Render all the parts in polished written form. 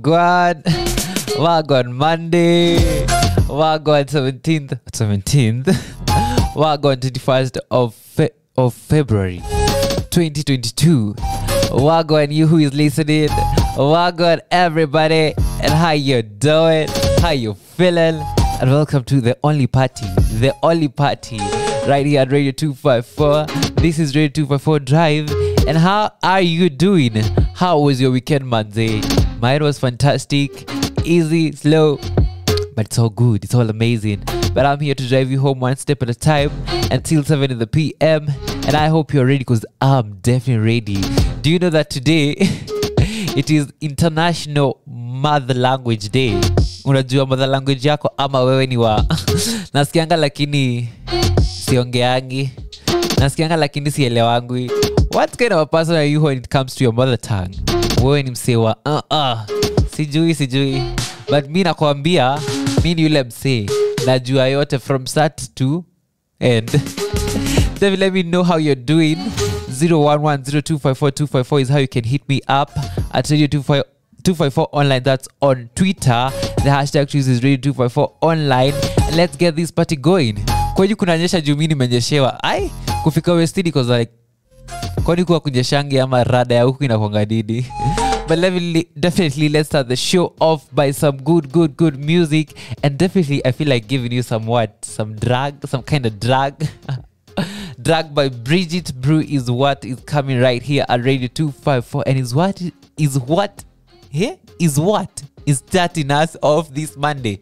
Wagwan. Wagwan Monday. Wagwan 17th. Wagwan 21st of February 2022. Wagwan you who is listening. Wagwan everybody. And how you doing? How you feeling? And welcome to the only party right here at Radio 254. This is Radio 254 Drive. And how are you doing? How was your weekend, Monday? Mine was fantastic, easy, slow, but it's all good, it's all amazing. But I'm here to drive you home one step at a time until 7 in the PM. And I hope you're ready, because I'm definitely ready. Do you know that today it is International Mother Language Day? Unajua mother language yako ama wewe ni wa nasikianga lakini siongeangi, nasikianga lakini sielewangwi. What kind of a person are you when it comes to your mother tongue? Wewe ni msee wa sijui. But mi nakwambia, mi ni yule msee najua yote from start to end. So let me know how you're doing. 0110254254 is how you can hit me up at Radio 254 online. That's on Twitter. The hashtag choose is Radio 254 online. And let's get this party going. Kwani kunanyesha juu mimi nimenyeshewa. Ai, kufika Westidi cause like kwani kuwa kunyeshangi ama rada ya huku inakuanga didi. But definitely let's start the show off by some good music. And definitely I feel like giving you some kind of drag. Drag by Bridget Brew is what is coming right here at Radio 254. And is what is starting us off this Monday.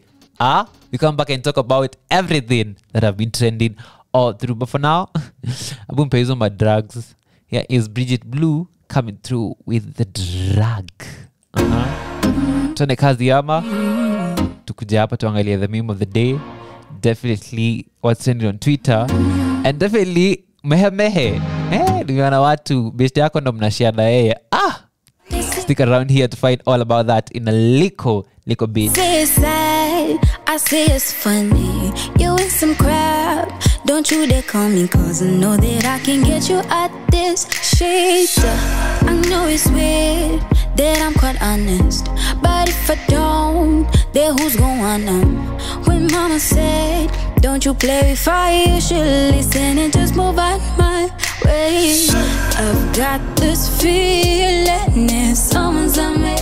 We come back and talk about everything that have been trending all through. But for now, I've been on my drugs. Here is Bridget Blue coming through with the drag. Tuone kazi ama. Tukuja hapa tuangalia the meme of the day. Definitely what's trending on Twitter. And definitely mehe. Nimeona watu best yako ndo mnashare na yeye. Stick around here to find all about that in a little bit. Say it's sad, I say it's funny. You in some crap, don't you dare call me, cause I know that I can get you out this shit. I know it's weird that I'm quite honest, but if I don't, then who's gonna know? When mama said, don't you play with fire, you should listen and just move out my way. I've got this feeling that someone's on me.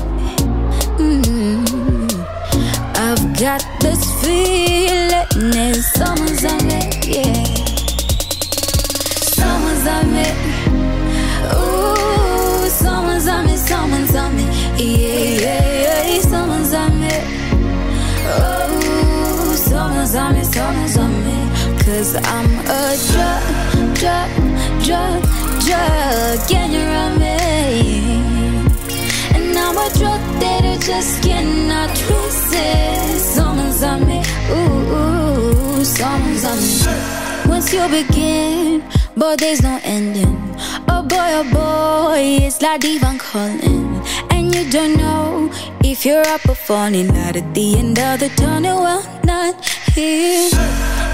I've got this feeling that someone's on me, yeah. Someone's on me. Ooh, someone's on me, yeah. Someone's on me. Oh, someone's on me. Cause I'm a drug, and you're on me. And I'm a drug that I just cannot resist. Someone's on me, ooh, someone's on me. Once you begin, but there's no ending. Oh boy, it's like divine calling. And you don't know if you're up or falling out at the end of the tunnel. Well, not here.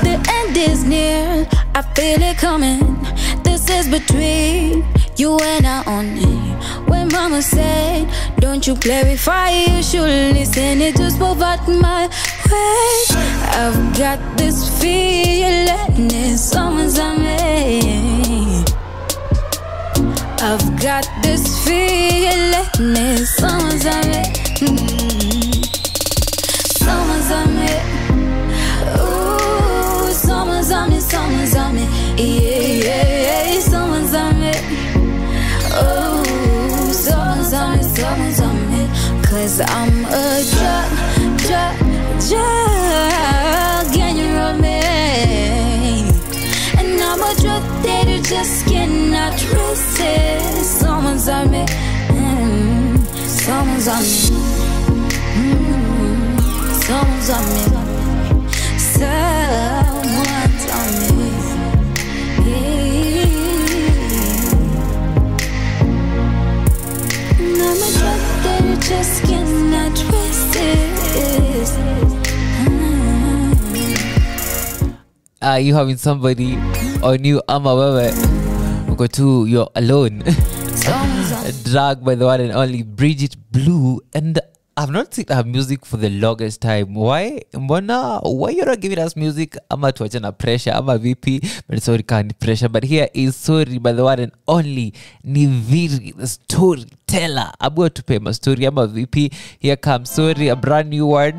The end is near, I feel it coming. This is between you and I only. When mama said, don't you play with fire, you should listen, it just move out my way. I've got this feeling that someone's on me. I've got this feeling that someone's on me. Someone's on me. Ooh, someone's on me, yeah, someone's on me. Oh, someone's on me, cause I'm a drug, and you're on me. And I'm a drug that you just cannot resist. Someone's on me, someone's on me, someone's on me, someone's on me. Just cannot resist. Are you having somebody on you? Ama wewe go to you're alone. Drag by the one and only Bridget Blue. And I've not seen her music for the longest time. Why? Mbona, why you're not giving us music? Ama tuache na pressure, ama VP. But sorry, can't pressure. But here is Sorry by the one and only Niviri, the storyteller. I'm going to pay my story. I'm a VP. Here comes Sorry, a brand new one.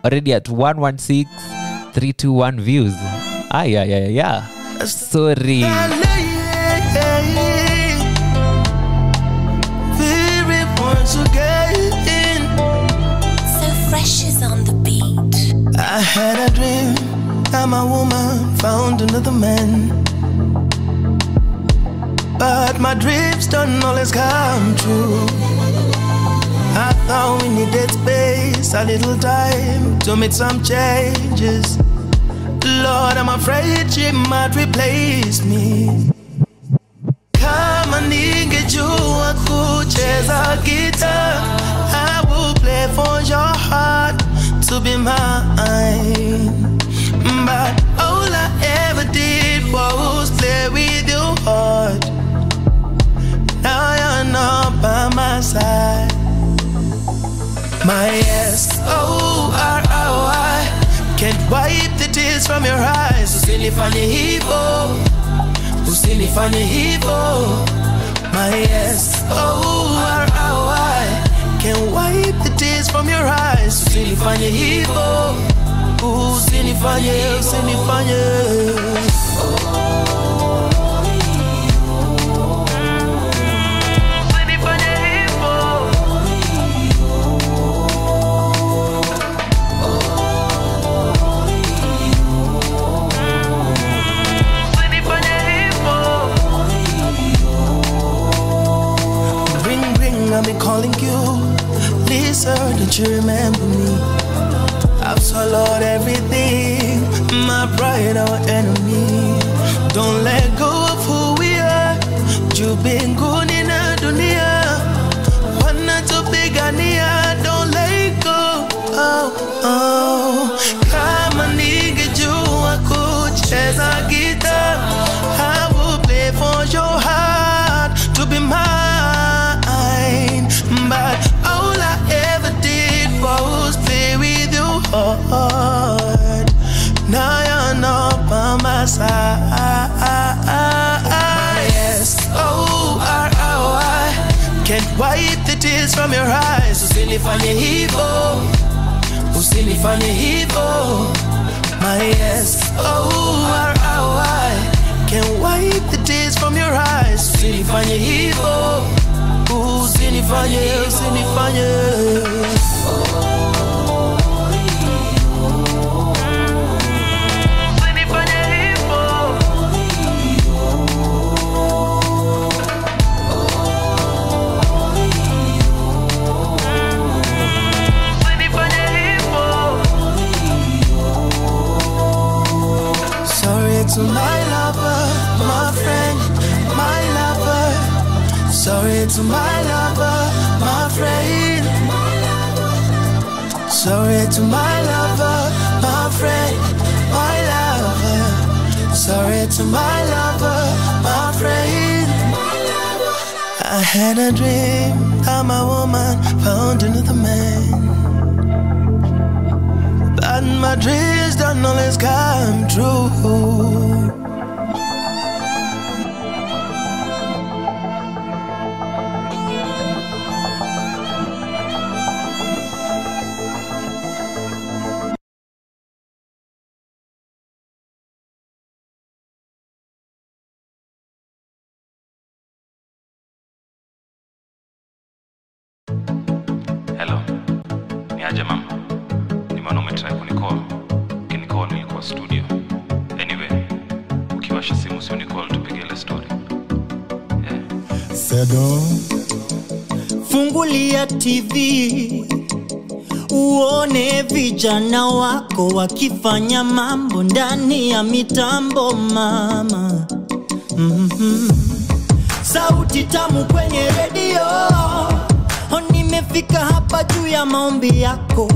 Already at 116,321 views. Yeah. Sorry. So fresh is on the beat. I had a dream that my woman found another man, but my dreams don't always come true. I thought we needed space, a little time to make some changes. Lord, I'm afraid she might replace me. Kama ningejua kucheza guitar, I will play for your heart to be mine. But all I ever did was play with your heart. Now you're not by my side. My S-O-R-R-Y can't wipe the tears from your eyes. Usinifanye hivyo, usinifanye hivyo. My S-O-R-R-Y can't wipe the tears from your eyes. Usinifanye hivyo, usinifanye, usinifanye. I've been calling you. Lisa, don't you remember me? I've swallowed everything, my pride, our enemy. Don't let go of who we are. You've been good in a dunia. Wanna to bigania, don't let go. Oh. Kama ningejua kucheza guitar, I will play for your heart to be mine. But all I ever did was play with your heart. Now you're not by my side. My S-O-R-R-Y can't wipe the tears from your eyes. Usinifanye hivyo, usinifanye hivyo. My S-O-R-R-Y can't wipe the tears from your eyes. Usinifanye hivyo, usinifanye, usinifanye. Sorry to my lover, my friend, my lover. Sorry to my lover, my friend. Sorry to my lover, my friend, my lover. Sorry to my lover, my friend. I had a dream that my woman found another man, but my dreams don't always come true. Hello. Ni aje mama? Ni maana umetry kunicall. Ukinicall nilikuwa studio. Anyway, ukiwasha simu sio nicall tupige ile story. Yeah. Sedo. Fungulia TV uone vijana wako wakifanya mambo ndani ya mitambo mama. Sauti tamu kwenye radio. Nimefika hapa juu ya maombi yako.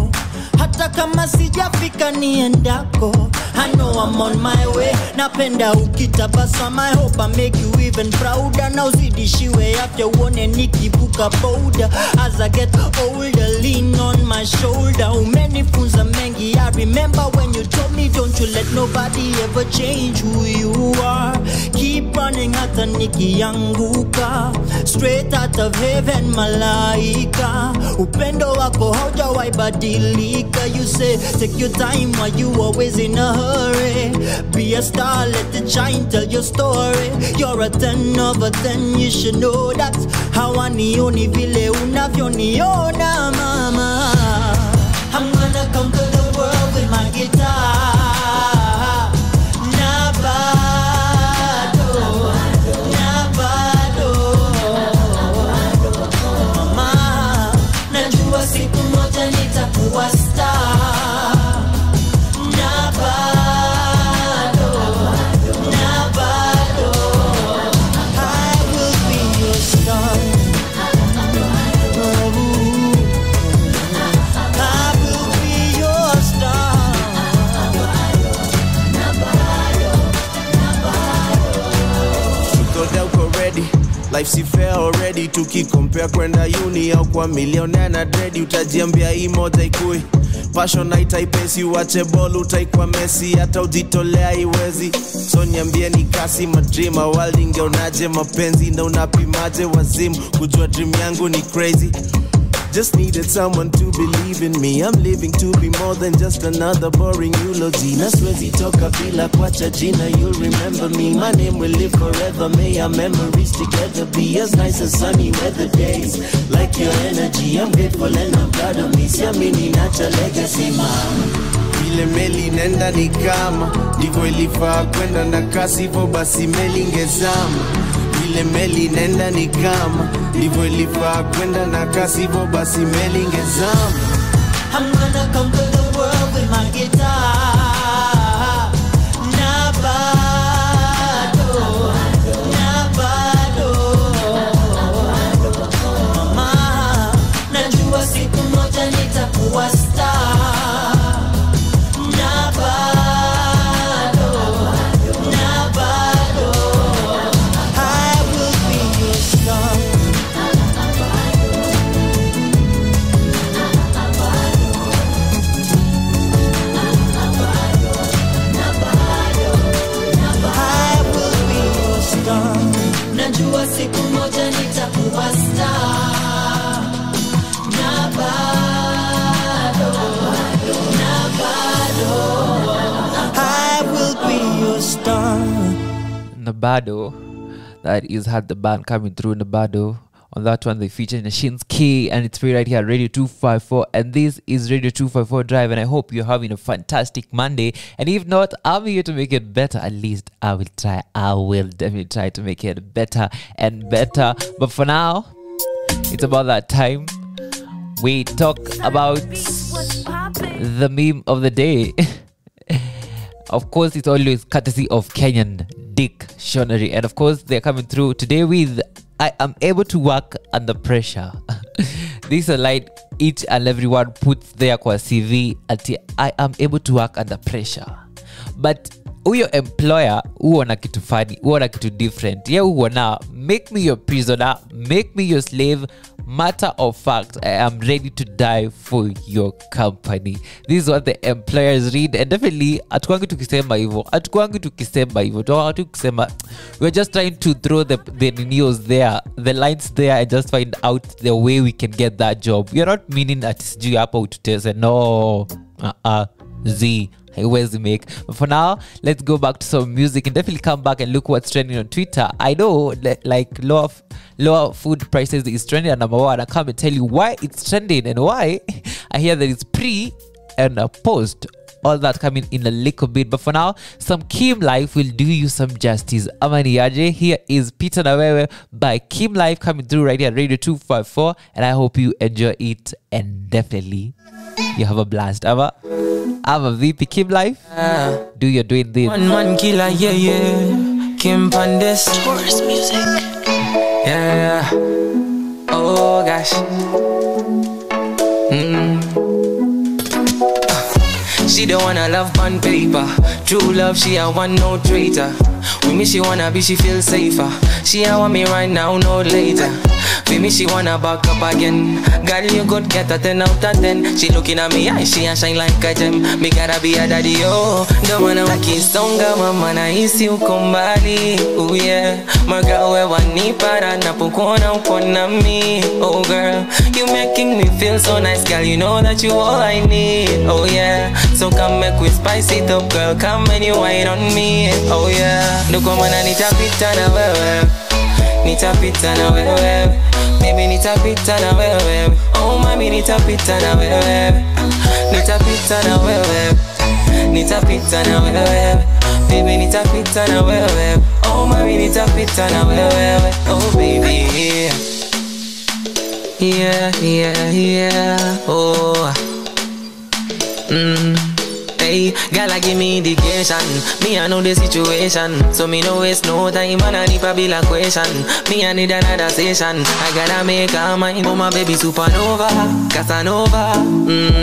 Hata kama sijafika niendako, I know I'm on my way. Napenda ukitabasama, I hope I make you even prouder. Now zidishiwe after uone nikivuka boda. As I get older, lean on my shoulder. Umenifunza mengi, I remember when you told me don't you let nobody ever change who you are. Keep running hata nikianguka. Straight out of heaven, malaika. Upendo wako haujawahi badilika. You say take your time while you always in a hurry. Be a star, let it shine, tell your story. You're a 10 over 10, you should know that. Hawanioni vile unavyoniona mama. I'm gonna conquer the world with my guitar. Life si fair already, tukicompare kwenda uni au kwa millionaire na dread. Utajiambia hii moja ikui passion haitaipesi, uache ball utaikwa Messi, hata ujitolea iwezi. So niambie ni kasi madream world, ingeonaje mapenzi na unapimaje wazimu, kujua dream yangu ni crazy. Just needed someone to believe in me. I'm living to be more than just another boring eulogy. Na siwezi toka bila kuacha jina. You'll remember me, my name will live forever. May our memories together be as nice as sunny weather days. Like your energy, I'm grateful and I'm proud of me. Siamini nacha legacy mama. Ile meli nenda ni kama ndivyo ilifaa kwenda na kasi, hivyo basi meli ingezama. Ile meli nenda ni kama ndivyo ilifaa kwenda na kasi, hivyo basi meli ingezama. I'm gonna conquer the world with my guitar. Na bado mama, najua siku moja nitakuwa star. Najua siku moja nitakuwa star. Na bado I will be your star. Nabado, that is had the band coming through. Nabado, on that one they featured Nashinsky, and it's free right here at Radio 254, and this is Radio 254 Drive, and I hope you're having a fantastic Monday. And if not, I'm here to make it better. At least I will try. I will definitely try to make it better and better. But for now, it's about that time we talk about the meme of the day. Of course, it's always courtesy of Kenyan Dictionary, and of course they're coming through today with I am able to work under pressure. This is a line each and everyone puts there kwa CV ati I am able to work under pressure. But huyo employer huona kitu funny, huona kitu different. Ye huona make me your prisoner, make me your slave. Matter of fact, I am ready to die for your company. This is what the employers read, and definitely atukwangi tukisema hivyo. We're just trying to throw the news there, the lines there, and just find out the way we can get that job. You're not meaning that sijui hapa ututese. No. Z. Where's the make? But for now, let's go back to some music and definitely come back and look what's trending on Twitter. I know like lower food prices is trending at number one. I come and tell you why it's trending and why. I hear that it's pre and a post. All that coming in a little bit. But for now, some Kim Life will do you some justice. Amani Yaje. Here is Peter Nawewe by Kim Life coming through right here at Radio 254. And I hope you enjoy it. And definitely, you have a blast. I'm a VP Kim Life. Do you doing this? One man killer, yeah. Kim Pandes. Tourist music. Yeah. Oh gosh. She don't wanna love on paper. True love, she a one no traitor. With me she wanna be, she feel safer. She a want me right now, no later. With me she wanna back up again. Girl, you could get a 10 out of 10. She looking at me eyes, she a shine like a gem. Me gotta be a daddy, oh. Don't wanna wakisonga, mama na isi ukombali. Oh yeah, magawe wanipara na pukona upona me. Oh girl, you making me feel so nice, girl. You know that you all I need. Oh yeah, so come make we spice it up, girl. Come and you wine on me. Oh yeah, nuko mana nitapita na wewe, nitapita na wewe. Baby nitapita na wewe. Oh mami nitapita na wewe, nitapita na wewe, nitapita na wewe. Baby nitapita na wewe. Oh mami nitapita na wewe. Oh baby, yeah, yeah, yeah. Oh, hey, gala give me indication. Me I know the situation, so me no waste no time and I need a bill question. Me I need another session. I gotta make a mind. Oh my baby supernova, Casanova.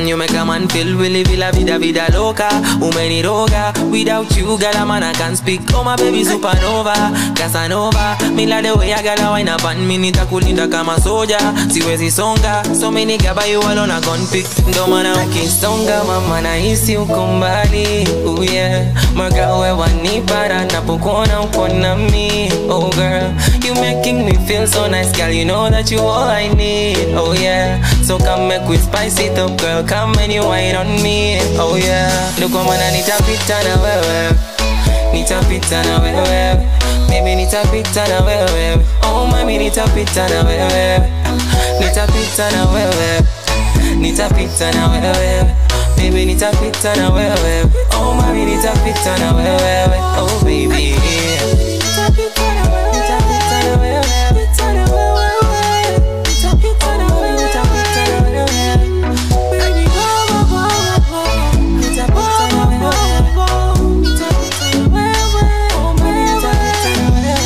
You make a man feel willy villa vida vida loca. Umeni roga, without you gala man I can't speak. Oh my baby supernova, Casanova. Me like the way I gotta wine up and me nitakulinda kama soja. Siwezi songa, so me nigga buy you alone a gun pick. Ndo mana ukisonga mama na isi uko mbali, oh yeah. Magawe wanipara na pukona upona me. Oh girl, you making me feel so nice, girl. You know that you all I need. Oh yeah, so come make we spice it up, girl. Come and you wine on me. Oh yeah, nuko mana nitapita na wewe, nitapita na wewe. Baby nitapita na wewe. Oh mami nitapita na wewe, nitapita na wewe, nitapita na wewe. Baby nitapita na wewe. Oh mami nitapita na wewe. Oh baby, nitapita na wewe, nitapita na wewe, nitapita na wewe, nitapita na wewe, nitapita na wewe. Baby nitapita na wewe, nitapita na wewe. Oh mami nitapita na wewe.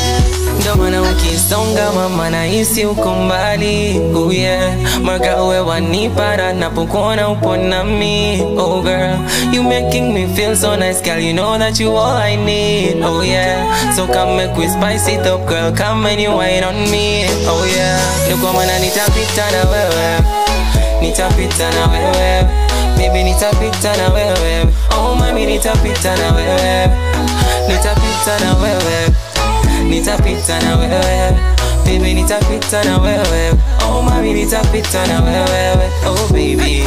Ndo mana ukisonga mama na isi uko mbali, oh yeah. Magawe wanipara na pukona upona me. Oh girl, you making me feel so nice, girl. You know that you all I need. Oh yeah, so come make we spice it up, girl. Come and you wine on me. Oh yeah, nuko mana nitapita na wewe, nitapita na wewe. Baby nitapita na wewe. Oh mami nitapita na wewe, nitapita na wewe, nitapita na wewe. Baby nitapita na wewe. Oh mami nitapita na wewe. Oh baby,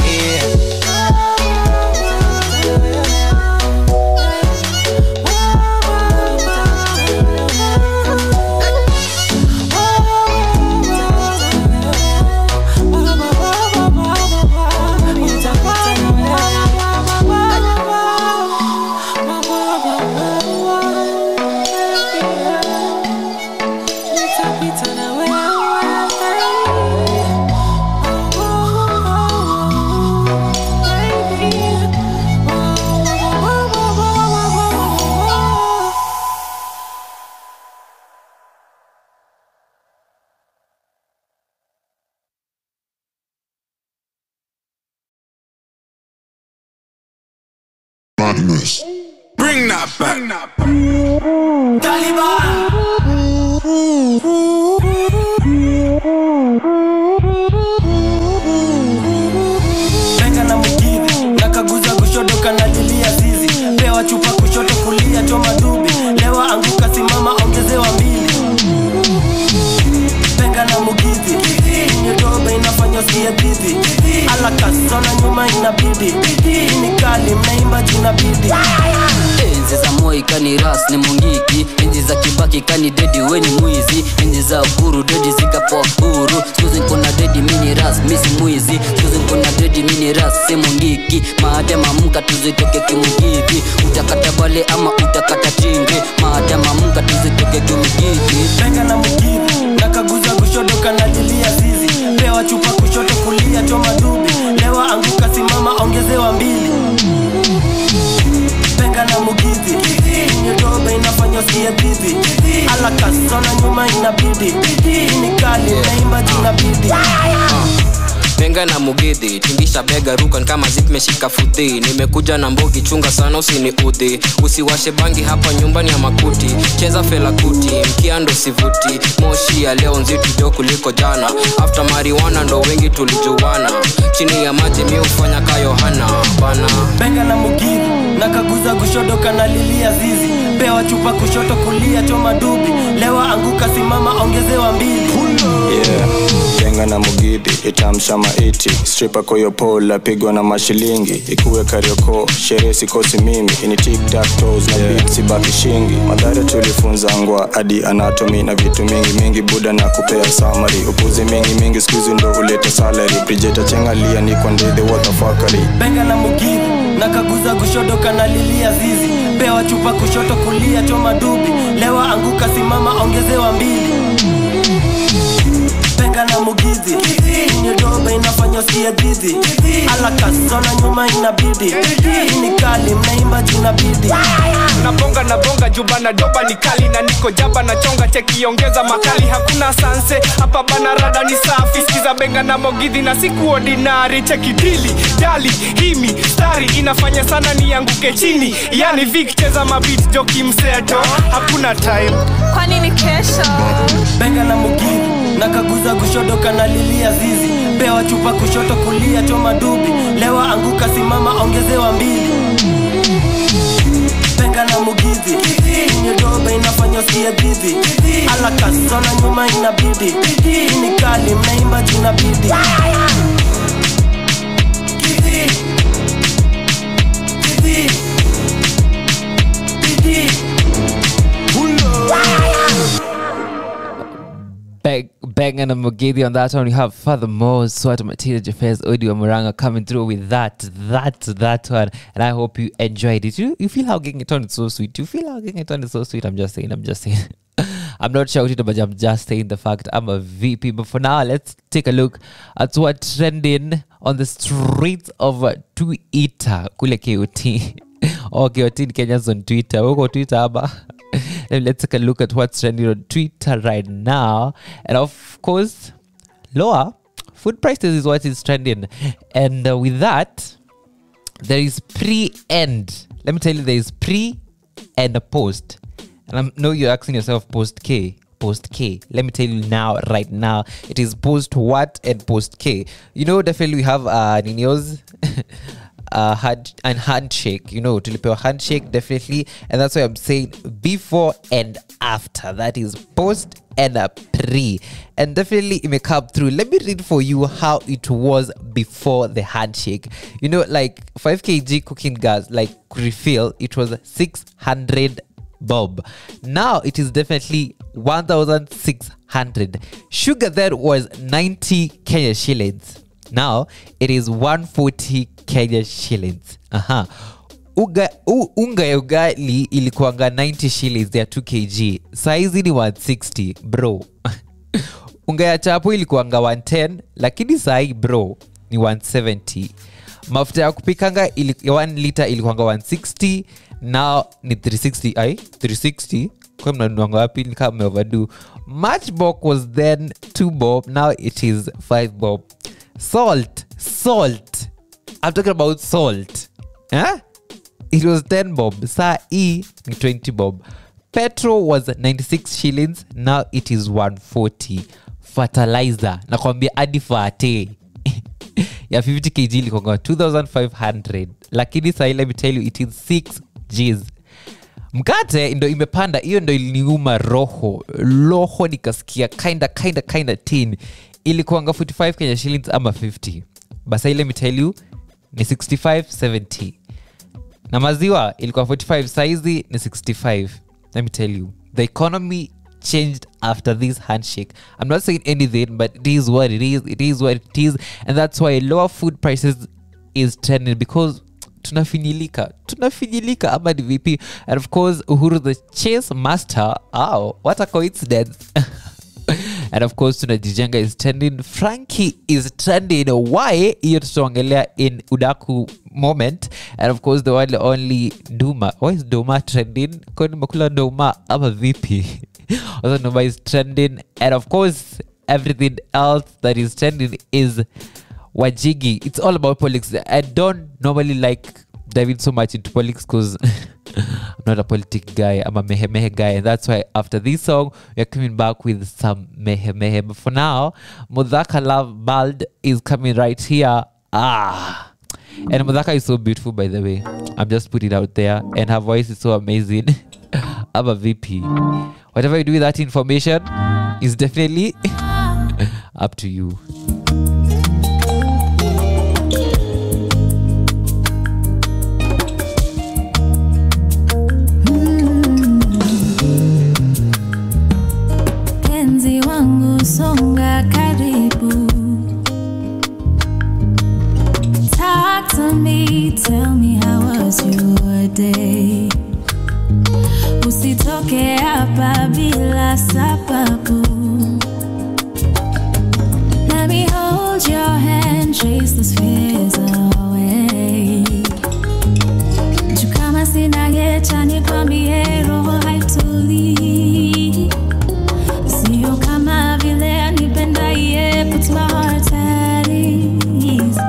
madness. Bring that back. Taliban. Peka na mukidhi, nakaguza kushoto kanalilia zizi. Pewa chupa kushoto kulia choma dubi. Lewa anguka simama ongezewa mbili. Peka na mukidhi, nyotobe inafanya siya didi. Alakasona nyuma inabidi. Ini kali mnaimba jina bidi. Enzi za Moi kani ras ni mungiki. Enzi za Kibaki kani dedi weni mwizi. Enzi za Uhuru dedi zikapoa huru. Skuzi nkona dedi mini ras misi mwizi. Skuzi nkona dedi mini ras si mungiki. Maadema munga tuzitoke kimugiki. Utakata bale ama utakata chingi. Maadema munga tuzitoke kimugiki. Peka na mugiki, nakaguza kushoto kanalilia zizi. Pewa chupa kushoto kulia choma dubi. Lewa anguka simama ongezewa mbili. Peka na mugiki, nyotobe inafanya siya didi. Alakasona nyuma inabidi. Ini kali naimba jina bidi. Benga na mugidhi tingisha bega rukan kama zip meshika futhi. Nimekuja na mbogi chunga sana usiniudhi. Usiwashe bangi hapa nyumbani ya makuti. Cheza fela kuti mkia ndo sivuti. Moshi ya leo nzito jo kuliko jana. After marijuana ndo wengi tulijuwana. Chini ya maji mi ufanya ka Yohana bana. Benga na mugidhi nakaguza kushoto kanalilia zizi. Pewa chupa kushoto kulia choma dubi. Lewa anguka simama ongezewa mbili. Yeah, benga na mugidhi itamsha maiti. Stripper koyo pola pigwa na mashilingi. Ikuwe Kariuki sherehe sikosi mimi. Ini tic tac toes na beat sibaki shingi. Madhara tulifunza ngwa hadi anatomy na vitu mingi buda na kupea summary. Upuzi mingi squeeze ndo uleta salary. Bridget chengalia ni kwa ndede watafakari. Benga na mugidhi nakaguza kushoto kanalilia zizi. Pewa chupa kushoto kulia choma dubi. Lewa anguka simama ongezewa mbili. Benga na mugidhi Nyodoba inafanya siya didi. Alaka sona nyuma inabidi. Ini kali mnaimba jina bidi. Na bonga juba na doba ni kali. Na niko jaba na chonga cheki ongeza makali. Hakuna sanse hapa bana rada ni safi. Skiza benga na mugidhi na siku ordinary. Cheki dili, dali, himi, stari. Inafanya sana ni yanguke chini. Yani Vic cheza mabit joki mseto. Hakuna time kwani ni kesho. Benga na mugidhi nakaguza kushoto kanalilia zizi. Pewa chupa kushoto kulia choma dubi. Lewa anguka simama ongezewa mbili. Benga na mugidhi Nyodoba inafanya siya didi. Alaka sona nyuma inabidi. Ini kali mnaimba jina bidi. Bang and a Mugidi on that one. You have Furthermore, Swat Matilda Jafes, Audio Muranga coming through with that one. And I hope you enjoyed it. You feel how getting it on is so sweet. You feel how getting it on is so sweet. I'm just saying. I'm not shouting, but I'm just saying the fact I'm a VP. But for now, let's take a look at what's trending on the streets of Twitter. Kule KOT. Or KOT in Kenya's on Twitter. We'll go Twitter, Abba. Let's take a look at what's trending on Twitter right now. And of course, lower food prices is what is trending. And with that, there is pre-end. Let me tell you, there is pre and a post. And I know you're asking yourself, post K. Let me tell you now, right now, it is post what and post K. You know, definitely we have Nino's handshake, you know, tulipewa handshake definitely, and that's why I'm saying before and after. That is post and a pre, and definitely it may come through. Let me read for you how it was before the handshake. You know, like 5 kg cooking gas, like refill, it was 600 bob. Now it is definitely 1,600. Sugar there was 90 Kenya shillings. Now it is 140 Kenya shillings. Unga ya ugali ilikuanga 90 shillings ya 2 kg. Saizi ni 160 bro. Unga ya chapo ilikuanga 110 lakini sai bro ni 170. Mafuta ya kupikanga 1 liter ilikuanga 160. Now ni 360. 360 kwa mnanuanga wapi ni kama overdo. Matchbox was then 2 bob. Now it is 5 bob. Salt. I'm talking about salt. It was 10 bob. Saa E ni 20 bob. Petrol was 96 shillings. Now it is 140. Fertilizer. Nakwambia hadi fate. Ya 50 kg ilikuwa 2,500. Lakini saa let me tell you, it is 6 Gs. Mkate ndo imepanda. Hiyo ndo iliniuma roho nikasikia kinda tin. Ilikuanga 45 Kenya shillings ama 50. Basa let me tell you ni 65-70. Na maziwa ilikuwa 45, saizi ni 65. Let me tell you, the economy changed after this handshake. I'm not saying anything, but it is what it is. It is what it is, and that's why lower food prices is trending, because tunafinyilika ama DVP. And of course, Uhuru the chase master. Oh, what a coincidence. And of course, tunajijenga is trending. Frankie is trending. Why? Hiyo tutaongelea in udaku moment. And of course, the one only Duma. Why is Duma trending? Kwani makula Duma ama vipi? Also, Duma is trending. And of course, everything else that is trending is Wajigi. It's all about politics. I don't normally like diving so much into politics because I'm not a politic guy. I'm a mehe guy, and that's why after this song we're coming back with some mehe. But for now, Mudhaka Love Bald is coming right here. And Mudhaka is so beautiful, by the way. I'm just putting it out there, and her voice is so amazing. I'm a VP. Whatever you do with that information is definitely up to you. Penzi wangu songa karibu. Talk to me, tell me how was your day. Usitoke hapa bila sababu. Let me hold your hand, chase those fears away. Juu kama sina yecha nikwambie roho haitulii. Sio kama vile anipendaye, puts my heart at ease.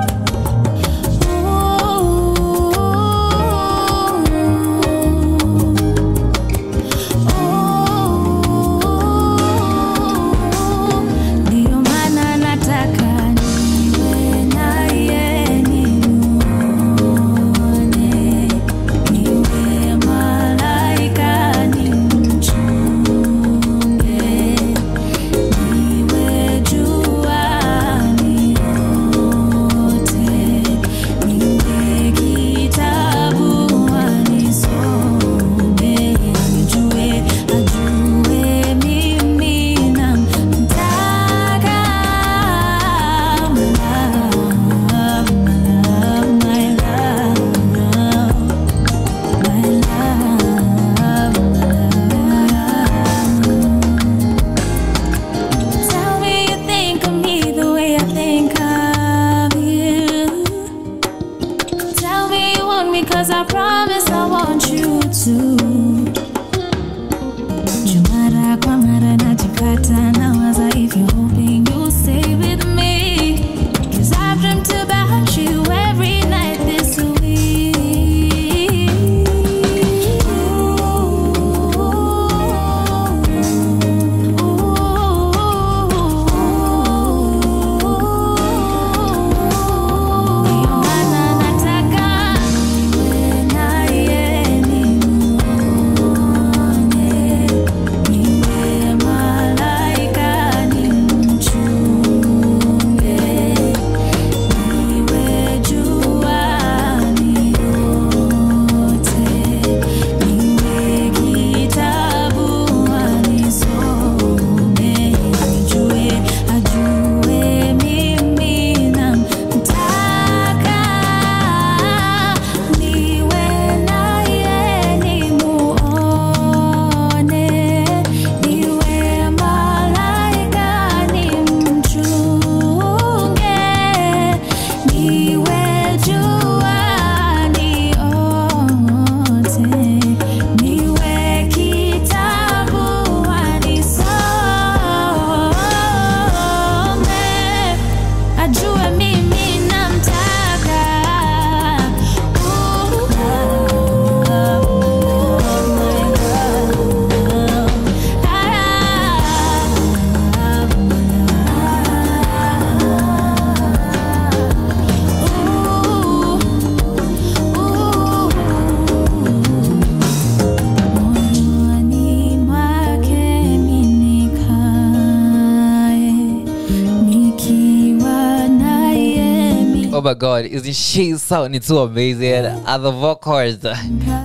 my god, isn't she sounding so amazing? And the vocals,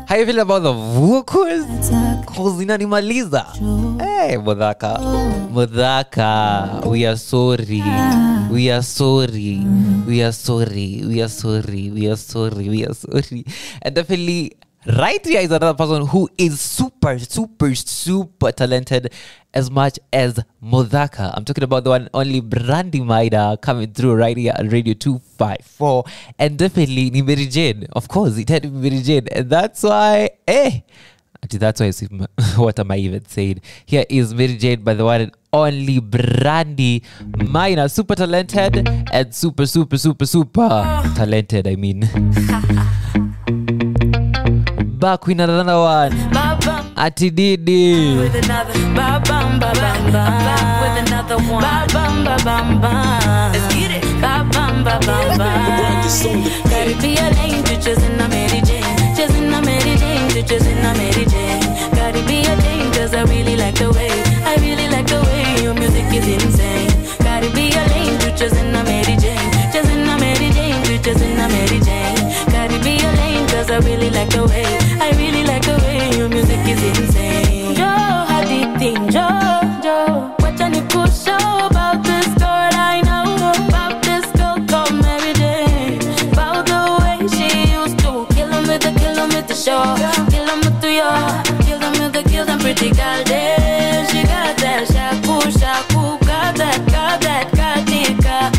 how you feel about the vocals? Cause inanimaliza. Hey, Mudhaka, we are sorry, we are sorry, we are sorry, we are sorry, we are sorry, we are sorry. And definitely right here is another person who is super talented as much as Mudhaka. I'm talking about the one only Brandy Maida coming through right here at Radio 254. And definitely ni Mary Jane. Of course, it had to be Mary Jane. And that's why, That's why what am I even saying? Here is Mary Jane by the one and only Brandy Minor. Super talented and super talented, I mean. Back with another one. Ati Didi. With another back with another one. Let's get it. Gotta be a lane to chasing a Mary Jane. Chasing a Mary Jane to chasing a Mary Jane. Gotta be a lane cause I really like the way. I really like the way your music is insane. Gotta be a lane to chasing a Mary Jane. Chasing a Mary Jane to chasing a Mary Jane. Gotta be a lane cause I really like the way. I really like the way your music is insane. Joe, how do you think? Joe, what can you push about this girl I know? About this girl called Mary Jane. About the way she used to kill them with the show. Kill them with the kill them pretty girl there. She got that shaku, got that katika.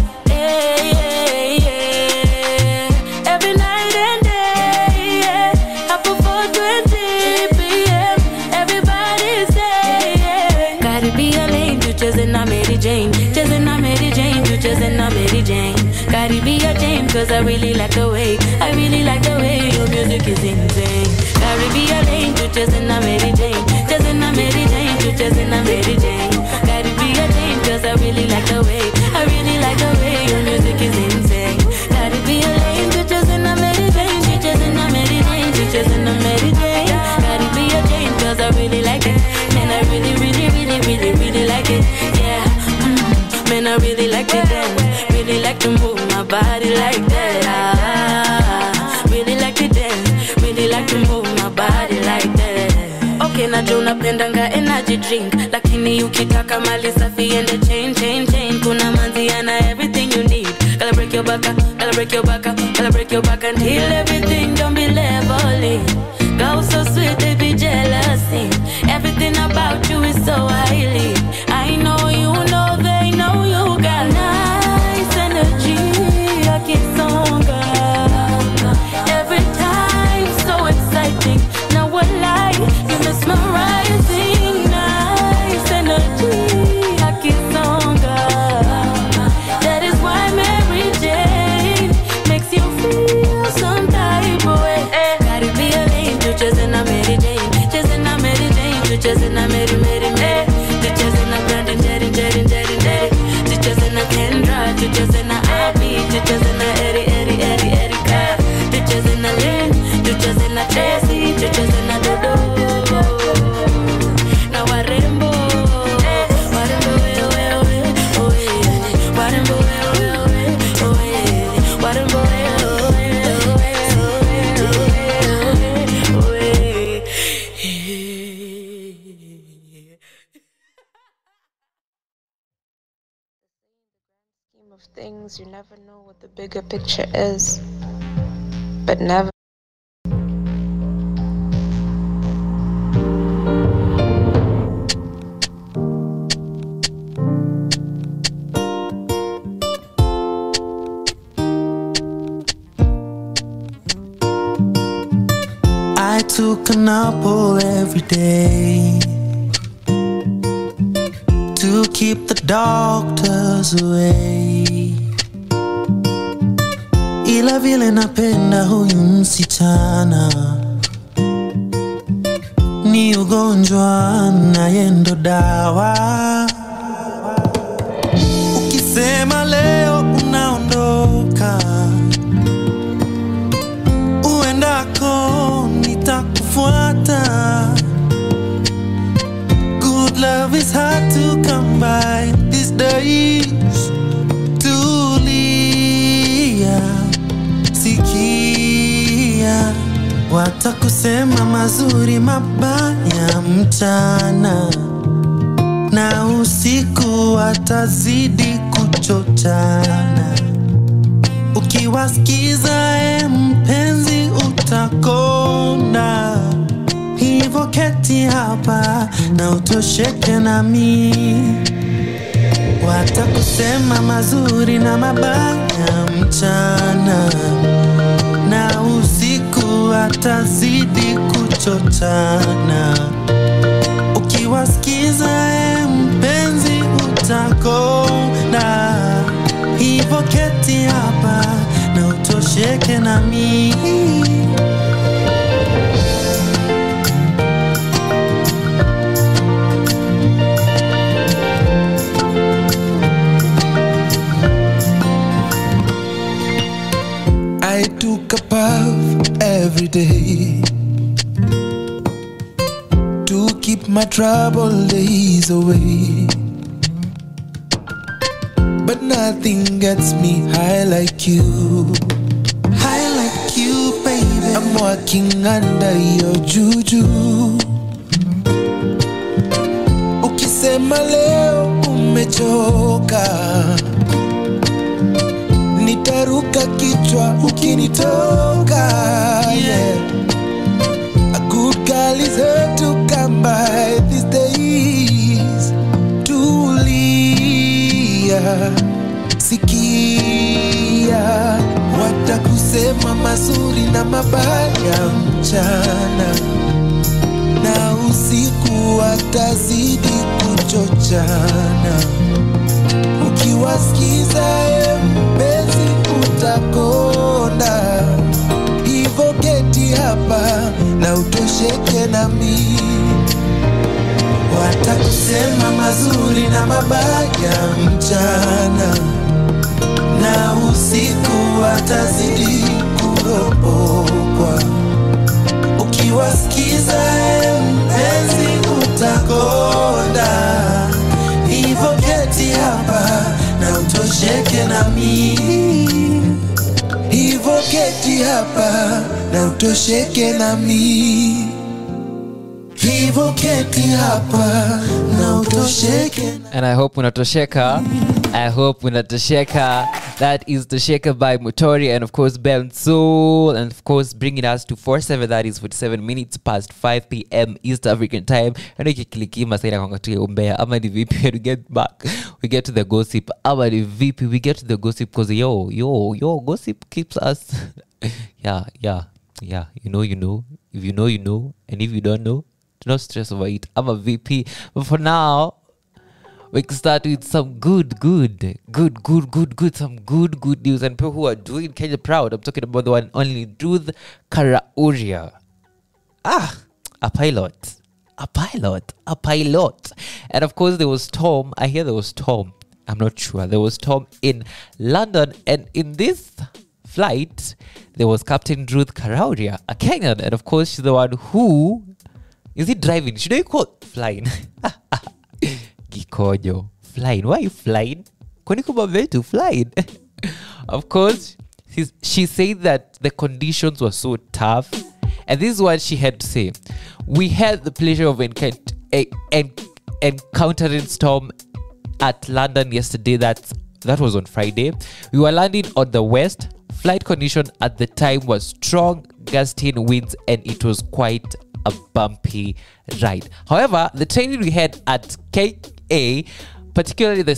Every night and day, up for 4:20 p.m. Everybody say, gotta be a lane to chasing a Mary Jane. Chasing a Mary Jane to chasing a Mary Jane. Gotta be a Jane cause I really like the way. I really like the way your music is insane. Gotta be a lane to chasing a Mary Jane. Chasing a Mary Jane to chasing a Mary Jane. Gotta be a Jane cause I really like the way. I really like the way your music is insane. Gotta be a lane to chasing a Mary Jane. She chasing a Mary Jane. She chasing a Mary Jane. Gotta be a Jane cause I really like it. Man, I really like it. Yeah, man, I really like to dance. Really like to move my body like that. Really like to dance. Really like to move my body like that. Okay, najua unapendanga energy drink, lakini ukitaka mali safi and the chain. Kuna manziana everything you need. Gotta break your back, gotta break your back, gotta break your back until everything don't be leveling. Girl so sweet, they be jealousy. Everything about you is so highly. I know you know they know you got nice energy. I keep stronger every time, so exciting. Now what lie, you mesmerizing. Nice energy, I keep stronger. That is why Mary Jane makes you feel some type of way. Gotta be a lane to chasing a Mary Jane. Chasing a Mary Jane to chasing a Mary. To chasing a Brandon, Jerry. To chasing a Kendra, to chasing a Abby, to chasing a Erika. To chasing a Lynn, to chasing a Tracy, to chasing a Dodo. Now Warembo, of things, you never know what the bigger picture is, but never. I took an apple every day to keep the doctors away. Ila vile napenda huyu msichana, ni ugonjwa na yendo dawa. Ukisema leo unaondoka, uendako nitakufuata. Good love is hard to come by these days. Tulia, sikia, watakusema mazuri mabaya mchana, na usiku watazidi kuchochana. Ukiwasikiza mpenzi utakonda. Hivo keti hapa na utosheke nami. Watakusema mazuri na mabaya mchana, na usiku watazidi kuchochana. Ukiwasikiza mpenzi utakonda. Hivyo keti hapa na utosheke na mimi. I took a puff every day to keep my troubled days away. But nothing gets me high like you. High like you, baby. I'm walking under your juju. Ukisema leo umechoka, nitaruka kichwa ukinitoka. Yeah. A good girl is hard to come by these days. Tulia, sikia, watakusema mazuri na mabaya mchana, na usiku watazidi kuchochana. Ukiwasikiza mpenzi utakonda. Hivyo keti hapa na utosheke na mimi. Watakusema mazuri na mabaya mchana, na usiku watazidi kuropokwa. Ukiwasikiza mpenzi utakonda. Hivyo keti hapa na utosheke na mimi. Hivyo keti hapa na utosheke na mimi. Hivyo keti hapa na utosheke. And I hope unatosheka. I hope unatosheka. That is Tosheka by Motori and of course Bensoul, and of course bringing us to 4/7. That is 47 minutes past 5 p.m. East African time. And ikiklikima saina kongatuye umbea ama ni vipi when we get back we get to the gossip. Ama ni vipi we get to the gossip because yo gossip keeps us yeah you know if you know and if you don't know, do not stress over it. I'm a VP. But for now, we can start with some good news and people who are doing Kenya proud. I'm talking about the one only Ruth Kariuki. A pilot. And of course there was storm. I hear there was storm. I'm not sure. There was storm in London, and in this flight there was Captain Ruth Kariuki, a Kenyan, and of course she's the one who is he driving? Should I call flying? Gikojo. Flying. Why are you flying? Kwani to flying? Of course, she said that the conditions were so tough. And this is what she had to say. We had the pleasure of encountering storm at London yesterday. That was on Friday. We were landing on the west. Flight condition at the time was strong, gusting winds, and it was quite a bumpy ride. However, the training we had at KA, particularly the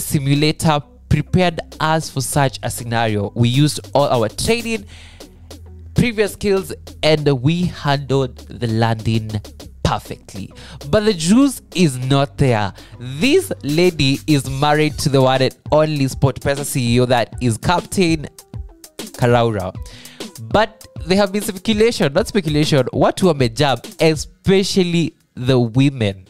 simulator, prepared us for such a scenario. We used all our training, previous skills, and we handled the landing perfectly. But the juice is not there. This lady is married to the one and only SportPesa CEO, that is Captain Kariuki. But there have been speculation, not speculation, watu wamejam, especially the women.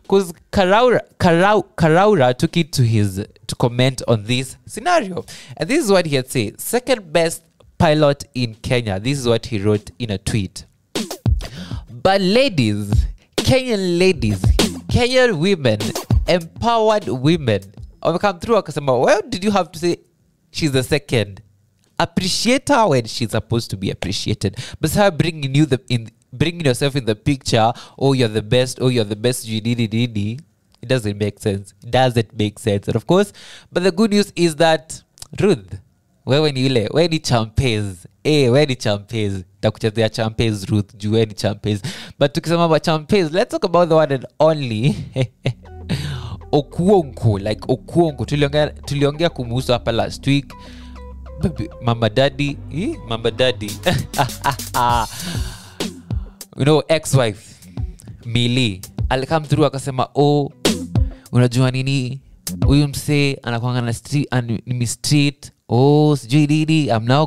Because Kariuki took it to comment on this scenario. And this is what he had said. Second best pilot in Kenya. This is what he wrote in a tweet. But ladies, Kenyan women, empowered women, come through akasema, well, did you have to say she's the second? Appreciate her when she's supposed to be appreciated. But her bringing yourself in the picture, oh, you're the best, it doesn't make sense. And of course, but the good news is that Ruth, when ni champes, takuchezea champes Ruth, juu ni champes. But tukisema about champes, let's talk about the one and only Okuonko. Tuliongea kumuhusu hapa last week. baby, mama daddy, you know, ex-wife Millie alikam through akasema, unajua nini, huyu mse anakuanga na street, sijui didi, I'm now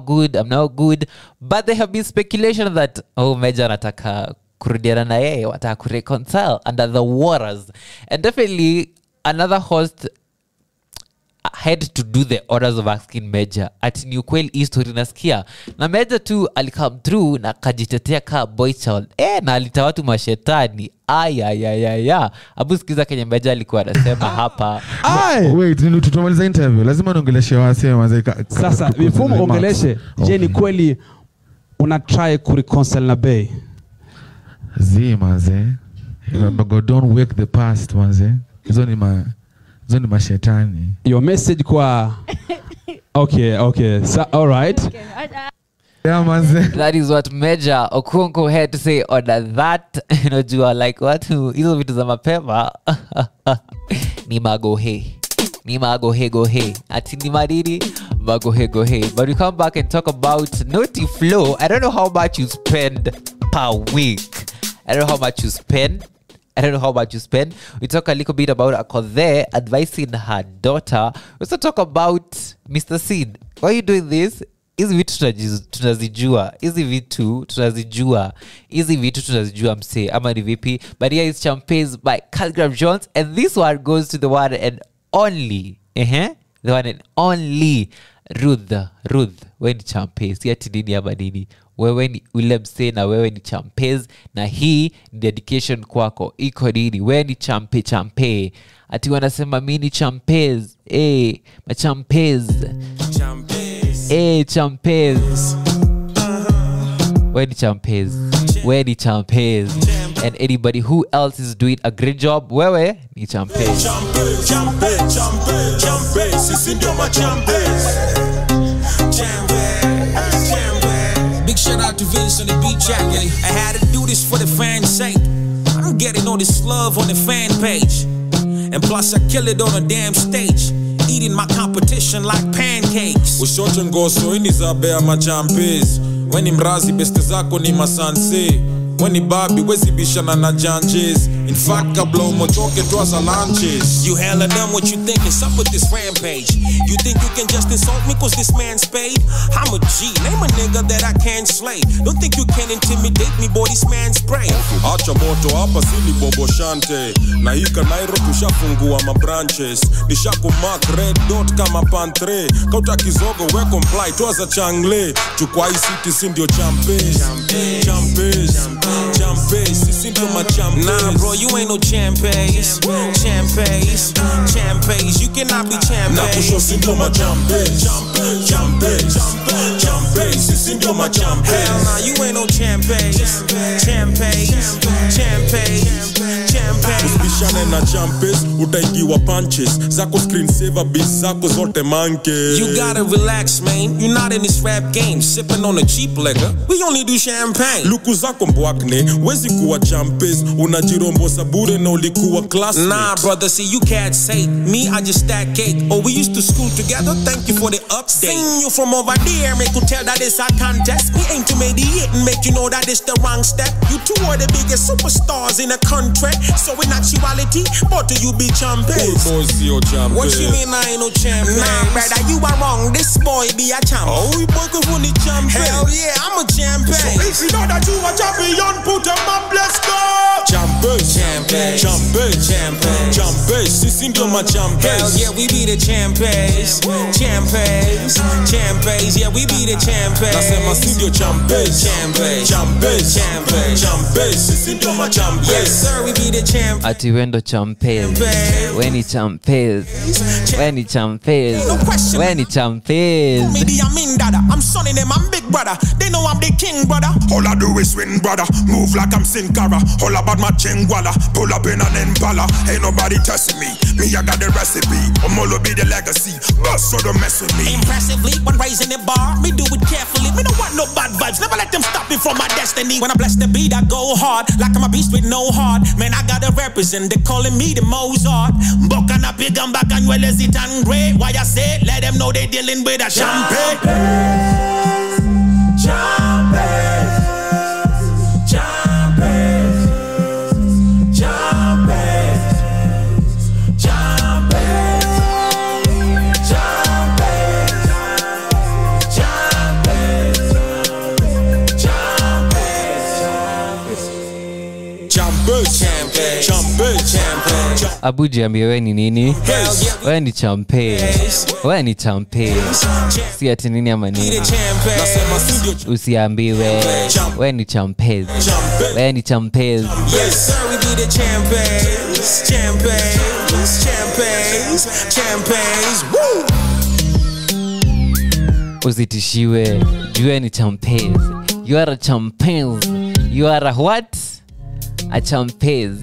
good. But there have been speculation that Meja anataka kurudiana na yeye, wataka kureconcile under the waters. And definitely another host had to do the orders of asking Meja ati ni ukweli hii story nasikia, na Meja tu alikam through na kajitetea ka boy child na alita watu mashetani. Abu sikiza kenye Meja alikuwa anasema hapa. Wait, ni tutamaliza interview, lazima niongeleshe wase sasa before muongeleshe. Je, ni kweli una try ku reconcile na Bay? Manze, but don't wake the past manze. Hizo ni mashetani. Your message kwa okay. So, all right. Yeah, manze. That is what Meja Okonko had to say on that. You know, you are like, what? Hizo vitu za mapema. Ni magohe. Ati ni madidi. Magohe. But we come back and talk about Naughty Flow. I don't know how much you spend per week. I don't know how much you spend. We talk a little bit about Akothe advising her daughter. We also talk about Mr. Sid. Why are you doing this? Hizi vitu tunazijua. Hizi vitu tunazijua mse. Ama ni vipi? But here is Champagnes by Calgram Jones. And this one goes to the one and only. The one and only Ruth. Wewe ni Champagnes. Yati nini ama nini? Wewe ni ule mse na wewe ni Champagnes. Na hii ni dedication kwako. Iko nini? Wewe ni champe. Ati wanasema mimi ni Champagnes. Champagnes. Champagnes. Wewe ni Champagnes. And anybody who else is doing a great job, wewe ni Champagnes. Sisi ndio ma Champagnes. Big shout out to Vince on the beat track. I had to do this for the fans' sake. I'm getting all this love on the fan page. And plus I kill it on a damn stage. Eating my competition like pancakes. Ushote ngoso ini za bea ma Champagnes. Weni mrazi beste zako ni masanse. Weni babi wezi bishana na janjes. In fact kabla umotoke twaza lunches. You hella done what you think is up with this rampage. You think you can just insult me cause this man's paid? I'm a G, name a nigga that I can't slay. Don't think you can intimidate me boy, this man's brave. Acha moto hapa sili bobo shante. Na hika Nairo tushafungua ma branches. Nishaku mark red dot kama pantre. Kauta kizogo we comply twaza changle. Chukwa hii city sindio Champagnes. Champagnes, sisi ndio ma Champagnes. Nah bro, you ain't no Champagnes. Champagnes, you cannot be Champagnes. Na kusho sindio ma Champagnes. Champagnes, sisi ndio ma Champagnes. Hell nah, you ain't no Champagnes. Champagnes. Usibishane na Champagnes, utaigiwa punches. Zako screen saver biz zako zote manke. You gotta relax man, you're not in this rap game. Sipping on a cheap liquor, we only do champagne. Luku zako mbwakne, wezi kuwa Champagnes. Unajirombo sabure na ulikuwa class. Nah brother, see you can't say me, I just stack cake. Oh we used to school together, thank you for the update. Sing you from over there, make you tell that it's a contest. Me aim to mediate and make you know that it's the wrong step. You two are the biggest superstars in the country. So in actuality, but you be Champagnes. What you mean I ain't no Champagnes? Nah brother, you are wrong, this boy be a champ. Oh we boy go for the Champagnes. Hell yeah, I'm a Champagnes. So if you know that you a champion, put them up, let's go. Champagnes, sisi ndio ma Champagnes. Hell yeah, we be the Champagnes. Yeah, we be the Champagnes. Nasema studio Champagnes. Sisi ndio ma Champagnes. Yes sir, we be the Champagnes. Ati wendo Champagnes. Weni Champagnes. Media mean dada, I'm sonning them, I'm big brother. They know I'm the king brother. All I do is win brother. Move like I'm Sin Cara. All about my chingwala. Pull up in an Impala. Ain't nobody testing me. Me, I got the recipe. Omolo be the legacy. Bust so don't mess with me. Impressively, when raising the bar, me do it it carefully. Me don't want no bad vibes, never let them stop me from my destiny. When I bless the beat, I go hard, like I'm a beast with no heart. Man, I gotta represent, they calling me the Mozart. Boca na pigamba can well as it and great. Why I say, let them know they dealing with a champagne. Champagne. Abuji ambia wewe ni nini? Wewe ni champagne. Wewe ni champagne. Si ati nini ama nini? Usiambiwe. Wewe ni champagne. Wewe ni champagne. Yes sir, we be the champagnes. Champagnes, champagnes, champagnes. Woo! Usitishiwe. Wewe ni champagne. You are a champagne. You are a what? A champagne.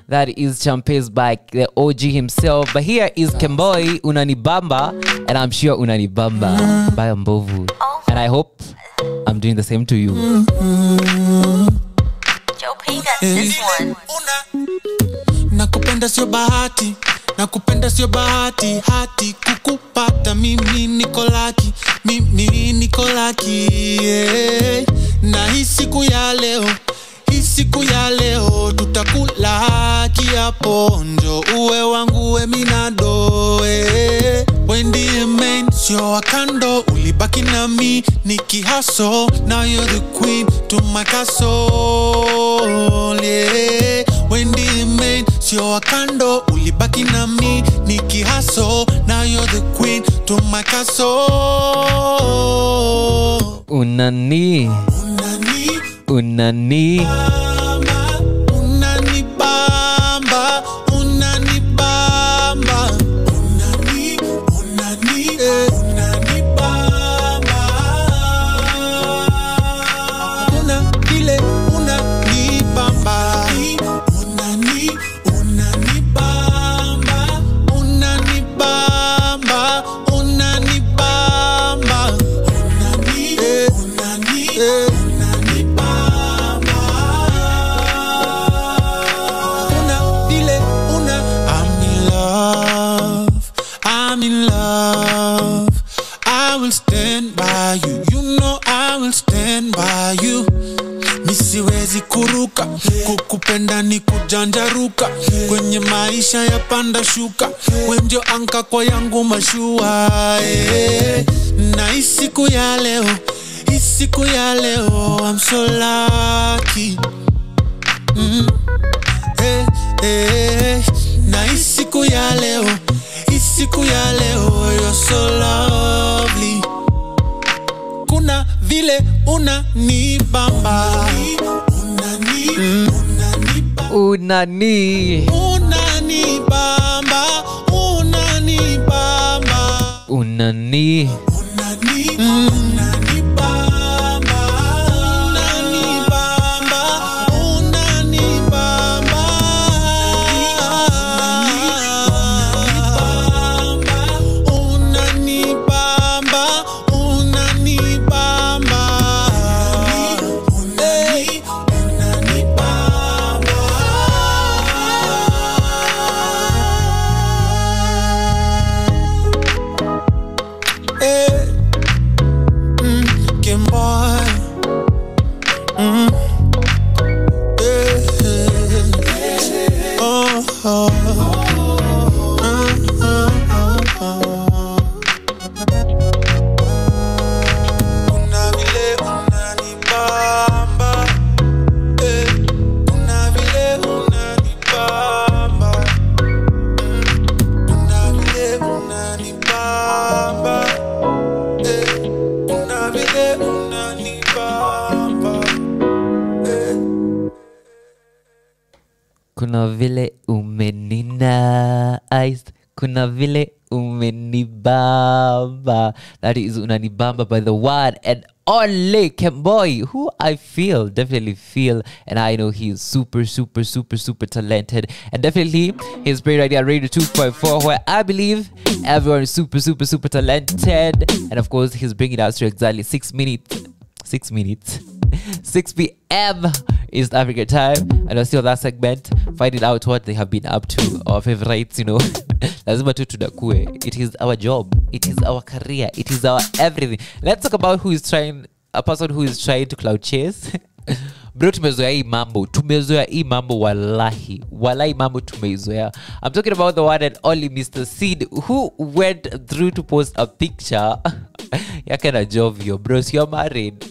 That is Champagne's by the OG himself. But here is Kemboi, Unanibamba. And I'm sure Unanibamba by Mbovu. And I hope I'm doing the same to you. Joe P, that's this one. Nakupenda sio bahati. Nakupenda sio bahati. Hati kukupata mimi niko lucky. Mimi niko lucky. Yeah. Na hii siku ya leo. Hii siku ya leo tutakula kiapo, njo uwe wangu we minado. When the main sio wakando, ulibaki na mi nikihaso. Now you're the queen to my castle. Yeah. When the main sio wakando, ulibaki na mi nikihaso. Now you're the queen to my castle. Unani Unani Unanibamba Unanibamba Unani Unanibamba Una ile Unanibamba Unani Unanibamba Unanibamba Unanibamba Unani Unani I'm in love. I will stand by you. You know I will stand by you. Misiwezi kuruka, kukupenda ni kujanjaruka. Kwenye maisha ya panda shuka, wenjo anka kwa yangu mashua. Na hii siku ya leo, hii siku ya leo, I'm so lucky. Na hii siku ya leo, hii siku ya leo, you're so lovely. Kuna vile unanibamba. Unani Unanibamba. Unanibamba. Unani kuna vile umenina ice, kuna vile umenibamba. That is Unanibamba by the one and only Kemboy, who I definitely feel, and I know he's super talented, and definitely he's playing right here at Radio 2.4, where I believe everyone is super talented, and of course he's bringing us to exactly 6 p.m. East African time, and I'll see on that segment finding out what they have been up to, our favorites, lazima tu tudakue. It is our job, it is our career, it is our everything. Let's talk about a person who is trying to cloud chase. Bro, tumezoea hii mambo, wallahi mambo tumezoea. I'm talking about the one and only Mr. Seed, who went through to post a picture yake na Jovio. Bro, you're married,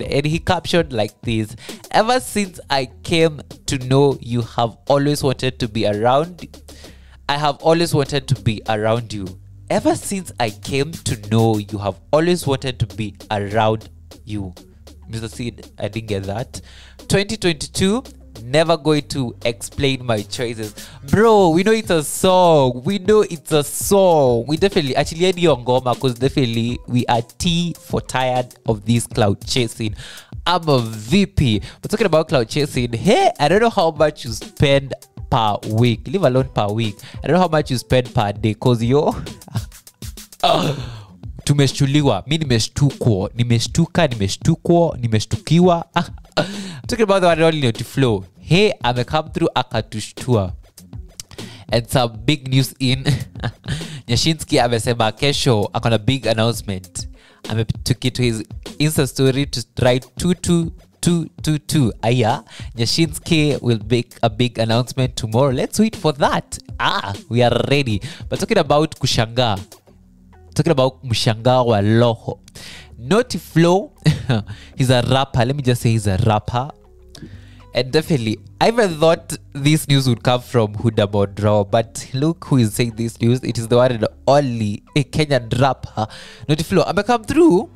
and he captioned like this: ever since I came to know you have always wanted to be around, I have always wanted to be around you. Ever since I came to know you have always wanted to be around you. Mr. Seed, I didn't get that. 2022, never going to explain my choices. Bro, we know it's a song. We definitely, actually, because definitely we are tired of this cloud chasing. I'm a VP. We're talking about cloud chasing. Hey, I don't know how much you spend per week. Leave alone per week. I don't know how much you spend per day. Because tumeshtuliwa, mi nimeshtukiwa. Talking about the one and only Notiflow. Hey, come through akatushtua. And some big news in Nyashinsky amesema kesho akona big announcement. Took it to his Insta story to write 2222. Aya, Nyashinsky will make a big announcement tomorrow. Let's wait for that. We are ready. But talking about kushanga. Talking about mshanga wa loho. Notiflow, he's a rapper. Let me just say he's a rapper. And definitely, I even thought this news would come from Huda Mondro, but look who is saying this news. It is the one and only Kenyan rapper Notiflow. Amekam through.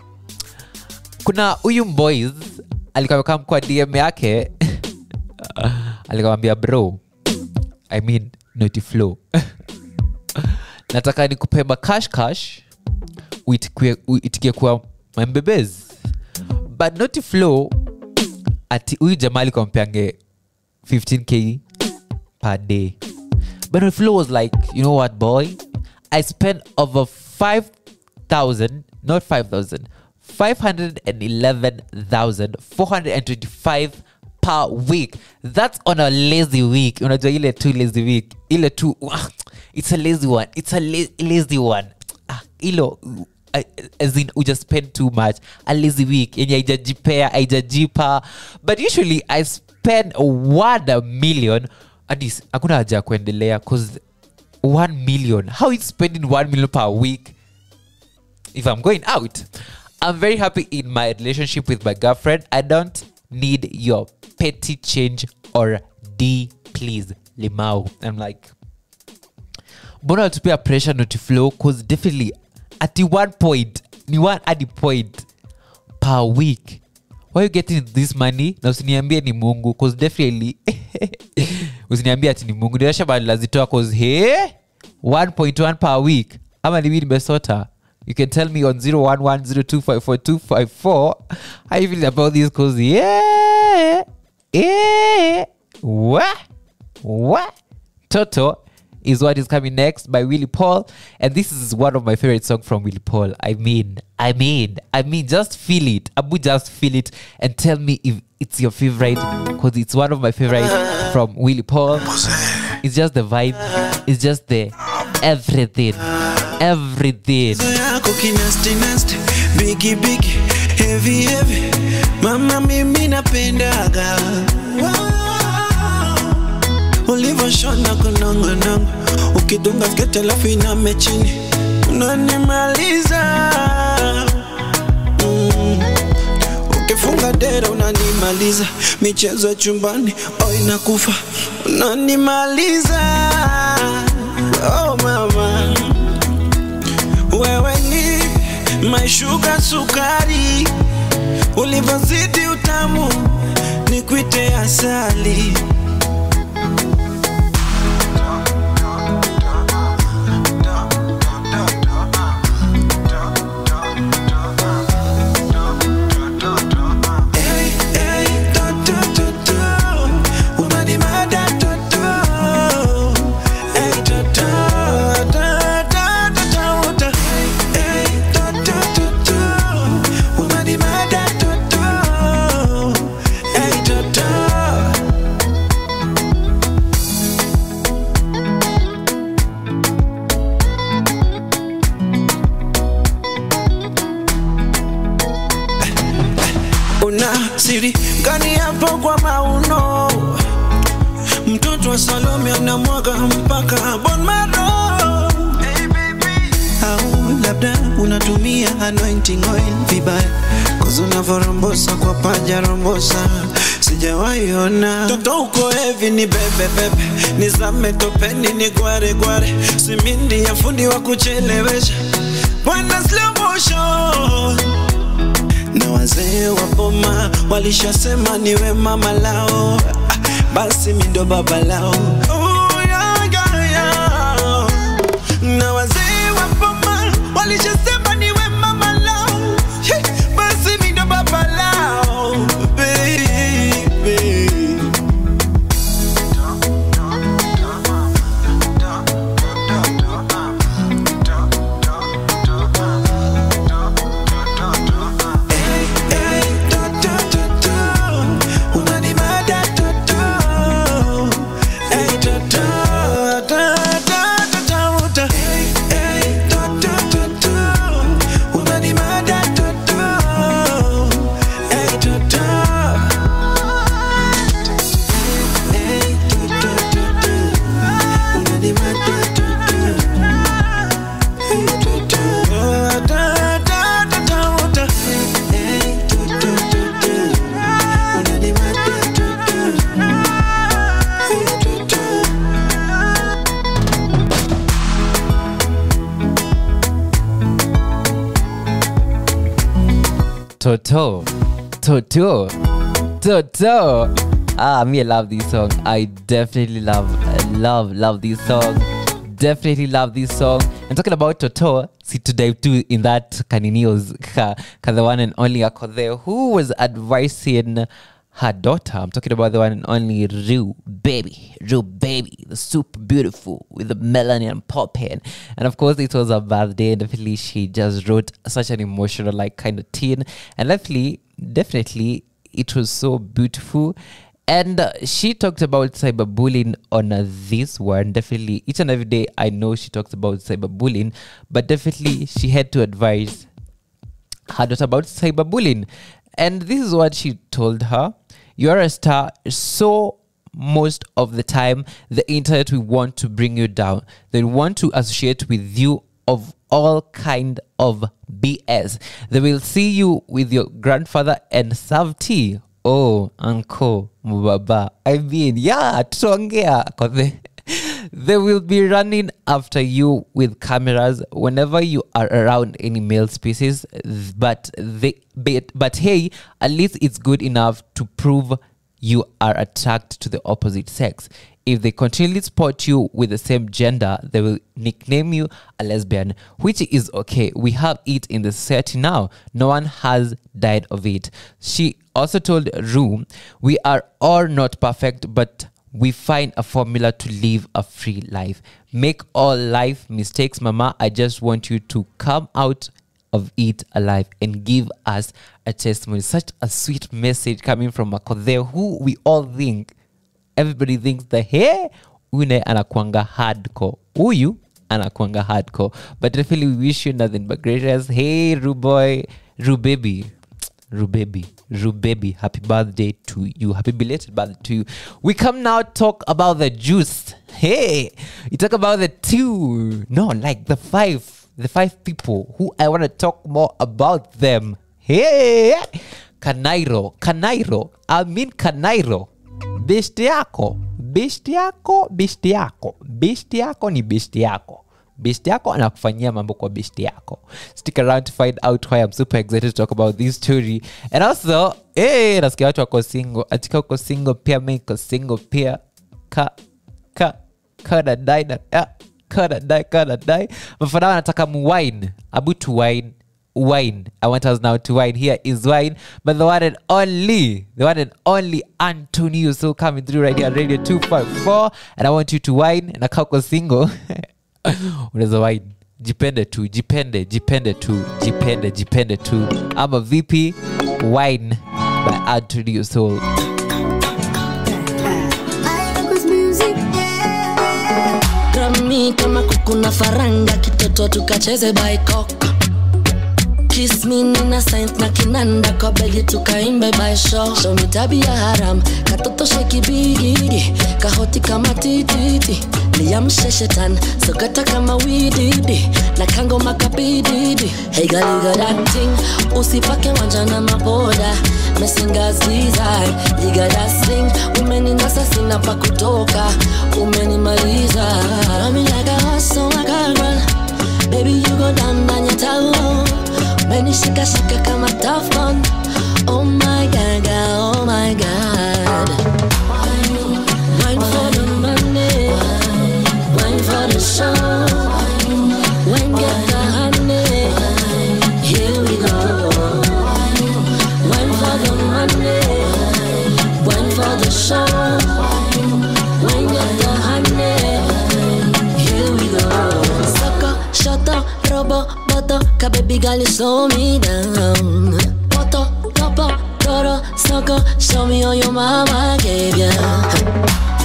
Kuna uyu boys alikuwa amekam kwa DM yake. Alikamwambia bro, I mean Notiflow, nataka nikupe cash uitikie kwa mbebezi. But Notiflow ati huyu jamaa alikuwa mpeange 15k per day. But Notiflow was like, you know what boy, I spent over 511,425 per week. That's on a lazy week. Unajua ile tu lazy week, ile tu it's a lazy one, lazy one. As in, we just spend too much. A lazy week yenye haijajipa. But usually I spend 1 million. Adis, hakuna haja kuendelea cause 1 million. How is spending 1 million per week if I'm going out? I'm very happy in my relationship with my girlfriend. I don't need your petty change or D, please, Limau. I'm like, bona tupea pressure Notiflow cause definitely at one point, at the point per week, why are you getting this money? Na usiniambie ni Mungu, cause definitely usiniambie ati ni Mungu. Ndio shamba lazitoa cause 1.1 per week. Ama ni mimi nimesota. You can tell me on 0110254254 how you feel about this cause what? Toto is what is coming next by Willie Paul, and this is one of my favorite songs from Willie Paul. I mean, just feel it. Abu, just feel it and tell me if it's your favorite, because it's one of my favorites from Willie Paul. It's just the vibe, it's just the everything. Big, heavy, mama mimi napendaga. Ulivyoshona kunongonongo, ukidunga skete lafu iname chini, unanimaliza. Ukifunga dera unanimaliza, michezo chumbani inakufa, unanimaliza. Oh mama, wewe ni my sugar sukari, ulivyozidi utamu nikuite asali. Una siri gani hapo kwa mauno? Mtoto wa Salome anamwaga mpaka bon maro. Hey baby, au labda unatumia anointing oil vibaya, cause unavorombosa kwa paja rombosa sijawahi ona. Toto uko heavy ni bebe bebe, nizame topeni ni gware gware, simindi ya fundi wa kuchelewesha, bwana slow motion. Na wazee wa boma walishasema niwe mama lao, basi mimi ndo baba lao. Oh yeah yeah yeah. Na wazee wa boma walishasema niwe mama lao, basi mimi ndo baba lao, baby. Toto. Me, I love this song. I definitely love this song. Definitely love this song. And talking about Toto, see to dive too in that Kaninio's the one and only Akode, who was advising her daughter. I'm talking about the one and only Ru Baby, the super beautiful with the melanin and pop hair. And of course, it was her birthday, and definitely she just wrote such an emotional, like, kind of tune. And definitely, it was so beautiful. And she talked about cyberbullying on this one. Definitely, each and every day, I know she talks about cyberbullying, but definitely she had to advise her daughter about cyberbullying. And this is what she told her. You're a star, so most of the time, the internet will want to bring you down. They want to associate with you of all kind of BS. They will see you with your grandfather and serve tea. Oh, uncle, mubaba. I mean, yeah, tuongea. They will be running after you with cameras whenever you are around any male species. But hey, at least it's good enough to prove you are attracted to the opposite sex. If they continually spot you with the same gender, they will nickname you a lesbian, which is okay. We have it in the society now. No one has died of it. She also told Ru, we are all not perfect, but we find a formula to live a free life. Make all life mistakes, mama. I just want you to come out of it alive and give us a testimony. Such a sweet message coming from Akode, who we all think, everybody thinks that, hey, une anakuanga hardcore. Uyu anakuanga hardcore. But definitely we wish you nothing but greatness. Hey, Ruboy, Rubaby, happy birthday to you. Happy belated birthday to you. We come now talk about the juice. Hey, you talk about the five people who I want to talk more about them. Hey, Kanairo. Bestiako ni bestiako. Bestiako anakufanyia mambo kwa bestiako. Stick around to find out why I'm super excited to talk about this story. And also, nasikia watu wako single. Atika uko single pia, mimi niko single pia. Kada die. Mafadao anataka wine. Abu to wine. I want us now to wine. Here is wine, but the one and only Antonio still coming through right here, Radio 254, and I want you to wine. And akako single, unaweza wine. Jipende tu. I'm a VP wine by Antonio Soul. Grammy kama kukuna faranga, kitoto tukacheze by cock. Kiss me nina saint na kinanda kwa beli tukaimbe by show. Show me tabia haram, katoto sheki bigidi, kahoti kama tititi. Liamshe shetan, sokata kama wididi, na kango makabididi. Hey girl, you got that thing, usipake wanja na maboda. Messinger's design, you got that sing. Umeninasa sina pa kutoka, umenimaliza. Love me like a horse on like a girl. Baby, you go down on your toe. Many shika shika kama tough gun. Oh my god, god, oh my god. Wine for the money, wine for the show, wine get the honey. Here we go. Wine for the money, wine for the show, wine get the honey. Here we go. Sucker, shut up, robo, butter, ka baby girl you slow me down. Poto, topo, toro, sucker, show me all your mama gave ya.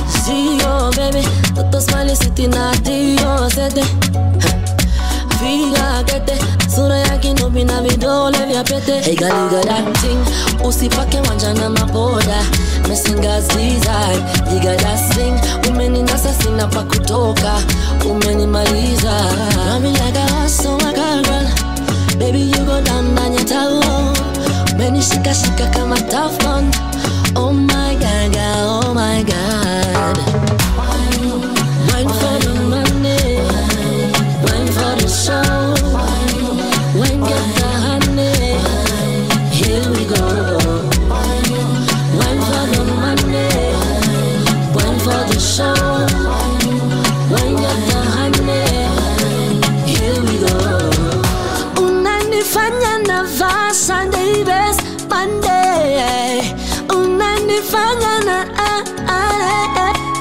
See you baby, toto smiley city na tiyo sete. Figa kete, sura yaki nubi na vidole vya pete. Hey girl, you got that thing, usipake wanja na maboda. Messinger's design, you got that sing. Umeninasa sina pa kutoka, umenimaliza. Love me like a horse on like a girl. Baby, you go down on your toe. Many shika shika kama tough gun. Oh my god, god, oh my god. Wine for the money, wine for the show, wine get the honey. Here we go. Wine for the money, wine for the show, wine get the honey. Here we go. Unanifanya navaa Sunday best Monday. Unanifanya na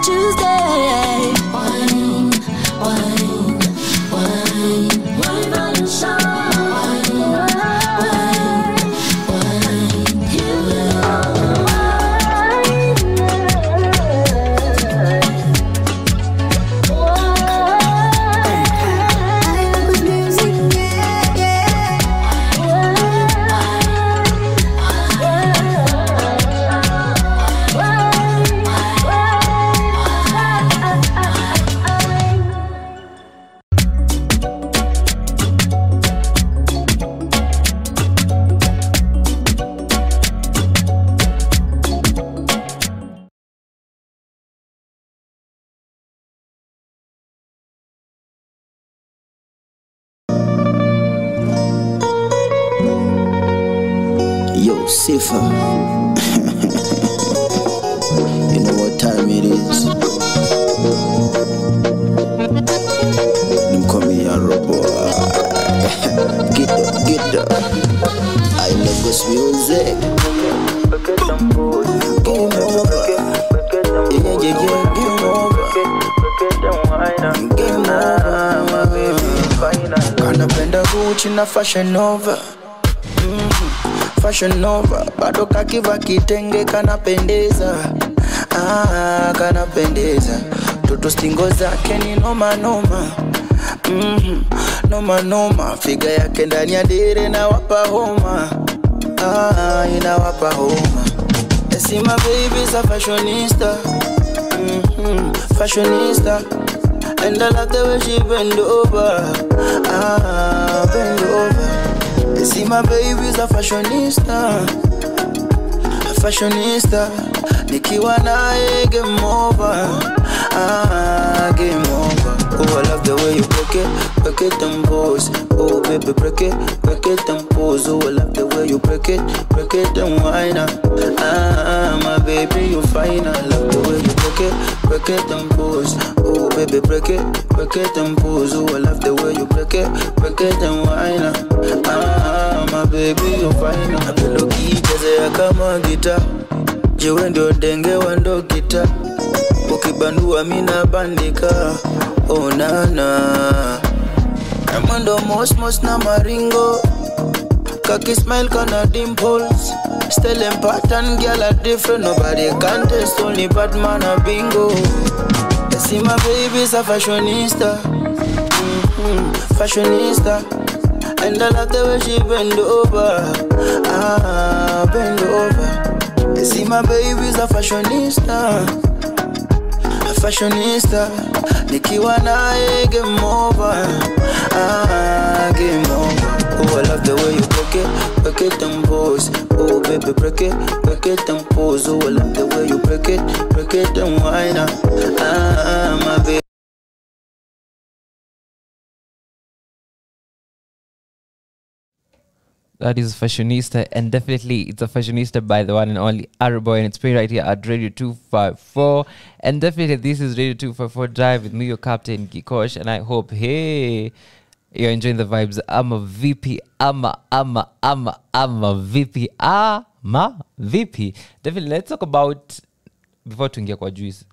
Tuesday. Wine, wine, wine, wine for the show. Wine, wine, here we go. I love the music, yeah, yeah. Yo, Sifa. You know what time it is. Them call me a robot. Get up. I love this music. Game over. Yeah, game over. Game over. Kanapenda Gucci na Fashion Nova. Fashion Nova, bado kakiva kitenge kanapendeza. Kanapendeza. Toto stingo zake ni noma noma. Noma noma. Figa yake ndani ya dire na wapa homa. Inawapa homa. See my baby's a fashionista. Fashionista. And I love the way she bend over. Bend over. See my baby's a fashionista. A fashionista. Nikiwa nae game over. Game over. Oh, I love the way you break it and pose. Oh baby, break it and pose. Oh, I love the way you break it and whine. My baby, you fine. I love the way you break it and pose. Oh baby, break it and pose. Oh, I love the way you break it and whine. My baby, you fine. Napenda ukichezea kama gita. Jiwe ndio denge wa ndo gita. Ukibandua mina bandika. Oh nana. Namando mos na maringo. Kaki smile kana dimples. Still in pattern, girl are different. Nobody can test, only Batman a bingo. I see my baby's a fashionista. Fashionista. And I love the way she bend over. Bend over. You see my baby's a fashionista. A fashionista. Nikiwa nae game over. Game over. Oh, I love the way you break it and pose. Oh, baby, break it and pose. Oh, I love the way you break it and whine. My baby. That is Fashionista, and definitely it's a Fashionista by the one and only Arboy, and it's playing right here at Radio 254. And definitely this is Radio 254 Drive with me, your captain Kikosh, and I hope, hey, you're enjoying the vibes. I'm a VP, I'm a VP, VP. Definitely, let's talk about, before tuingia kwa juice,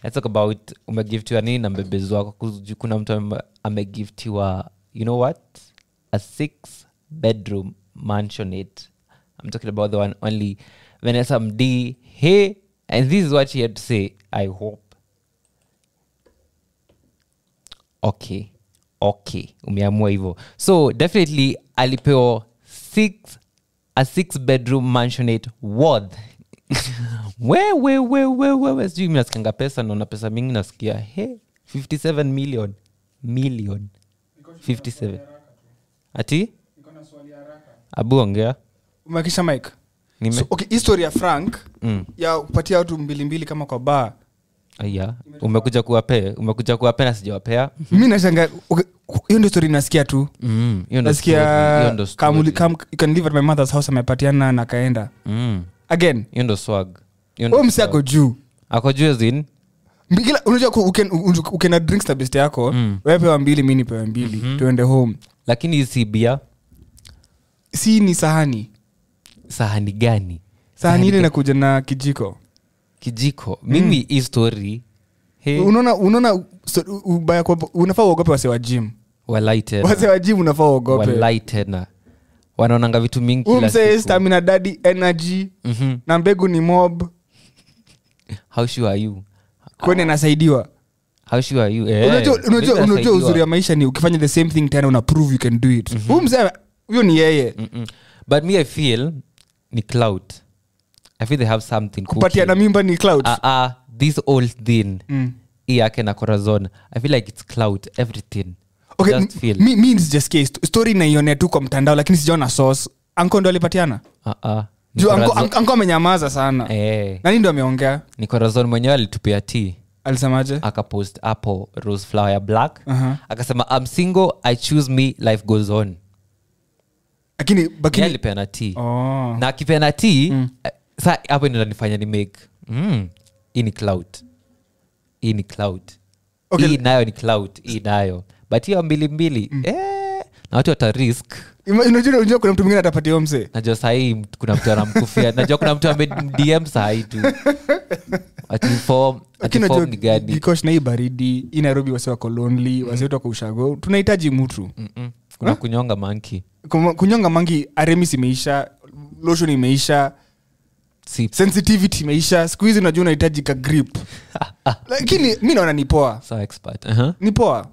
let's talk about umegiftiwa nini na mbebezi wako. Kuna mtu amegiftiwa, you know what? A 6-bedroom mansionette. I'm talking about the one only Vanessa MD. Hey, and this is what she had to say. I hope. Okay. Umeamua hivyo. So definitely alipewa a 6-bedroom mansionette worth. Where sijui mimi nasikanga pesa, naona pesa mingi nasikia. Hey, 57 million. 57. Ati? Abu ongea. Umakisha mic. So, okay, history ya Frank ya kupatia watu 2 kama kwa bar. Aya, umekuja kuwapea na sijawapea. Mimi nashangaa hiyo ndio story nasikia tu. Nasikia kama you can live at my mother's house amepatiana na kaenda. Again, hiyo ndio swag. Msi ako juu. Ako juu zin. Bila unajua ukena drinks na best yako, wewe pewa 2 mimi nipewa 2 tuende home. Lakini si bia. Si ni sahani. Sahani gani? Sahani ile inakuja na kijiko. Mimi hii story. Hey. Unaona ubaya kwa unafaa uogope wase wa gym. Walai tena. Wase wa gym unafaa uogope. Walai tena. Wanaonanga vitu mingi kila siku. Umse stamina daddy energy. Na mbegu ni mob. How sure are you? Kwani nasaidiwa? How sure are you? Unajua uzuri ya maisha ni ukifanya the same thing tena una prove you can do it. Umse huyo ni yeye. But me I feel ni cloud. I feel they have something cool. Kupatia na mimba ni cloud. This old thing. Yake na corazon. I feel like it's cloud everything. Okay, me is just case. Story na ione tu kwa mtandao lakini sijaona source. Anko ndo alipatiana? Anko amenyamaza sana. Nani ndo ameongea? Ni corazon mwenyewe alitupia tea. Alisemaje? Akapost hapo rose flower ya black. Akasema I'm single, I choose me, life goes on. Lakini bakini alipeana tea. Na akipeana tea, sasa hapo ndio nifanya ni make. Hii ni cloud. Okay. Hii nayo ni cloud, hii nayo. But hiyo 2 na watu wata risk. Unajua kuna mtu mwingine atapatia mse. Najua sahi kuna mtu anamkufia. Najua kuna mtu ame DM sahi tu. Atiform ni gani? Because na hii baridi, hii Nairobi wase wako lonely, wase wako ushago. Tunahitaji mtu. Kuna kunyonga monkey. Kunyonga monkey, Aremis imeisha, lotion imeisha. Sensitivity imeisha. Siku hizi unajua unahitaji ka grip. Lakini mimi naona ni poa. So expert. Ni poa.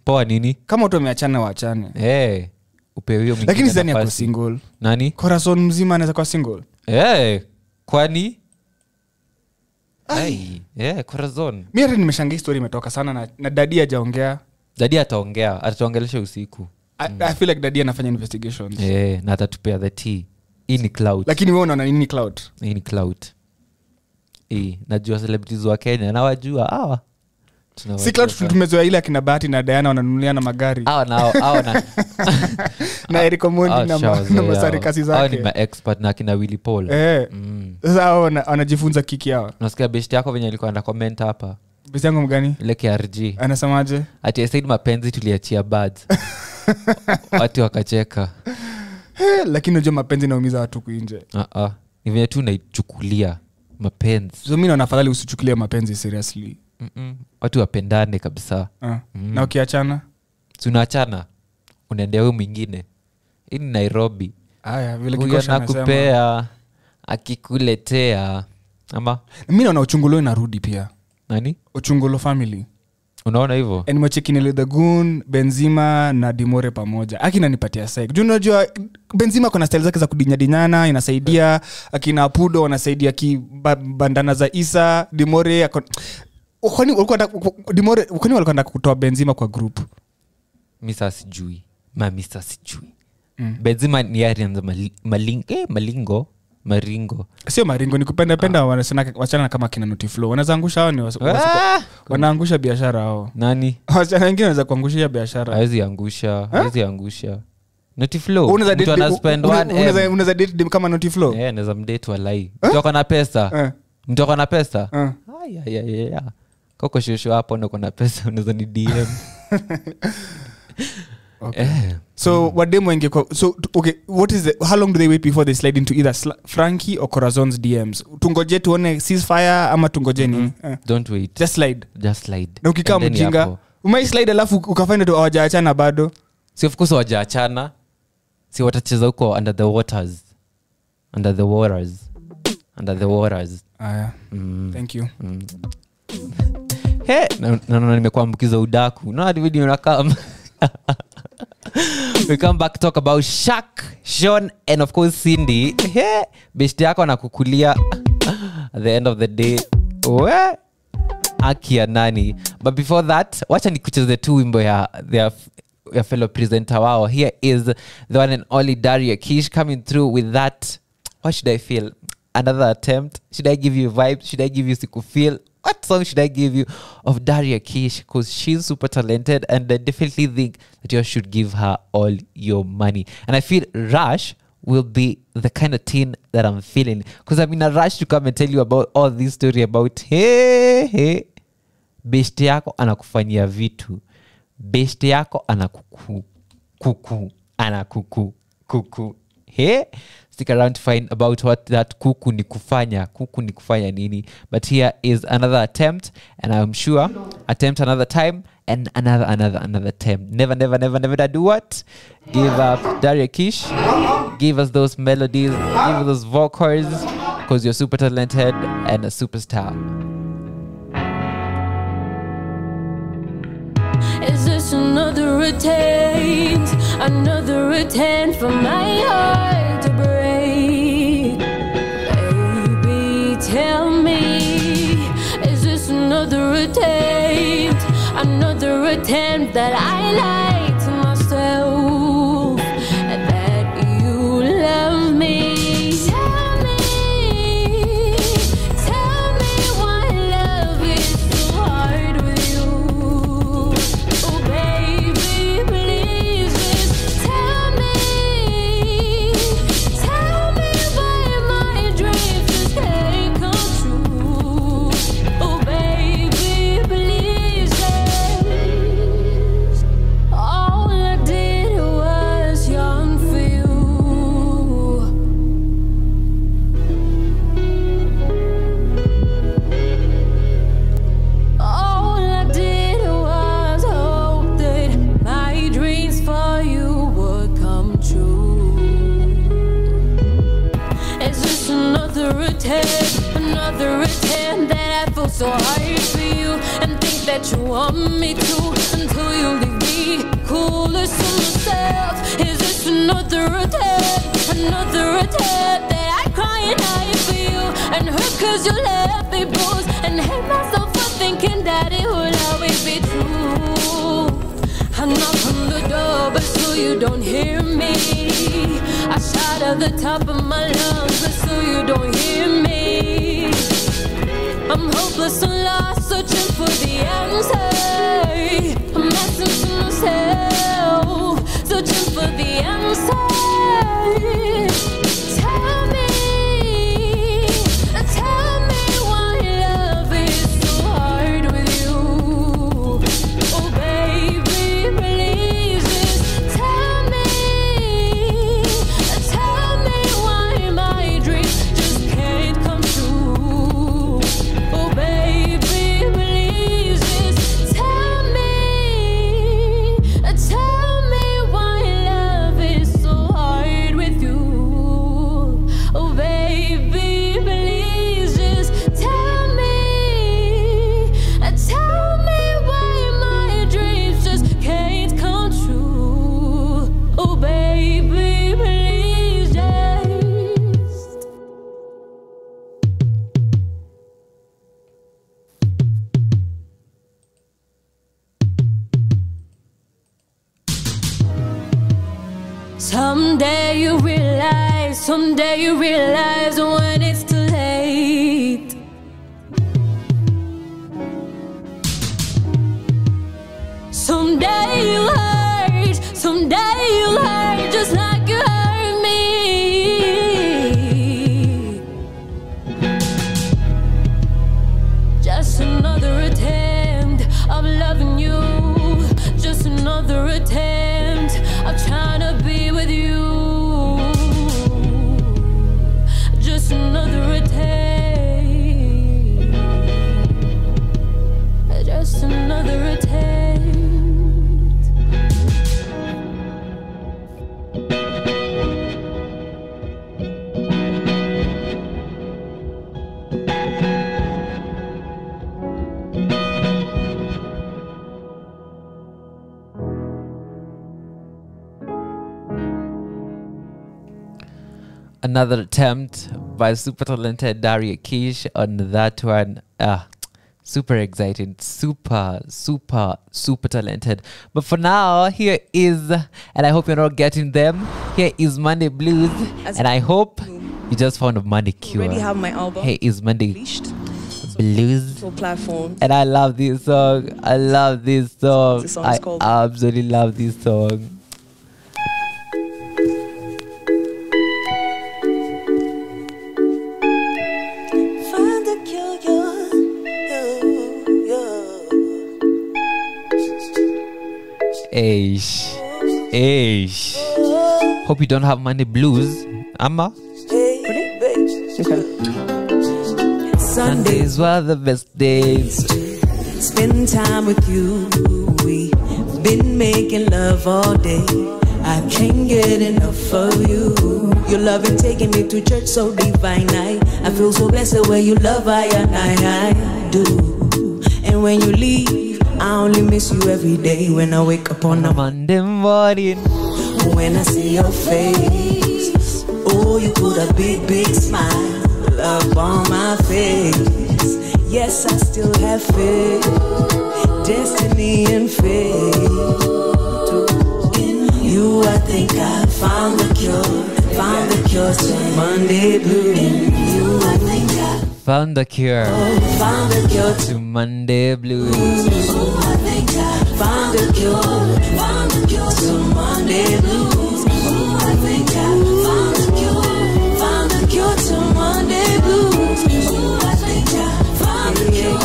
Poa nini? Kama watu wameachana waachane. Upewe hiyo mwingine. Lakini sidhani yako single. Nani? Corazon mzima anaweza kuwa single. Kwani? Corazon. Mimi hata nimeshangaa story imetoka sana na daddy hajaongea. Daddy ataongea, atatuongelesha usiku. I feel like daddy anafanya investigations. Na atatupea the tea. Hii ni cloud. Lakini wewe unaona nini cloud? Hii ni cloud. Najua celebrities wa Kenya na wajua hawa. Si cloud tumezoea ile akina Bahati na Diana wananunuliana magari. Hawa na Eric Omondi na Masari kasi zake. Hawa ni ma expert na akina Willy Paul. Sasa hao wanajifunza kiki yao. Nasikia best yako venye alikuwa ana comment hapa. Best yangu mgani? Ile KRG. Anasemaje? Ati I said mapenzi tuliachia birds. Watu wakacheka. Lakini unajua mapenzi naumiza watu kuinje. Ni venye tu naichukulia mapenzi. So mimi naona afadhali usichukulie mapenzi seriously. Watu wapendane kabisa. Na ukiachana? Tunaachana. Unaendea wewe mwingine. Hii ni Nairobi. Vile Kikosha anasema. Akikupea, akikuletea. Ama mimi naona Uchungulo inarudi pia. Nani? Uchungulo family. Unaona hivyo? Nimecheki Nile the Goon, Benzema na Dimore pamoja. Akina nipatia psych. Unajua Benzema kuna style zake za kudinyadinyana, inasaidia. Akina Pudo wanasaidia bandana za Isa, Dimore kwani walikuwa wanataka kutoa Benzema kwa group? Misa sijui. Benzema ni Arians Maringo. Sio Maringo, ni kupenda wachana kama kina Naughty Flow. Wanazaangusha hao ni wanaangusha biashara hao. Nani? Wachana wengine wanaweza kuangusha biashara. Hawezi angusha. Naughty Flow. Unaweza spend 1M. Unaweza date kama Naughty Flow? Naweza mdate walai. Mtu ako na pesa. Ya. Koko shosho hapo ndo kuna pesa unaweza ni DM. Okay. So what demo what is how long do they wait before they slide into either Frankie or Corazon's DMs? Tungoje tuone ceasefire ama tungoje nini? Don't wait. Just slide. Na ukikaa mjinga umai slide alafu ukafind tu hawajaachana bado. Si of course hawajaachana. Si watacheza huko under the waters. Aya. Thank you. Na nimekuambukiza udaku. No hadi video nakam. We come back to talk about Shaq, Sean and of course Cindy. Beshte yako anakukulia at the end of the day. Akia nani. But before that, wacha nikucheze tu wimbo ya fellow presenter wao. Here is the one and only Daria Kish coming through with that. What should I feel? Another attempt? Should I give you vibes? Should I give you siku feel? What song should I give you of Daria Kish? Because she's super talented and I definitely think that you should give her all your money. And I feel Rush will be the kind of teen that I'm feeling. Because I'm in a rush to come and tell you about all this story about beshte yako anakufanyia vitu. Beshte yako anakuku. Stick around to find about what that kuku ni kufanya nini. But here is another attempt, and I'm sure attempt another time and another attempt. Never do what? Give up Daria Kish. Give us those melodies, give us those vocals, because you're super talented and a superstar. Is this another attempt for my heart to break? Baby, tell me, is this another attempt that I lied to myself that you love me? Tell me why love is so hard with you. Oh baby, please just tell me why my dreams just can't come true. Oh baby, please just. All I did was yearn for you. All I did was hope that my dreams for you would come true. Is this another attempt that I feel so hard for you and think that you want me to until you leave me coolest to myself? Is this another attempt that I cry and hide for you and hurt cause you left me bruised and hate myself for thinking that it would always be true? I knock on the door but still you don't hear me. I shout at the top of my lungs but still you don't hear me. I'm hopeless and lost, searching for the answer. I'm asking to myself, searching for the answer. Tell me why love is so hard with you. Oh baby, please just tell me why my dreams just can't come true. Oh baby, please just someday you realize when it's too late. Someday you'll hurt just like you hurt me. Just another attempt of loving you. Just another attempt of trying to be with you. Just another attempt. Just another attempt. Another attempt by super talented Daria Kish on that one. Super exciting, super talented. But for now, here is, and I hope you're not getting them, here is Monday Blues, and I hope you just found a Monday cure. Already have my album. Here is Monday Blues. So platforms. And I love this song. I absolutely love this song. Aish. Hope you don't have Monday blues, Amma. Okay. Sundays were the best days. Spend time with you. We've been making love all day. I can't get enough of you. Your love and taking me to church so divine. I feel so blessed the way you love I do. And when you leave, I only miss you every day. When I wake up on a Monday morning, when I see your face, oh, you put a big smile up on my face. Yes, I still have faith, destiny and faith. In you, I think I found the cure to Monday blues. In you, I think I found the cure to Monday blues. I think I found the cure to Monday blues. I think I found the cure to Monday blues. I think I found the cure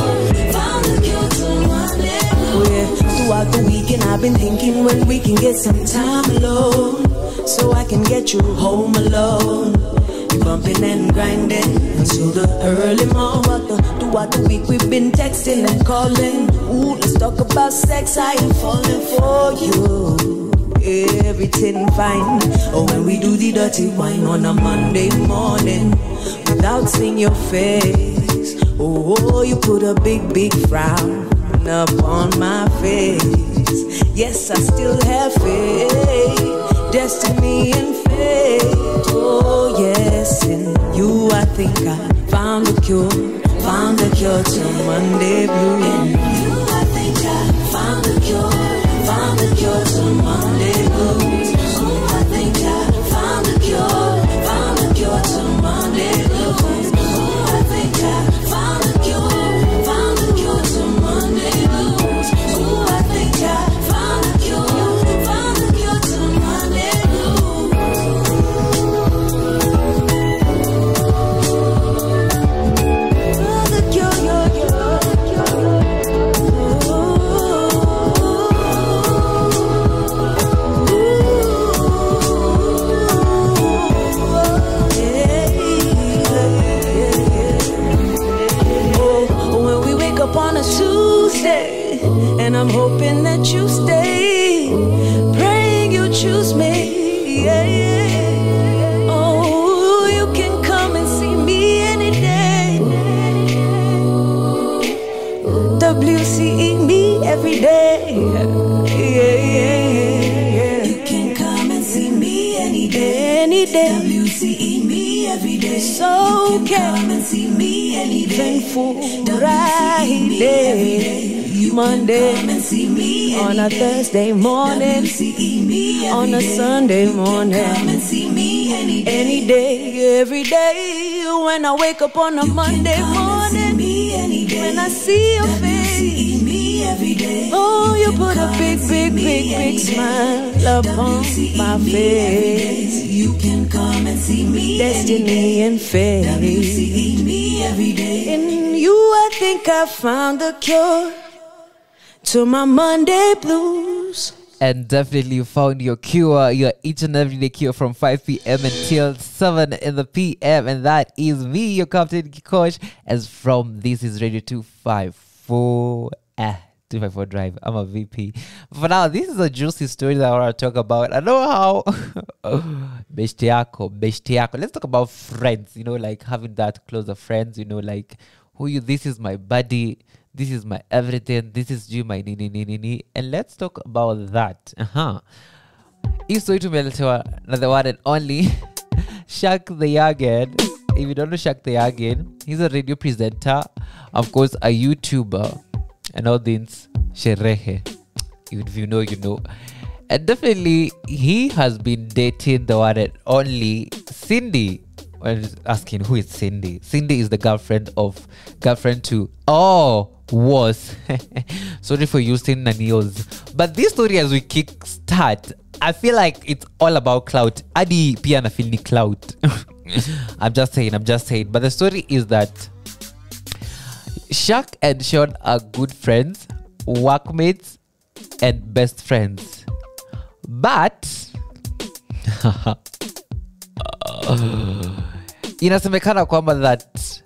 to Monday blues. Yeah. Throughout the weekend I've been thinking when we can get some time alone, so I can get you home alone. Bumping and grinding until the early morning. Throughout the week we've been texting and calling. Ooh, let's talk about sex. I am falling for you. Everything fine. Oh, when we do the dirty wine on a Monday morning without seeing your face. Oh, you put a big frown up on my face. Yes, I still have faith, destiny and faith. Oh yes, in you I think I found the cure to Monday blues. In you I think I found the cure to Monday blues. Oh, I think I found the cure to Monday blues. Oh, I think I found the cure to Monday blues. Oh, I think I found the cure to Monday on a Tuesday, and I'm hoping that you stay, praying you choose me. Yeah, yeah. Oh, you can come and see me any day. WCE me every day. Yeah, yeah. You can come and see me any day. Any day. WCE me every day. So you can come and see me any day. Thankful Friday, Monday, on a Thursday morning, on a Sunday morning. any day, every day. When I wake up on a Monday morning, when I see your face, oh, you put a big smile upon my face. You can come and see me, destiny and fate. In you, I think I found the cure to my Monday blues. And definitely you found your cure, your each and every day cure from 5 p.m. until 7 in the p.m. And that is me, your Captain Kikosh, as from This Is Radio 254. 254 Drive. I'm a VP. For now, this is a juicy story that I want to talk about. I know how. Bestiako. Let's talk about friends, like having that closer friends, like this is my buddy. This is my everything. This is you, my ni. And let's talk about that. Hii story tumeletewa na the one and only Shak the Yagen. If you don't know Shak the Yagen, he's a radio presenter, of course a YouTuber, and all things sherehe. If you know, you know. And definitely he has been dating the one and only Cindy. I was asking, who is Cindy? Cindy is the girlfriend to was sorry for using Nanios. But this story, as we kickstart, I feel like it's all about clout. Adi pia na feel ni clout. I'm just saying. But the story is that Shak and Sean are good friends, workmates, and best friends. But inasemekana kwamba that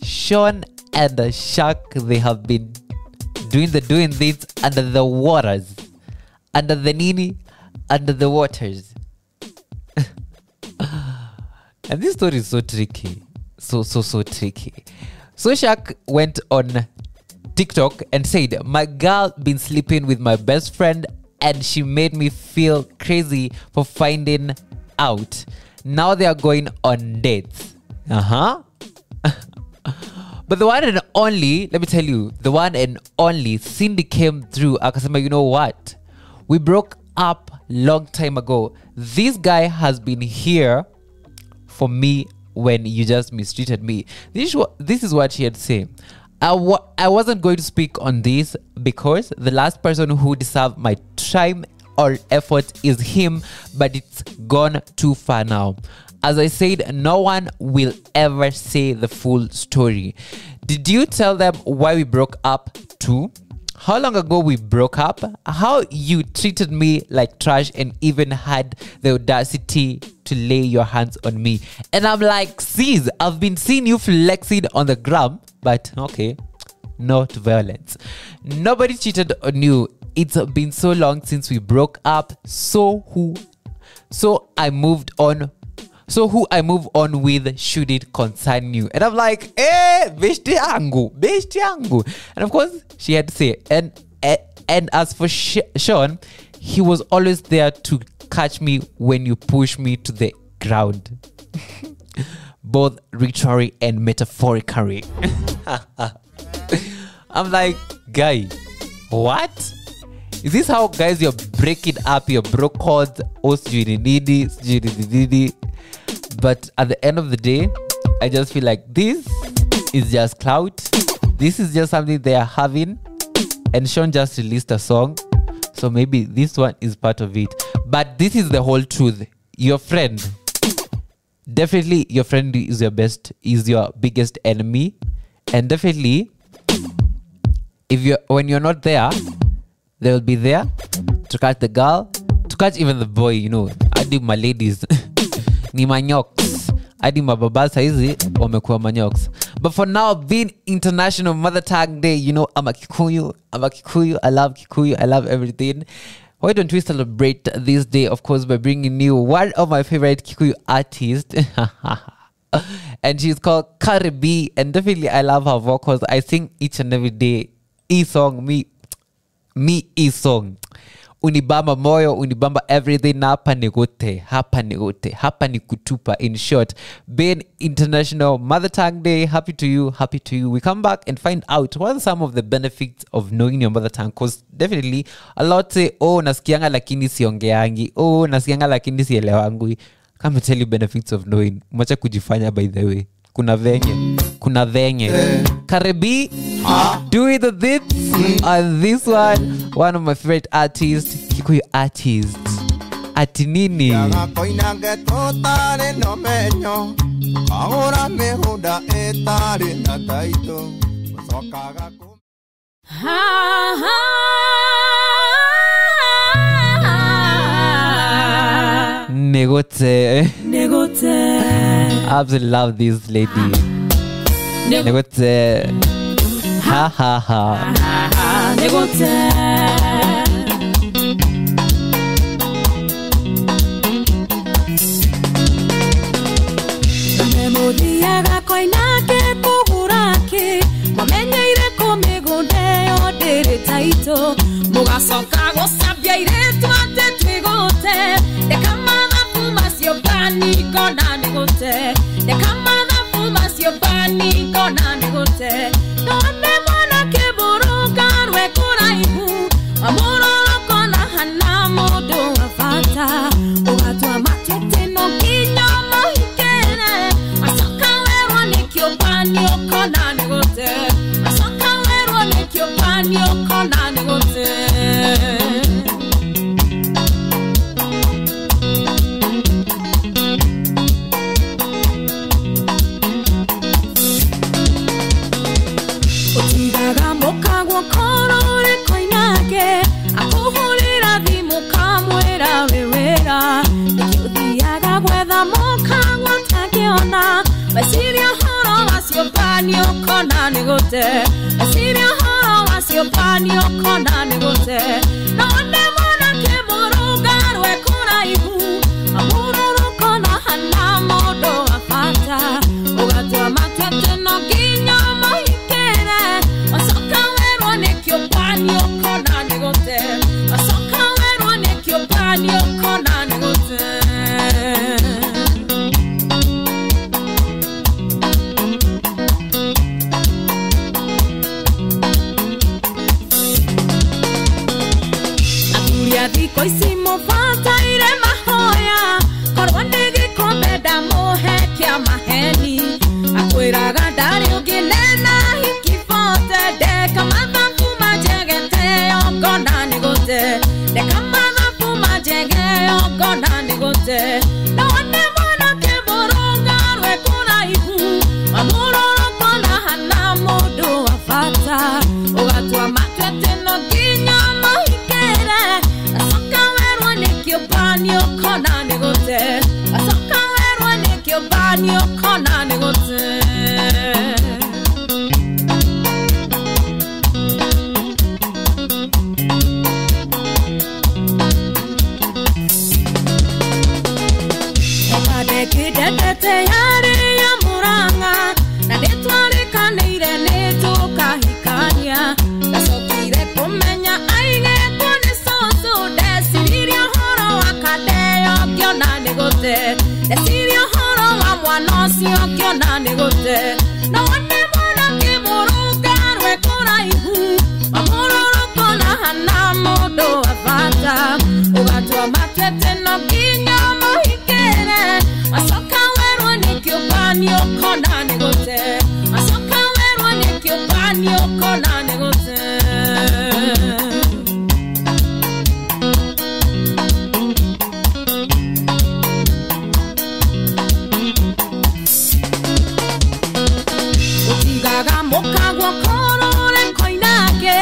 Sean and Shak, they have been doing this under the waters, under the waters. And this story is so tricky, so tricky. So Shak went on TikTok and said, my girl been sleeping with my best friend and she made me feel crazy for finding out. Now they are going on dates. But the one and only, let me tell you, the one and only Cindy came through. Akasema, you know what? We broke up long time ago. This guy has been here for me when you just mistreated me. This is what she had said. I wasn't going to speak on this because the last person who deserved my time or effort is him, but it's gone too far now. As I said, no one will ever say the full story. Did you tell them why we broke up too? How long ago we broke up? How you treated me like trash and even had the audacity to lay your hands on me. And I'm like, sis, I've been seeing you flexing on the gram, but okay, not violence. Nobody cheated on you. It's been so long since we broke up. So who I move on with, should it concern you? And I'm like, beshte yangu. And of course, she had to say, and as for Sean, he was always there to catch me when you push me to the ground. Both literally and metaphorically. I'm like, guy, what? Is this how guys you're breaking up your bro codes? But at the end of the day, I just feel like this is just clout. This is just something they are having. And Sean just released a song. So maybe this one is part of it. But this is the whole truth. Your friend, definitely your friend is your biggest enemy. And definitely, when you're not there, they will be there to catch the girl, to catch even the boy, Adi my ladies. Ni manyoks. Adi mababa saizi wamekuwa manyoks. But for now, being International Mother Tongue Day, I'm a Kikuyu. I love Kikuyu. I love everything. Why don't we celebrate this day, of course, by bringing you one of my favorite Kikuyu artists. And she's called Kariuki. And definitely I love her vocals. I sing each and every day. E-song, me e-song. Unibamba moyo, unibamba everything. Hapa ni kutupa. In short, being International Mother Tongue Day, happy to you. We come back and find out what are some of the benefits of knowing your mother tongue. Because definitely a lot say, nasikianga lakini siongeangi. Nasikianga lakini sielewangui. Come tell you benefits of knowing. Mwacha kujifanya by the way. Kuna venye. Karibi, do it the this. And this one of my favorite artists, Kikuyu artist. Atinini. Negote. I absolutely love this lady. Negote. Ha ha ha. Negote. Memoria koina ke kuguraki. Mamenyeire komegode odere taito. Mugasoka gosabia ire twate twigote. Dekamana fumas yo bani gona negote. Dekamana fumas yo bani gona negote. No ane mwana ke buruga rwe kuraihu. Amoro kona hana modo afata. Ugatwa matete no kinyama hikere. Asaka wero nekyo bani okona negote. Asaka wero nekyo bani okona negote. Basiria horo wasio panio kona negote. Basiria horo wasio panio kona negote. No ne mona ke moruga rwe kuna ihu. Amuru kona hana modo afata. Ugatwa matete no ginya mohikere. Asoka wero nekyo panio kona negote. Asoka wero nekyo panio kona negote. Koisimo fata ire mahoya Korwanegi komeda mohe kia maheni Akwira gandari uginena hiki fote Deka madha fuma jegete ogona negote Deka madha fuma jege ogona negote Na wane mwana keborunga rwe kuna ihu Mamuro rokona hana modu wafata Ugatwa matete no ginya mohikere Banyo kona negote. Asoka wero nekyo banyo kona negote. Ekadeki detete yari ya muranga. Na detwari kaneire neto kahikanya. Nasokire kumenya aige kone soso desiria Kiona negote. Desirio horo wa mwanosio kiona negote. Na wane mwana kiburuga rwe kuna ihu. Mamururu kona hana modo afata. Ugatwa matete no kinya mohikere. Asoka wero nekyo banyo kona negote. Asoka wero nekyo banyo kona negote. Mokagwa korore koinake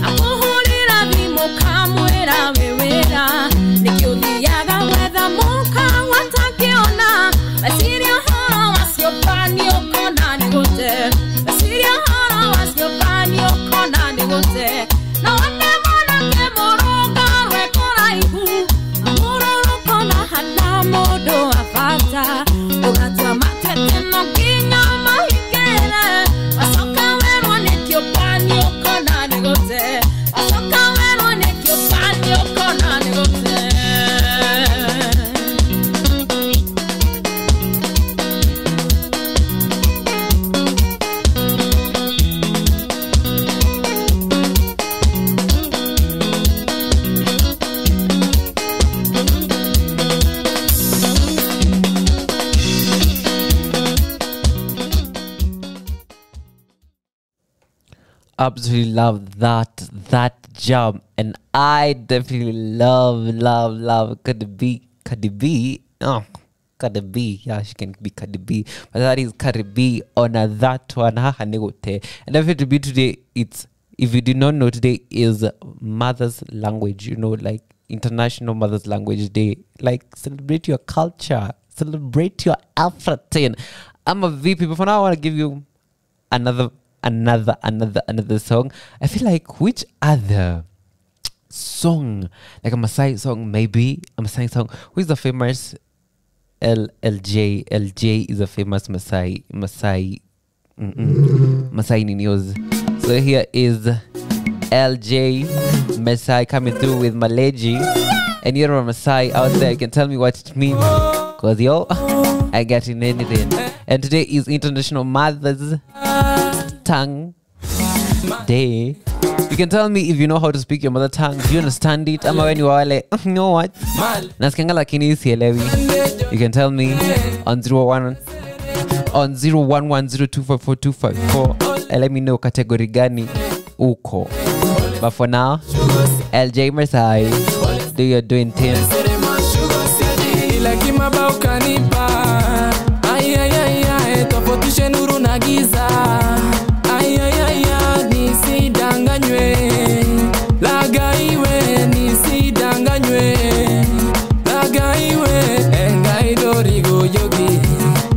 Akuhurira vi mokamwera wewera Nikiuthiaga wetha mokagwa takiona Basiria horo wasio panio kona negote Basiria horo wasio panio kona negote Na wane mwana ke moruga rwe kora ihu Amururu kona hana modo afata Ugatwa matete no kinya mahikere Asoka wero nekyo panyo kona negote. Asoka wero nekyo panyo kona negote. absolutely love that jam, and I definitely love Cardi B. Oh, Cardi B. Yeah, she can be Cardi B, but that is Cardi B on that one. And definitely to be today, it's, if you did not know, today is Mother's Language. You know, like International Mother's Language Day. Like, celebrate your culture, celebrate your African. I'm a VP, but for now I want to give you another song. I feel like, which other song, like a Maasai song, maybe a Maasai song, who is the famous LJ is a famous Maasai Ninyos. So here is LJ Maasai coming through with Maleji. And you're a Maasai out there, you can tell me what it means, cause yo, I get in anything. And today is International Mother's Tongue Day. You can tell me if you know how to speak your mother tongue. Do you understand it? Ama when you are like, you know what? Nasikianga lakini sielewi. You can tell me on 0110254254 and let me know category gani uko. But for now, LJ Maasai, do your doing thing. Nisidanganywe, lagaiwe, nisidanganywe, lagaiwe, engaido rigo yogi,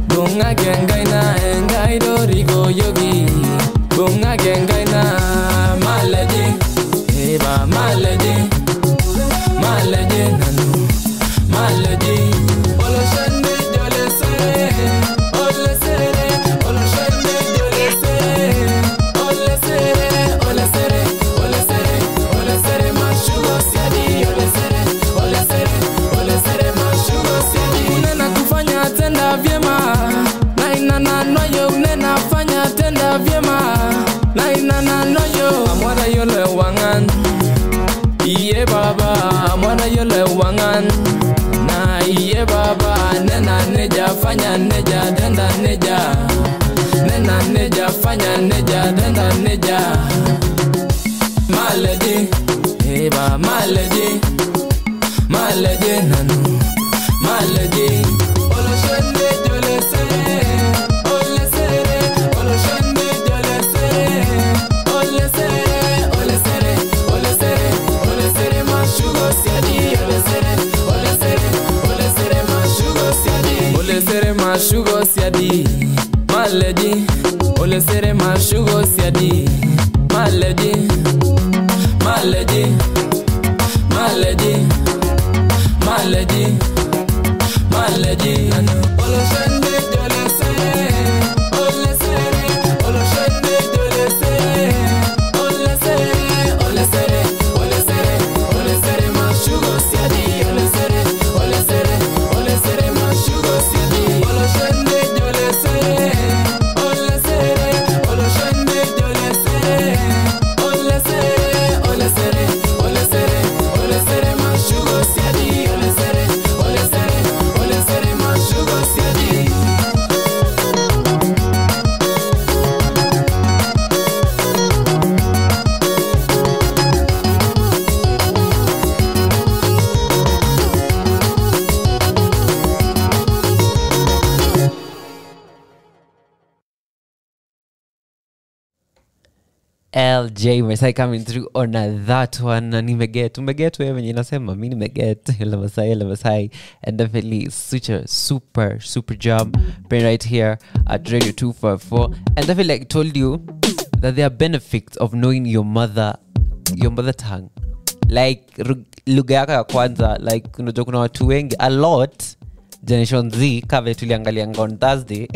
bonga gengaina, engaido rigo yogi, bonga gengaina, malaje, eba malaje, malaje nanu, malaje, oloshande jolese, olesere, oloshande jolese. Iye baba, mwana yole wangan. Na iye baba, nena neja, fanya neja, denda neja. Nena neja, fanya neja, denda neja. Maleje, eba maleje, maleje nanu, maleje. Oloshende jolese, olesere, oloshende jolese, olesere, olesere, olesere, olesere mashugo siadi, olesere, olesere, olesere mashugo siadi, olesere mashugo siadi, maleje, olesere mashugo siadi, maleje. Malady, malady, malady, malady. Oloshende jolese, olesere, oloshende jolese, olesere, olesere, olesere, olesere mashugo siadi, olesere, olesere, olesere mashugo siadi. Oloshende jolese, olesere, oloshende jolese, olesere. Olesere, olesere, olesere mashugo siadi, olesere, olesere, olesere mashugo siadi. LJ Maasai coming through on that one. Umeget wewe venye nasema mimi nimeget la Maasai and definitely super job been right here at Radio 254. And definitely, like I told you, that there are benefits of knowing your mother tongue, like lugha yako ya kwanza. Like unajua kuna watu wengi, a lot generation Z kama tuliangalia on Thursday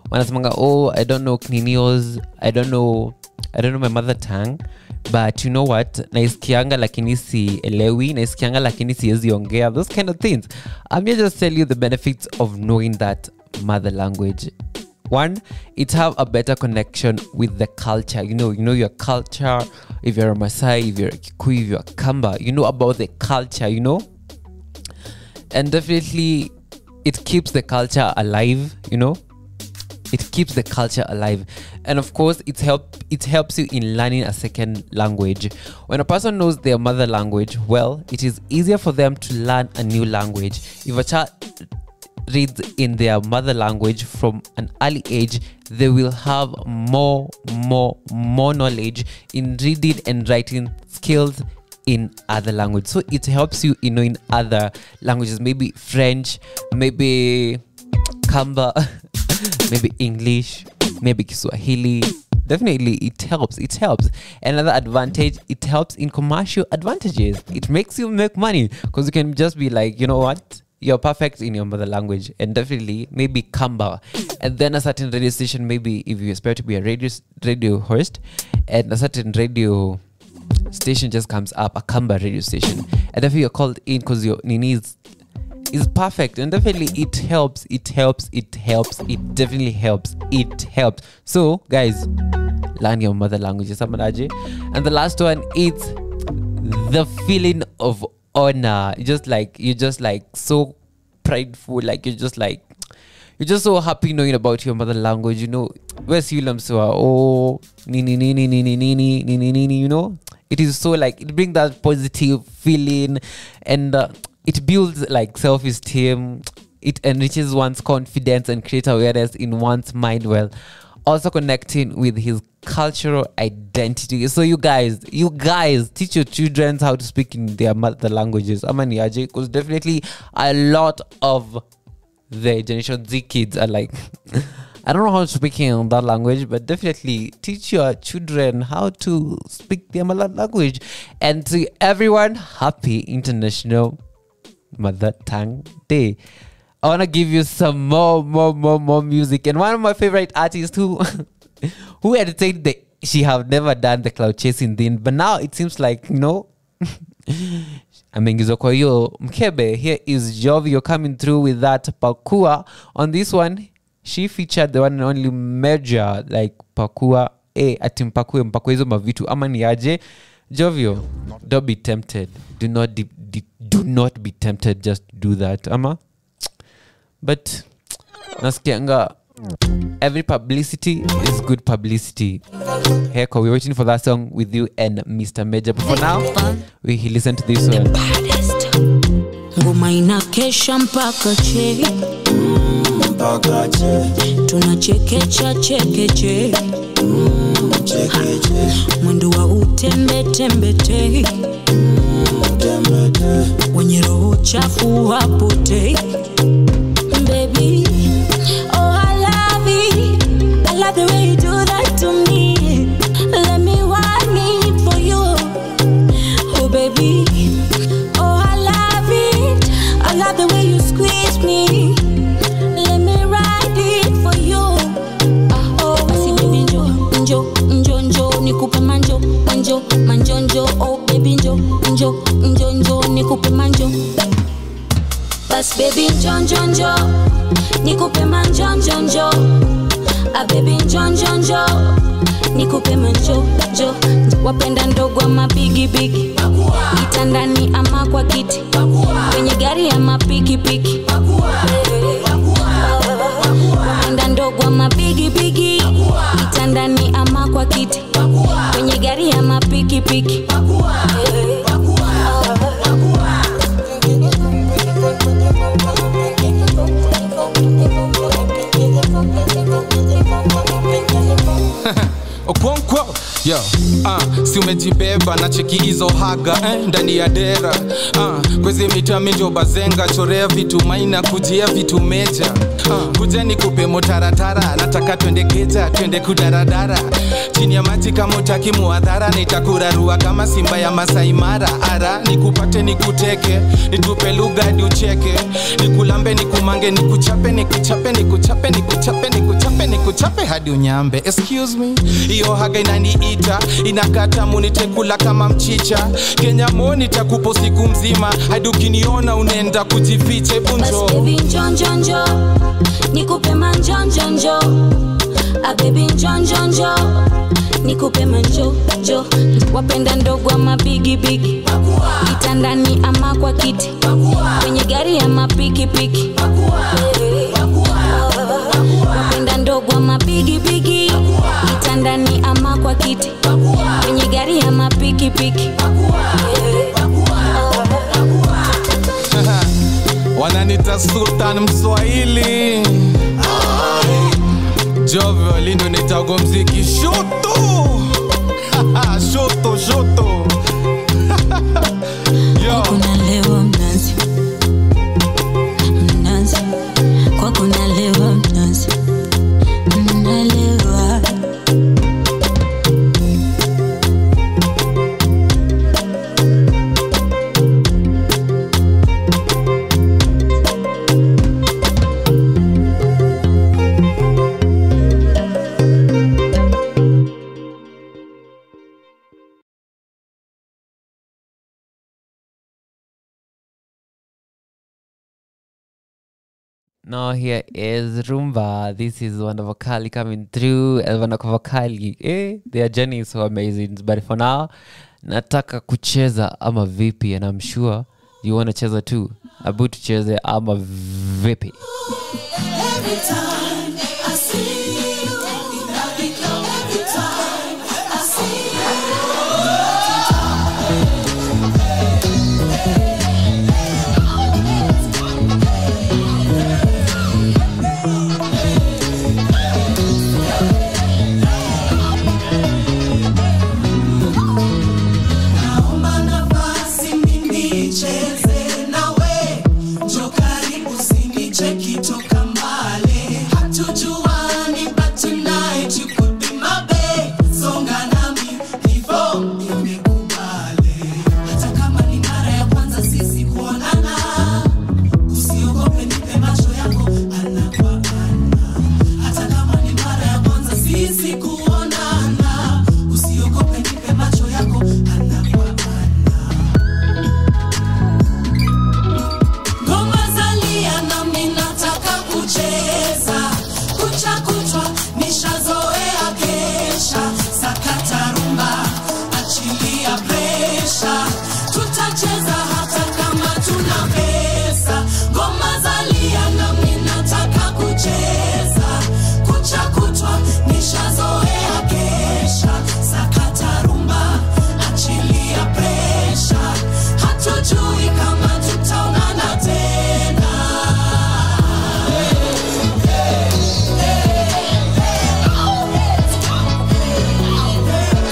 wanasemanga, oh, I don't know Kninyos, I don't know my mother tongue, but you know what, naisikianga lakini si elewi, naisikianga lakini siwezi ongea, those kind of things. I'm here just tell you the benefits of knowing that mother language. One, it have a better connection with the culture. You know your culture. If you're a Maasai, if you're a Kikuyu, if you're a Kamba, you know about the culture, you know. And definitely, it keeps the culture alive, you know. it keeps the culture alive, and of course it helps you in learning a second language. When a person knows their mother language well, it is easier for them to learn a new language. If a child reads in their mother language from an early age, they will have more knowledge in reading and writing skills in other language. So it helps you in knowing other languages, maybe French, maybe Kamba, maybe English, maybe Kiswahili. Definitely it helps. Another advantage, it helps in commercial advantages. It makes you make money because you can just be like, you know what, you're perfect in your mother language, and definitely maybe Kamba, and then a certain radio station, maybe if you aspire to be a radio host, and a certain radio station just comes up, a Kamba radio station, and if you're called in because your nini is perfect, and definitely it helps. It definitely helps. So guys, learn your mother language. And the last one is the feeling of honor. You're just like so prideful, like you're just so happy knowing about your mother language, you know. Where's you nini, you know. It is so like, it brings that positive feeling, and it builds like self-esteem. It enriches one's confidence and creates awareness in one's mind, while also connecting with his cultural identity. So you guys teach your children how to speak in their mother languages, because definitely a lot of the Generation Z kids are like I don't know how to speak in that language, but definitely teach your children how to speak their mother language. And to everyone, happy International Mother Tongue Day. I want to give you some more music. And one of my favorite artists who had said that she have never done the cloud chasing thing, but now it seems like, you know, amengizwa kwa hiyo mkebe. Here is Jovio coming through with that Pakua. On this one, she featured the one and only Major, like Pakua. Ati mpakue hizo mavitu ama ni aje. Jovio, don't be tempted. Do not be tempted just to do that, ama. But nasikianga every publicity is good publicity. Heko, we're waiting for that song with you and Mr. Major. But for now, we listen to this one. Ngoma inakesha mpaka che, tunachekecha chekeche, mwendo wa utembe tembete, wenye roho chafu wapote. Baby, oh I love it, I love the way you do that to me. Let me want it for you, oh baby. Oh I love it, I love the way you squeeze me. Let me ride it for you. Oh basi baby njo nikupe manjo oh baby njo nikupe manjo. Bas baby njo nikupe manjo a baby njo nikupe manjo wapenda ndogo ama bigi kitandani ama kwa kiti kwenye gari ama piki wapenda ndogo ama bigi kitandani ama kwa kiti kwenye gari ama piki Okonkwo yo si umejibeba na cheki hizo haga ndani ya dera kwezi mitami njo bazenga chorea vitu maina kujia vitu meja kuja nikupe motaratara nataka twende keja twende kudaradara chini ya maji kama utaki muadhara nitakurarua kama simba ya Masai Mara ara nikupate nikuteke nitupe lugha hadi ucheke nikulambe nikumange nikuchape hadi unyambe. Excuse me, hiyo haga inaniita inakata munitekula kama mchicha Kenya moni takupo siku mzima hadi ukiniona unaenda kujifiche bunjo. Bas baby njo nikupe manjo a baby njo nikupe manjo wapenda ndogo ama bigi kitandani ama kwa kiti kwenye gari ama piki wapenda ndogo kwa mapigi pigi, kitandani ama kwa kiti, kwenye gari ama piki piki. Wananita Sultan Mswahili. Jovyo lindo nitago mziki shoto. Shoto shoto. Yo. Kuna leo mnazi, mnazi. Kwa kuna leo mnazi, mnalewa. Now here is Rumba. This is one of Vakali coming through. One of Vakali. Their journey is so amazing. But for now, nataka kucheza ama vipi, and I'm sure you want to cheza too. Abu tucheze ama vipi. Every time I see you, I become every time I see naomba nafasi mimi nicheze nawe, njoo karibu usinicheki toka mbali, hatujuani but tonight you could be my babe, songa nami hivyo nimekubali, hata kama ni mara ya kwanza sisi kuonana, usiogope nipe macho yako ana kwa ana, hata kama ni mara ya kwanza sisi kuonana, usiogope nipe macho yako ana kwa ana. Ngoma zalia nami nataka kucheza, kucha kutwa nishazoea kesha, sakata rumba, achilia presha, tutacheza hata kama tuna pesa. Ngoma zalia nami nataka kucheza, kucha kutwa nishazoea kesha, sakata rumba, achilia presha, hatujui kama tutaonana tena.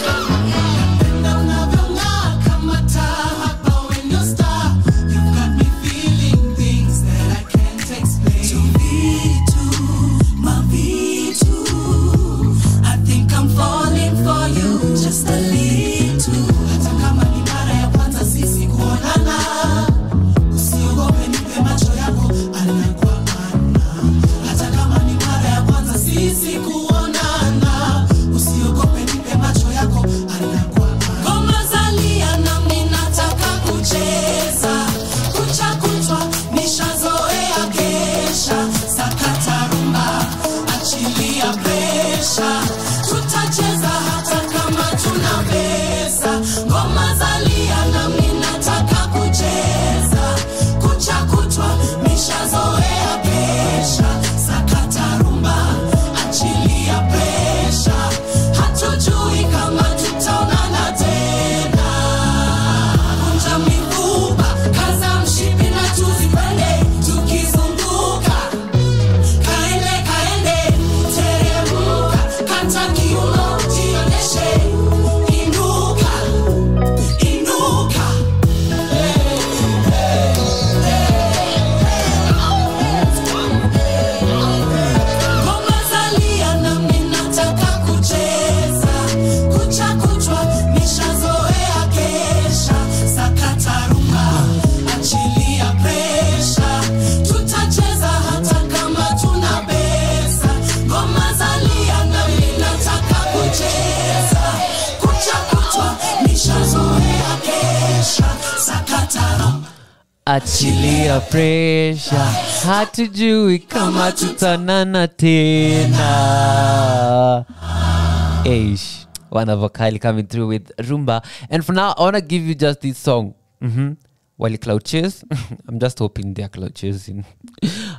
Napenda unavyong'aa kama taa hapa when you're star. You've got me feeling things that I can't explain. Tuvitu, mavitu, I think I'm falling for you just a little. Hata kama ni mara ya kwanza sisi kuonana, usiogope nipe macho yako ana kwa ana, hata kama ni mara ya kwanza sisi kuonana, usiogope nipe macho yako ana kwa ana. Ngoma zalia nami nataka kucheza, kucha kutwa nishazoea kesha, sakata rumba, achilia presha, tutacheza hata kama tuna pesa. Ngoma zalia nami nataka kucheza, kucha kutwa nishazoea kesha, sakata rumba, achilia presha, hatujui kama tutaonana tena. Kunja mifupa, kaza mshipi na tuzipande, tukizunguka kaende kaende, teremuka, kata kiuno, jioneshe, inuka, inuka. Ngoma zalia nami nataka kucheza, kucha kutwa nishazoea kesha, sakata rumba, achilia presha, tutacheza hata kama tuna pesa. Ngoma zalia nami nataka kucheza, kucha kutwa nishazoea kesha, sakata rumba, Achilia pressure, hatujui kama tutaonana tena. Eish, one of Vakali coming through with Rumba. And for now, I want to give you just this song. Wali Cloud Chase. I'm just hoping they're cloud chasing.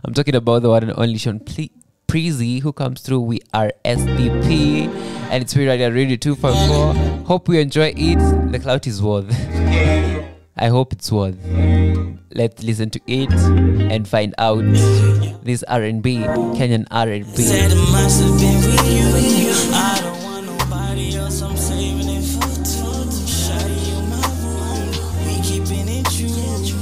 I'm talking about the one and only Sean Prezi who comes through. We are SDP, and it's right at Radio 254. Hope we enjoy it. The clout is worth. I hope it's worth. Let's listen to it and find out this R&B, Kenyan R&B. Said it must have been with you. I don't want nobody else. I'm saving it for two. Shawty, you my boo. We keeping it true.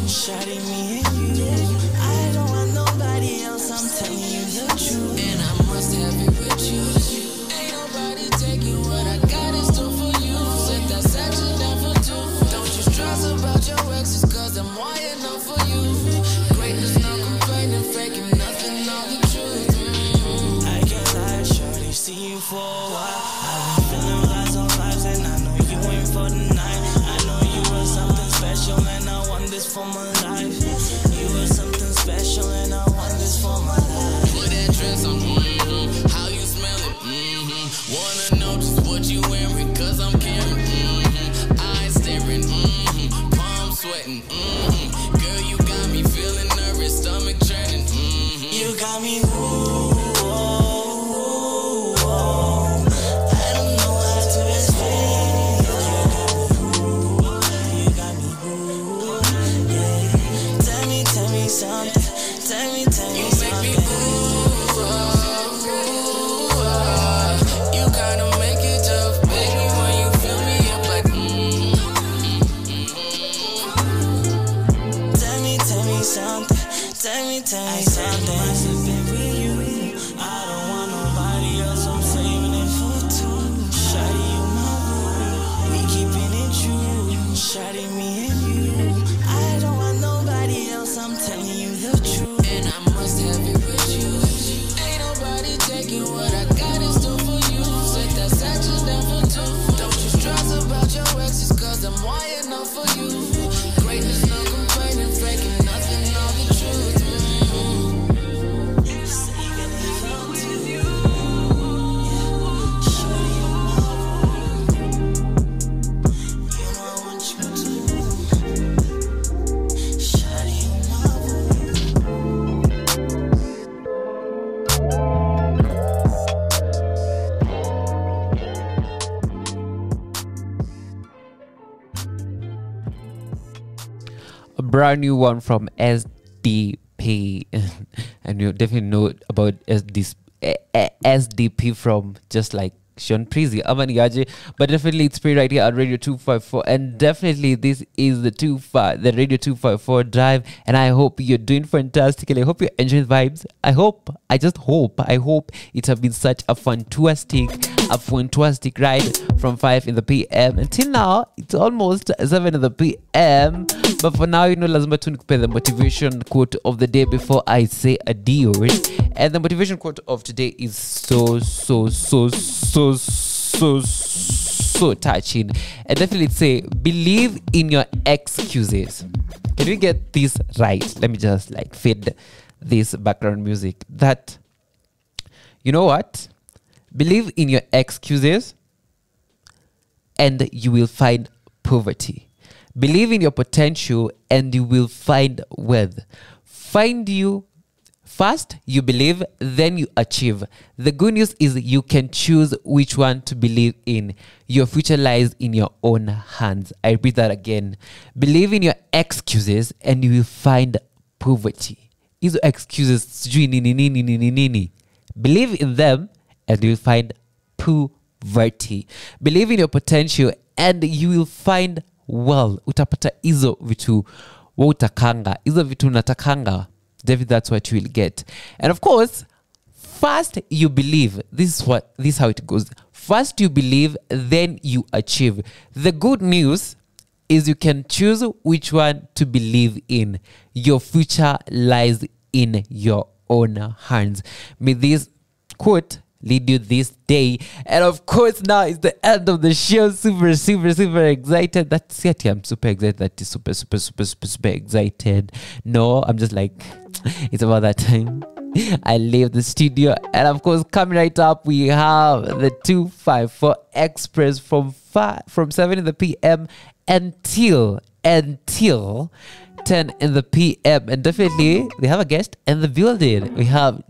Shawty, me and you. I don't want nobody else. I'm telling you the truth. And I must have it with you. Ain't nobody taking what I got in store for you. Set that section down for two. Don't you stress about your exes, cause I'm wired enough for you. Greatness, no complaining, faking nothing, all the truth. I can't lie, shorty, see you for a while. I've been feeling lots of vibes, and I know you ain't for the night. I know you were something special, and I want this for my life. You were something special, and I want this for my life. Put that dress on, how you smell it, wanna know just what you wearing, cause I'm caring, eyes staring, palms sweating, girl, you got me feeling nervous, stomach churning, you got me, I don't know how to explain. You got me, yeah. Tell me something. Tell me something. You kinda make it tough, baby, when you fill me up like Tell me something. Tell me something. Must have been with you. I don't want nobody else. I'm saving it for two. Shawty, you my boo. We keeping it true. Shawty, me and you. I don't want nobody else. I'm telling you the truth. And I must have it with you. Ain't nobody taking what I got in store for you. Set that section down for two. Don't you stress about your exes, cause I'm wired enough for you. Greatness, no complaining, faking nothing, all the truth. Saving it for two. Shawty, you know I want you to. Shawty, you A brand new one from SDP. And you definitely know about SDP from just like Sean Prezi, Amaniaje, but definitely it's free right here at Radio 254, and definitely this is the Radio 254 drive, and I hope you're doing fantastically. I hope you're enjoying the vibes. I hope it has been such a fantastic ride from 5 in the PM until now. It's almost 7 in the PM, but for now, lazima tu nikupe the motivation quote of the day before I say adios. And the motivation quote of today is so touching, and definitely say, believe in your excuses. Can we get this right? Let me just like fade this background music. That, you know what? Believe in your excuses and you will find poverty. Believe in your potential and you will find wealth. First, you believe, then you achieve. The good news is you can choose which one to believe in. Your future lies in your own hands. I repeat that again. Believe in your excuses and you will find poverty. Hizo excuses, sijui nini. Believe in them and you will find poverty. Believe in your potential and you will find wealth. Utapata hizo vitu utakanga. Hizo vitu unatakanga. David, that's what you will get. And of course, first you believe. This is how it goes. First you believe, then you achieve. The good news is you can choose which one to believe in. Your future lies in your own hands. May this quote lead you this day. And of course, now it's the end of the show. Super excited. That's it. I'm super excited. That is super excited. No, I'm just like, it's about that time. I leave the studio. And of course, coming right up, we have the 254 Express from 7 in the PM until 10 in the PM. And definitely, we have a guest in the building. We have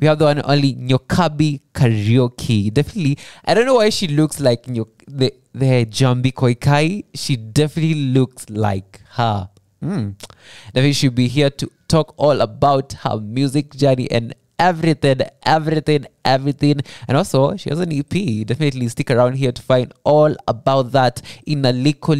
we have the one and only Nyokabi Kariuki. Definitely, I don't know why she looks like the Jambi Koikai. She definitely looks like her. Definitely she'll be here to talk all about her music journey and everything. And also, she has an EP. Definitely stick around here to find all about that in a liko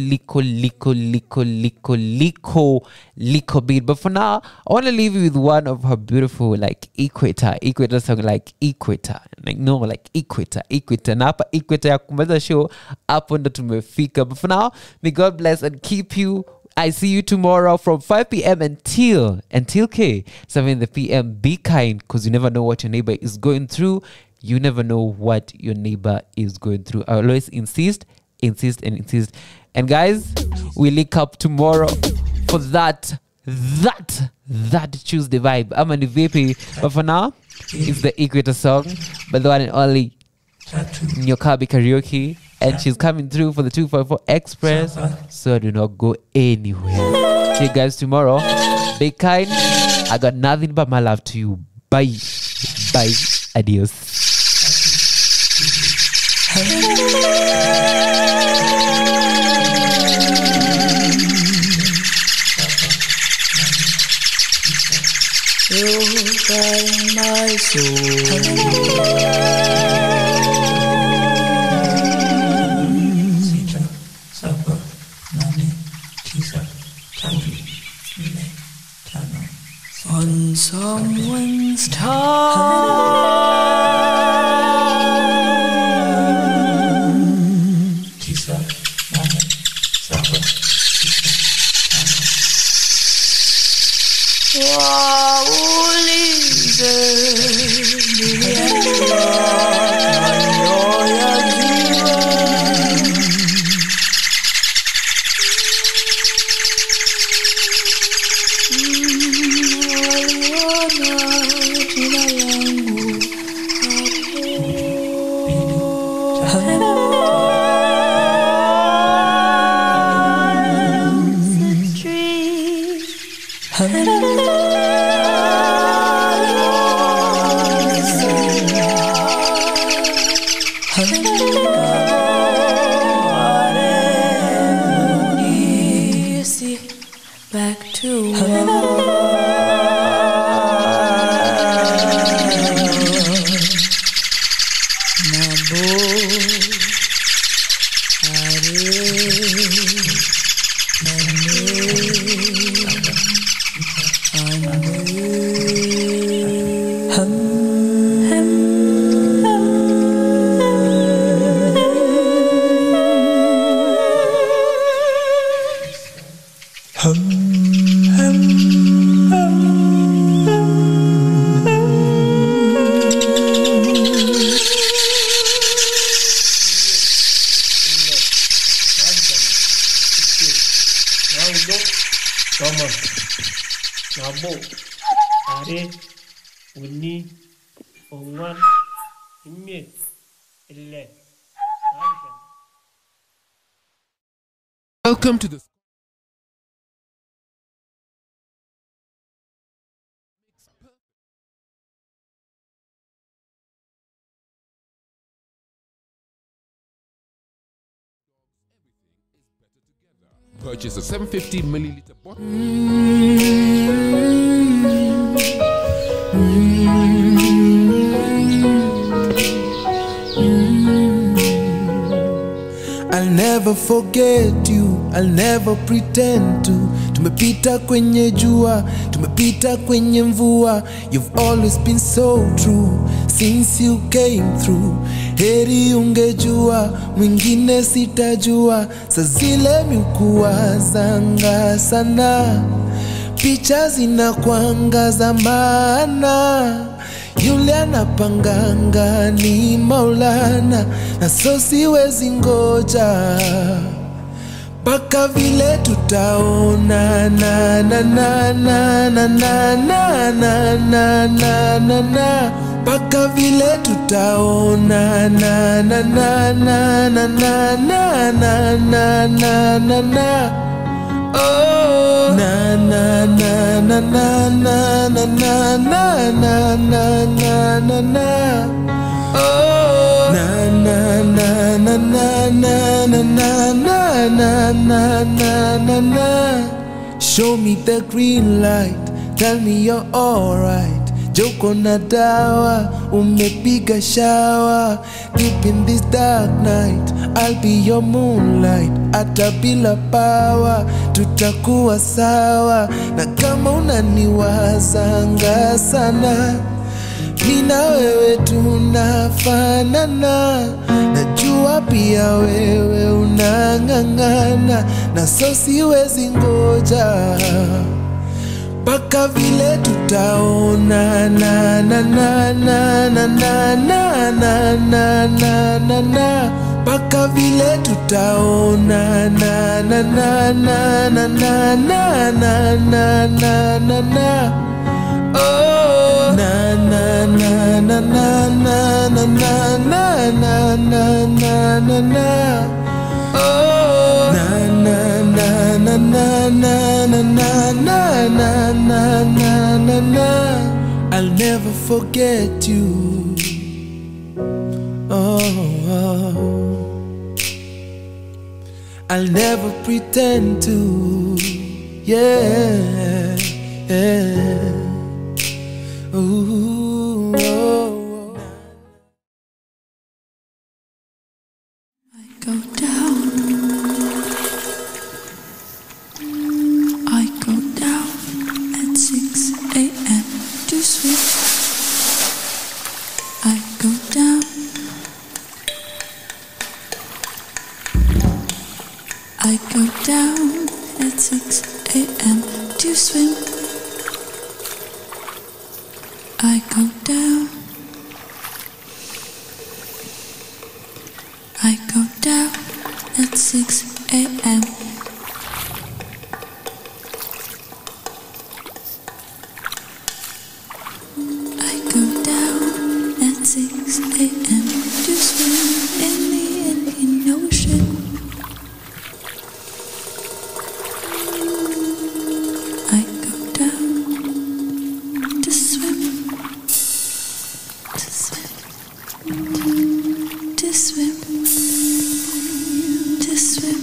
beat. But for now, I want to leave you with one of her beautiful, like, Equator song, like Equator. Like, no, like Equator. Na hapa Equator ya kumaliza show, hapo ndo tumefika. But for now, may God bless and keep you. I see you tomorrow from 5 p.m. until 7 p.m. Be kind, because you never know what your neighbor is going through. You never know what your neighbor is going through. I always insist. And guys, we link up tomorrow for that Tuesday vibe. I'm on the VP, but for now, it's the Equator song by the one and only Nyokabi Kariuki. And she's coming through for the 254 Express. So do not go anywhere. See you guys tomorrow. Be kind. I got nothing but my love to you. Bye. Adios. You guide my soul. On someone's tongue. Back to Welcome to the purchase a 750 milliliter bottle. I'll never forget you, I'll never pretend to. Tumepita kwenye jua, tumepita kwenye mvua. You've always been so true since you came through. Heri ungejua, mwingine sitajua. Saa zile miukuwa zanga sana, picha zinakuanga za maana. Yule anapanganga ni Maulana, na so siwezi ngoja mpaka vile tutaona na na na na na na na na na na na na mpaka vile tutaona na na na na na na na na na na na. Oh, na na na na na na na na na na na na na na. Oh, na na na na na na na na na na na na na. Show me the green light, tell me you're alright. Joko na dawa, umepiga shower. Deep in this dark night, I'll be your moonlight. Hata bila power, tutakuwa sawa. Na kama unaniwazanga sana, mina wewe tunafanana. Najua pia wewe unang'ang'ana, na so siwezi ngoja paka vile tutaona na na na na na na na na na na na na. Paka vile tutaona na na na na na na na na na na na na. Oh, na na na na na na na na na na na na na na. Oh, na na na na na na na na na na na na na. I'll never forget you. Oh, I'll never pretend to. Yeah, yeah. Ooh, oh. Go down. I go down at 6 a.m. to sleep. I go down. I go down at 6 a.m. to swim. I go down. I go down at 6 a.m. I go down at 6 a.m. to swim in the Indian Ocean. I go down to swim, to swim, to swim, to swim,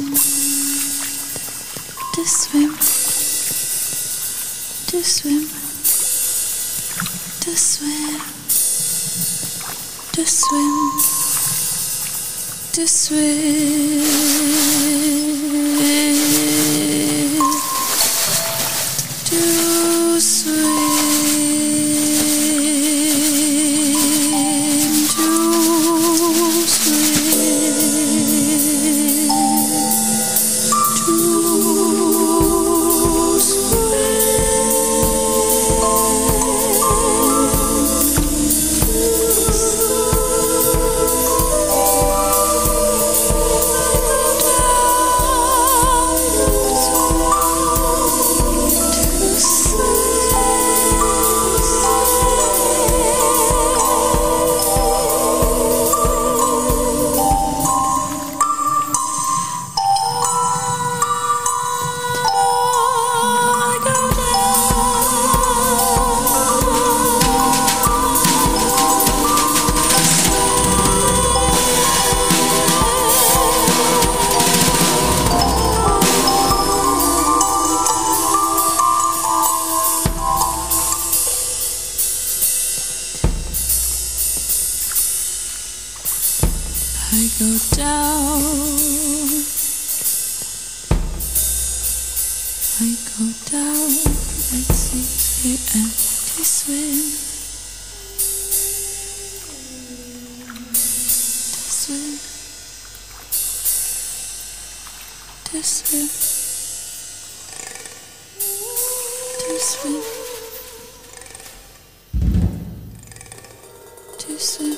to swim, to swim, to swim, to swim, to swim, to swim, I go down. I go down at 6 a.m. to swim. To swim. To swim. To swim. To swim.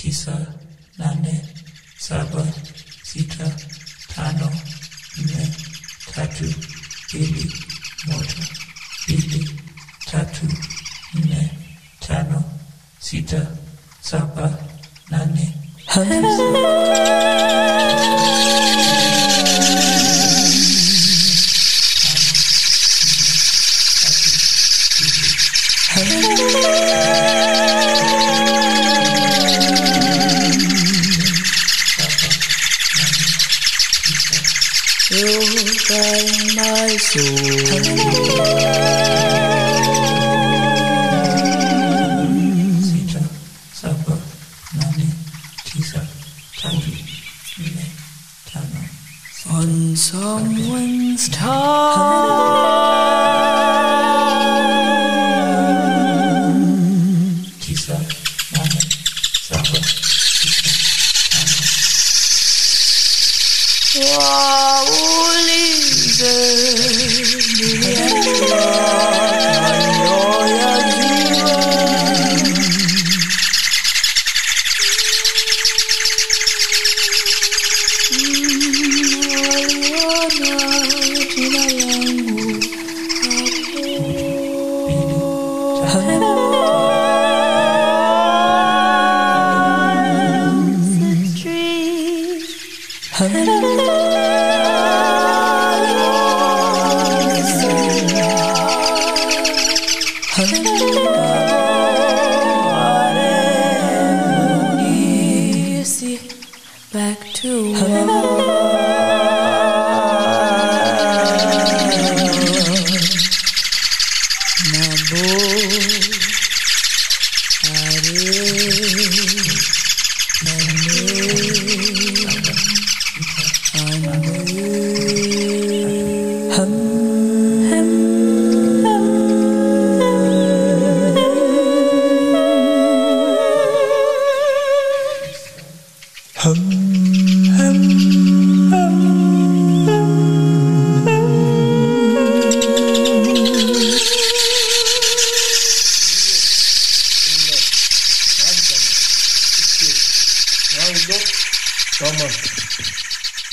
tisa, nane, saba, sita, tano, nne, tatu, mbili, moja, mbili, tatu, nne, tano, sita, saba, nane, By my soul. Sita, saba, nane, tisa, tatu, nne, tano. On someone's tongue. Tisa, nane, saba, sita, tano. Waulize nilienda kando ya ziwa. Waliona jina langu back to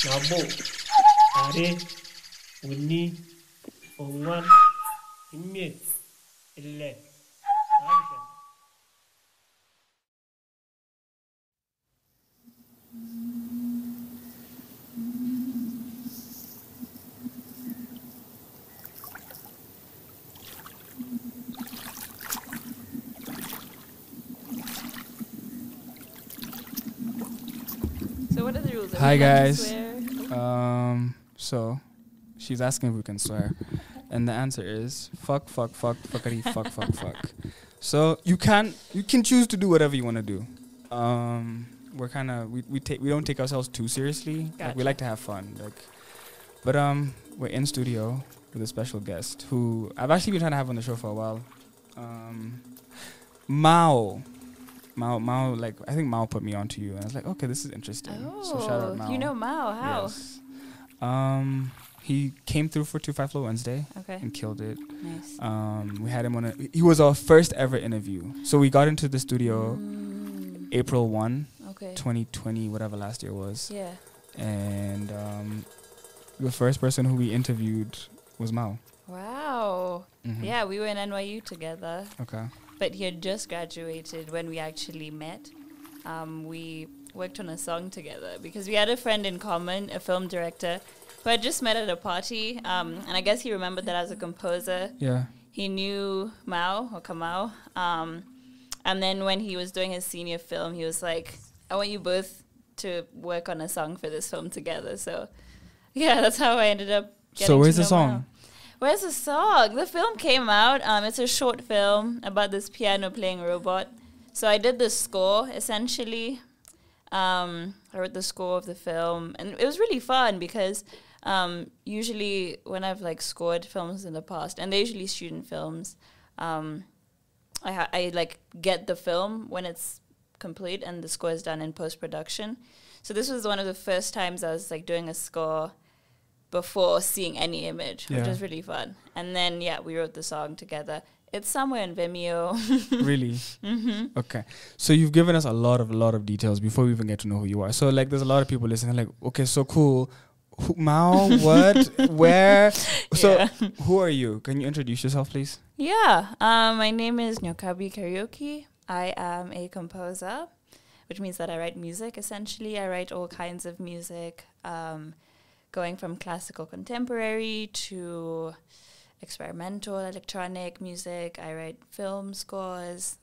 Nabo, Are, Uni, Ongan, Ime, Elle. So what are the rules? Hi guys. So she's asking if we can swear, and the answer is fuck, fuckity, fuck, fuck. So you can choose to do whatever you want to do. We're kind of we don't take ourselves too seriously. Gotcha. Like, we like to have fun. But we're in studio with a special guest who I've actually been trying to have on the show for a while. Mao, like I think Mao put me onto you, and I was like, okay, this is interesting. So shout out Mao. You know Mao? How? Yes. He came through for 25 Flow Wednesday and killed it. Nice. We had him on he was our first ever interview. So we got into the studio April 1, 2020, whatever last year was. Yeah. And the first person who we interviewed was Mao. Wow. Mhm. Yeah, we were in NYU together. Okay. But he had just graduated when we actually met. We worked on a song together because we had a friend in common, a film director, who had just met at a party. And I guess he remembered that as a composer. Yeah. He knew Mao or Kamau. And then when he was doing his senior film, he was like, I want you both to work on a song for this film together. So, yeah, that's how I ended up getting So where's to the know song? Mao. Where's the song? The film came out. It's a short film about this piano playing robot. So I did the score, essentially. I wrote the score of the film. And it was really fun because usually when I've like scored films in the past, and they're usually student films, I like get the film when it's complete and the score is done in post-production. So this was one of the first times I was like doing a score before seeing any image, which Yeah. was really fun. And then, yeah, we wrote the song together. It's somewhere in Vimeo. Really? Mm-hmm. Okay. So you've given us a lot of details before we even get to know who you are. So like, there's a lot of people listening. Like, okay, so cool. Who, Mao? What? Where? So who are you? Can you introduce yourself, please? Yeah. My name is Nyokabi Kariuki. I am a composer, which means that I write music. Essentially, I write all kinds of music, going from classical, contemporary to experimental, electronic music. I write film scores,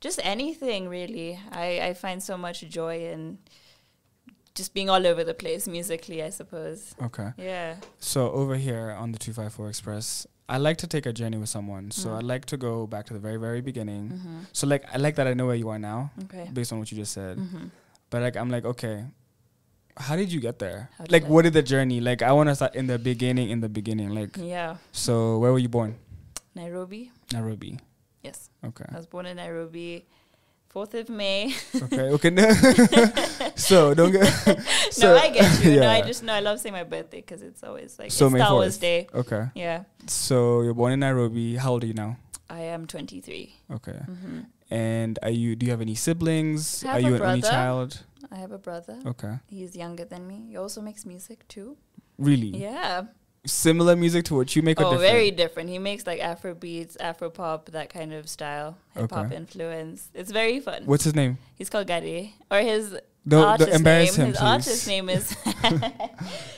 just anything really. I find so much joy in just being all over the place musically, I suppose. Okay. Yeah. So over here on the 254 Express, I like to take a journey with someone. So I'd like to go back to the very, very beginning. So like, I like that I know where you are now, based on what you just said. But like, I'm like, okay, how did you get there? Like, what did the journey? Like, I want to start in the beginning. Like, yeah. So where were you born? Nairobi. Nairobi. Yes. Okay. I was born in Nairobi, 4th of May. Okay. No. So don't get. No, I get you. Yeah. No, I just know I love saying my birthday because it's always like so it's May Star 4th. Wars Day. Okay. Yeah. So you're born in Nairobi. How old are you now? I am 23. Okay. And do you have any siblings? I have are you a an only brother. child? I have a brother. Okay. He's younger than me. He also makes music too. Really? Yeah. Similar music to what you make, or different? Very different. He makes like Afro beats, Afro pop, that kind of style, hip hop influence. It's very fun. What's his name? He's called Gade, or his don't artist embarrass name. him, His please. artist name is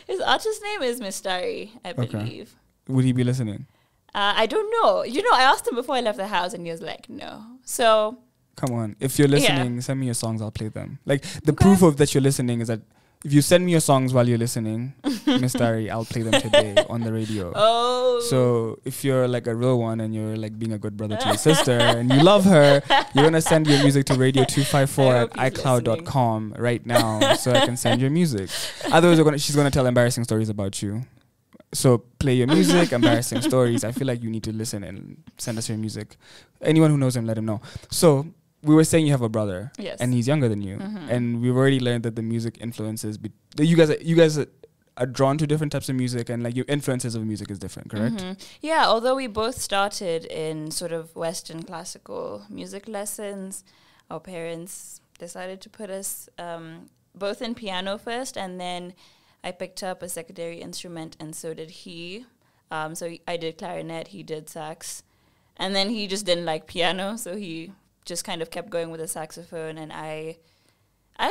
his artist name is Mistari, I believe. Would he be listening? I don't know. You know, I asked him before I left the house, and he was like, "No." So come on, if you're listening, send me your songs. I'll play them. Like the proof of that you're listening is that if you send me your songs while you're listening, Mistari, I'll play them today on the radio. Oh. So if you're like a real one and you're like being a good brother to your sister and you love her, you're gonna send your music to radio254 at icloud.com right now so I can send your music. Otherwise, she's gonna tell embarrassing stories about you. So play your music, embarrassing stories. I feel like you need to listen and send us your music. Anyone who knows him, let him know. So we were saying you have a brother, yes, and he's younger than you, and we've already learned that the music influences. You guys are drawn to different types of music, and like your influences of music is different, correct? Yeah, although we both started in sort of Western classical music lessons, our parents decided to put us both in piano first, and then I picked up a secondary instrument, and so did he. So I did clarinet, he did sax, and then he just didn't like piano, so he just kind of kept going with the saxophone, and I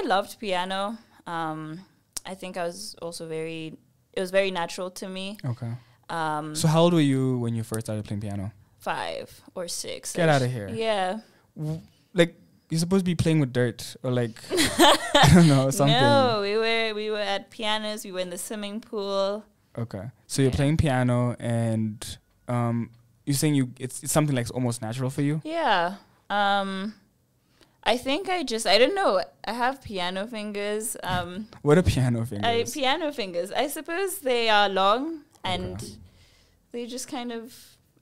loved piano. I think I was also it was very natural to me. Okay. So how old were you when you first started playing piano? 5 or 6. Get out of here. Yeah. Like, you're supposed to be playing with dirt or like, I don't know, something. No, we were at pianos, we were in the swimming pool. Okay. So you're playing piano, and you're saying it's something like almost natural for you? Yeah. I think I don't know. I have piano fingers. What are piano fingers? Piano fingers. I suppose they are long and they just kind of,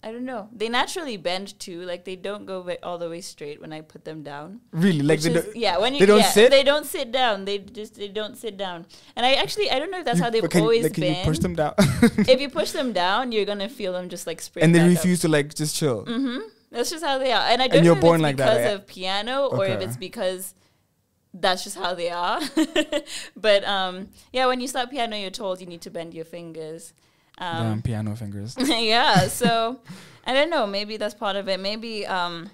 I don't know. They naturally bend too. Like they don't go all the way straight when I put them down. Really? Like they don't sit? They don't sit down. They don't sit down. And I don't know if that's how they've always been. Can you push them down? If you push them down, you're gonna feel them just like spring. And they back refuse up. to like just chill. That's just how they are. And I don't know if it's because of piano or if it's because that's just how they are. But when you start piano, you're told you need to bend your fingers. Damn, piano fingers. Yeah, so I don't know. Maybe that's part of it. Maybe like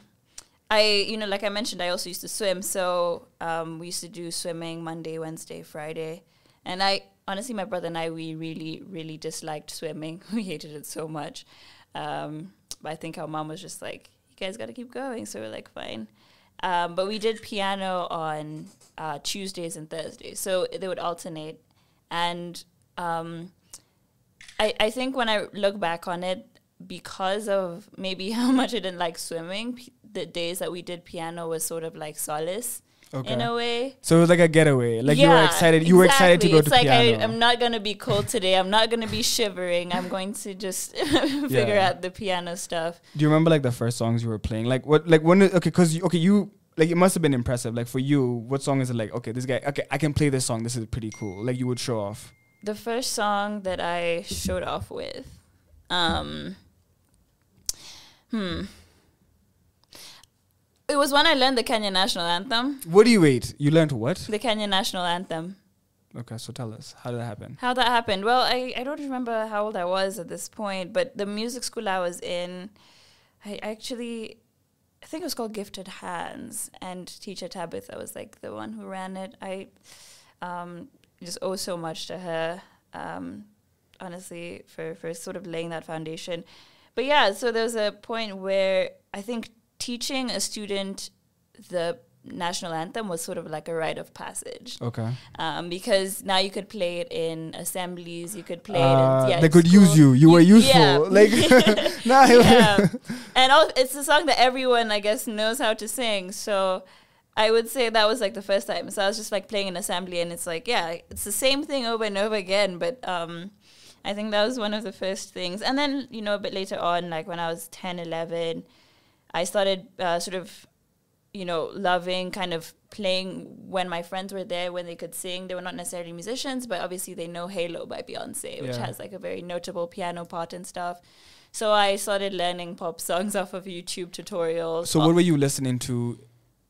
I mentioned, I also used to swim. So we used to do swimming Monday, Wednesday, Friday. And honestly, my brother and I, we really, really disliked swimming. We hated it so much. But I think our mom was just like, you guys got to keep going. So we're like, fine. But we did piano on Tuesdays and Thursdays. So they would alternate. And I think when I look back on it, because of maybe how much I didn't like swimming, the days that we did piano was sort of like solace. Okay. In a way. So it was like a getaway. Like you were excited. You were excited to go to piano. It's like I'm not going to be cold today. I'm not going to be shivering. I'm going to just figure out the piano stuff. Do you remember like the first songs you were playing? Like what, like when, you, like it must have been impressive. Like for you, what song is it like, okay, this guy, okay, I can play this song. This is pretty cool. Like you would show off. The first song that I showed off with, It was when I learned the Kenyan national anthem. What do you wait? You learned what? The Kenyan national anthem. Okay, so tell us. How did that happen? How that happened? Well, I don't remember how old I was at this point, but the music school I was in, I think it was called Gifted Hands, and teacher Tabitha was like the one who ran it. I just owe so much to her, honestly, for sort of laying that foundation. But yeah, so there was a point where I think teaching a student the national anthem was sort of like a rite of passage. Okay. Because now you could play it in assemblies, you could play it in, they could use you. You were useful. Yeah. Like, nah, yeah. And it's a song that everyone, I guess, knows how to sing. So I would say that was like the first time. So I was just like playing an assembly, and it's like, yeah, it's the same thing over and over again. But I think that was one of the first things. And then, you know, a bit later on, like when I was 10, 11, I started sort of, you know, loving kind of playing when my friends were there, when they could sing. They were not necessarily musicians, but obviously they know Halo by Beyonce, which has like a very notable piano part and stuff. So I started learning pop songs off of YouTube tutorials. So what were you listening to?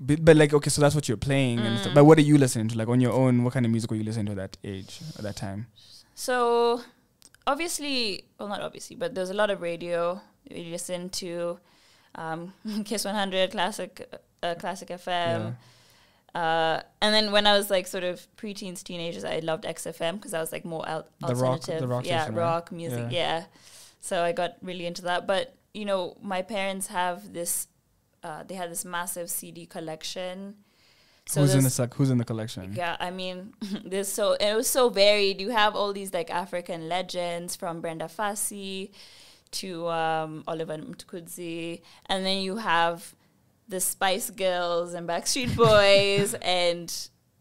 But like, okay, so that's what you're playing. And stuff. But what are you listening to? Like on your own, what kind of music were you listening to at that age, at that time? So obviously, well, not obviously, but there's a lot of radio. We listened to Kiss 100, Classic FM. Yeah. And then when I was like sort of preteens, teenagers, I loved XFM because I was like more alternative. The rock station, rock music. Yeah. So I got really into that. But, you know, my parents have this, they had this massive CD collection. So who's in the collection? Yeah, I mean, it was so varied. You have all these like African legends from Brenda Fassie to Oliver Mtukudzi, and then you have the Spice Girls and Backstreet Boys, and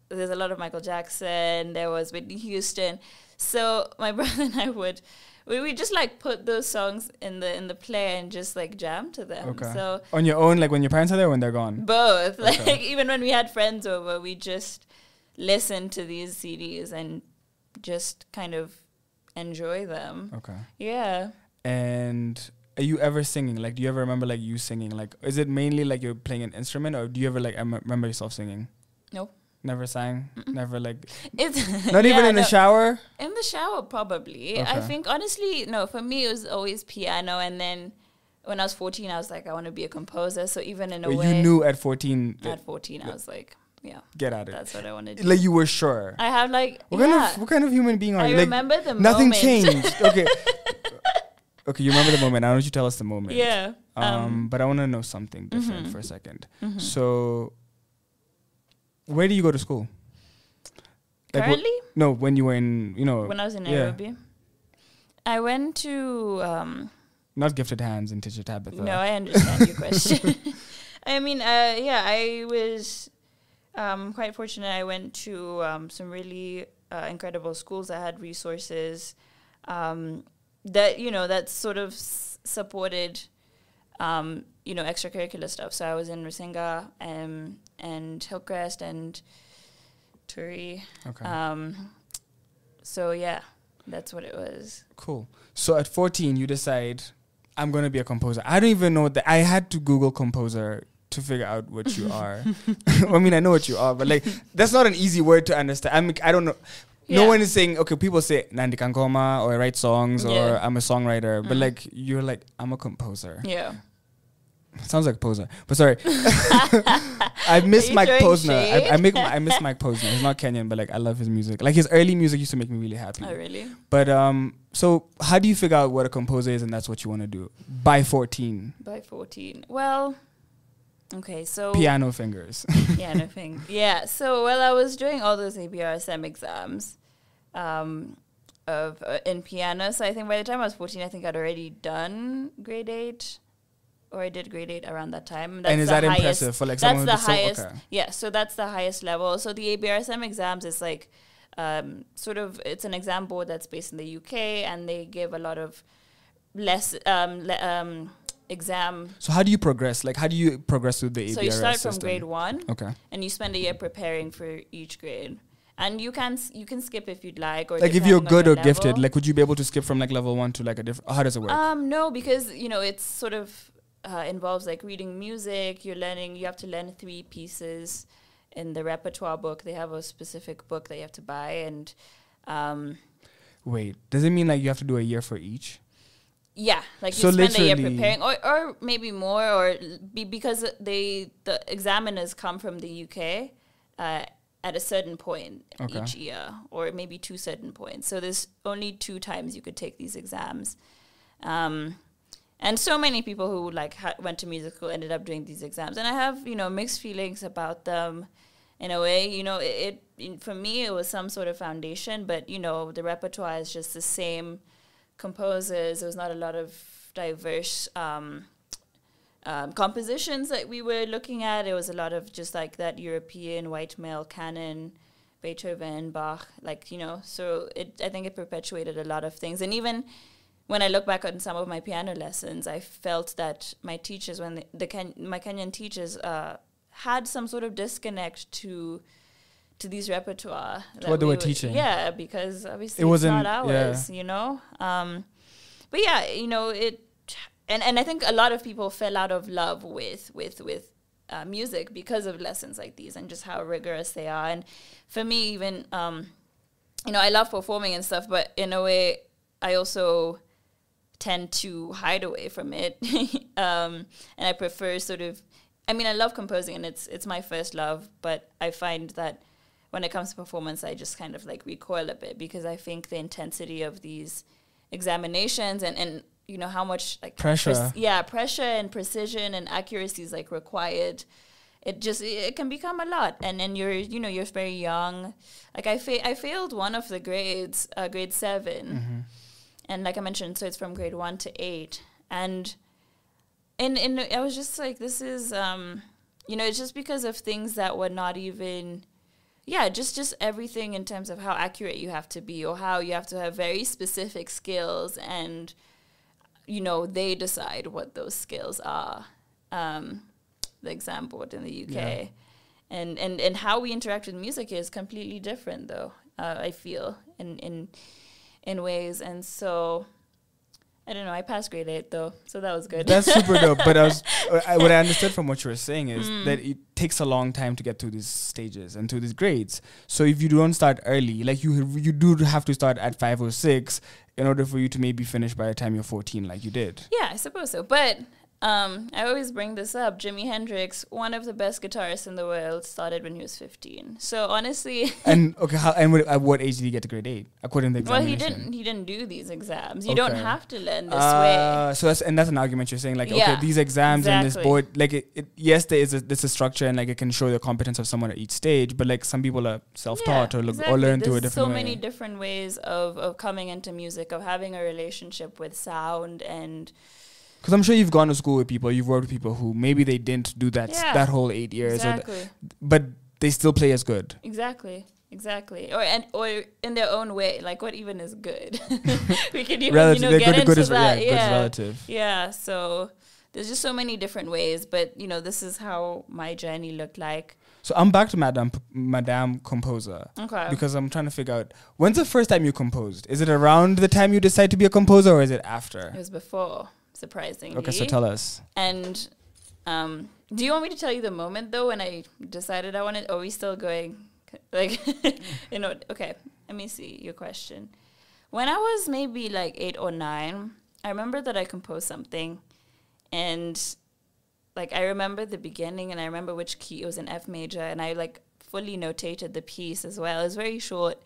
there's a lot of Michael Jackson. There was Whitney Houston. So my brother and I would just like put those songs in the player and just like jam to them. Okay. So on your own, like when your parents are there, or when they're gone? Both. Okay. Like even when we had friends over, we just listened to these CDs and just kind of enjoy them. Okay. Yeah. And are you ever singing? Like, do you ever remember like you singing? Like, is it mainly like you're playing an instrument, or do you ever like remember yourself singing? Nope. Never sang? Never like... It's not even in the shower? In the shower, probably. Okay. I think, honestly, no, for me, it was always piano. And then when I was 14, I was like, I want to be a composer. So even in a way... You knew at 14... At 14, I was like, yeah. Get at it. That's what I want to do. Like, you were sure? I have like... What kind of human being are you? I remember the moment. Nothing changed. Okay. Okay, you remember the moment. I want you to tell us the moment. Yeah. But I want to know something different for a second. Mm-hmm. So, where do you go to school? Like currently? No, when you were in, you know... When I was in Nairobi. I went to... not Gifted Hands and Teacher Tabitha. No, I understand your question. I mean, I was quite fortunate. I went to some really incredible schools that had resources that, you know, that sort of supported, you know, extracurricular stuff. So I was in Rusinga and Hillcrest and Turi. Okay. So, yeah, that's what it was. Cool. So at 14, you decide, I'm going to be a composer. I don't even know what I had to Google composer to figure out what you are. I mean, I know what you are, but like, that's not an easy word to understand. I don't know. Yeah. No one is saying, okay, people say Nandi Kankoma or I write songs or I'm a songwriter, but like, you're like, I'm a composer. Yeah. Sounds like a poser, but sorry. I miss Mike Posner. I miss Mike Posner. He's not Kenyan, but like I love his music. Like his early music used to make me really happy. Oh, really? But so how do you figure out what a composer is and that's what you want to do by 14? By 14, well, okay, so piano fingers. Piano fingers. Yeah. So I was doing all those ABRSM exams, in piano. So I think by the time I was 14, I think I'd already done grade 8. Or I did grade 8 around that time. And is that impressive for like someone who's highest? Okay. Yeah, so that's the highest level. So the ABRSM exams is like sort of, it's an exam board that's based in the UK, and they give a lot of less exam. So how do you progress? Like how do you progress through the ABRS So you start system? from grade 1, okay, and you spend a year preparing for each grade. And you can skip if you'd like, or like if you're good or gifted, like would you be able to skip from like level 1 to like a different? How does it work? No, because you know it's sort of involves like reading music. You have to learn 3 pieces in the repertoire book. They have a specific book that you have to buy, and wait, does it mean like you have to do a year for each? Yeah, like so you spend a year literally- preparing, or maybe more, or because the examiners come from the UK at a certain point Okay. each year, or maybe 2 certain points. So there's only 2 times you could take these exams, and so many people who like went to music school ended up doing these exams, and I have mixed feelings about them. In a way, it for me it was some sort of foundation, but the repertoire is just the same composers. There was not a lot of diverse compositions that we were looking at. It was a lot of just like that European white male canon, Beethoven, Bach, so I think it perpetuated a lot of things. And even when I look back on some of my piano lessons, I felt that my teachers, my Kenyan teachers, had some sort of disconnect to these repertoire. To what they were teaching. Yeah, because obviously It wasn't- it's not ours, But yeah, it, and I think a lot of people fell out of love with music because of lessons like these and just how rigorous they are. And for me, even, I love performing and stuff, but in a way, I also tend to hide away from it. And I prefer I love composing, and it's my first love, but I find that when it comes to performance, I just kind of like recoil a bit, because I think the intensity of these examinations and how much like pressure. Pressure and precision and accuracy is like required. It can become a lot, and you're very young. Like I failed one of the grades, grade 7, and like I mentioned, so it's from grade 1 to 8, and I was just like, this is it's just because of things that were not even. Yeah, just everything in terms of how accurate you have to be, or how you have to have very specific skills, and they decide what those skills are. The exam board in the UK, and how we interact with music is completely different, though. I feel in ways, and so I don't know. I passed grade 8 though, so that was good. That's super dope. But what I understood from what you were saying is that it takes a long time to get through these stages and through these grades. So if you don't start early, like you do have to start at 5 or 6 in order for you to maybe finish by the time you're 14, like you did. Yeah, I suppose so. But I always bring this up. Jimi Hendrix, one of the best guitarists in the world, started when he was 15. So honestly, And okay, at what age did he get to grade 8 according to the well, examination? he didn't do these exams. You Okay. don't have to learn this way. So that's an argument you're saying, like, okay, Yeah, these exams and this exactly. board, like, yes, there's a structure, and like it can show the competence of someone at each stage, but like some people are self-taught or learn through a different There's so way. many different ways of coming into music, of having a relationship with sound, and Because I'm sure you've gone to school with people, you've worked with people who maybe they didn't do that Yeah, that whole 8 years, exactly. but they still play as good. Exactly. Or in their own way. Like, what even is good? We could even Relative. get into Good is that. good is relative. Yeah. So there's just so many different ways, but this is how my journey looked like. So I'm back to Madame Composer. Okay. Because I'm trying to figure out, when's the first time you composed? Is it around the time you decide to be a composer, or is it after? It was before, surprisingly. Okay, so tell us. And do you want me to tell you the moment, though, when I decided I wanted? Or are we still going? Like, okay, let me see your question. When I was maybe like 8 or 9, I remember that I composed something, and like I remember the beginning, and I remember which key. It was an F major, and I like fully notated the piece as well. It was very short,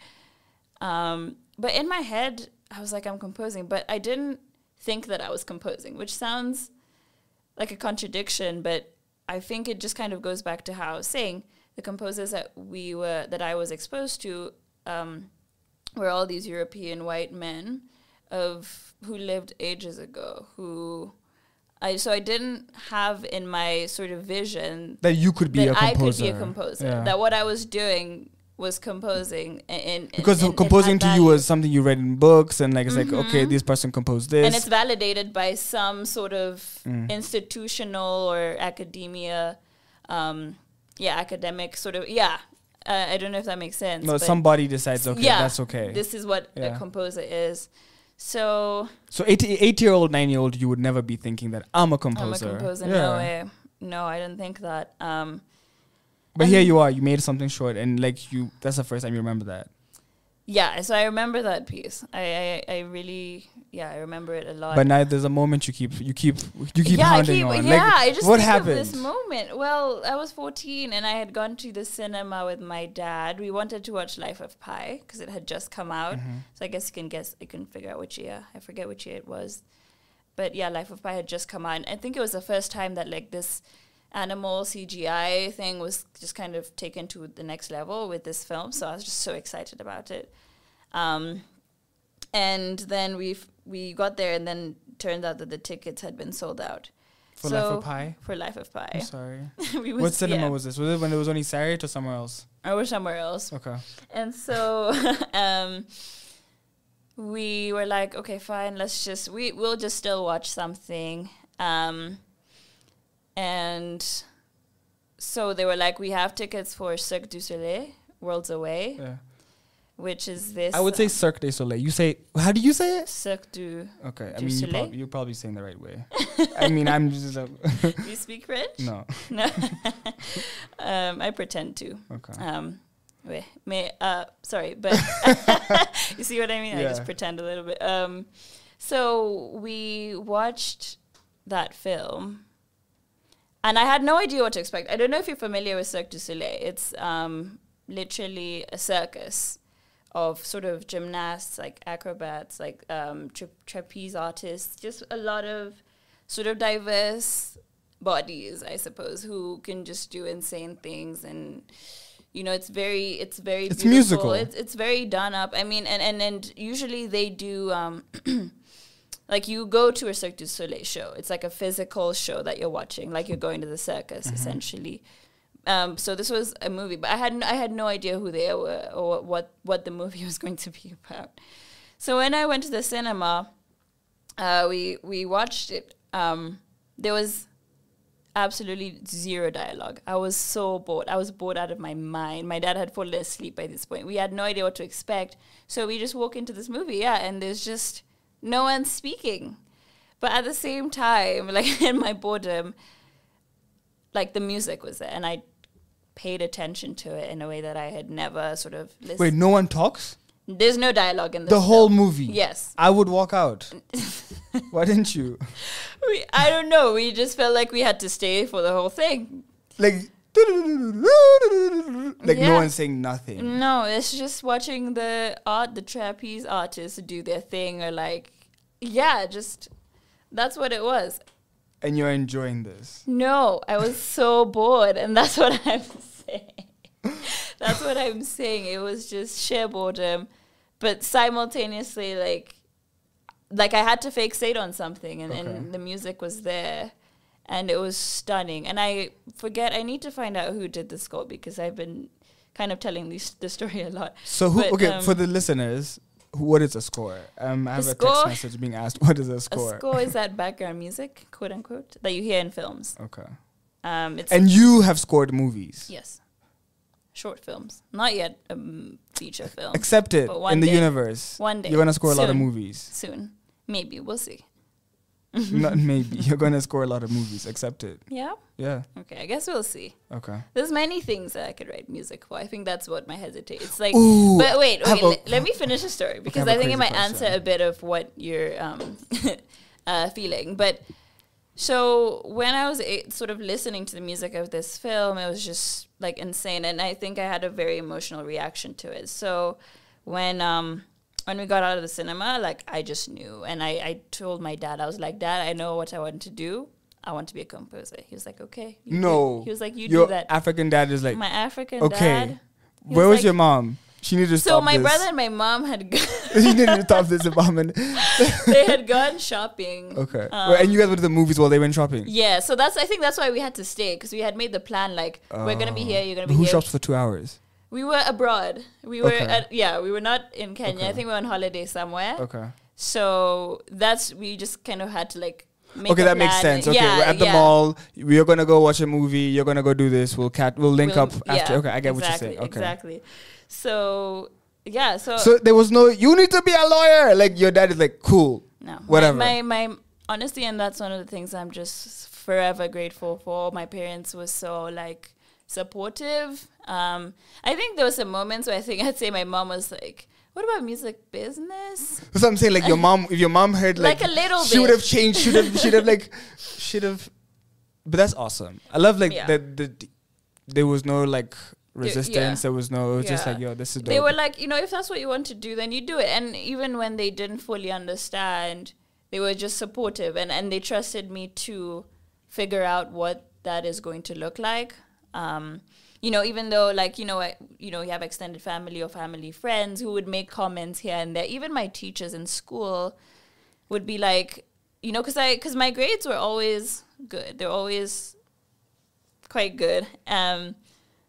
but in my head I was like, I'm composing, but I didn't think that I was composing, which sounds like a contradiction, but I think it just kind of goes back to how I was saying the composers that I was exposed to were all these European white men who lived ages ago, so I didn't have in my sort of vision that you could be a composer. I could be a composer. Yeah. That what I was doing was composing. Because composing to you was something you read in books, and like it's like, okay, this person composed this. And it's validated by some sort of institutional or academia, academic sort of, I don't know if that makes sense. No, but somebody decides, okay, that's okay. This is what a composer is. So 8-year-old, 9-year-old, you would never be thinking that I'm a composer. I'm a composer. No way. No, I didn't think that. But here you are. You made something short, and that's the first time you remember that. Yeah, so I remember that piece. I really, I remember it a lot. But now there's a moment you keep yeah, hounding on. I just what think happened? of this moment. Well, I was 14 and I had gone to the cinema with my dad. We wanted to watch Life of Pi because it had just come out. So I guess you can figure out which year. I forget which year it was. But yeah, Life of Pi had just come out. And I think it was the first time that this animal CGI thing was just kind of taken to the next level with this film. So I was just so excited about it. And then we got there, and then turned out that the tickets had been sold out. For Life of Pi? For Life of Pi. I'm sorry. What cinema was this? Was it when it was only Sarriette or somewhere else? I was somewhere else. Okay. And so we were like, okay, fine, we'll just still watch something. And so they were like, we have tickets for Cirque du Soleil, Worlds Away. Yeah. Which is this? I would say Cirque du Soleil. You say, how do you say it? Cirque du. Okay, du Soleil? You're probably saying the right way. I mean, I'm just. You speak French? No. No. I pretend to. Okay. Sorry, but you see what I mean? Yeah. I just pretend a little bit. So we watched that film, and I had no idea what to expect. I don't know if you're familiar with Cirque du Soleil. It's literally a circus of sort of gymnasts, like acrobats, like trapeze artists, just a lot of sort of diverse bodies, I suppose, who can just do insane things. And it's very beautiful. Musical. It's very done up. I mean, and usually they do like you go to a Cirque du Soleil show. It's like a physical show that you're watching, like you're going to the circus essentially. So this was a movie, but I had no idea who they were or what the movie was going to be about. So when I went to the cinema, we watched it. There was absolutely zero dialogue. I was so bored. I was bored out of my mind. My dad had fallen asleep by this point. We had no idea what to expect. So we just walk into this movie, and there's just no one speaking. But at the same time, like in my boredom, like the music was there, and I paid attention to it in a way that I had never sort of listened. Wait, no one talks? There's no dialogue in the whole movie? Yes. I would walk out. Why didn't you? I don't know. We just felt like we had to stay for the whole thing. Like no one's saying nothing. No, it's just watching the trapeze artists do their thing, or just that's what it was. And you're enjoying this? No, I was so bored, and that's what I'm saying. That's what I'm saying. It was just sheer boredom, but simultaneously, like I had to fixate on something, and the music was there, and it was stunning. And I need to find out who did the score, because I've been kind of telling the story a lot. So for the listeners, what is a score? I have a text message being asked, what is a score? A score is that background music, quote unquote, that you hear in films. Okay. And you have scored movies? Yes. Short films. Not yet a feature film. Accept it in the universe. One day. You're going to score a lot of movies. Soon. Maybe. We'll see. Not maybe. You're going to score a lot of movies. Accept it. Yeah? Yeah. Okay, I guess we'll see. Okay. There's many things that I could write music for. I think that's what my hesitate. It's like, ooh, but wait, okay, let me finish the story, because I think it might answer a bit of what you're feeling. But so when I was sort of listening to the music of this film, it was just like insane, and I think I had a very emotional reaction to it. So when we got out of the cinema, like I just knew, and I told my dad, I was like, Dad, I know what I want to do. I want to be a composer. He was like, okay. No. He was like, you your do that. African dad is like, my African okay. dad. Where was your mom? She needed to stop So my this. brother and my mom had You needed to stop this apartment. They had gone shopping. Okay. And you guys went to the movies while they went shopping? Yeah, so I think that's why we had to stay, because we had made the plan, like, we're going to be here, you're going to be here. Who shops for 2 hours? We were abroad. We were okay. we were not in Kenya. Okay. I think we were on holiday somewhere. Okay. So we just kind of had to make okay, that makes sense. Okay, we're at the mall. We're gonna go watch a movie. You're gonna go do this. We'll link up after. Okay, I get what you're saying. Okay, exactly. So yeah, so So there was no, you need to be a lawyer. Like your dad is like, cool. No. Whatever. My honesty, and that's one of the things I'm just forever grateful for. My parents were so like supportive. I think there was some moments where I'd say my mom was like, what about music business? So I'm saying like your mom, if your mom heard like a little she bit. would have changed, should have. But that's awesome. I love like that there was no like resistance. There was no, it was just like, yo, this is dope. They were like, if that's what you want to do, then you do it. And even when they didn't fully understand, they were just supportive and they trusted me to figure out what that is going to look like. Even though like, you have extended family or family friends who would make comments here and there. Even my teachers in school would be like, because my grades were always good. They're always quite good.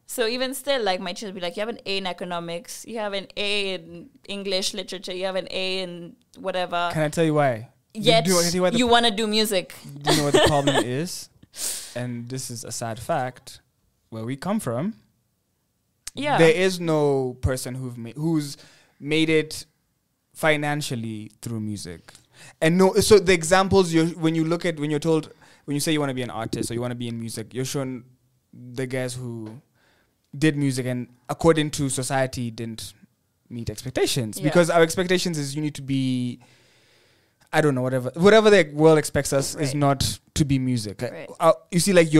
So even still, like my teachers would be like, you have an A in economics, you have an A in English literature, you have an A in whatever. Can I tell you why? Yet you want to do music. Do you know what the problem is? And this is a sad fact. Where we come from, there is no person who's made it financially through music. And no, so the examples when you say you want to be an artist or you want to be in music, you're shown the guys who did music and according to society didn't meet expectations. Yeah. Because our expectations is you need to be, I don't know, whatever the world expects us is not to be music. Like, you see, like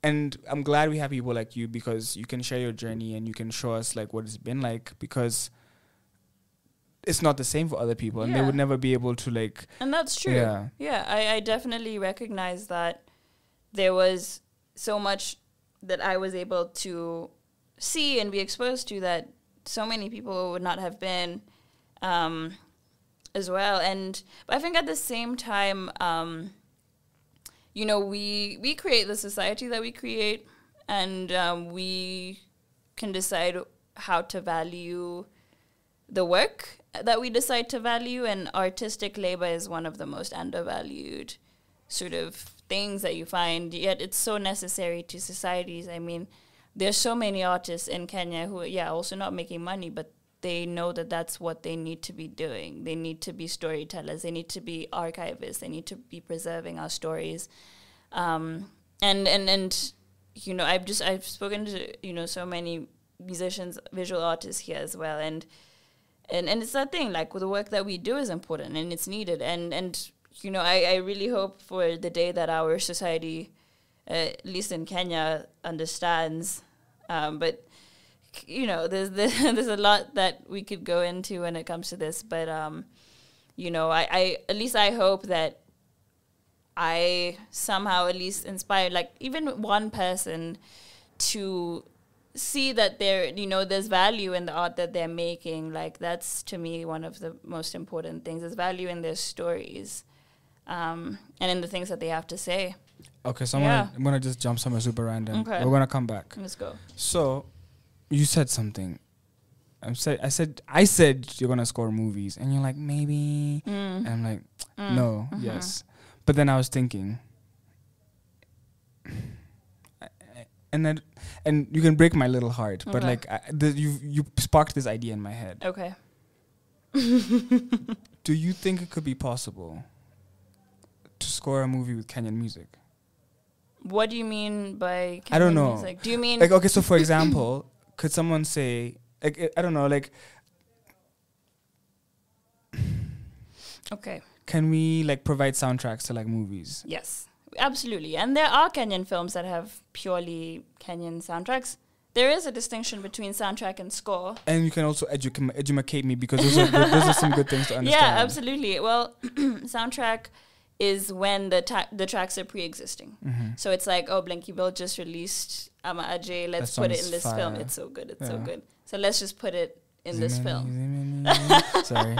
and I'm glad we have people like you because you can share your journey and you can show us like what it's been like, because it's not the same for other people and they would never be able to like. And that's true. Yeah, I definitely recognize that there was so much that I was able to see and be exposed to that so many people would not have been as well. But I think at the same time, we create the society that we create, and we can decide how to value the work that we decide to value, and artistic labor is one of the most undervalued sort of things that you find, yet it's so necessary to societies. I mean, there's so many artists in Kenya who, also not making money, but they know that that's what they need to be doing. They need to be storytellers. They need to be archivists. They need to be preserving our stories. I've spoken to, so many musicians, visual artists here as well. And it's that thing, like the work that we do is important and it's needed. I really hope for the day that our society, at least in Kenya, understands. But there's a lot that we could go into when it comes to this. But I at least I hope that I somehow at least inspire like even one person to see that there's value in the art that they're making. Like that's to me one of the most important things. There's value in their stories, and in the things that they have to say. Okay, so I'm gonna just jump somewhere super random. Okay. We're gonna come back. Let's go. So you said something. I said you're gonna score movies, and you're like maybe, and I'm like no, yes. But then I was thinking, and you can break my little heart, but like you sparked this idea in my head. Okay. Do you think it could be possible to score a movie with Kenyan music? What do you mean by Kenyan I don't know. music? Do you mean like, okay, so for example, could someone say like I don't know, like okay. Can we like provide soundtracks to like movies? Yes, absolutely. And there are Kenyan films that have purely Kenyan soundtracks. There is a distinction between soundtrack and score. And you can also educate me because those are some good things to understand. Yeah, absolutely. Well, soundtrack is when the tracks are pre-existing. Mm-hmm. So it's like, oh, Blanky Bill just released Ama Ajay, let's put it in this film. It's so good, it's so good. So let's just put it in this film. Sorry.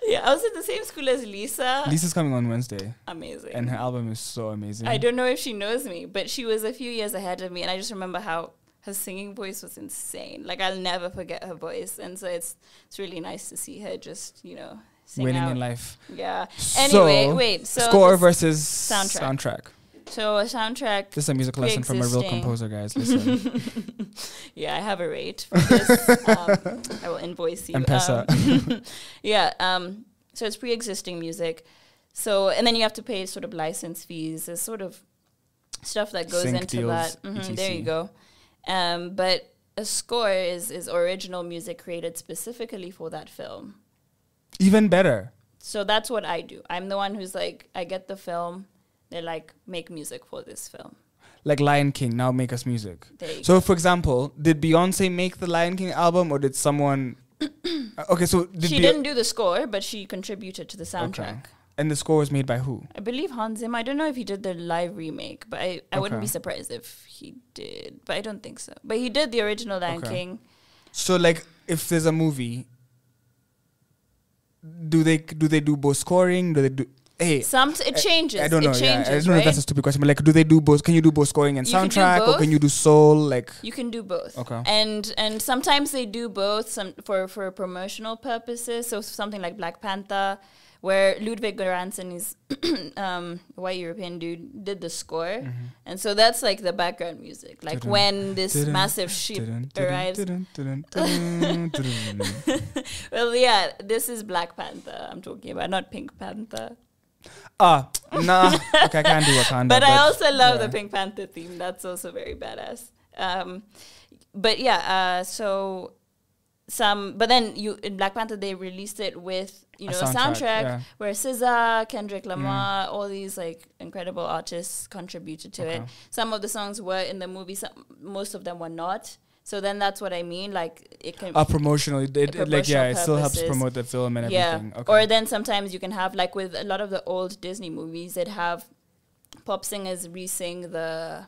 Yeah, I was at the same school as Lisa. Lisa's coming on Wednesday. Amazing. And her album is so amazing. I don't know if she knows me, but she was a few years ahead of me, and I just remember how her singing voice was insane. Like, I'll never forget her voice. And so it's really nice to see her just, sing winning out. In life. Yeah. Anyway, so score versus soundtrack. So a soundtrack. This is a music lesson from a real composer, guys. Listen. Yeah, I have a rate for this. I will invoice you. M-Pesa. So it's pre-existing music. So, and then you have to pay sort of license fees. There's sort of stuff that goes Sync into deals, that. etc. There you go. But a score is original music created specifically for that film. Even better. So that's what I do. I'm the one who's like, I get the film. They're like, make music for this film. Like Lion King, now make us music. There you So, for example, did Beyonce make the Lion King album, or did someone... okay, so... She didn't do the score, but she contributed to the soundtrack. Okay. And the score was made by who? I believe Hans Zimmer. I don't know if he did the live remake, but I wouldn't be surprised if he did. But I don't think so. But he did the original Lion King. So, like, if there's a movie, do they do both scoring? Do they do... Hey, it changes. I don't know. It changes, I don't know if that's a stupid question, but like, do they do both? Can you do both scoring and soundtrack, or can you do soul? Like, you can do both. Okay. And sometimes they do both. For promotional purposes. So something like Black Panther, where Ludwig Göransson is a white European dude, did the score, and so that's like the background music. Like when this massive ship arrives. Well, yeah, this is Black Panther I'm talking about, not Pink Panther. Nah. Okay, I can't do Wakanda. But I also love the Pink Panther theme. That's also very badass. But yeah, so but then in Black Panther they released it with a soundtrack where SZA, Kendrick Lamar, all these like incredible artists contributed to it. Some of the songs were in the movie, most of them were not. So then that's what I mean. Like it can promotional. It still helps promote the film and everything. Okay. Or then sometimes you can have, like with a lot of the old Disney movies, they'd have pop singers re-sing the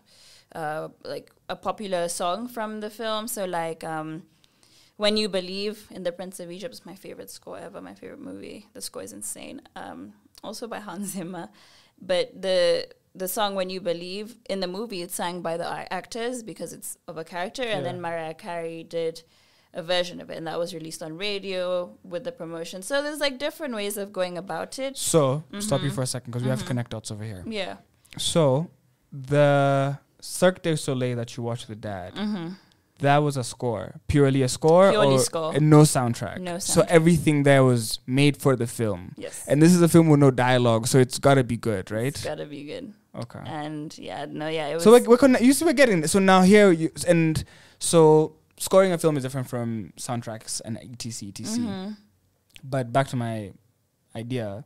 like a popular song from the film. So like When You Believe in The Prince of Egypt is my favorite score ever, my favorite movie. The score is insane. Also by Hans Zimmer. But the song When You Believe, in the movie, it's sang by the actors because it's of a character. And then Mariah Carey did a version of it. And that was released on radio with the promotion. So there's like different ways of going about it. So, stop you for a second because we have to connect dots over here. Yeah. So, the Cirque du Soleil that you watched with Dad, that was a score. Purely a score? Purely or score. No soundtrack? No soundtrack. So everything there was made for the film? Yes. And this is a film with no dialogue, so it's got to be good, right? It's got to be good. Okay. And it was... So you see we're getting this. So now here, so scoring a film is different from soundtracks and etc. But back to my idea,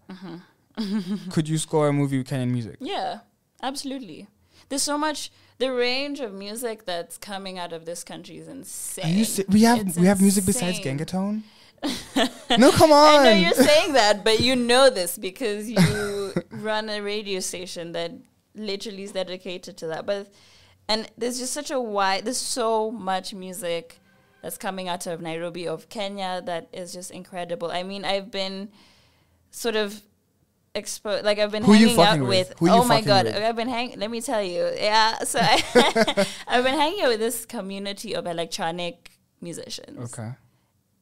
could you score a movie with Kenyan music? Yeah, absolutely. There's so much... The range of music that's coming out of this country is insane. We have music besides Gengatone? No, come on. I know you're saying that, but you know this because you run a radio station that literally is dedicated to that. And there's just there's so much music that's coming out of Nairobi, of Kenya, that is just incredible. I mean, I've been sort of I've been hanging out with oh my god with? I've been let me tell you, so I've been hanging out with this community of electronic musicians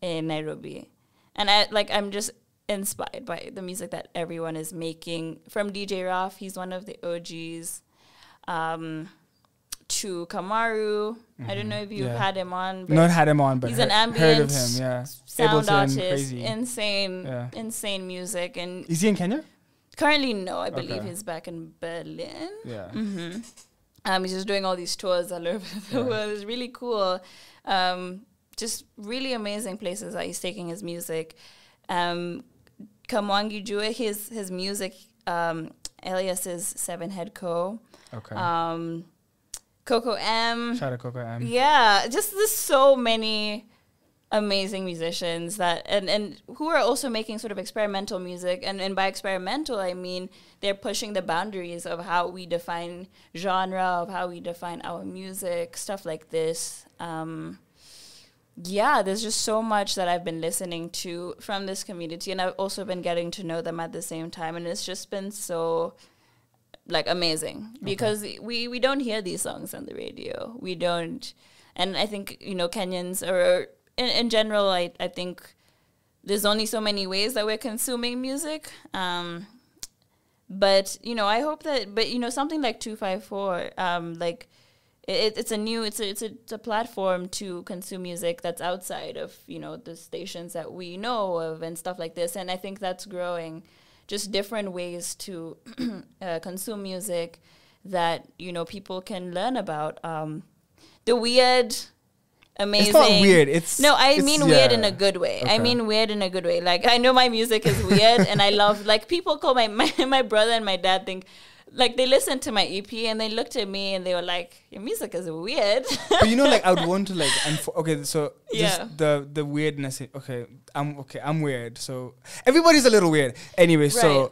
in Nairobi, and I'm just inspired by the music that everyone is making, from DJ Raf, he's one of the OGs, to Kamaru. I don't know if you've had him on, but not had him on, but he's an ambient sound Ableton, artist, crazy. insane music. And is he in Kenya? Currently, no. I believe he's back in Berlin. Yeah. He's just doing all these tours all over the world. It's really cool. Just really amazing places that he's taking his music. Kamwangi Jue, his music, alias is Seven Head Co. Okay. Coco M. Shout out Coco M. Yeah, just there's so many amazing musicians that and who are also making sort of experimental music, and by experimental I mean they're pushing the boundaries of how we define genre, of how we define our music, stuff like this. There's just so much that I've been listening to from this community, and I've also been getting to know them at the same time, and it's just been so amazing because we don't hear these songs on the radio. We don't, and I think Kenyans or in general, I think there's only so many ways that we're consuming music. But I hope that. But something like 254, like it's a platform to consume music that's outside of the stations that we know of and stuff like this. And I think that's growing, just different ways to consume music that people can learn about. The weird. Amazing. It's not weird. I mean weird in a good way. Okay. I mean weird in a good way. Like, I know my music is weird, and I love, like, people call my brother and my dad think, like, they listened to my EP and they looked at me and they were like, your music is weird. But like, I would want to, like, okay, so yeah. just the weirdness. I'm weird. So everybody's a little weird. Anyway, so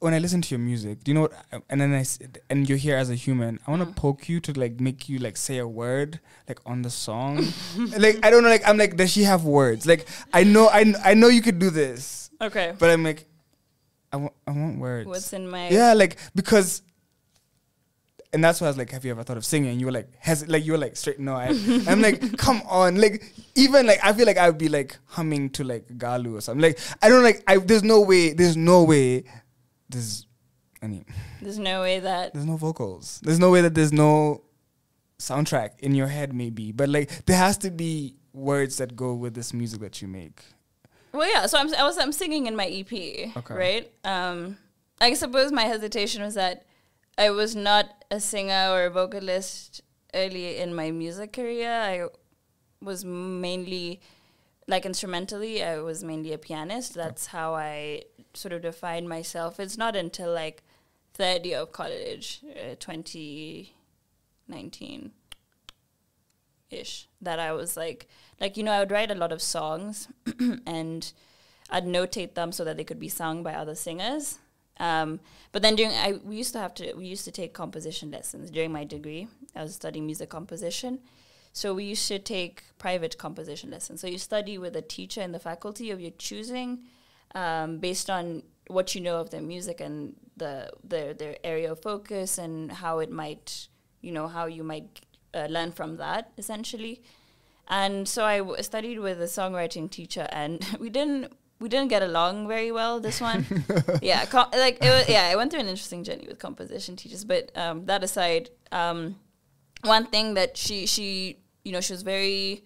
when I listen to your music, do you know what? And then and you're here as a human. I want to poke you to, like, make you, like, say a word, like, on the song. Like, I don't know. Like, I'm like, does she have words? Like, I know you could do this. Okay. But I'm like, I want words. What's in my? Yeah, like, because. And that's why I was like, have you ever thought of singing? And you were like, you were like, straight no. I'm like, come on, like, even like, I feel like I would be like humming to, like, Galu or something. Like, I don't like. There's no way. There's no way there's no way that there's no vocals. There's no way that there's no soundtrack in your head, maybe. But, like, there has to be words that go with this music that you make. Well, yeah. So I'm singing in my EP, right? I suppose my hesitation was that I was not a singer or a vocalist early in my music career. I was mainly, like, instrumentally, I was mainly a pianist. That's how I sort of defined myself. It's not until, like, third year of college, 2019-ish, that I was like, I would write a lot of songs and I'd notate them so that they could be sung by other singers. But then we used to take composition lessons during my degree. I was studying music composition. So we used to take private composition lessons. So you study with a teacher in the faculty of your choosing, based on what you know of their music and their area of focus and how it might, how you might learn from that, essentially. And so I studied with a songwriting teacher, and we didn't get along very well, this one. Yeah, I went through an interesting journey with composition teachers. But that aside, one thing that she was very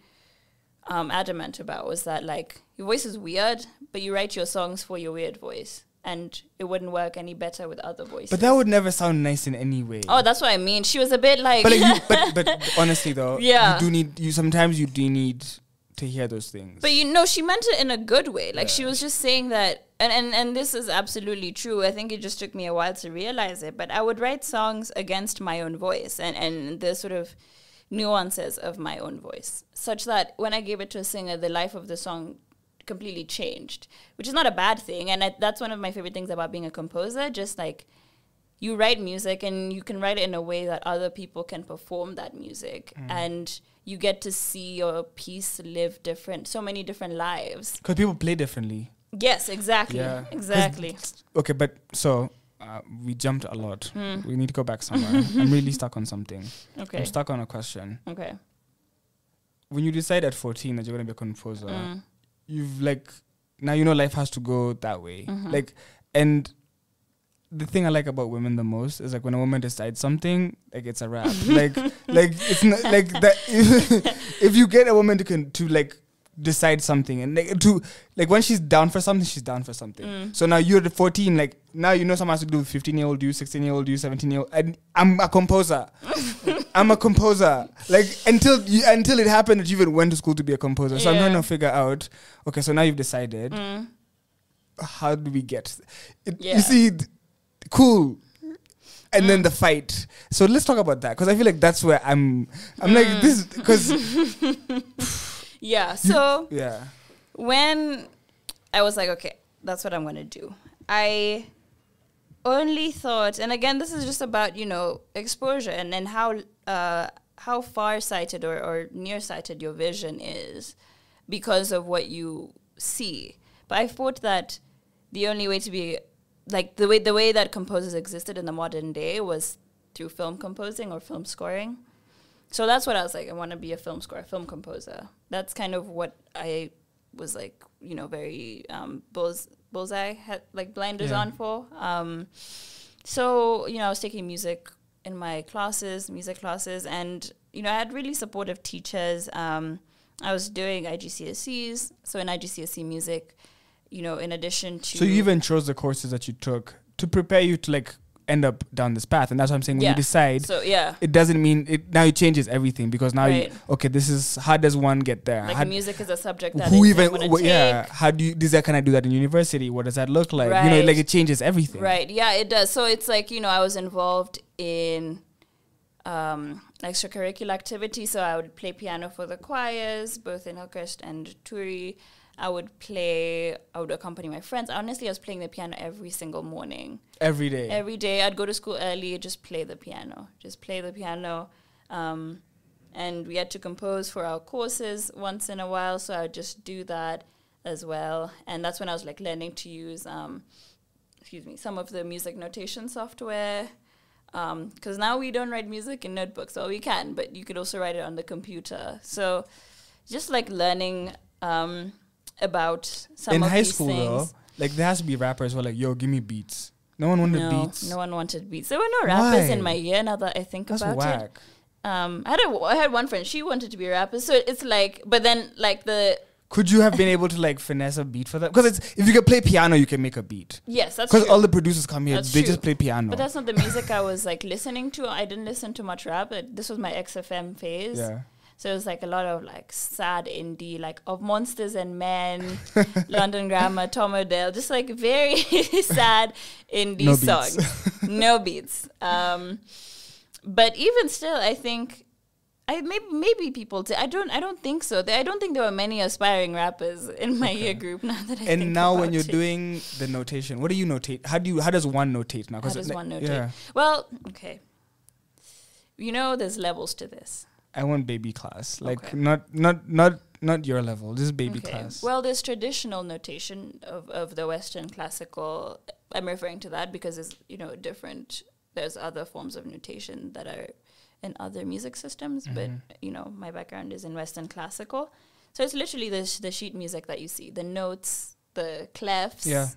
adamant about was that, like, your voice is weird, but you write your songs for your weird voice, and it wouldn't work any better with other voices. But that would never sound nice in any way. Oh, that's what I mean. She was a bit like... But honestly, though, yeah. Sometimes you do need to hear those things. But she meant it in a good way. Like, she was just saying that, and this is absolutely true. I think it just took me a while to realize it, but I would write songs against my own voice and the sort of nuances of my own voice, such that when I gave it to a singer, the life of the song completely changed, which is not a bad thing. And that's one of my favorite things about being a composer. Just, like, you write music and you can write it in a way that other people can perform that music. And you get to see your piece live so many different lives. Because people play differently. Yes, exactly. Yeah. Exactly. Okay, but so we jumped a lot. We need to go back somewhere. I'm really stuck on something. Okay. I'm stuck on a question. Okay. When you decide at 14 that you're going to be a composer, you've, like, now life has to go that way. Like, and the thing I like about women the most is, like, when a woman decides something, like, it's a wrap. like it's not like that. If you get a woman to like decide something, and like when she's down for something, she's down for something. So now you're at 14, like, now someone has to do with 15-year-old you, 16-year-old you, 17-year-old. And I'm a composer. I'm a composer. Like, until it happened that you even went to school to be a composer. So I'm trying to figure out, okay, so now you've decided. How do we get it? You see, cool. And then the fight. So let's talk about that, because I feel like that's where I'm like this, because yeah. So yeah, when I was like, okay, that's what I'm gonna do, I only thought, and again, this is just about exposure and then how far-sighted or nearsighted your vision is because of what you see. But I thought that the only way to be, like, the way that composers existed in the modern day was through film composing or film scoring. So that's what I was like, I want to be a film scorer, film composer. That's kind of what I was like, very bullseye, like blinders Yeah. on for. So, I was taking music in my music classes, and, I had really supportive teachers. I was doing IGCSEs, so in IGCSE music, in addition to... So you even chose the courses that you took to prepare you to like end up down this path, and that's what I'm saying. When you decide, so yeah, it doesn't mean it. Now it changes everything, because now Right. this is how does one get there? like How- music is a subject that who I even wanna yeah? take. How do you can I do that in university? What does that look like? Right. Like it changes everything. Right. Yeah, it does. So it's like, I was involved in extracurricular activities. So I would play piano for the choirs, both in Hillcrest and Turi. I would accompany my friends. Honestly, I was playing the piano every single morning. Every day. Every day. I'd go to school early, just play the piano. And we had to compose for our courses once in a while, so I would just do that as well. And that's when I was like learning to use some of the music notation software. Because now we don't write music in notebooks. Well, we can, but you could also write it on the computer. So just like learning about some in of high these school things. though, like there has to be rappers who are like, yo, give me beats. No one wanted beats. No one wanted beats. There were no rappers Why? in my year, now that I think That's about whack. it. I had one friend, she wanted to be a rapper. So it's like, but then like Could you have been able to like finesse a beat for that? Because if you can play piano, you can make a beat. Yes, that's Because true. all the producers come here, That's they true. just play piano. But that's not the music I was like listening to. I didn't listen to much rap. This was my XFM phase. Yeah. So it was like a lot of like sad indie, like of Monsters and Men, London Grammar, Tom Odell, just like very sad indie No songs. beats. No beats. But even still, I think maybe people. I don't think so. I don't think there were many aspiring rappers in my year group. Now that I think and now when about you're it. doing the notation, what do you notate? How does one notate now? How 'Cause does like, one notate? Yeah. Well, okay. There's levels to this. I want baby class, like Okay. not your level. This is baby class. Well, there's traditional notation of the Western classical. I'm referring to that because it's different. There's other forms of notation that are in other music systems, but my background is in Western classical. So it's literally the sheet music that you see, the notes, the clefs,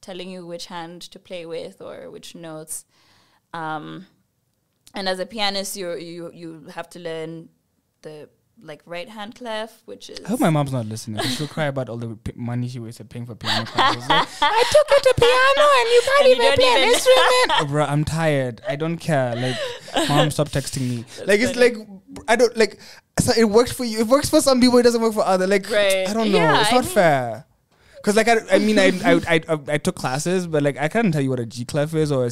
telling you which hand to play with or which notes. And as a pianist, you have to learn the right hand clef, which is. I hope my mom's not listening. 'Cause she'll cry about all the money she wasted paying for piano classes. Like, I took you to piano and you can't even play an instrument. Oh, bro, I'm tired. I don't care. Like, mom, stop texting me. It's like I don't like. So it works for you. It works for some people. It doesn't work for others. Like Right. I don't know. Yeah, it's not fair. Because I took classes, but like I can't tell you what a G clef is or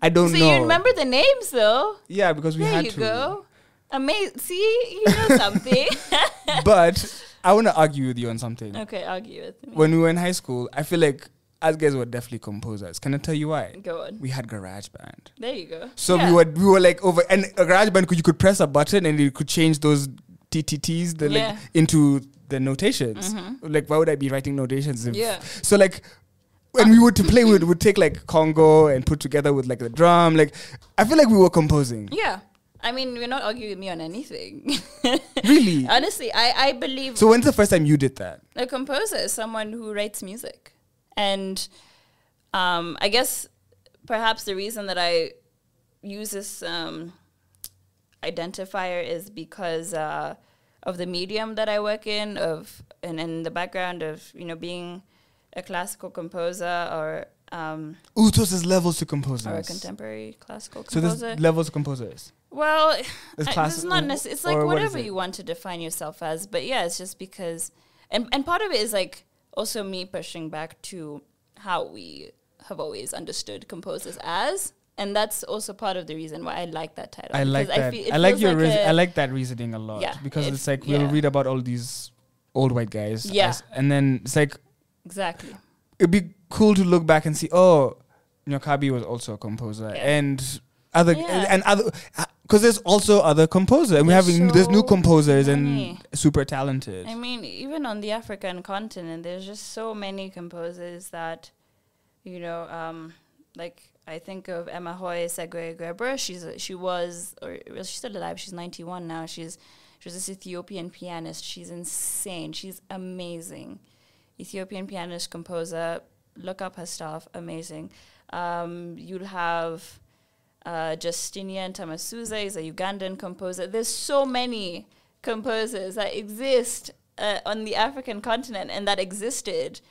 I don't know. So you remember the names though? Yeah, because we there had you to. go. Amazing. See, you know something. But I want to argue with you on something. Okay, argue with me. When we were in high school, I feel like us guys were definitely composers. Can I tell you why? Go on. We had GarageBand. There you go. So Yeah. we were like over, and a GarageBand you could press a button and you could change those TTTs Yeah. into the notations. Mhm. Like why would I be writing notations? Yeah. So like when we would to play, we would take like Congo and put together with like the drum. Like I feel like we were composing. Yeah. I mean, you're not arguing with me on anything. Really? Honestly, I believe So when's the first time you did that? a composer is someone who writes music. And I guess perhaps the reason that I use this identifier is because of the medium that I work in, and in the background of, being a classical composer or Ooh, so there's levels to composers. or a contemporary classical So composer. there's levels to composers. Well, There's it's classes, not necessarily. It's like or what is whatever it? you want to define yourself as. But yeah, it's just because, and part of it is like also me pushing back to how we have always understood composers as, and that's also part of the reason why I like that title. I like because that. it I like feels your. a- I like that reasoning a lot. Yeah, because it- it's like yeah. we'll read about all these old white guys. Yeah. And then it's like Exactly. it'd be cool to look back and see. Oh, Nyokabi was also a composer, and other Yeah. and other. Because there's also other composers, and There's there's new so composers many. and super talented. I mean, even on the African continent, there's just so many composers that, like I think of Emma Hoy Segwe Gerber. She's still alive. She's 91 now. She was this Ethiopian pianist. She's insane. She's amazing. Ethiopian pianist, composer, look up her stuff. Amazing. You'll have Justinian Tamasuza is a Ugandan composer. There's so many composers that exist on the African continent and that existed,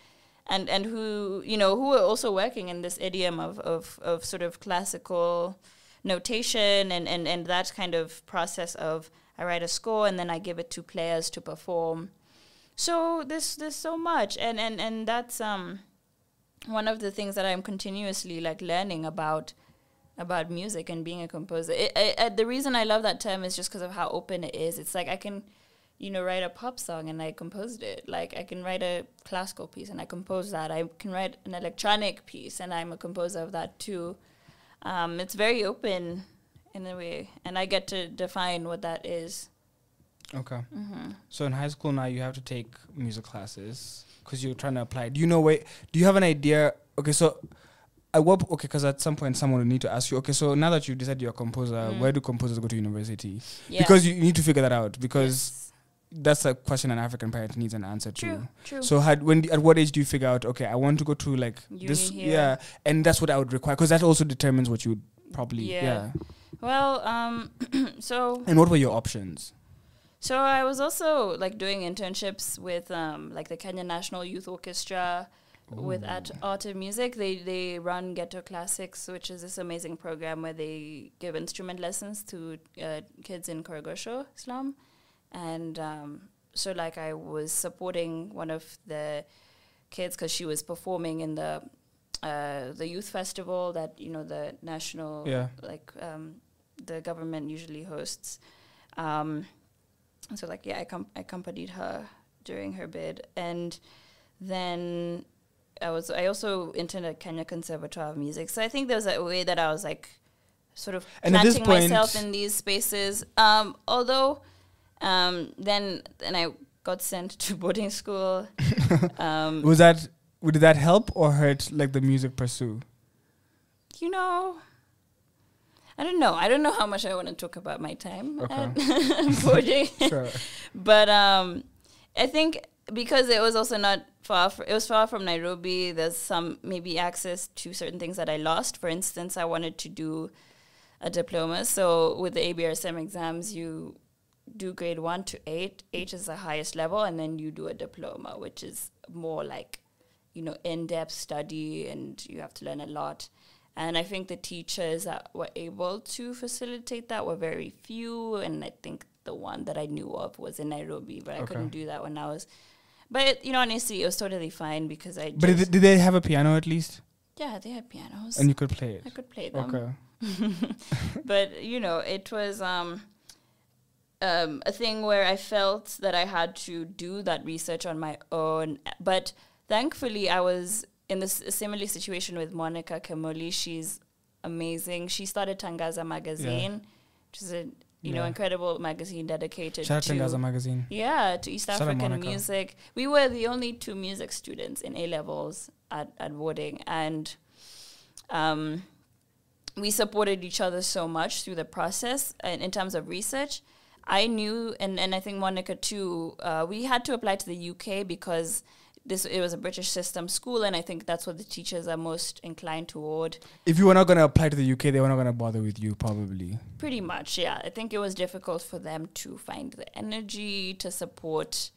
and who who are also working in this idiom of sort of classical notation and that kind of process of I write a score and then I give it to players to perform. So there's so much, and that's one of the things that I'm continuously like learning about music and being a composer. The reason I love that term is just because of how open it is. It's like I can, write a pop song and I composed it. Like I can write a classical piece and I compose that. I can write an electronic piece and I'm a composer of that too. It's very open in a way, and I get to define what that is. Okay. Mm-hmm. So in high school now you have to take music classes because you're trying to apply. Do you have an idea? Okay, so because at some point someone will need to ask you, okay, so now that you decided you're a composer, where do composers go to university? Yeah. Because you need to figure that out, because that's a question an African parent needs an answer to. True. So at what age do you figure out, okay, I want to go to like Uni this, here. and that's what I would require, because that also determines what you would probably, Well, so... And what were your options? So I was also like doing internships with like the Kenya National Youth Orchestra. With Art of Music. They run Ghetto Classics, which is this amazing program where they give instrument lessons to kids in Korogosho, slum. And so like I was supporting one of the kids because she was performing in the youth festival that, the national, the government usually hosts. So like, I accompanied her during her bid. And then... I also interned at Kenya Conservatoire of Music. So I think there was a way that I was like sort of planting myself in these spaces. Although then I got sent to boarding school. Did that help or hurt like the music pursuit? I don't know. I don't know how much I want to talk about my time at boarding. Sure. But I think because it was also not it was far from Nairobi, there's some maybe access to certain things that I lost. For instance, I wanted to do a diploma. So with the ABRSM exams, you do grade 1 to 8. 8 is the highest level, and then you do a diploma, which is more like, in-depth study, and you have to learn a lot. And I think the teachers that were able to facilitate that were very few, and I think the one that I knew of was in Nairobi, but I couldn't do that when I was... But, honestly, it was totally fine because I just... But did they have a piano at least? Yeah, they had pianos. And you could play it? I could play them. Okay. But, it was a thing where I felt that I had to do that research on my own. But thankfully, I was in this similar situation with Monica Kamoli. She's amazing. She started Tangaza Magazine, which is a... incredible magazine dedicated Shout to Tangaza Magazine. Yeah, to East African music. We were the only 2 music students in A-levels at boarding, and we supported each other so much through the process. And in terms of research, I knew, and I think Monica too, we had to apply to the UK because it was a British system school, and I think that's what the teachers are most inclined toward. If you were not going to apply to the UK, they were not going to bother with you, probably. Pretty much, yeah. I think it was difficult for them to find the energy to support,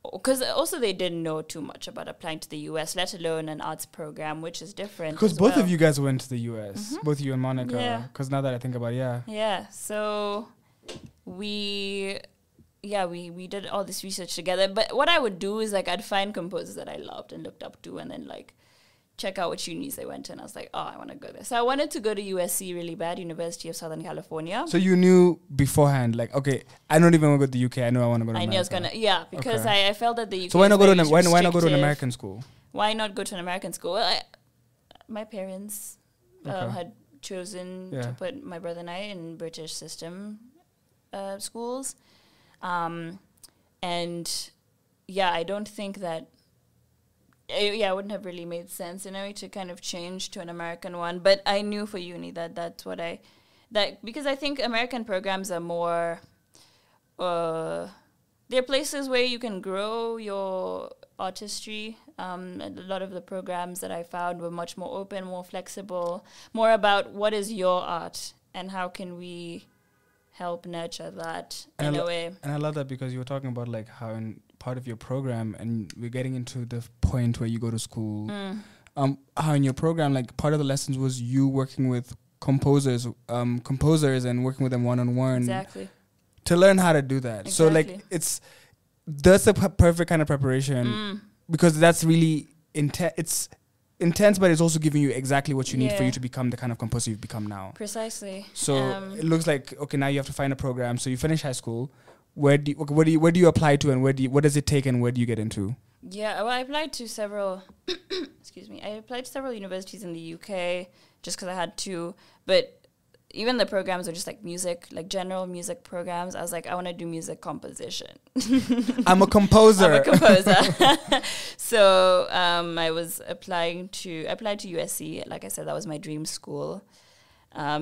because also they didn't know too much about applying to the US, let alone an arts program, which is different. Because both of you guys went to the US, both you and Monica. Because now that I think about it, yeah. So we did all this research together. But what I would do is like I'd find composers that I loved and looked up to, and then like check out which unis they went to, and I was like, I want to go there. So I wanted to go to USC really bad, University of Southern California. So you knew beforehand, like, okay, I don't even want to go to the UK. I know I want to go to America. I knew I was gonna, because I felt that the UK. So why not go to why not go to an American school? Why not go to an American school? Well, my parents had chosen to put my brother and I in British system schools. And I don't think that it wouldn't have really made sense in a way to kind of change to an American one. But I knew for uni that's what because I think American programs are more, they're places where you can grow your artistry. A lot of the programs that I found were much more open, more flexible, more about what is your art and how can we help nurture that in a way. And I love that because you were talking about like how in part of your program, and we're getting into the point where you go to school, how in your program, like part of the lessons was you working with composers and working with them one-on-one. Exactly. To learn how to do that. Exactly. So like that's the perfect kind of preparation because that's really it's intense, but it's also giving you exactly what you need for you to become the kind of composer you've become now. Precisely. So it looks like, okay, now you have to find a program. So you finish high school. Where do you apply to, and what does it take, and where do you get into? Yeah, well, I applied to several excuse me. I applied to several universities in the UK just because I had to, but even the programs are just like music, like general music programs. I was like, I want to do music composition. I'm a composer. I'm a composer. So I applied to USC. Like I said, that was my dream school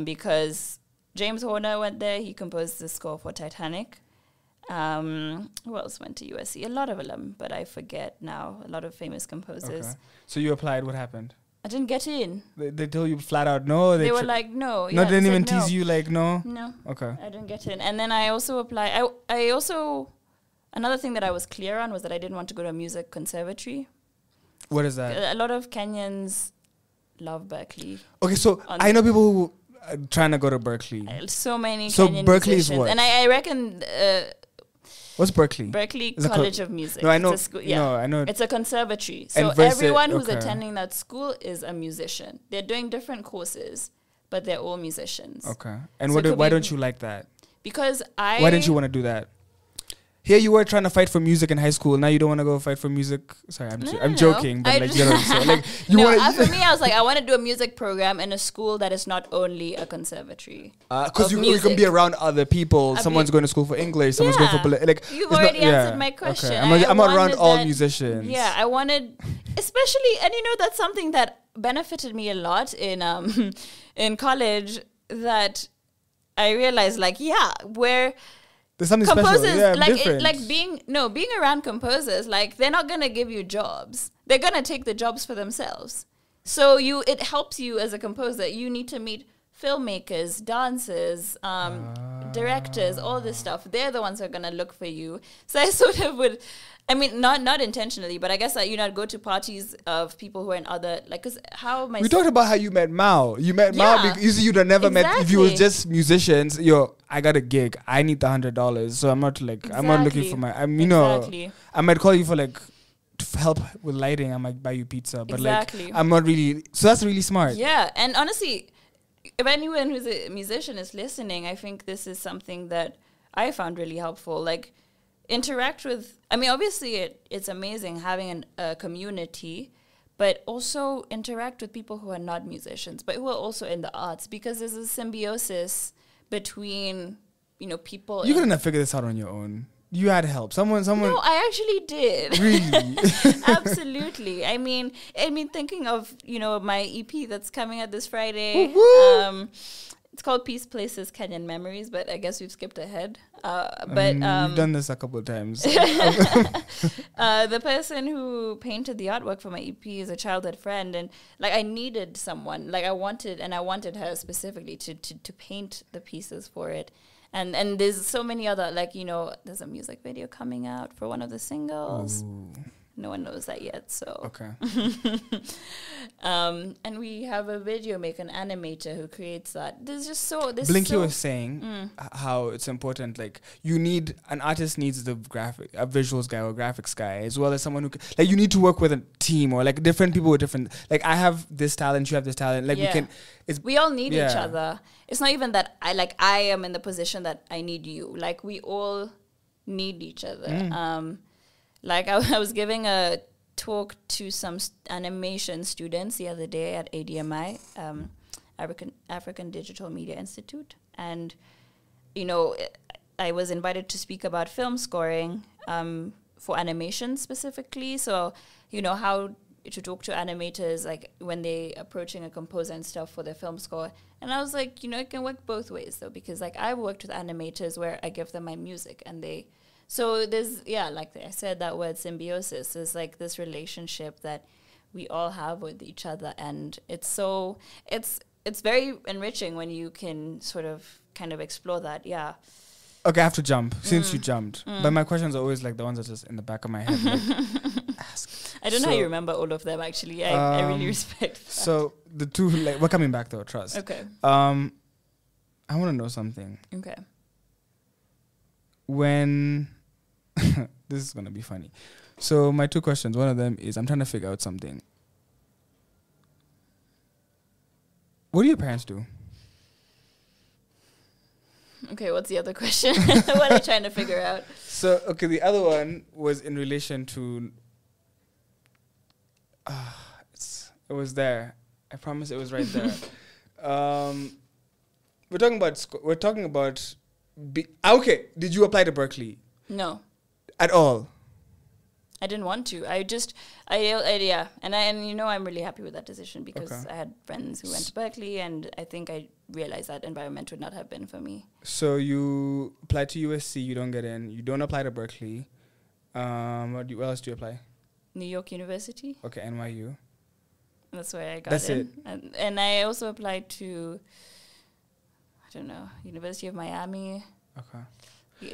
because James Horner went there. He composed the score for Titanic. Who else went to USC? A lot of alum, but I forget now. A lot of famous composers. Okay. So you applied. What happened? I didn't get in. They told you flat out no? They were like, no. No, Yeah, they didn't even no. tease you like, no? No. Okay. I didn't get in. And then I also applied. I also, another thing that I was clear on was that I didn't want to go to a music conservatory. What is that? A lot of Kenyans love Berkeley. Okay, so I know people who are trying to go to Berkeley. So many So Kenyan Berkeley is musicians. what? And I reckon... What's Berkeley? Berkeley Is it College of Music. No, I know. It's a school, yeah. No, I know. It's a conservatory. So And versus- everyone who's okay. attending that school is a musician. They're doing different courses, but they're all musicians. Okay. And So why don't you like that? Because Why didn't you want to do that? Here you were trying to fight for music in high school. Now you don't want to go fight for music. Sorry, I'm joking, but like you know, so like you no, want for me, I was like, I want to do a music program in a school that is not only a conservatory. Because you can be around other people. Someone's going to school for English. Someone's going for like. You've already answered my question. Okay. I'm not around all that, musicians. Yeah, I wanted, especially, and you know, that's something that benefited me a lot in in college. That I realized, like, where. There's something composers, special. Yeah, like different. being around composers, like they're not gonna give you jobs. They're gonna take the jobs for themselves. So it helps you as a composer. You need to meet filmmakers, dancers, directors, all this stuff. They're the ones who are gonna look for you. So I sort of would, I mean, not intentionally, but I guess that I'd go to parties of people who are in other, like, because how am I... We talked about how you met Mao. You met Mao because you'd have never met, if you was just musicians, I got a gig. I need the $100. So I'm not like, I'm not looking for I might call you for like, to help with lighting. I might buy you pizza. But like, I'm not really, so that's really smart. Yeah. And honestly, if anyone who's a musician is listening, I think this is something that I found really helpful. Like, interact with, I mean, obviously it's amazing having a community, but also interact with people who are not musicians, but who are also in the arts, because there's a symbiosis between, people. You couldn't have figured this out on your own. You had help. Someone. No, I actually did. Really? Absolutely. I mean, thinking of, my EP that's coming out this Friday. It's called Peace Places, Kenyan Memories, but I guess we've skipped ahead. We've done this a couple of times. The person who painted the artwork for my EP is a childhood friend, and like I needed someone, like I wanted her specifically to paint the pieces for it. And there's so many other, like, there's a music video coming out for one of the singles. Ooh. No one knows that yet, so. Okay. And we have a video maker, an animator who creates that. Blinky was saying how it's important, like, an artist needs a visuals guy or graphics guy, as well as someone who, like, you need to work with a team or, like, different people with different, like, I have this talent, you have this talent, like, we all need each other. It's not even that I am in the position that I need you. Like, we all need each other. Like, I was giving a talk to some animation students the other day at ADMI, African Digital Media Institute. And, I was invited to speak about film scoring for animation specifically. So, how to talk to animators, like, when they're approaching a composer and stuff for their film score. And I was like, it can work both ways, though, because, like, I've worked with animators where I give them my music and they So there's, like I said, that word symbiosis. There's like this relationship that we all have with each other, and it's very enriching when you can sort of kind of explore that. Yeah. Okay, I have to jump since you jumped. But my questions are always like the ones that are just in the back of my head. Like, ask. I don't know how you remember all of them. Actually, I really respect that. So the two, like, we're coming back though. Trust. Okay. I want to know something. Okay. When this is gonna be funny. So my two questions. One of them is I'm trying to figure out something. What do your parents do? Okay, what's the other question? What are you trying to figure out? So, okay, the other one was in relation to... it was there. I promise it was right there. We're talking about... okay, did you apply to Berkeley? No. At all? I didn't want to. And I'm really happy with that decision because I had friends who went to Berkeley, and I think I realized that environment would not have been for me. So you applied to USC, you don't get in. You don't apply to Berkeley. What else do you apply? New York University. Okay, NYU. That's where I got That's in. it. And I also applied to, I don't know, University of Miami. Okay.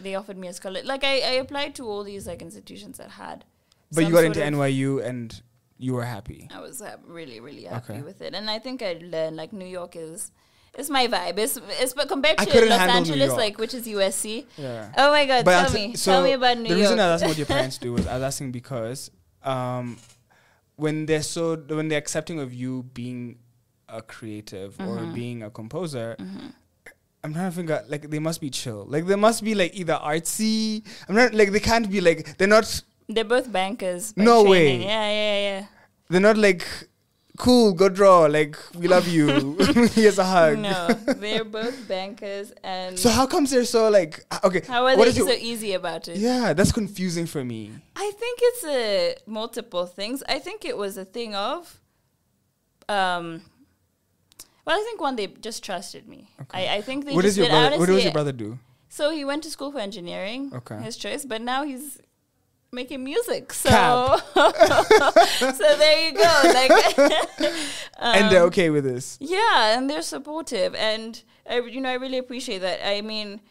They offered me a scholarship. Like I applied to all these like institutions that had. But you got into NYU and you were happy. I was really, really happy with it, and I think I learned like New York is my vibe. It's but compared to Los Angeles, like which is USC. Yeah. Oh my God, tell me about New York. The reason I was asking what your parents do was I was asking because when they're accepting of you being a creative or being a composer. I'm trying to figure out, like, they must be chill. Like, they must be, like, either artsy. I'm not, like, they can't be, like, they're not... They're both bankers. No training. way. Yeah. They're not, like, cool, go draw. Like, we love you. Here's a hug. No, they're both bankers. And so how comes they're so, like... Okay. How are they so easy about it? Yeah, that's confusing for me. I think it's multiple things. I think it was a thing of... Well, I think one, they just trusted me. Okay. I think they just did. What does your brother do? So he went to school for engineering, his choice, but now he's making music. So, so there you go. Like, and they're okay with this. Yeah, and they're supportive, and I really appreciate that. I mean,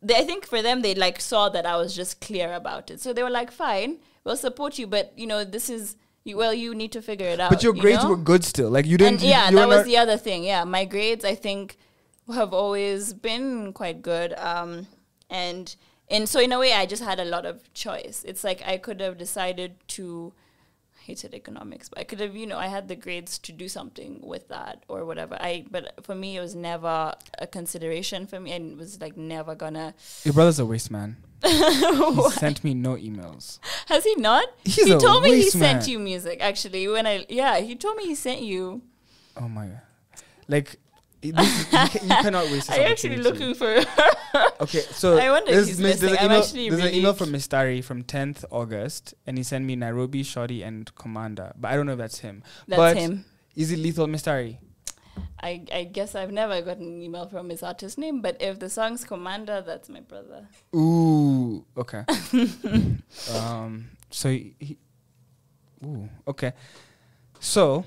I think for them, they like saw that I was just clear about it, so they were like, "Fine, we'll support you, but this is." You need to figure it out. But your grades were good still. Like, you didn't... And that was the other thing. Yeah, my grades, I think, have always been quite good. And so in a way, I just had a lot of choice. It's like I could have decided to... I hated economics, but I could have, I had the grades to do something with that or whatever. But for me, it was never a consideration for me, and it was like never gonna... Your brother's a waste man. He sent me no emails. Has he not? He told me he sent you music, actually. He told me he sent you. Oh my God. Like, you cannot waste this opportunity. I'm actually looking for... Okay, so I wonder if he's listening. There's an email from Mistari from 10th August, and he sent me Nairobi, Shorty, and Commander. But I don't know if that's him. That's him. Is it Lethal Mistari? I guess I've never gotten an email from his artist name, but if the song's Commander, that's my brother. Ooh, okay. Okay. So,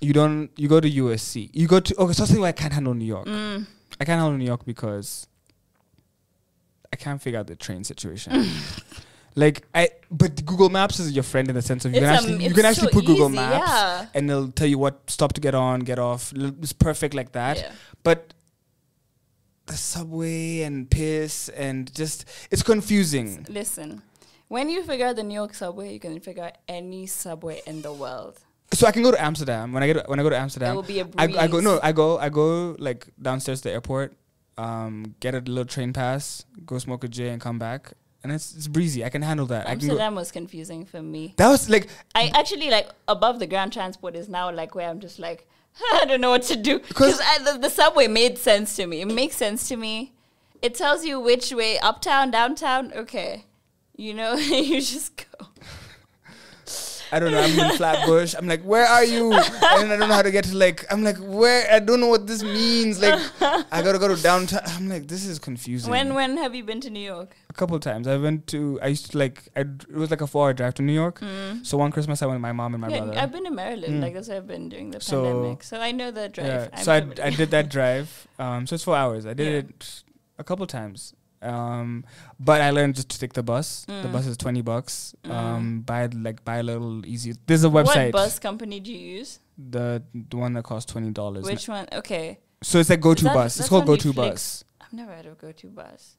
you go to USC. You go to, so that's why I can't handle New York. I can't handle New York because I can't figure out the train situation. But Google Maps is your friend in the sense of you can actually put Google Maps and it'll tell you what stop to get on, get off. It's perfect like that. Yeah. But the subway and piss and just, it's confusing. Listen, when you figure out the New York subway, you can figure out any subway in the world. So I can go to Amsterdam. When I go to Amsterdam, it will be a breeze. I go like downstairs to the airport, get a little train pass, go smoke a J and come back. And it's breezy. I can handle that. Amsterdam was confusing for me. That was like... I actually, like, above the ground transport is now, like, where I'm just like, I don't know what to do. Because the subway made sense to me. It makes sense to me. It tells you which way, uptown, downtown. Okay. You just go. I don't know, I'm in Flatbush. I'm like, where are you? And I don't know how to get to like, I'm like, where? I don't know what this means. Like, I gotta go to downtown. I'm like, this is confusing. When have you been to New York? A couple of times. I used to like, it was like a 4-hour drive to New York. So one Christmas I went with my mom and my brother. I've been to Maryland. Like that's where I've been during the pandemic. So I know that drive. Yeah. So I did that drive. So it's 4 hours. I did it a couple times. But I learned just to take the bus. The bus is $20. Buy a little easy. There's a website. What bus company do you use? The one that costs $20. Which one? Okay. So it's like Go-To Bus. It's called Go-To Bus. I've never heard of Go-To Bus.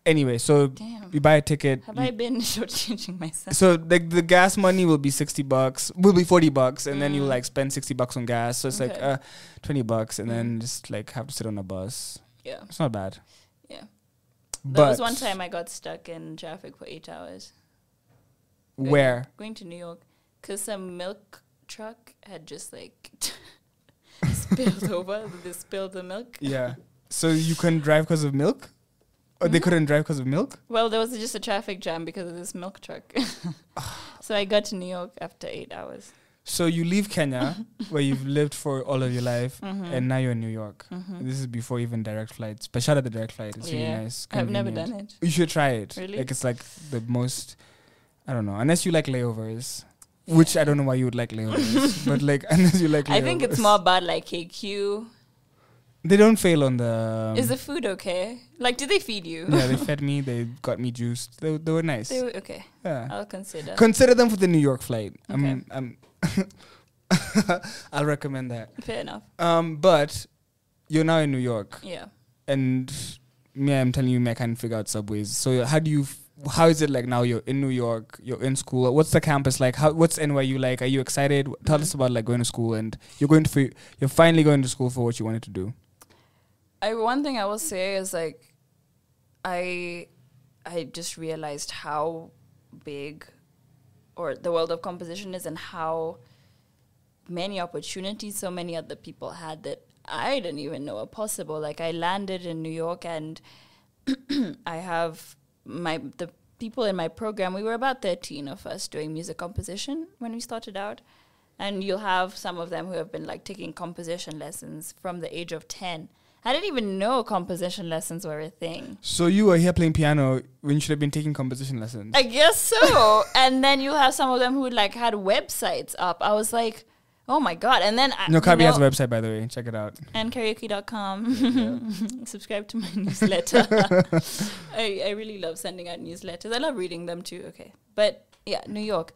Anyway, so you buy a ticket. Have I been shortchanging myself? So the gas money will be $60, will be $40, and then you like spend $60 on gas. So it's like $20, and then just like have to sit on a bus. Yeah, it's not bad. Yeah, there was one time I got stuck in traffic for 8 hours. Where? Going to New York, because some milk truck had just like spilled over. They spilled the milk. Yeah. So you couldn't drive because of milk? Or they couldn't drive because of milk? Well, there was just a traffic jam because of this milk truck. So I got to New York after 8 hours. So you leave Kenya, where you've lived for all of your life, and now you're in New York. This is before even direct flights. But shout out the direct flight. It's really nice. I've never done it. You should try it. Really? Like it's like the most, I don't know, unless you like layovers. Which I don't know why you would like layovers. But like, unless you like layovers. I think it's more about like KQ. They don't fail on the... Is the food okay? Like, did they feed you? Yeah, they fed me. They got me juiced. They were nice. They were, okay. Yeah. I'll consider. Consider them for the New York flight. Okay. I'll recommend that. Fair enough. But you're now in New York. Yeah. And I'm telling you, I can't figure out subways. So how is it like now you're in New York, you're in school? What's the campus like? What's NYU like? Are you excited? Tell us about like going to school, and you're finally going to school for what you wanted to do. One thing I will say is like, I just realized how big, or the world of composition is, and how many opportunities so many other people had that I didn't even know were possible. Like I landed in New York, and I have the people in my program. We were about 13 of us doing music composition when we started out. And you'll have some of them who have been like taking composition lessons from the age of 10. I didn't even know composition lessons were a thing. So you were here playing piano when you should have been taking composition lessons? I guess so. And then you'll have some of them who like had websites up. I was like, oh my God. And then Nyokabi has a website, by the way. Check it out. And Kariuki.com. Subscribe to my newsletter. I really love sending out newsletters. I love reading them too. Okay. But yeah, New York.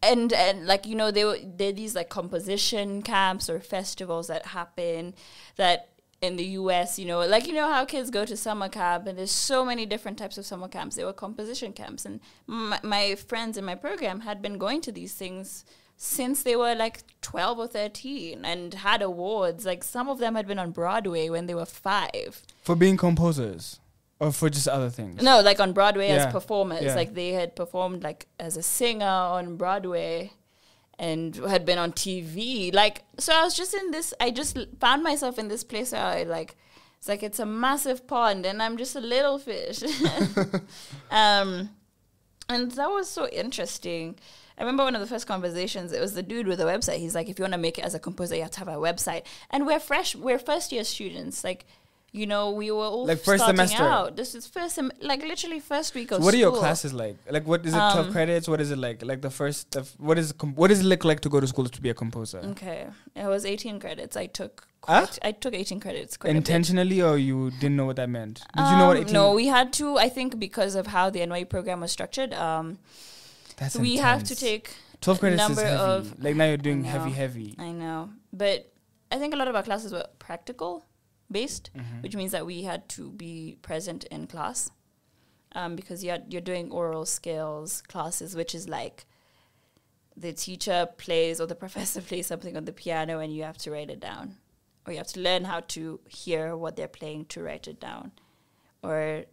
And like, you know, there are these like composition camps or festivals that happen that in the US, you know, like, you know how kids go to summer camp, and there's so many different types of summer camps. There were composition camps, and my friends in my program had been going to these things since they were like 12 or 13 and had awards. Like some of them had been on Broadway when they were 5. For being composers? Or for just other things? No, like on Broadway as performers. Yeah. Like they had performed like as a singer on Broadway and had been on TV. Like, so I was just in this, I just found myself in this place where I like, it's like it's a massive pond and I'm just a little fish. And that was so interesting. I remember one of the first conversations, it was the dude with the website. He's like, if you want to make it as a composer, you have to have a website. And we're first year students. Like, you know, we were all like first starting semester. Out. This is like literally first week of so what school. What are your classes like? Like, what is it? 12 credits? What is it like? Like the first, what does it look like to go to school to be a composer? Okay, it was 18 credits. I took 18 credits. Intentionally, or you didn't know what that meant? Did you know what 18? No, we had to. I think because of how the NYU program was structured. That's we intense. have to take 12 credits is heavy. Of, like now you're doing heavy. I know, but I think a lot of our classes were practical based, which means that we had to be present in class, because you're doing oral skills classes, which is like the teacher plays or the professor plays something on the piano and you have to write it down, or you have to learn how to hear what they're playing to write it down, or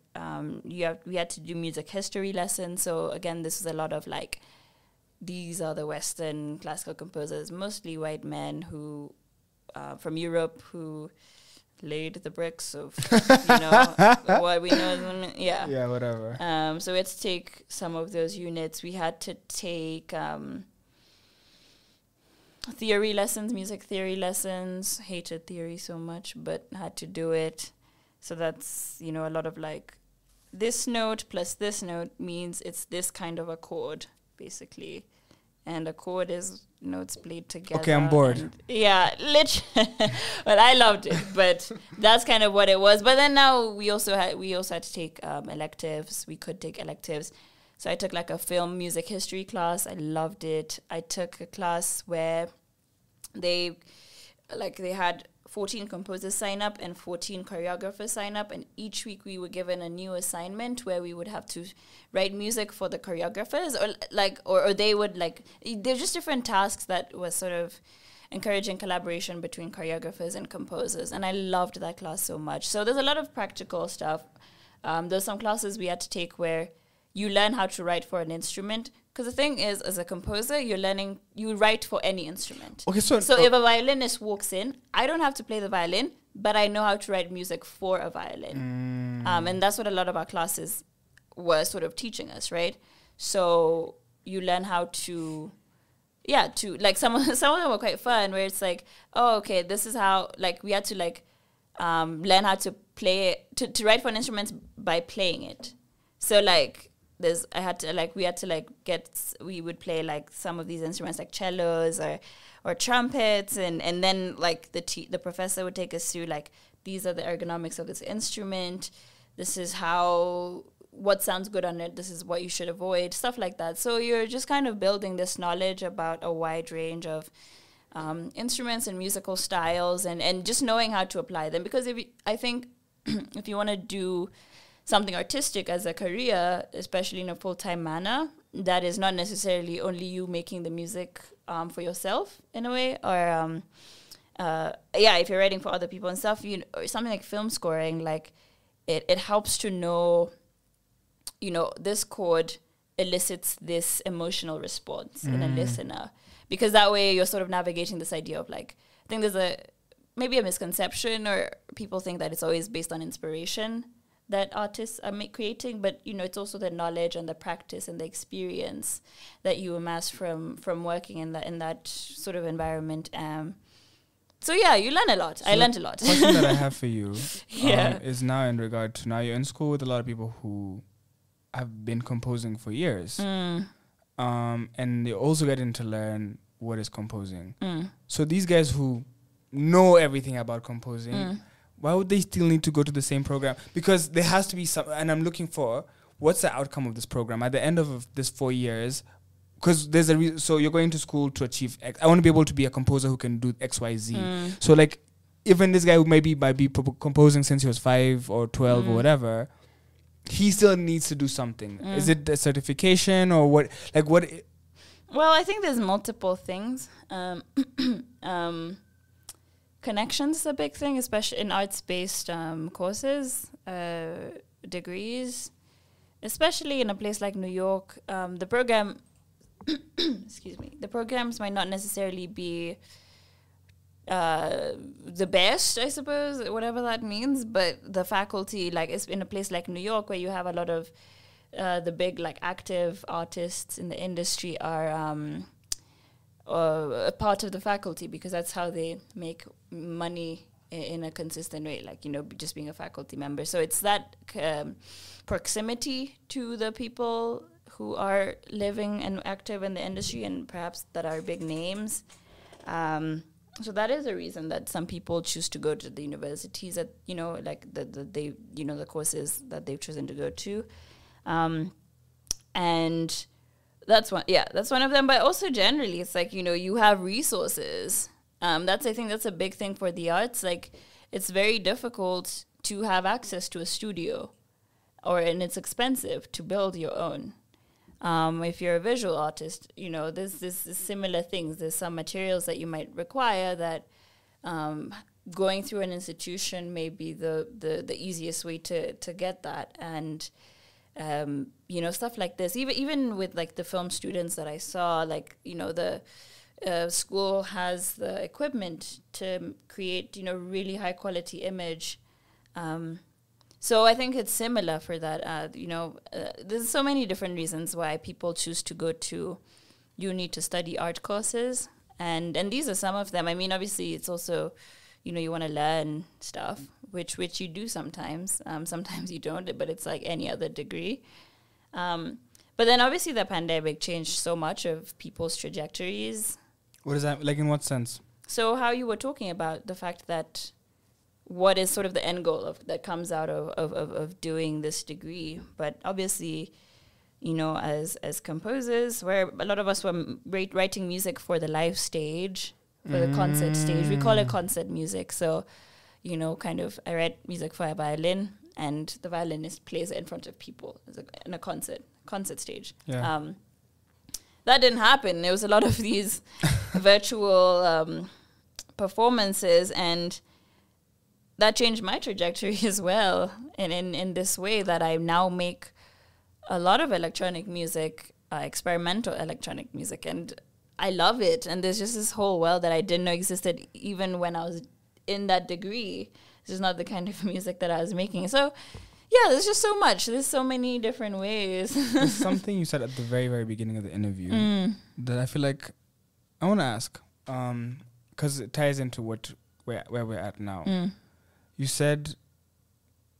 we had to do music history lessons. So again, this was a lot of like, these are the Western classical composers, mostly white men who from Europe who laid the bricks of, you know, what we know. Yeah, whatever. So we had to take some of those units. We had to take theory lessons, music theory lessons. Hated theory so much, but had to do it. So that's, you know, a lot of like, this note plus this note means it's this kind of a chord, basically. And a chord is notes played together. Okay, I'm bored. Yeah, literally. Well, I loved it, but that's kind of what it was. But then now we also had to take electives. We could take electives. So I took like a film music history class. I loved it. I took a class where they had 14 composers sign up and 14 choreographers sign up, and each week we were given a new assignment where we would have to write music for the choreographers, or they would they're just different tasks that was sort of encouraging collaboration between choreographers and composers, and I loved that class so much. So there's a lot of practical stuff. There's some classes we had to take where you learn how to write for an instrument. Because the thing is, as a composer, you write for any instrument. Okay, so if a violinist walks in, I don't have to play the violin, but I know how to write music for a violin. And that's what a lot of our classes were sort of teaching us, right? So you learn how to some of them were quite fun, where it's like, oh, okay, this is how, like, we had to learn how to play, to write for an instrument by playing it. So like, we would play like some of these instruments like cellos or trumpets, and then like the professor would take us through like, these are the ergonomics of this instrument, this is what sounds good on it, this is what you should avoid, stuff like that. So you're just kind of building this knowledge about a wide range of instruments and musical styles, and just knowing how to apply them. Because I think if you want to do something artistic as a career, especially in a full-time manner, that is not necessarily only you making the music for yourself in a way, or if you're writing for other people and stuff, or something like film scoring, like it helps to know, this chord elicits this emotional response in a listener, because that way you're sort of navigating this idea of like, I think there's maybe a misconception, or people think that it's always based on inspiration that artists are creating, but it's also the knowledge and the practice and the experience that you amass from working in that sort of environment. So yeah, you learn a lot. I learned a lot. The question that I have for you is now in regard to, now you're in school with a lot of people who have been composing for years, and they're also getting to learn what is composing. So these guys who know everything about composing, why would they still need to go to the same program? Because there has to be some, and I'm looking for, what's the outcome of this program at the end of this 4 years? Because there's so you're going to school to achieve X. I want to be able to be a composer who can do X, Y, Z. So like, even this guy who might be composing since he was 5 or 12 or whatever, he still needs to do something. Is it a certification or what? Like what? Well, I think there's multiple things. Connections is a big thing, especially in arts-based courses, degrees, especially in a place like New York. The program, the programs might not necessarily be the best, I suppose, whatever that means, but the faculty, like, is in a place like New York, where you have a lot of the big, like, active artists in the industry are a part of the faculty, because that's how they make money in a consistent way, like, just being a faculty member. So it's that proximity to the people who are living and active in the industry, and perhaps that are big names. So that is a reason that some people choose to go to the universities that, like the courses that they've chosen to go to. And that's one of them. But also generally, it's like, you have resources. I think that's a big thing for the arts. Like, it's very difficult to have access to a studio, and it's expensive to build your own. If you're a visual artist, there's similar things. There's some materials that you might require that going through an institution may be the easiest way to get that. And stuff like this, even with like the film students that I saw, like, the school has the equipment to create, really high quality image. So I think it's similar for that. There's so many different reasons why people choose to go to uni to study art courses. And these are some of them. I mean, obviously, it's also, you want to learn stuff, which you do sometimes. Sometimes you don't, but it's like any other degree. But then obviously the pandemic changed so much of people's trajectories. What is that? Like, in what sense? So how you were talking about the fact that what is sort of the end goal that comes out of doing this degree. But obviously, as composers, where a lot of us were writing music for the live stage, for the concert stage. We call it concert music. So, kind of, I write music for a violin, and the violinist plays it in front of people in a concert stage. Yeah. That didn't happen. There was a lot of these virtual performances, and that changed my trajectory as well. And in this way that I now make a lot of electronic music, experimental electronic music, and I love it. And there's just this whole world that I didn't know existed even when I was in that degree. This is not the kind of music that I was making. So, yeah, there's just so much. There's so many different ways. There's something you said at the very, very beginning of the interview that I feel like I want to ask, because it ties into where we're at now. You said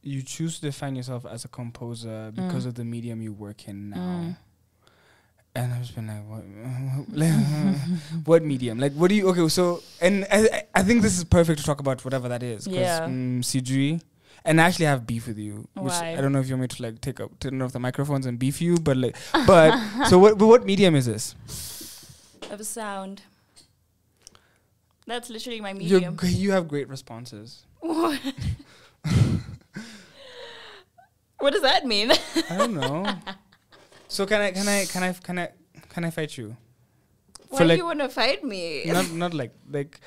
you choose to define yourself as a composer because of the medium you work in now. And I've just been like, what medium? Like, what do you, okay, so, and I think this is perfect to talk about whatever that is. Yeah. CG, and I actually have beef with you. Which Why? I don't know if you want me to like turn off the microphones and beef you, but so what medium is this? Of sound. That's literally my medium. You have great responses. What? What does that mean? I don't know. So can I fight you? Why do you want to fight me? Not like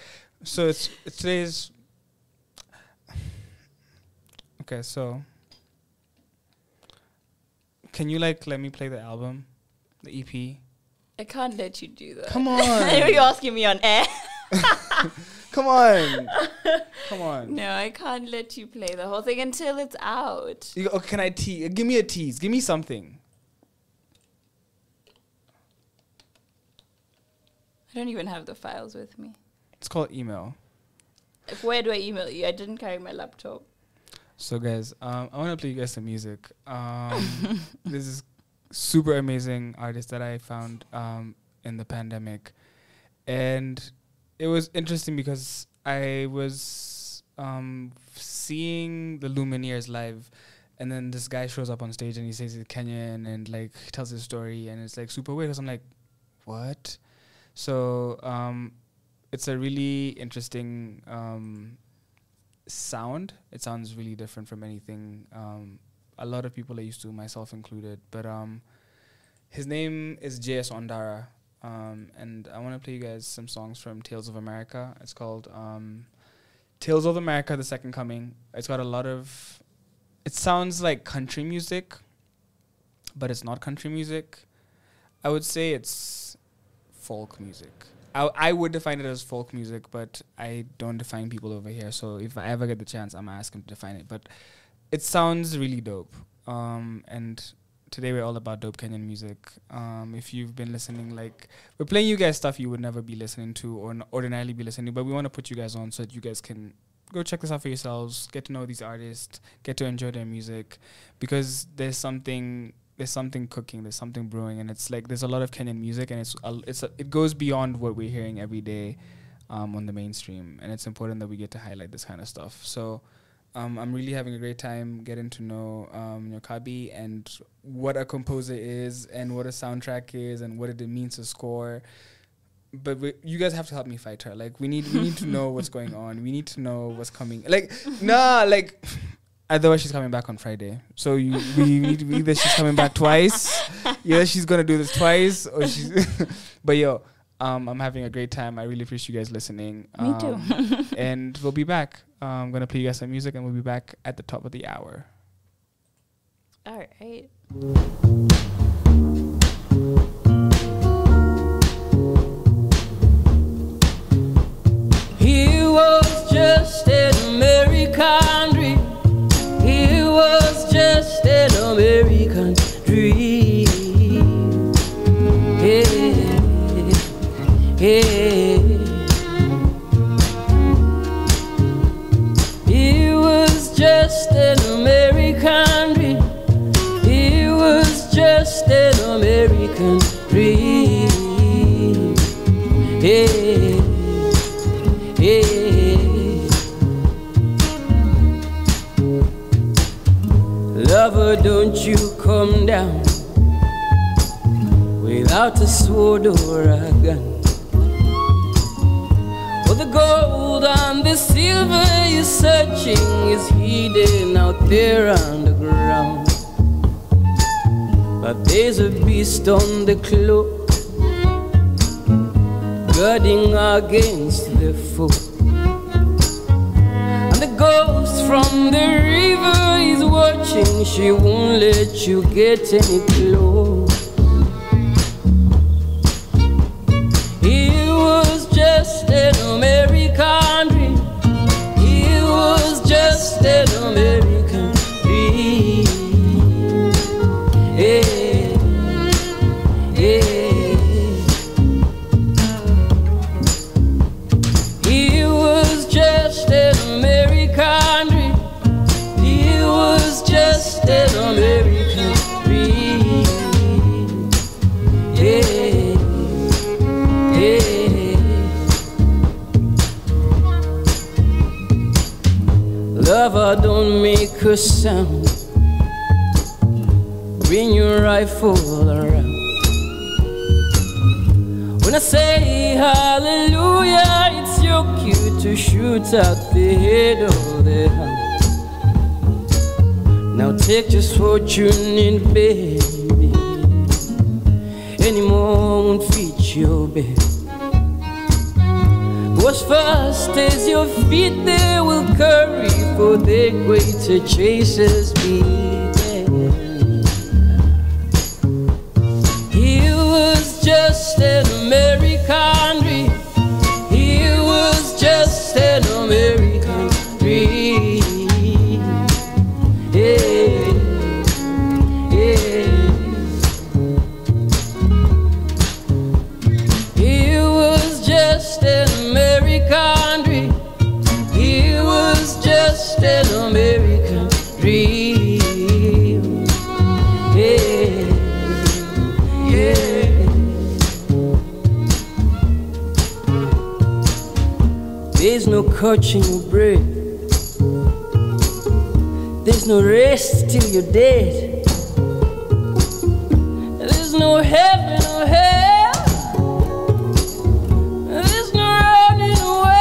so it's today's. Okay, so can you let me play the album, the EP? I can't let you do that. Come on. You're asking me on air. Come on. No, I can't let you play the whole thing until it's out. Can I tease? Give me a tease. Give me something. I don't even have the files with me. It's called email. Where do I email you? I didn't carry my laptop. So guys, I want to play you guys some music. This is super amazing artist that I found in the pandemic, and it was interesting because I was seeing the Lumineers live, and then this guy shows up on stage and he says he's Kenyan and like tells his story, and it's like super weird because I'm like, what? So it's a really interesting sound. It sounds really different from anything a lot of people are used to, myself included. But his name is J.S. Ondara, and I want to play you guys some songs from Tales of America. It's called Tales of America, The Second Coming. It's got a lot of... It sounds like country music, but it's not country music. I would say it's folk music. I would define it as folk music, but I don't define people over here. So if I ever get the chance, I'm going to ask him to define it. But it sounds really dope. And today we're all about dope Kenyan music. If you've been listening, like, we're playing you guys stuff you would never be listening to or ordinarily be listening to, but we want to put you guys on so that you guys can go check this out for yourselves, get to know these artists, get to enjoy their music, because there's something cooking, there's something brewing, and it's like there's a lot of Kenyan music, and it goes beyond what we're hearing every day on the mainstream, and it's important that we get to highlight this kind of stuff. So I'm really having a great time getting to know Nyokabi and what a composer is and what a soundtrack is and what it means to score. But you guys have to help me fight her. Like, we need to know what's going on. We need to know what's coming. Otherwise, she's coming back on Friday. So we need to, either she's coming back twice, either she's gonna do this twice, or she's. But I'm having a great time. I really appreciate you guys listening. Me too. And we'll be back. I'm gonna play you guys some music, and we'll be back at the top of the hour. All right. He was just an American dream. He was just an American dream. Yeah, yeah. Lover, don't you come down without a sword or a gun. For the gold and the silver you're searching is hidden out there underground. But there's a beast on the cloak, guarding against the foe. And the ghost from the river is watching, she won't let you get any close. It was just an American dream. It was just an American dream. Yeah, yeah. It was just an American dream. It was just an American dream. Yeah, yeah. Lover, don't make a sound. Bring your rifle around. When I say hallelujah, it's your cue to shoot out the head of the hound. Now take just what you need, baby. Any more won't fit your bed. What's first is your feet, they will carry, for the greater chasers be. Just an American dream. It was just an American dream. Yeah, yeah. It was just an American dream. It was just an American dream. Yeah, yeah. There's no catching your breath. There's no rest till you're dead. There's no heaven or hell. There's no running away.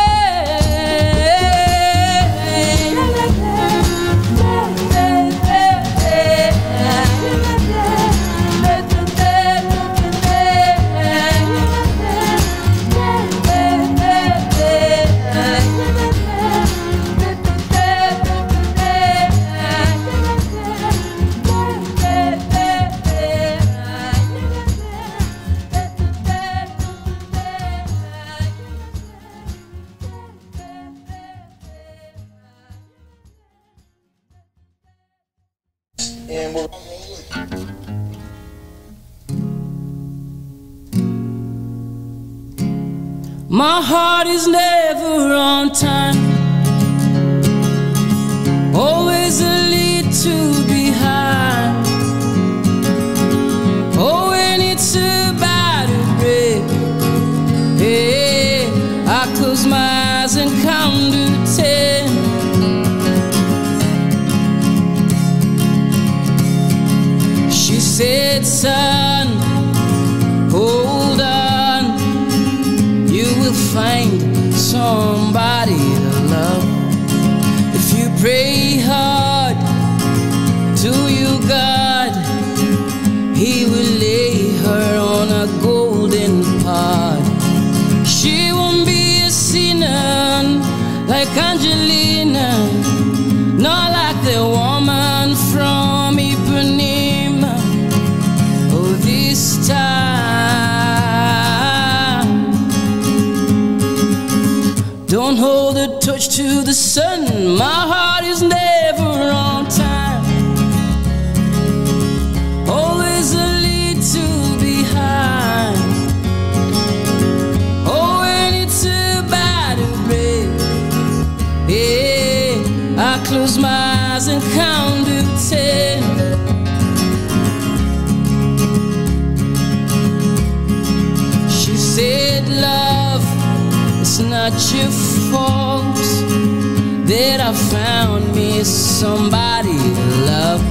My heart is never on time, always a little behind. Oh, when it's about to break, hey, I close my eyes and count to 10. She said, son, hold on, you will find somebody to love. If you pray hard to your God, He will lay her on a golden pot. She won't be a sinner like Angelina, not like the woman from Ipanema. Oh, this time don't hold a torch to the sun. My heart is never on time, always a little behind. Oh, when it's about to break, yeah, I close my eyes and count to 10. She said, love, it's not your fault that I found me somebody to love.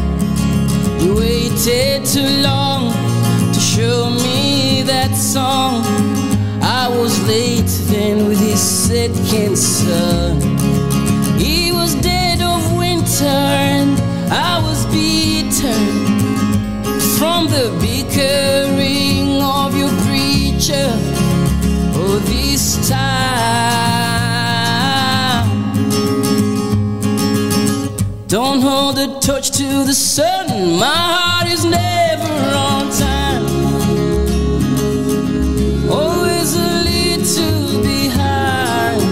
waited too long to show me that song. I was late then with his second son. He was dead of winter and I was bitter from the bickering of your preacher. Oh, this time don't hold a torch to the sun. My heart is never on time, always a little behind.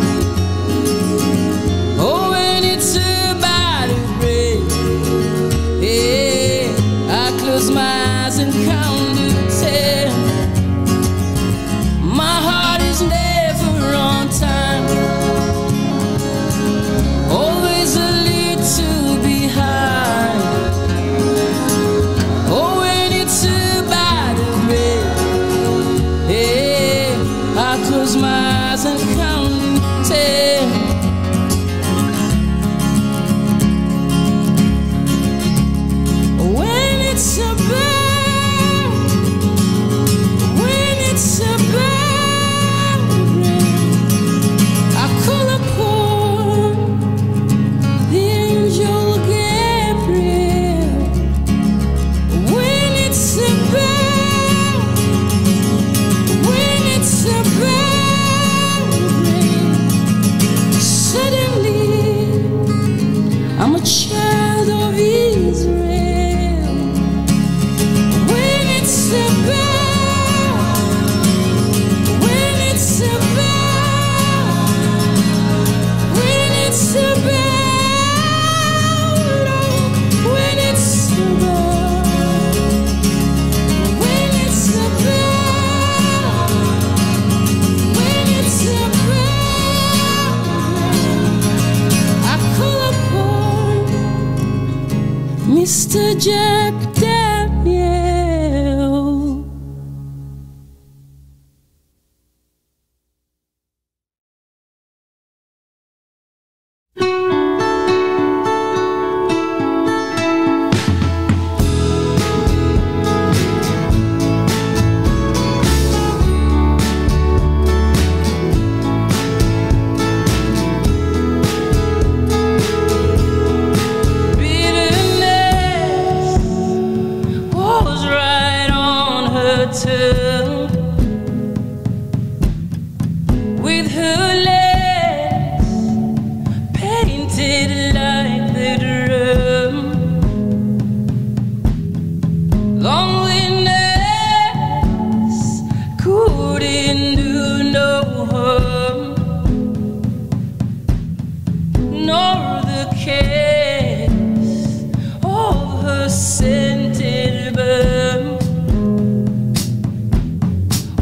Oh, when it's about to break, yeah, I close my eyes and count to 10. My heart is never on time, always a little behind. Oh, when it's about to break, yeah, I close my eyes and count to 10. When it's about, when it's about to break, I call upon the angel Gabriel. When it's about, when it's about to break, suddenly I'm a child of Israel. When it's about, when it's about, when it's about, when it's about, when it's about, when it's about, I call upon Mr. Jack Daniel. Bitterness was right on her tongue, with her legs painted like the drum. Loneliness couldn't do no harm, nor the kiss of her scented bum.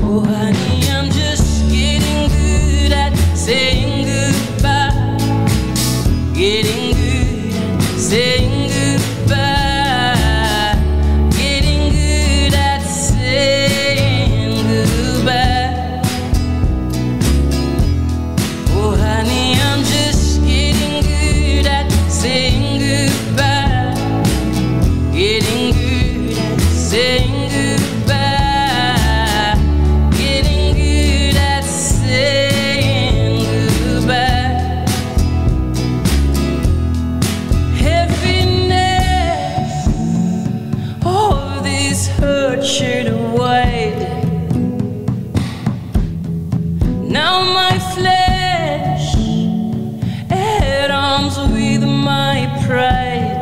Oh, honey, I'm just getting good at saying goodbye, getting good at saying goodbye, getting good at saying goodbye. Oh, honey, I'm just getting good at saying goodbye, getting good at saying goodbye, getting good at saying goodbye. Heaviness of this hurt should wide. Now my flesh at arms with my pride.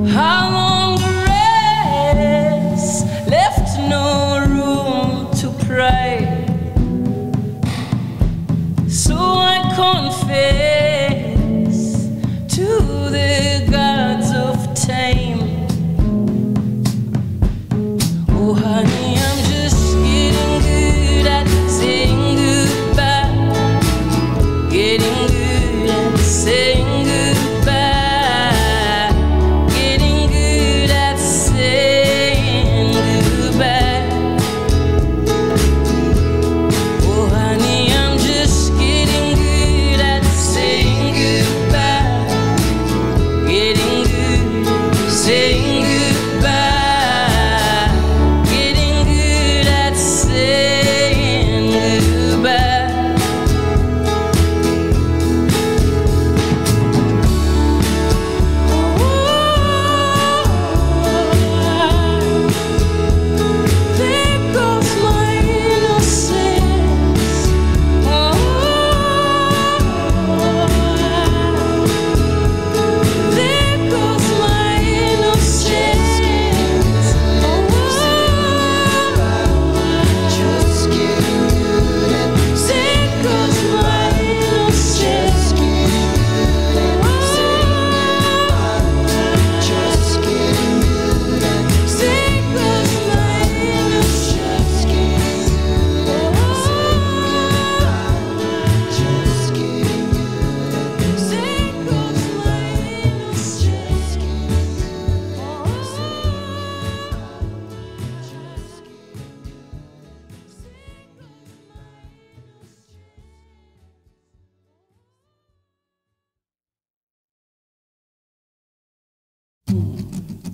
How long grace left no room to pray. So I confess to the gods of time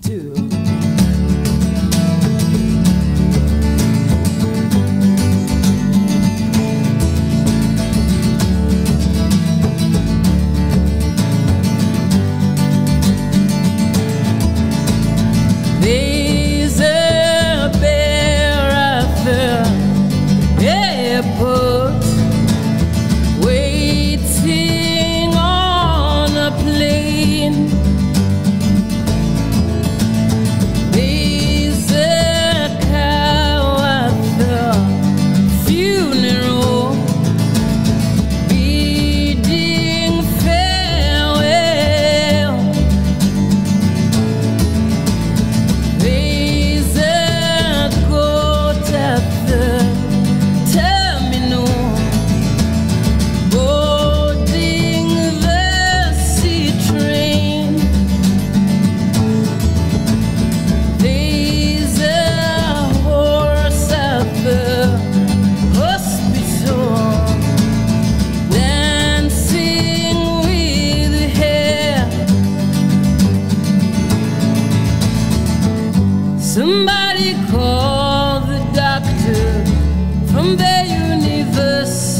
too. There's a bear at the airport waiting on a plane. There's a cow at the funeral bidding farewell. There's a goat at the terminal boarding the sea train. There's a horse at the hospital dancing with hair. Somebody call the doctor from the university.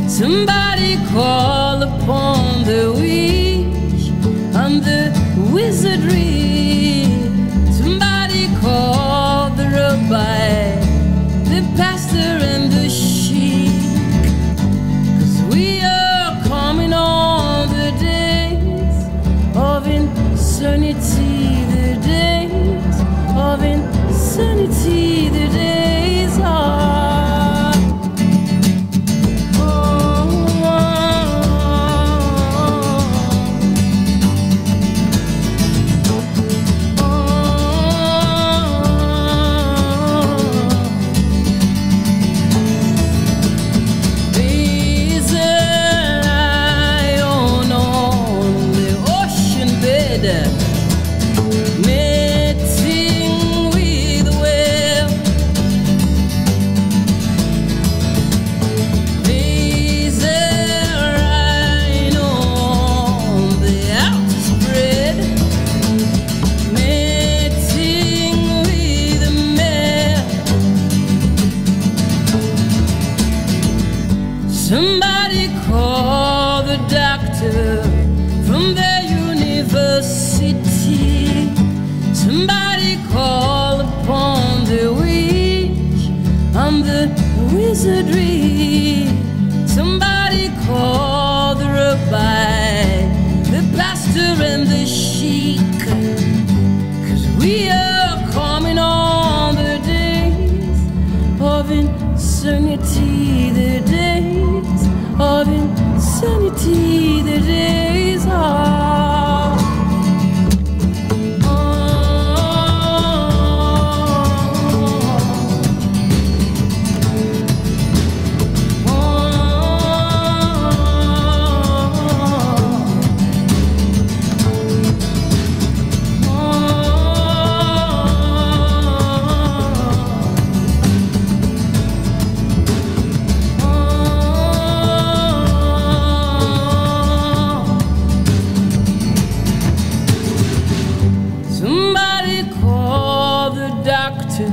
Somebody call upon the witch and the wizardry. Somebody call the rabbi, the pastor and the sheik. 'Cause we are coming on the days of insanity, the days of insanity, the days of There's a lion on the ocean bed, mating with a whale. There's a rhino on the outspread, mating with a mare. Somebody call the doctor from the university. Somebody call upon the witch and the wizardry. Somebody call the rabbi, the pastor and the sheik. 'Cause we are coming on the days of insanity, the days of insanity, the days of somebody call the doctor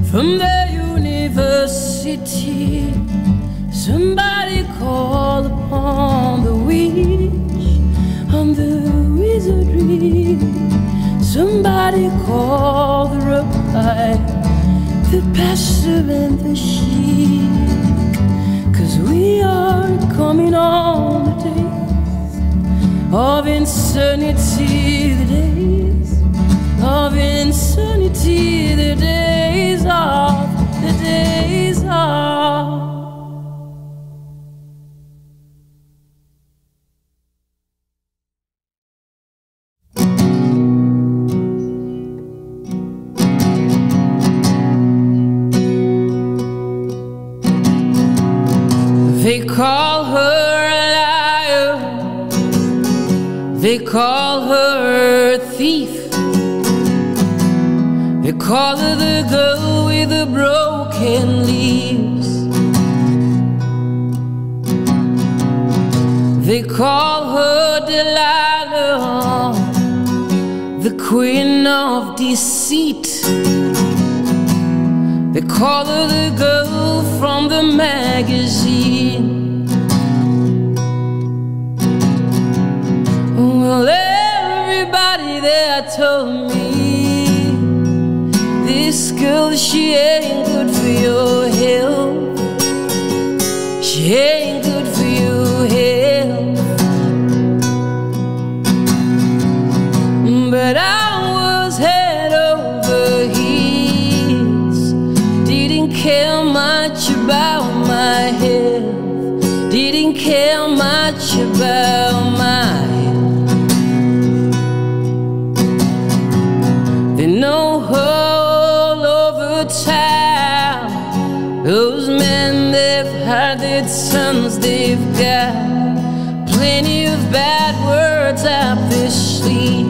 from the university. Somebody call upon the witch and the wizardry. Somebody call the rabbi, the pastor and the sheik. 'Cause we are coming on the days of insanity, the days of insanity, the days of, the days of. They call her a liar, they call her a thief, they call her the girl with the broken leaves. They call her Delilah, the queen of deceit. They call her the girl from the magazine. Well, everybody there told me this girl, she ain't good for your health. She ain't good for your health. But I was head over heels. Didn't care much about my health. Didn't care much about my health. They know all over town. Those men, they've had their sons. They've got plenty of bad words up their sleeves.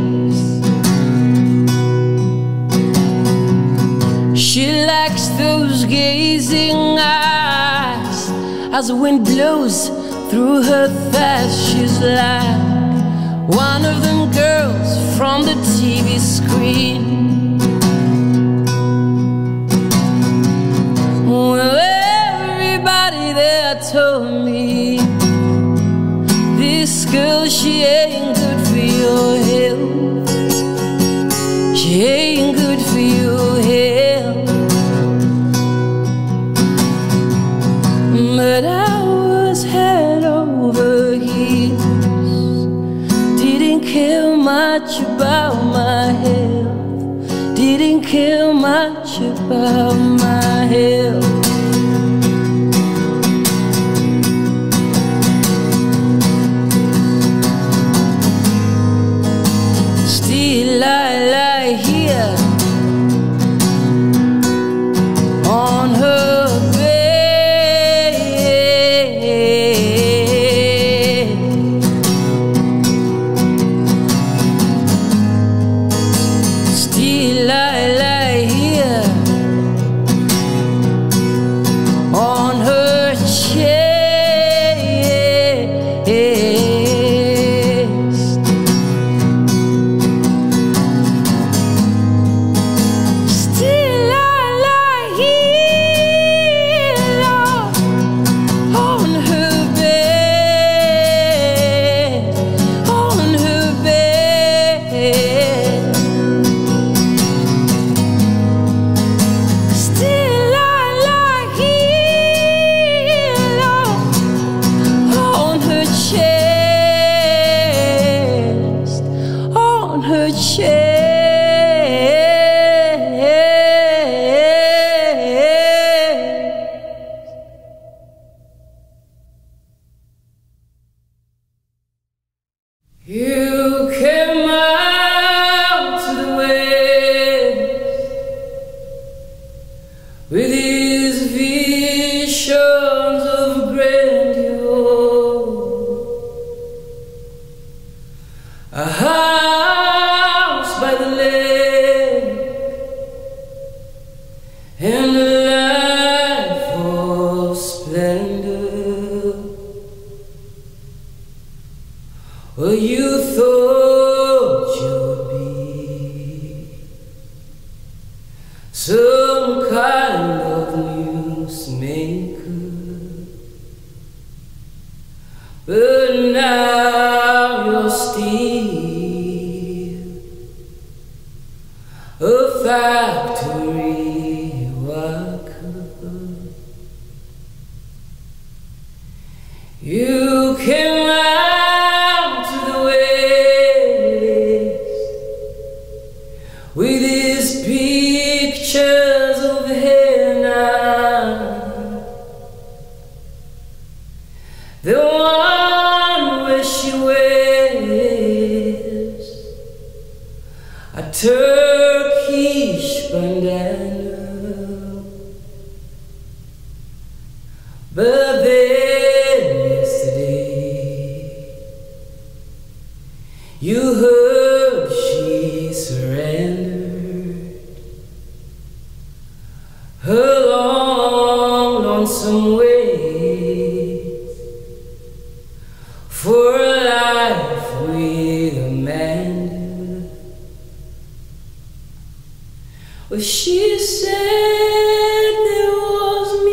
She likes those gazing eyes as the wind blows through her thighs. She's like one of them girls from the TV screen. Well, everybody there told me this girl, she ain't good for your health. She ain't good for your health. But I was head over heels. Didn't care much about my health. Didn't care much about my health. Still I lie here on her bed. Still I lie here on her chest. Still I lie here on her bed, on her bed. Still I lie here on her chest, on her chest. You came out to the west with these visions of grandeur, a house by the lake and a life of splendor. Well, you thought you'd be some kind of newsmaker, but now you're still a factory worker. You came out to the west with these pictures of henna, the one where she wears a Turkish bandana. But then yesterday you heard she surrendered her long lonesome ways for a life with a man. Well, she said there was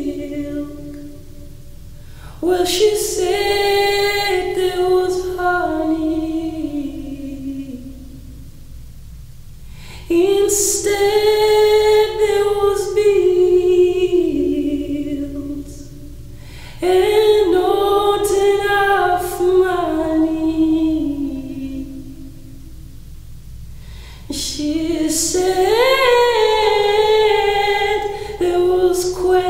milk. Well, she said there was honey. Instead there was bills and not enough money. She said there was quail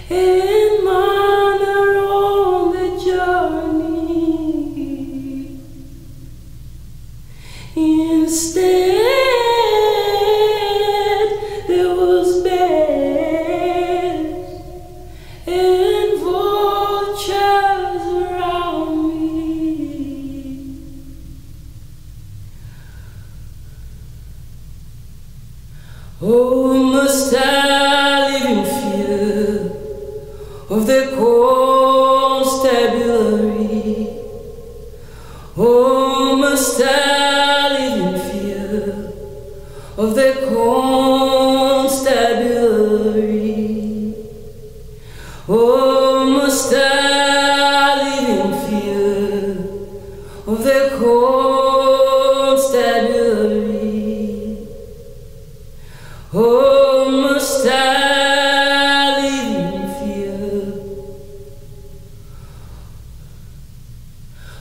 and manna on the journey. Instead there was bears and vultures around me. Oh, must I live in fear of the constabulary? Oh, must I live in fear of the constabulary? Oh, must I live in fear of the constabulary? Oh, must I live in fear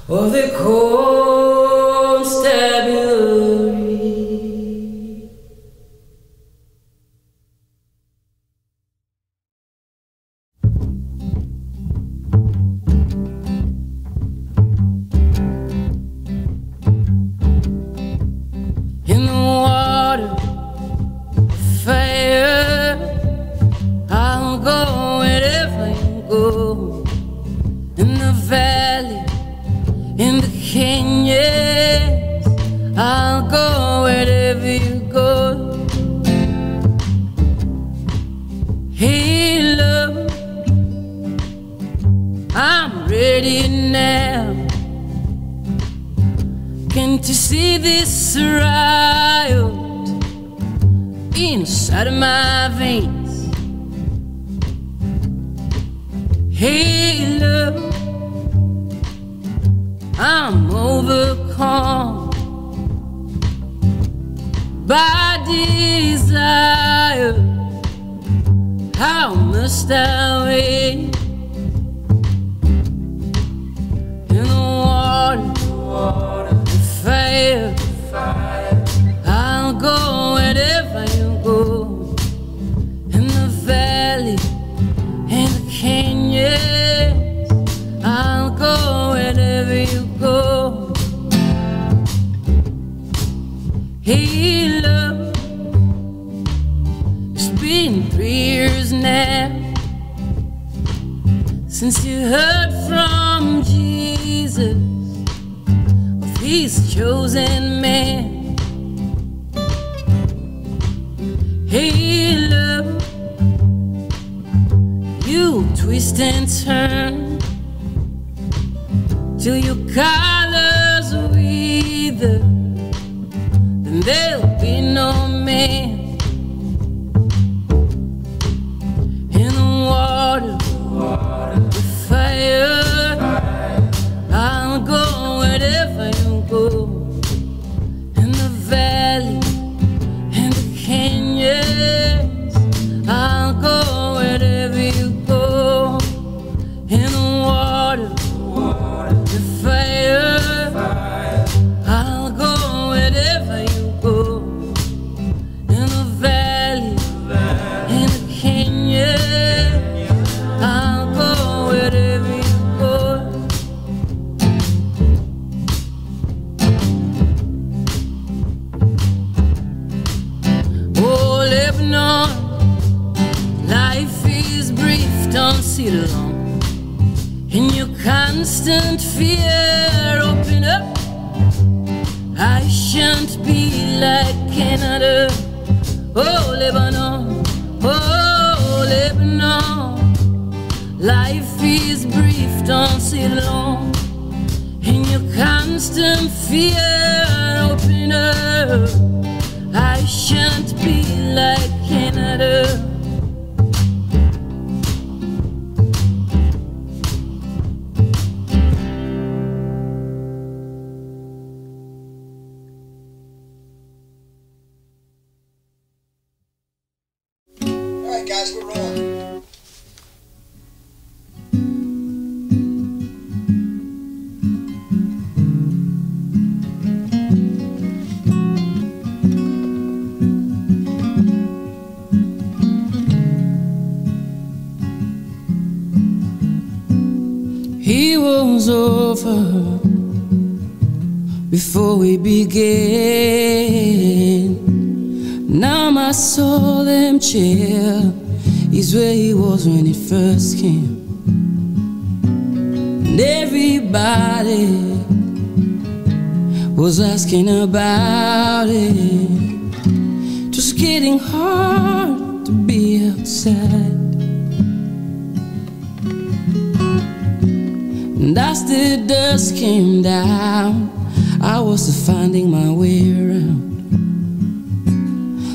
of the constabulary? In the water, fire, I'll go wherever you go. In the valley, in the canyons, I'll go wherever you go. Hey, love, I'm ready now. Can't you see this riot inside of my veins? Hey, love, I'm overcome by desire. How must I wait? In the water, the fire, I'll go wherever you go. In the valley, in the canyons, I'll go wherever you go. Hey, love, it's been 3 years now since you heard from Jesus of His chosen man. Hey, love, you twist and turn till your colors wither, then there'll be no man. In the water, the fire, I'll go wherever you go. In the valley, in the canyons, I'll go wherever you go. In the water, the fire, I'll go wherever you go. In the valley, in the canyon, I'll go wherever you go. Oh, Lebanon, life is brief, don't sit alone. In your constant fear, open up. I shan't be like Canada. Oh, Lebanon, oh, Lebanon. Life is brief, don't sit alone. In your constant fear, open winner. I shan't be like Canada. Alright guys, we're rolling. He was over before we began. Now my soul empty is where he was when it first came. And everybody was asking about it. Just getting hard to be outside. And as the dust came down, I was finding my way around.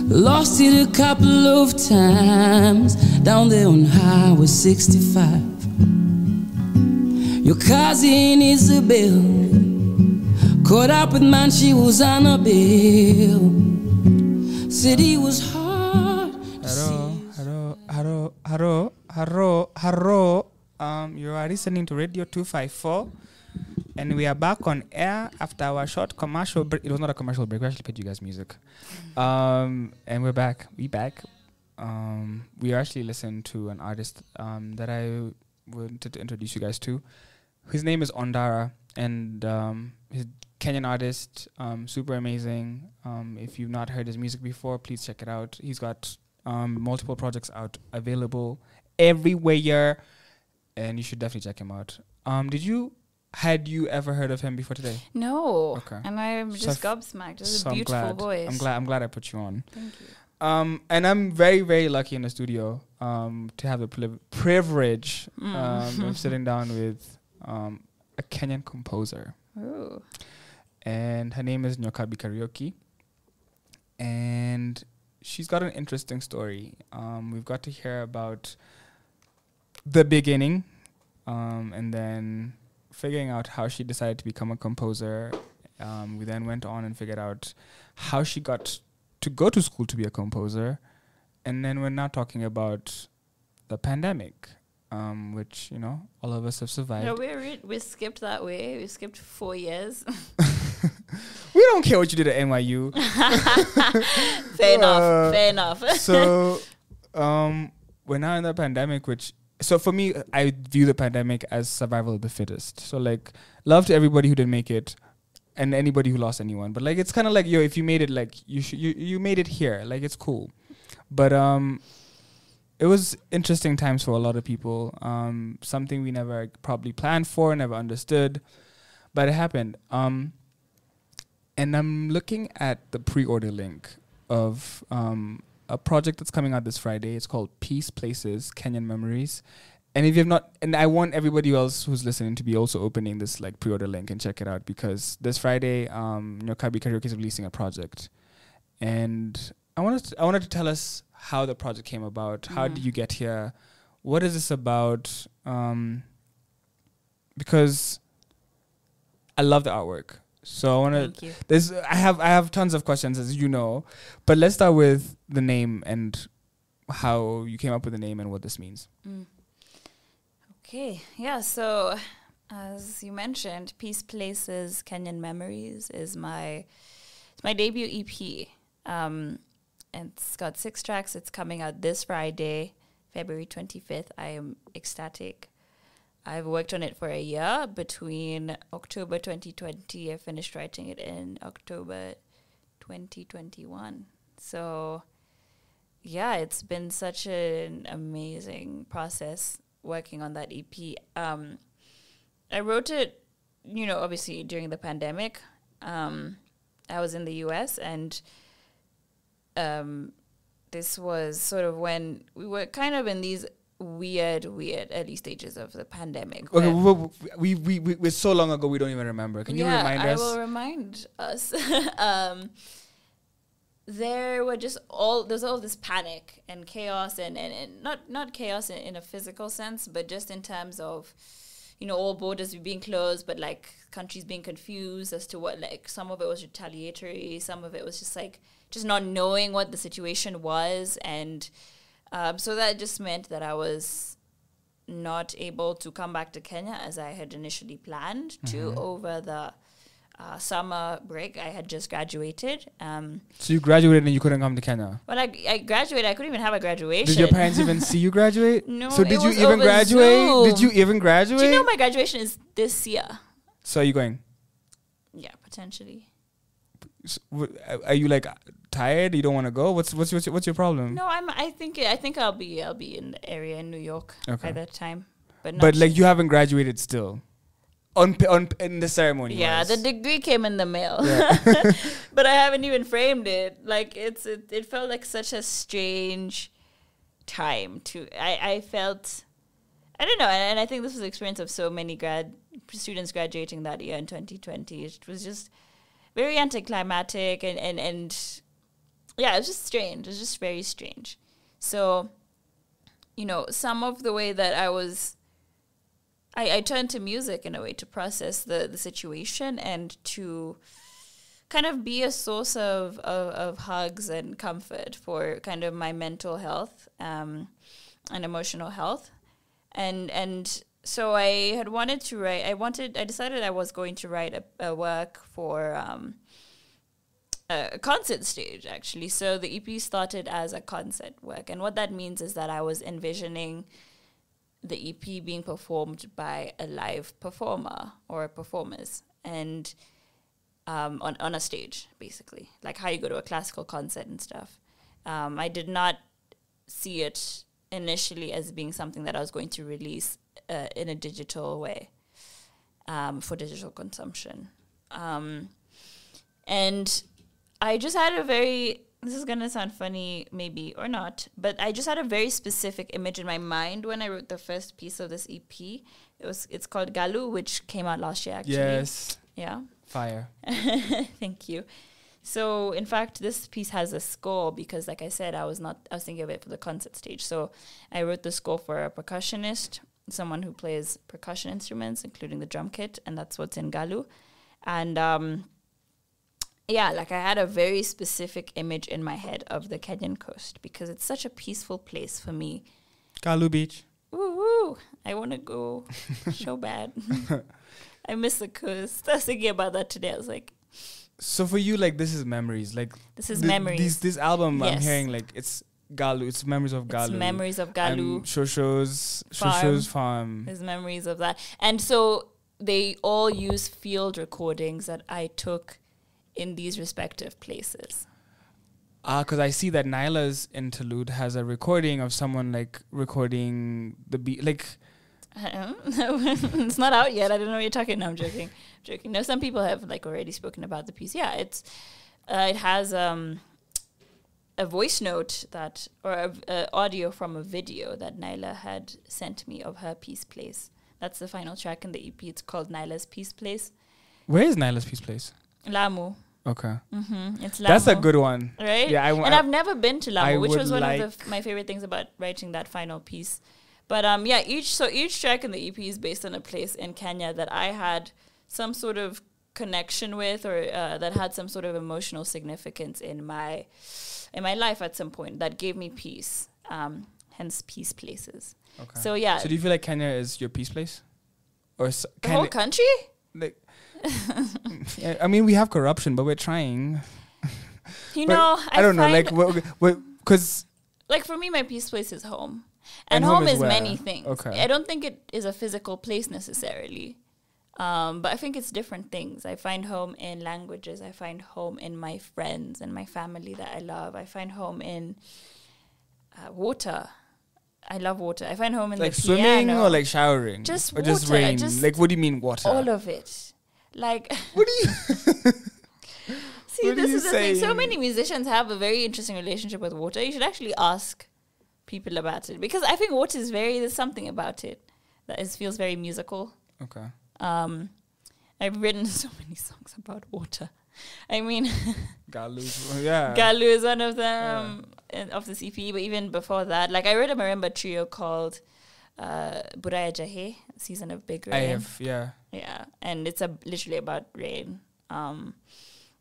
Lost it a couple of times down there on Highway 65. Your cousin Isabel caught up with man, she was on a bill. Said he was hard. Hello. You are listening to Radio 254, and we are back on air after our short commercial break. It was not a commercial break. We actually played you guys music. And we're back. We actually listened to an artist that I wanted to introduce you guys to. His name is Ondara, and he's Kenyan artist, super amazing. If you've not heard his music before, please check it out. He's got multiple projects out, available everywhere, and you should definitely check him out. Had you ever heard of him before today? No. Okay. And I'm just gobsmacked. It's a beautiful voice. I'm glad I put you on. Thank you. And I'm very, very lucky in the studio to have the privilege of sitting down with a Kenyan composer. Ooh. And her name is Nyokabi Kariuki. And she's got an interesting story. We've got to hear about the beginning, and then figuring out how she decided to become a composer. We then went on and figured out how she got to go to school to be a composer. And then we're now talking about the pandemic, which, all of us have survived. No, we skipped that way. We skipped 4 years. We don't care what you did at NYU. Fair enough. So we're now in the pandemic, so for me, I view the pandemic as survival of the fittest. So love to everybody who didn't make it, and anybody who lost anyone. But it's kind of like, if you made it, you made it here. It's cool. But it was interesting times for a lot of people. Something we never probably planned for, never understood, but it happened. And I'm looking at the pre-order link of a project that's coming out this Friday. It's called Peace Places, Kenyan Memories. And if you have not, and I want everybody else who's listening to be also opening this pre-order link and check it out, because this Friday, Nyokabi Kariuki is releasing a project. And I wanted to tell us how the project came about. How did you get here? What is this about? Because I love the artwork. So I have tons of questions, as you know, but let's start with the name and how you came up with the name and what this means. Okay, yeah. So as you mentioned, Peace Places, Kenyan Memories is my debut EP. It's got 6 tracks. It's coming out this Friday, February 25th. I am ecstatic. I've worked on it for a year. Between October 2020, I finished writing it in October 2021. So, yeah, it's been such an amazing process working on that EP. I wrote it, obviously during the pandemic. I was in the US, and this was sort of when we were kind of in these weird early stages of the pandemic. Okay, we're so long ago we don't even remember. Can you remind us? I will remind us. There's all this panic and chaos and not chaos in a physical sense, but just in terms of, all borders being closed, but like countries being confused as to what, like some of it was retaliatory, some of it was just like just not knowing what the situation was, and so that just meant that I was not able to come back to Kenya as I had initially planned to over the summer break. I had just graduated. So you graduated and you couldn't come to Kenya? Well, I graduated. I couldn't even have a graduation. Did your parents even see you graduate? No. So did you even graduate? Zoom. Did you even graduate? Do you know my graduation is this year? So are you going? Yeah, potentially. So, are you like tired? You don't want to go? What's your problem? No, I think I'll be in the area in New York by that time. But like you haven't graduated still. On in the ceremony. Yeah, the degree came in the mail, but I haven't even framed it. Like it felt like such a strange time to. I felt, I don't know, and I think this was the experience of so many students graduating that year in 2020. It was just very anticlimactic and yeah, it was just strange. It was just very strange. So, some of the way that I turned to music in a way to process the situation and to kind of be a source of hugs and comfort for kind of my mental health and emotional health. And so I had wanted to write, I decided I was going to write a work for a concert stage, actually. So the EP started as a concert work. And what that means is that I was envisioning the EP being performed by a live performer or performers, and on a stage, basically, like how you go to a classical concert and stuff. I did not see it initially as being something that I was going to release in a digital way for digital consumption. And I just had this is going to sound funny, maybe, or not, but I just had a very specific image in my mind when I wrote the first piece of this EP. It's called Galu, which came out last year, actually. Yes. Yeah. Fire. Thank you. So, in fact, this piece has a score because, like I said, I was thinking of it for the concert stage. So, I wrote the score for a percussionist, someone who plays percussion instruments, including the drum kit, and that's what's in Galu. And yeah, like I had a very specific image in my head of the Kenyan coast because it's such a peaceful place for me. Galu Beach. Ooh, I want to go so bad. I miss the coast. I was thinking about that today. I was like... So for you, like, this is memories. Like this is memories. This album, yes. I'm hearing, like, it's Galu. It's memories of Galu. It's memories of Galu. Shosho's farm. There's memories of that. And so they all use field recordings that I took in these respective places. Because I see that Nyla's interlude has a recording of someone like recording the beat. Like, it's not out yet. I don't know what you're talking. No, I'm joking. No, some people have like already spoken about the piece. Yeah, it has a voice note or audio from a video that Nyla had sent me of her Peace Place. That's the final track in the EP. It's called Nyla's Peace Place. Where is Nyla's Peace Place? Lamu. Okay. It's Lamu. That's a good one. Right? Yeah, I've never been to Lamu, which was one of my favorite things about writing that final piece. But yeah, each track in the EP is based on a place in Kenya that I had some sort of connection with, or that had some sort of emotional significance in my life at some point that gave me peace. Hence, peace places. Okay. So yeah. So do you feel like Kenya is your peace place, or the whole country? Like, I mean, we have corruption, but we're trying. I don't know, like, because like for me, my peace place is home, and home is many things. Okay. I don't think it is a physical place necessarily, but I think it's different things. I find home in languages. I find home in my friends and my family that I love. I find home in water. I love water. I find home in like the swimming piano. Or like showering, just or water, just rain. Like, what do you mean water? All of it. Like, what do you? See, this is the thing. So many musicians have a very interesting relationship with water. You should actually ask people about it, because I think water is there's something about it that feels very musical. Okay. I've written so many songs about water. I mean, Galu is one of them of this EP, but even before that, like I wrote a marimba trio called Buraya Jahe, Season of Big Rain. I have, yeah, and it's literally about rain,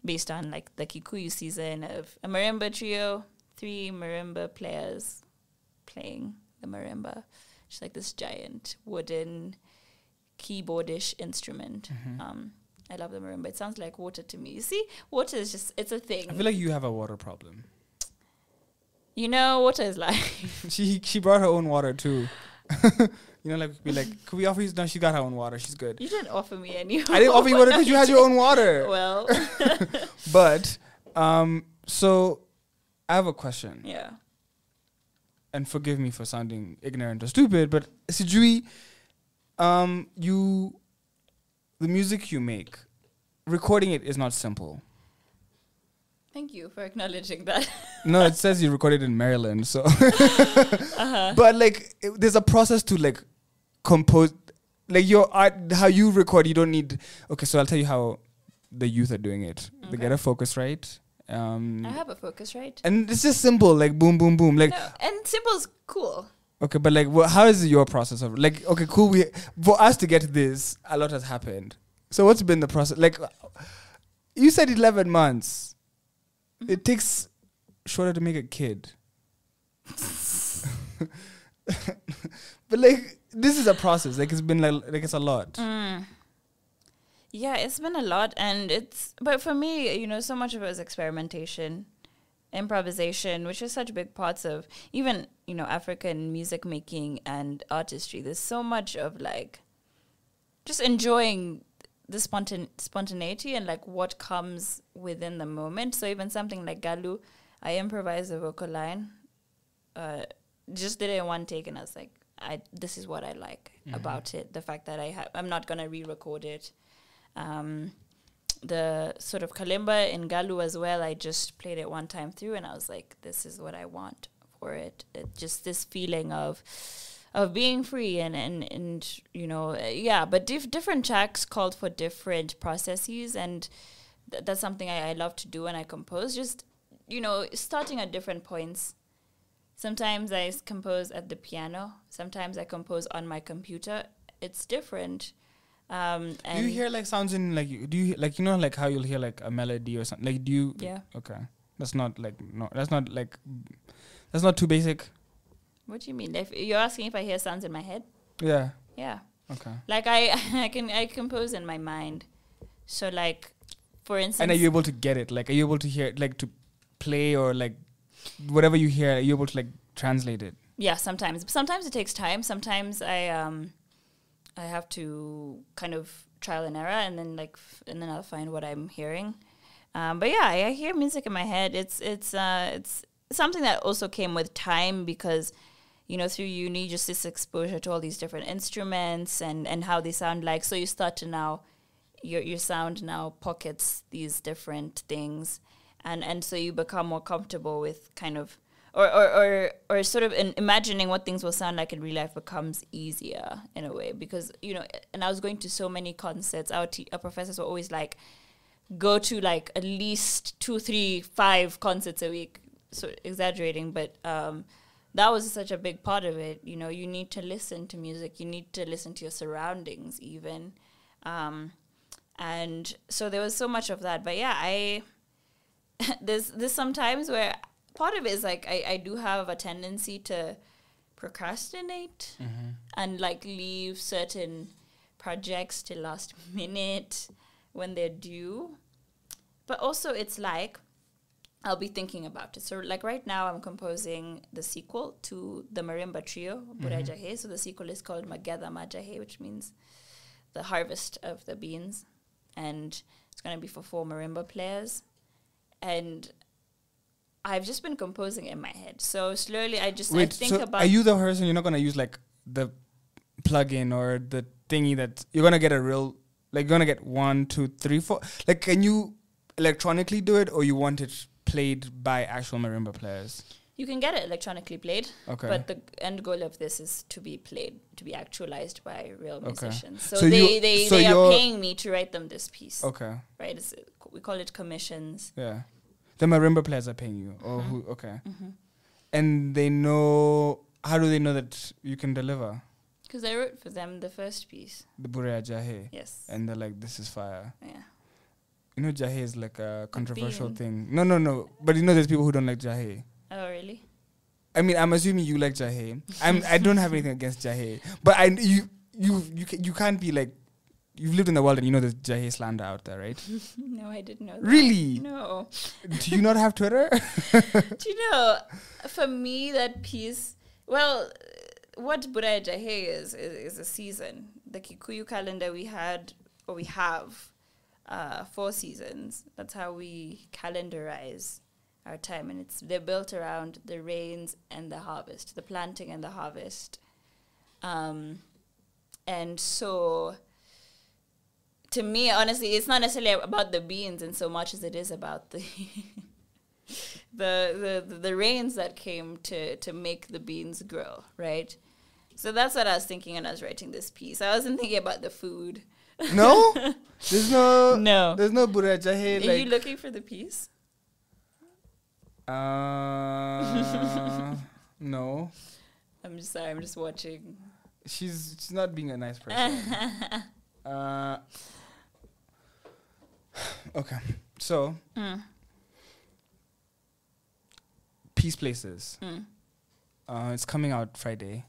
based on like the Kikuyu season of a marimba trio, 3 marimba players playing the marimba, just like this giant wooden keyboardish instrument. I love the marimba. It sounds like water to me. You see, water is just, it's a thing. I feel like you have a water problem. You know, water is life. She brought her own water too. You know, like be like, could we offer you? No, she got her own water. She's good. You didn't offer me any. I didn't offer you water because you had your own water. Well, but so I have a question. Yeah. And forgive me for sounding ignorant or stupid, but Sijui, the music you make, recording it is not simple. Thank you for acknowledging that. No, it says you recorded in Maryland, so. But like, there's a process to like compose, like your art, how you record. You don't need. Okay, so I'll tell you how the youth are doing it. Okay. They get a Focusrite. I have a Focusrite. And it's just simple, like boom, boom, boom, like. No, and simple's cool. Okay, but like, how is your process of like? Okay, cool. For us to get to this, a lot has happened. So what's been the process? Like, you said 11 months. Mm-hmm. It takes shorter to make a kid. But like, this is a process. Like, it's been like it's a lot. Yeah, it's been a lot, and but for me, you know, so much of it was experimentation, improvisation, which are such big parts of even, you know, African music making and artistry. There's so much of like just enjoying the spontaneity and like what comes within the moment. So even something like Galu, I improvised a vocal line, just did it in one take, and I was like, this is what I like about it. The fact that I'm not gonna re-record it. The sort of kalimba in Galu as well, I just played it one time through, and I was like, this is what I want for it. Just this feeling of being free and you know, but different tracks called for different processes, and that's something I love to do when I compose, just, you know, starting at different points. Sometimes I compose at the piano, sometimes I compose on my computer. It's different. And do you hear like sounds in like, do you like, you know, like how you'll hear like a melody or something, like do you? Yeah. Okay, that's not too basic. What do you mean? If you're asking if I hear sounds in my head? Yeah. Yeah. Okay. Like I compose in my mind. So like, for instance. And are you able to get it? Like, are you able to hear, like, to play or like whatever you hear? Are you able to like translate it? Yeah, sometimes. Sometimes it takes time. Sometimes I have to kind of trial and error, and then and then I'll find what I'm hearing. But yeah, I hear music in my head. It's something that also came with time, because, you know, through uni, just this exposure to all these different instruments and how they sound like. So you start to now, your sound now pockets these different things. And so you become more comfortable with kind of, or sort of imagining what things will sound like in real life becomes easier in a way, because, you know, and I was going to so many concerts. Our professors were always like, go to like at least 2, 3, 5 concerts a week. So exaggerating, but that was such a big part of it. You know, you need to listen to music. You need to listen to your surroundings even. And so there was so much of that. But yeah, there's some times where part of it is like I do have a tendency to procrastinate and like leave certain projects till last minute when they're due. But also it's like, I'll be thinking about it. So like right now I'm composing the sequel to the marimba trio, Burajahe. So the sequel is called Mageda Majahe, which means the harvest of the beans. And it's going to be for 4 marimba players. And I've just been composing in my head. So slowly I think about... Are you the person, you're not going to use like the plugin or the thingy that you're going to get a real, like you're going to get 1, 2, 3, 4. Like, can you electronically do it, or you want it played by actual marimba players? You can get it electronically played, Okay. but the end goal of this is to be played, to be actualized by real musicians. So, So they are you're- paying me to write them this piece. Okay. Right? We call it commissions. Yeah. The marimba players are paying you. Or who? Okay. Mhm. And they know. How do they know that you can deliver? Because I wrote for them the first piece. The Burea Jahe. Yes. And they're like, this is fire. Yeah. You know, Jahe is like a controversial bean. thing. No. But you know, there's people who don't like Jahe. Oh, really? I mean, I'm assuming you like Jahe. I don't have anything against Jahe, but you can't be like, you've lived in the world and you know there's Jahe slander out there, right? No, I didn't know that. Really? No. Do you not have Twitter? Do you know, for me, that piece, well, what Buraya Jahe is a season. The Kikuyu calendar we have 4 seasons. That's how we calendarize our time, and they're built around the rains and the harvest, the planting and the harvest. And so, to me, honestly, it's not necessarily about the beans in so much as it is about the the rains that came to make the beans grow, right? So that's what I was thinking when I was writing this piece. I wasn't thinking about the food. No? There's no Buraya Jahe. Are you looking for the piece? No. I'm just sorry. I'm just watching. She's not being a nice person. Okay, so Peace Places. It's coming out Friday.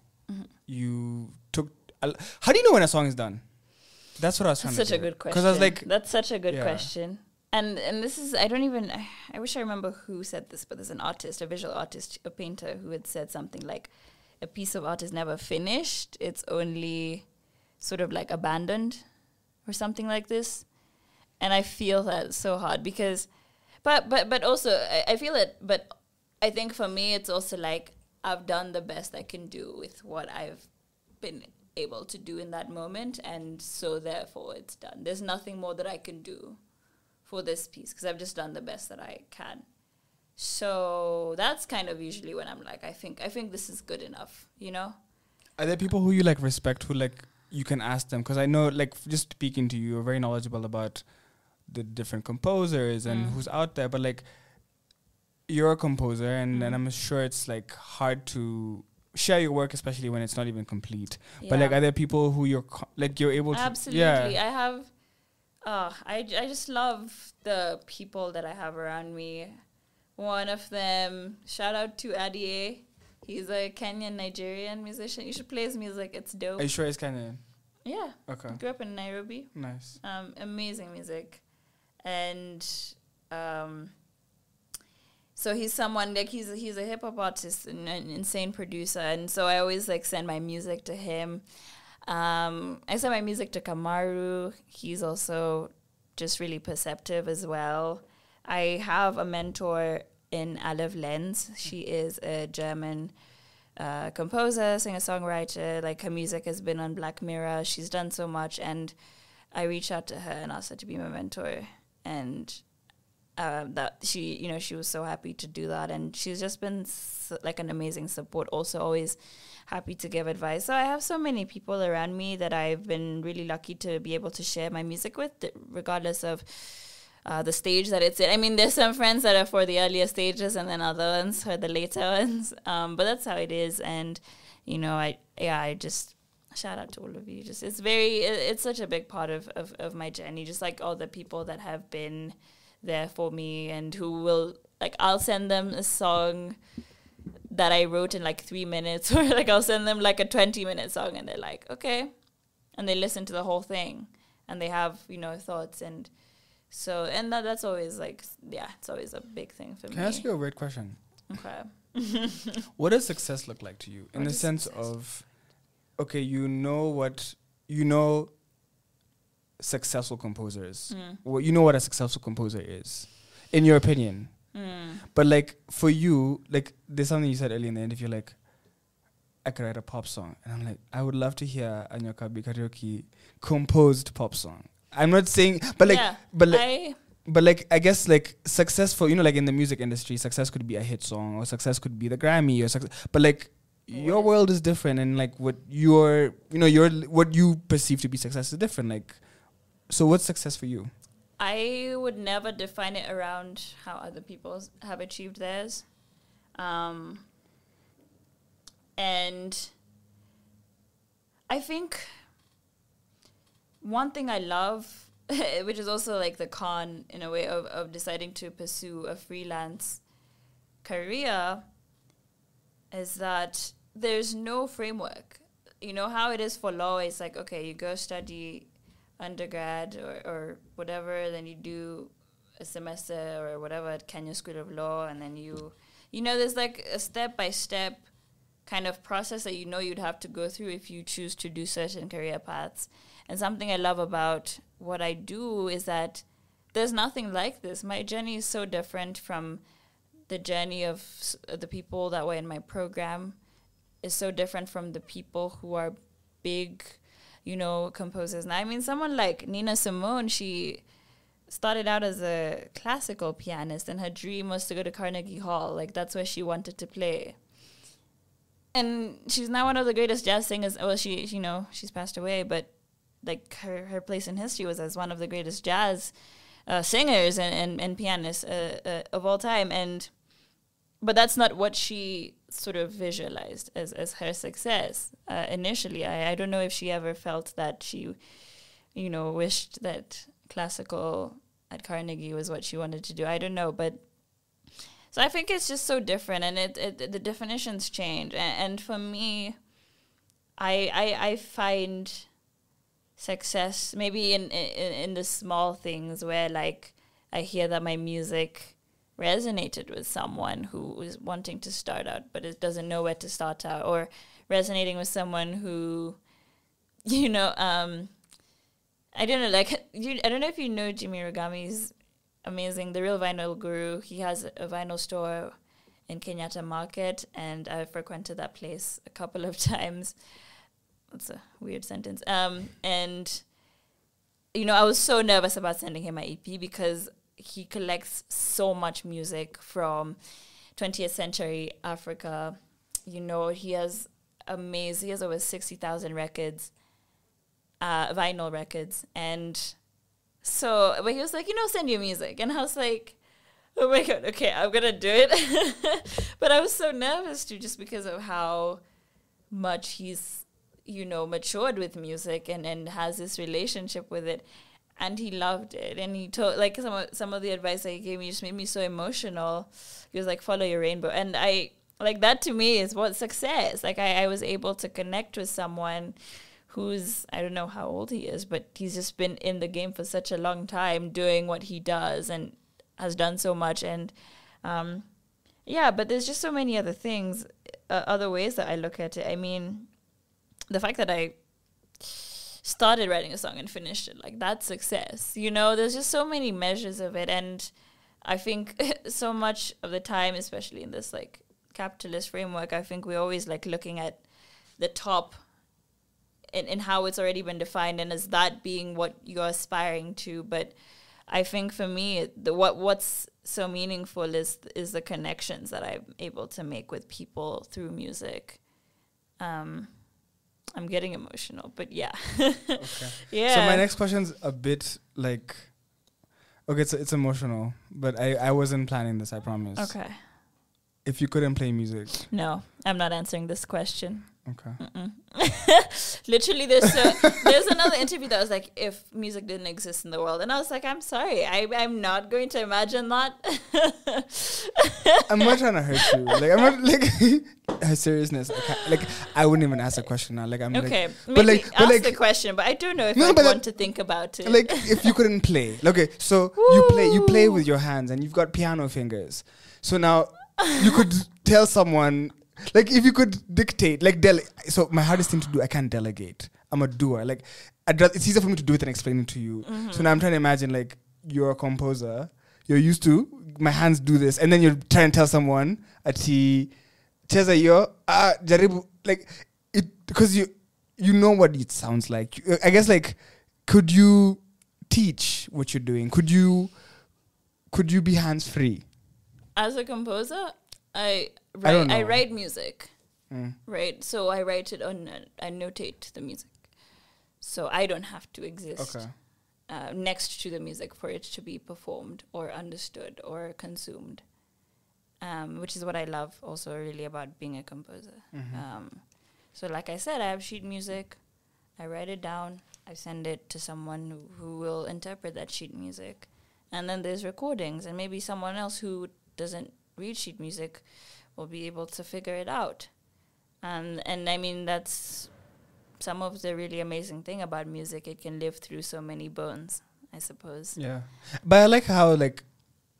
You took. How do you know when a song is done? That's what I was trying to. Such do. a good question. Because I was like, that's such a good yeah. question. And this is, I wish I remember who said this, but there's an artist, a visual artist, a painter who had said something like, a piece of art is never finished, it's only sort of like abandoned or something like this. And I feel that so hard because, but also I feel it, but I think for me it's also like I've done the best I can do with what I've been able to do in that moment, and so therefore it's done. There's nothing more that I can do for this piece because I've just done the best that I can. So that's kind of usually when I'm like, I think this is good enough, you know? Are there people who you like respect who like you can ask them? Because I know, like, just speaking to you, you're very knowledgeable about the different composers and who's out there, but like you're a composer and I'm sure it's like hard to share your work, especially when it's not even complete. Yeah. But like, are there people who you're able to? Absolutely. Yeah. I have, I just love the people that I have around me. One of them, shout out to Adie. He's a Kenyan Nigerian musician. You should play his music. It's dope. Are you sure it's Kenyan? Yeah. Okay. Grew up in Nairobi. Nice. Amazing music. And so he's someone like he's a hip hop artist and an insane producer, and so I always like send my music to him. I send my music to Kamaru. He's also just really perceptive as well. I have a mentor in Olive Lenz. She is a German composer, singer-songwriter. Like, her music has been on Black Mirror. She's done so much, and I reached out to her and asked her to be my mentor. And that she was so happy to do that, and she's just been like an amazing support. Also, always happy to give advice. So I have so many people around me that I've been really lucky to be able to share my music with, regardless of the stage that it's in. I mean, there's some friends that are for the earlier stages and then other ones for the later ones. But that's how it is. And, you know, I just shout out to all of you. Just it's such a big part of my journey. Just like all the people that have been there for me and who will, like, I'll send them a song that I wrote in like 3 minutes, or like I'll send them like a 20-minute song and they're like, okay. And they listen to the whole thing and they have, you know, thoughts. And so, and that's always like, yeah, it's always a big thing for me. Can I ask you a weird question? Okay. What does success look like to you? In the sense of, okay, you know successful composers. Well, you know what a successful composer is, in your opinion. But like, for you, like, there's something you said earlier in the interview, like, I could write a pop song. And I'm like, I would love to hear a Nyokabi Kariuki composed pop song. I'm not saying, but like, yeah, but like, But like, I guess like successful, like in the music industry, success could be a hit song, or success could be the Grammy, or success. But like your world is different, and like what what you perceive to be success is different. Like, so what's success for you? I would never define it around how other people have achieved theirs. And I think one thing I love, which is also like the con in a way of deciding to pursue a freelance career, is that there's no framework. You know how it is for law, it's like, okay, you go study undergrad or whatever, then you do a semester or whatever at Kenya School of Law, and then there's like a step-by-step kind of process that you'd have to go through if you choose to do certain career paths. And something I love about what I do is that there's nothing like this. My journey is so different from the journey of the people that were in my program. Is so different from the people who are big, composers. Now, I mean, someone like Nina Simone, she started out as a classical pianist, and her dream was to go to Carnegie Hall. Like, that's where she wanted to play. And she's now one of the greatest jazz singers. Well, she's passed away, but like her place in history was as one of the greatest jazz singers and pianists of all time. But that's not what she sort of visualized as her success initially. I don't know if she ever felt that she, wished that classical at Carnegie was what she wanted to do. I don't know, but so I think it's just so different, and the definitions change. And for me, I find success maybe in the small things where like I hear that my music resonated with someone who is wanting to start out but it doesn't know where to start out, or resonating with someone who, I don't know, like I don't know if you know Jimmy Rugami's amazing, The Real Vinyl Guru. He has a vinyl store in Kenyatta Market, and I've frequented that place a couple of times. That's a weird sentence. And I was so nervous about sending him my EP because he collects so much music from 20th century Africa. He has over 60,000 records, vinyl records. And so, but he was like, send your music. And I was like, oh my God, okay, I'm going to do it. But I was so nervous too, just because of how much he's, matured with music and has this relationship with it. And he loved it. And he told, like, some of the advice that he gave me just made me so emotional. He was like, follow your rainbow. And like, that to me is what success. Like, I was able to connect with someone who's, I don't know how old he is, but he's just been in the game for such a long time doing what he does and has done so much. And, but there's just so many other things, other ways that I look at it. I mean, the fact that I started writing a song and finished it, like, that's success. There's just so many measures of it. And I think so much of the time, especially in this, like, capitalist framework, I think we're always, like, looking at the top in how it's already been defined and as that being what you're aspiring to. But I think for me, what's so meaningful is the connections that I'm able to make with people through music. I'm getting emotional, but yeah. Okay. Yeah. So my next question's a bit like, okay, it's emotional, but I wasn't planning this, I promise. Okay. If you couldn't play music. No, I'm not answering this question. Okay. Literally, there's another interview that was like, if music didn't exist in the world, and I was like, I'm sorry, I'm not going to imagine that. I'm not trying to hurt you. Like, I'm not like her seriousness. I wouldn't even ask a question now. Like, I'm okay. Like, maybe ask the question, but I don't know if I want to think about it. Like, if you couldn't play, okay, so you play with your hands, and you've got piano fingers. So now you could tell someone. Like, if you could dictate, like, so my hardest thing to do, I can't delegate. I'm a doer. Like, it's easier for me to do it than explain it to you. Mm-hmm. So now I'm trying to imagine, like, you're a composer. You're used to, my hands do this. And then you're trying to tell someone, ati, cheza yo, jaribu, like, because you know what it sounds like. I guess, like, could you teach what you're doing? Could you could you be hands free? As a composer, I don't know. write music, Mm. right? So I write it on, I notate the music. So I don't have to exist next to the music for it to be performed or understood or consumed, which is what I love also really about being a composer. So like I said, I have sheet music. I write it down. I send it to someone who will interpret that sheet music. And then there's recordings, and maybe someone else who doesn't read sheet music will be able to figure it out. And I mean, that's some of the really amazing thing about music. It can live through so many bones, I suppose. Yeah. But I like how like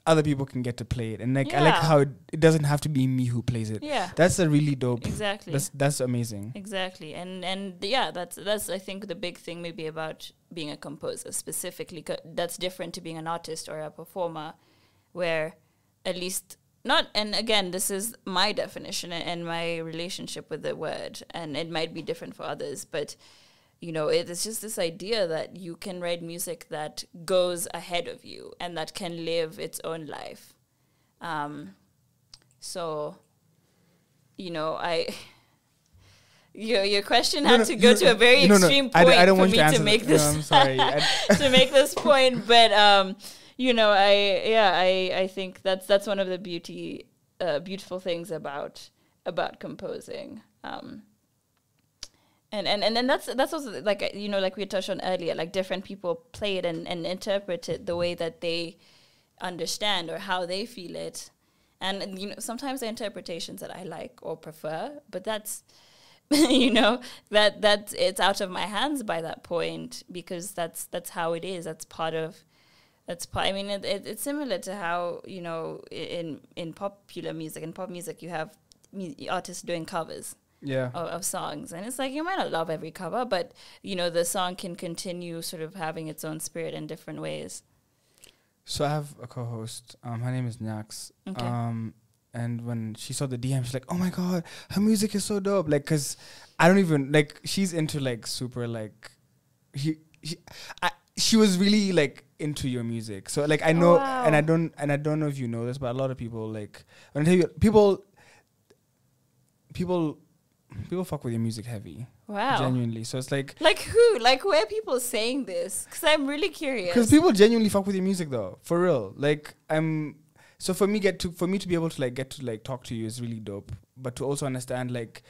other people can get to play it, and like I like how it doesn't have to be me who plays it. Yeah. That's a really dope. Exactly. That's amazing. Exactly. And yeah, that's I think the big thing maybe about being a composer specifically. That's different to being an artist or a performer, where at least not, and again, this is my definition and my relationship with the word, and it might be different for others, but you know, it's just this idea that you can write music that goes ahead of you and that can live its own life. So, you know, your question had to go to a very extreme point I don't for want me to make this. I'm sorry. To make this point, but you know, I think that's one of the beautiful things about composing. And that's also like, you know, like we touched on earlier, like different people play it and interpret it the way that they understand or how they feel it. And, you know, sometimes the interpretations that I like or prefer, but that's, you know, that's it's out of my hands by that point, because that's how it is. I mean, it's similar to how, you know, in popular music, in pop music, you have artists doing covers. Of songs, and it's like you might not love every cover, but you know the song can continue sort of having its own spirit in different ways. So I have a co-host. Her name is Nyax. Okay. And when she saw the DM, she's like, "Oh my god, her music is so dope!" Like, cause I don't even like. She's into like super like. She was really like into your music. So like I know, and I don't know if you know this, but a lot of people like when I tell you people fuck with your music heavy. Wow. Genuinely. So it's like who? Like where are people saying this? Because I'm really curious. Because people genuinely fuck with your music though. For real. Like so for me to be able to like get to like talk to you is really dope. But to also understand like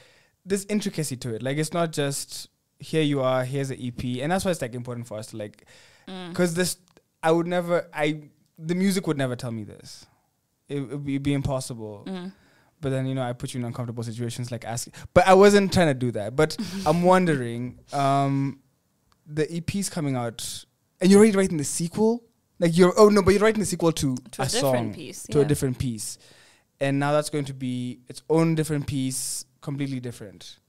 there's intricacy to it. Like it's not just here you are, here's the EP. And that's why it's like important for us to like because the music would never tell me this. It would be impossible. But then, you know, I put you in uncomfortable situations like asking. But I wasn't trying to do that. But I'm wondering, the EP's coming out, and you're already writing the sequel? But you're writing the sequel to a song. To a different piece. And now that's going to be its own different piece, completely different.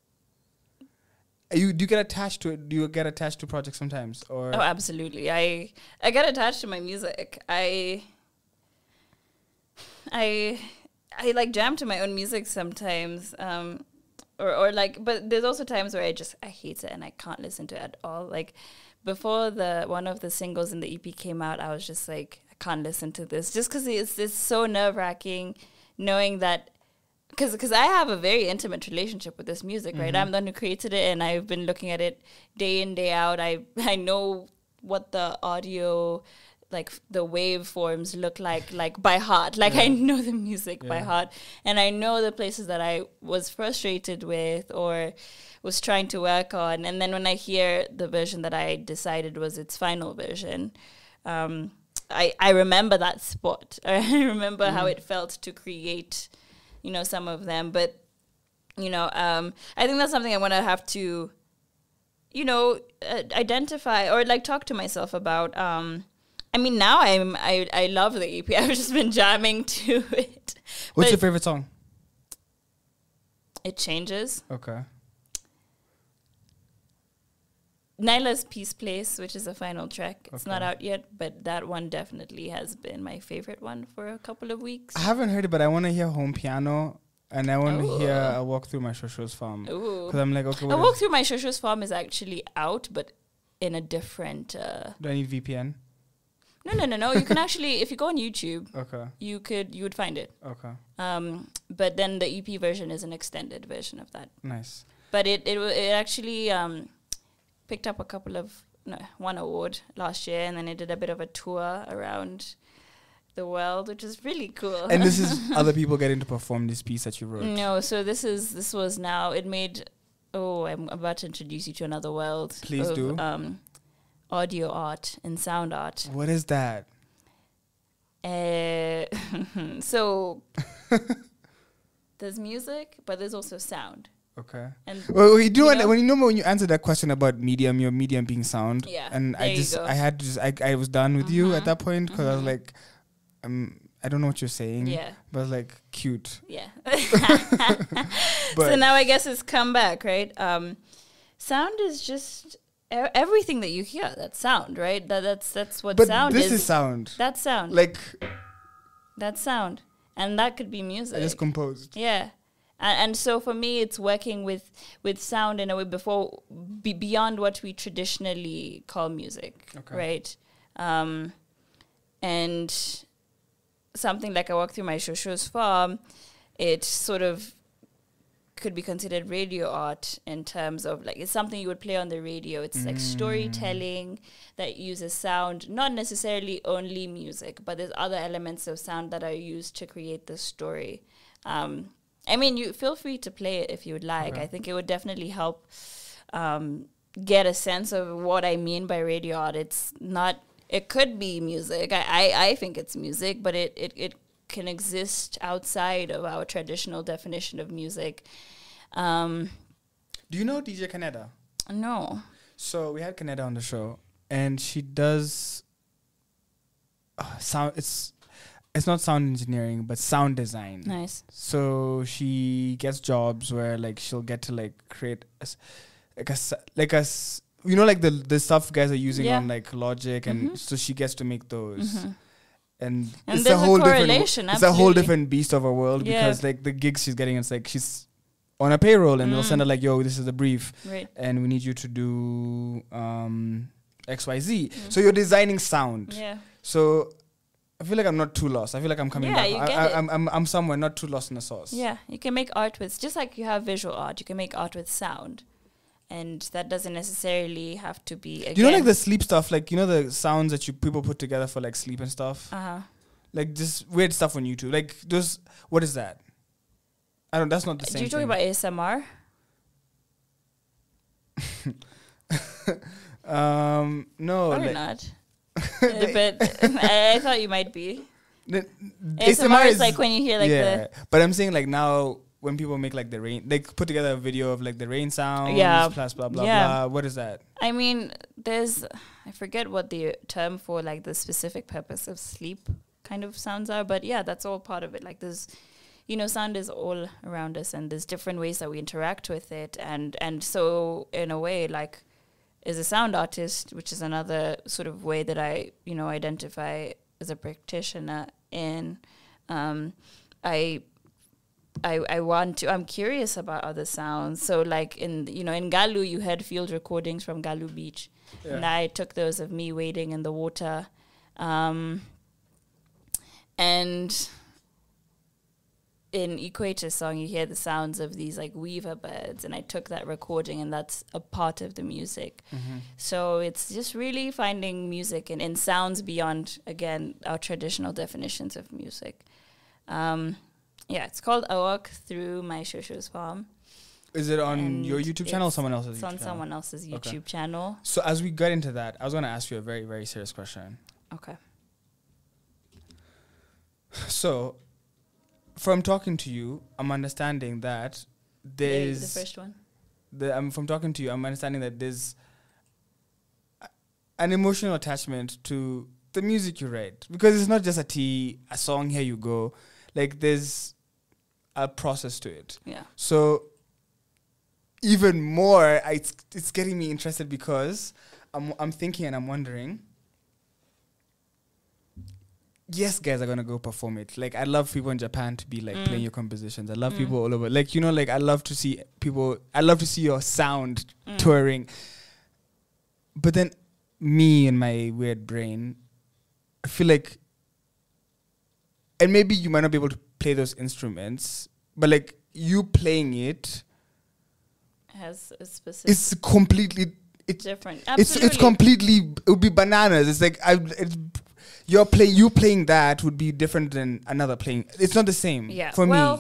Do you get attached to it? Do you get attached to projects sometimes? Or Oh, absolutely. I get attached to my music. I like jam to my own music sometimes, or like, but there's also times where I hate it and I can't listen to it at all. Like before one of the singles in the EP came out, I was just like, I can't listen to this just because it's so nerve-wracking knowing that, because I have a very intimate relationship with this music, right? I'm the one who created it, and I've been looking at it day in, day out. I know what the audio, like the waveforms look like by heart. Like I know the music by heart, and I know the places that I was frustrated with or was trying to work on. And then when I hear the version that I decided was its final version, I remember that spot. I remember how it felt to create, you know, some of them. But, you know, I think that's something I want to have to, you know, identify or like talk to myself about. I mean, now I love the EP. I've just been jamming to it. What's your favorite song? It changes. Okay. Nyla's Peace Place, which is the final track. It's not out yet, but that one definitely has been my favorite one for a couple of weeks. I haven't heard it, but I want to hear Home Piano, and I want to hear A Walk Through My Shosho's Farm. Because I'm like, okay, A Walk Through My Shosho's Farm is actually out, but in a different... Do I need VPN? No. You can actually, if you go on YouTube, Okay. you would find it. Okay. But then the EP version is an extended version of that. Nice. But it actually picked up one award last year, and then it did a bit of a tour around the world, which is really cool. And this is other people getting to perform this piece that you wrote? No, so it made, I'm about to introduce you to another world. Please do. Audio art and sound art. What is that? So there's music, but there's also sound. Okay. And well, when you answered that question about medium, your medium being sound, and I was done with you at that point because I was like, I don't know what you're saying. Yeah. But like cute. Yeah. So now I guess it's come back, right? Sound is just everything that you hear. That's sound, right? That's what sound is. But this is sound. That's sound. Like. That's sound, and that could be music. I just composed. Yeah. And so for me, it's working with sound in a way beyond what we traditionally call music, right? And something like I Walk Through My Shosho's Farm, it sort of could be considered radio art in terms of like it's something you would play on the radio. It's like storytelling that uses sound, not necessarily only music, but there's other elements of sound that are used to create the story. I mean, you feel free to play it if you would like. I think it would definitely help get a sense of what I mean by radio art. It's not. It could be music. I think it's music, but it can exist outside of our traditional definition of music. Do you know DJ Kaneda? No. So we had Kaneda on the show, and she does sound. It's not sound engineering, but sound design. Nice. So she gets jobs where like she'll get to like create the stuff guys are using on like Logic, and so she gets to make those. And it's a whole different beast of a world because like the gigs she's getting, it's like she's on a payroll and they'll send her like, yo, this is the brief, and we need you to do XYZ. So you're designing sound. Yeah. So I feel like I'm not too lost. I feel like I'm coming back. You get it. I'm somewhere not too lost in the sauce. Yeah, you can make art with, just like you have visual art, you can make art with sound. And that doesn't necessarily have to be, again, you know, like the sleep stuff, like, you know, the sounds that people put together for like sleep and stuff? Like just weird stuff on YouTube. Like those, what is that? That's not the same. Do you talk about ASMR? No. Probably not. But I thought you might be. ASMR is like when you hear like the... But I'm saying like now when people make like the rain, they put together a video of like the rain sounds, plus blah, blah, blah. What is that? I mean, I forget what the term for like the specific purpose of sleep kind of sounds are, but yeah, that's all part of it. Like there's, you know, sound is all around us and there's different ways that we interact with it. And so in a way, like, as a sound artist, which is another sort of way that I, you know, identify as a practitioner in, I'm curious about other sounds. So like in Galu, you had field recordings from Galu Beach. Yeah. And I took those of me wading in the water. And in Equator Song, you hear the sounds of these like weaver birds, and I took that recording, and that's a part of the music. So it's just really finding music in sounds beyond, again, our traditional definitions of music. It's called A Walk Through My Shosho's Farm. Is it on your YouTube channel or someone else's YouTube channel? It's on someone else's YouTube channel. So as we get into that, I was going to ask you a very, very serious question. Okay. So, from talking to you, I'm understanding that there's... The first one. From talking to you, I'm understanding that there's an emotional attachment to the music you write. Because it's not just a song, here you go. Like, there's a process to it. Yeah. So, even more, it's getting me interested because I'm thinking and I'm wondering... Yes, guys are gonna go perform it. Like, I love people in Japan to be like playing your compositions. I love people all over. Like, you know, like I love to see people. I love to see your sound touring. But then, me and my weird brain feel like, and maybe you might not be able to play those instruments, but like you playing it has a specific. It's completely different. It's completely. It would be bananas. It's like you playing that would be different than another playing. It's not the same. Yeah. For me.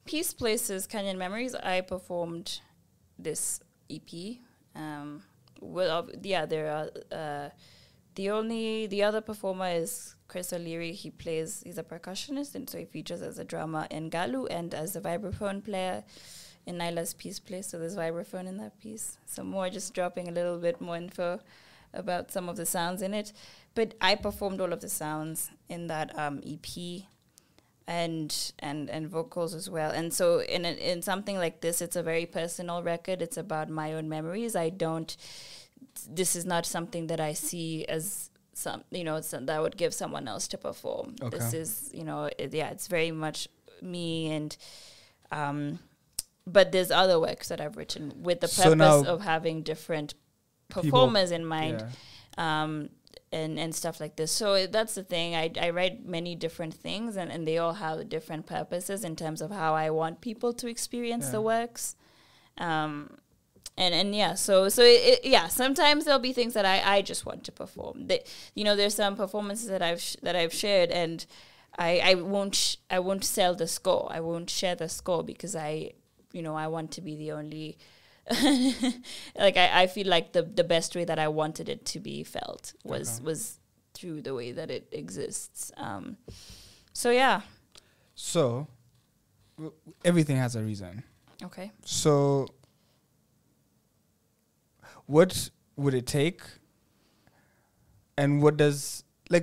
Peace Places, Canyon Memories. I performed this EP. There are. The other performer is Chris O'Leary. He's a percussionist, and so he features as a drummer in Galu and as a vibraphone player in Nyla's Peace Place. So there's vibraphone in that piece. So more just dropping a little bit more info about some of the sounds in it. But I performed all of the sounds in that EP and vocals as well. And so in something like this, it's a very personal record. It's about my own memories. This is not something that I see as that I would give someone else to perform. Okay. This is, it's very much me and, but there's other works that I've written with the purpose of having different performers in mind, and stuff like this. So that's the thing. I write many different things, and they all have different purposes in terms of how I want people to experience the works. Sometimes there'll be things that I just want to perform. There's some performances that I've shared, and I won't sell the score. I won't share the score because I want to be the only. I feel like the best way that I wanted it to be felt was through the way that it exists. So everything has a reason. Okay. So what would it take, and what does a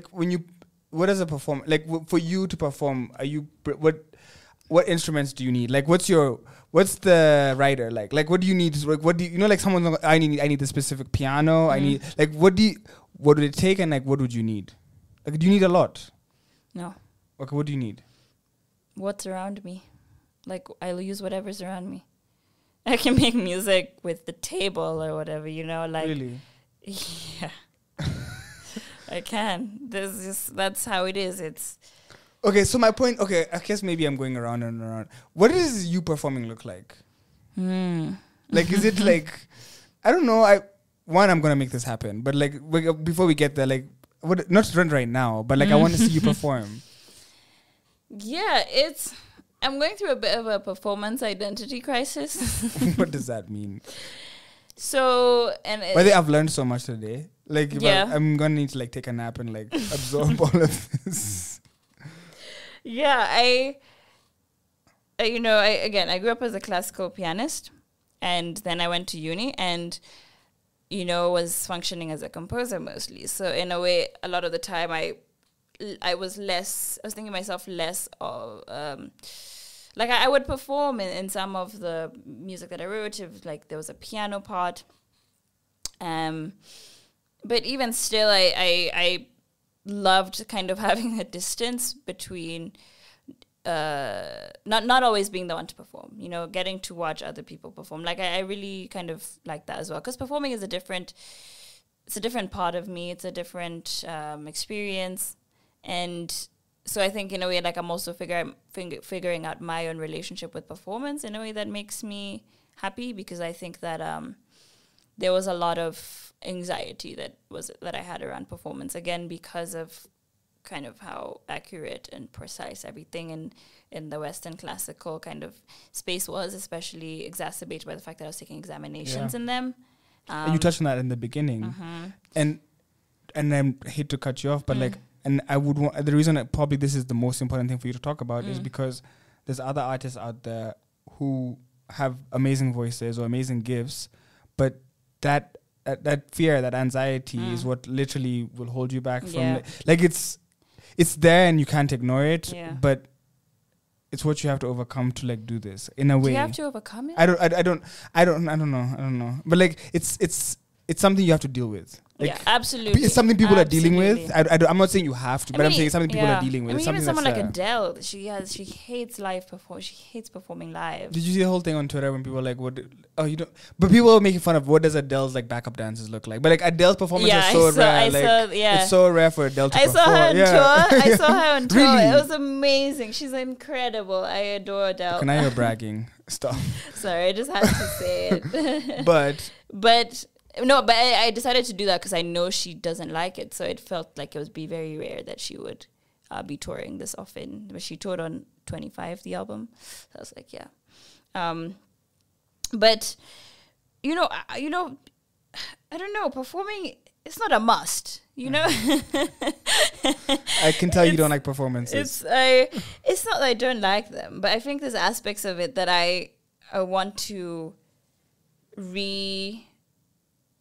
perform for you to perform? What instruments do you need? Like, what's the writer like? Like, what do you need? What do you like? Someone's like, I need the specific piano. I need what would it take, and like what would you need? Like, do you need a lot? No. Okay, what do you need? What's around me? Like, I'll use whatever's around me. I can make music with the table or whatever, Really? Yeah. I can. That's how it is. It's. Okay, so my point. Okay, I guess maybe I'm going around and around. What does you performing look like? Like, is it like, I don't know. I'm gonna make this happen, but like before we get there, like, not to run right now, but like I want to see you perform. Yeah, I'm going through a bit of a performance identity crisis. What does that mean? So, I've learned so much today. Like, I'm gonna need to like take a nap and like absorb all of this. Yeah, I grew up as a classical pianist, and then I went to uni and, was functioning as a composer mostly. So in a way, a lot of the time I was thinking myself less of, I would perform in some of the music that I wrote, if like there was a piano part. But even still, I loved kind of having a distance between not always being the one to perform, getting to watch other people perform. Like I really kind of like that as well, because performing is a different part of me. It's a different experience. And so I think in a way, like I'm also figuring out my own relationship with performance in a way that makes me happy, because I think that there was a lot of anxiety that I had around performance, again, because of kind of how accurate and precise everything in the Western classical kind of space was, especially exacerbated by the fact that I was taking examinations in them. And you touched on that in the beginning. And I hate to cut you off, but and I would want, the reason that probably this is the most important thing for you to talk about is because there's other artists out there who have amazing voices or amazing gifts, but that fear, that anxiety is what literally will hold you back from it's there and you can't ignore it, but it's what you have to overcome to like do this in a way. Do you have to overcome it? I don't know. But like it's something you have to deal with. Like, yeah, absolutely. It's something people are dealing Absolutely. with. I'm not saying you have to, but I'm saying it's something people are dealing with. I mean, It's something even someone like that's, Adele, she hates she hates performing live. Did you see the whole thing on Twitter when people were like, "What? Oh, you don't." But people were making fun of what does Adele's like backup dances look like. But like Adele's performance is so rare. It's so rare for Adele to perform. I saw her on tour. I saw her on tour. Really? It was amazing. She's incredible. I adore Adele. Okay, now you're bragging. Stop. Sorry, I just had to say it. But I decided to do that because I know she doesn't like it. So it felt like it would be very rare that she would be touring this often. But she toured on 25, the album. So I was like, yeah. But I don't know. Performing, it's not a must. You know. I can tell you don't like performances. It's not that I don't like them, but I think there's aspects of it that I want to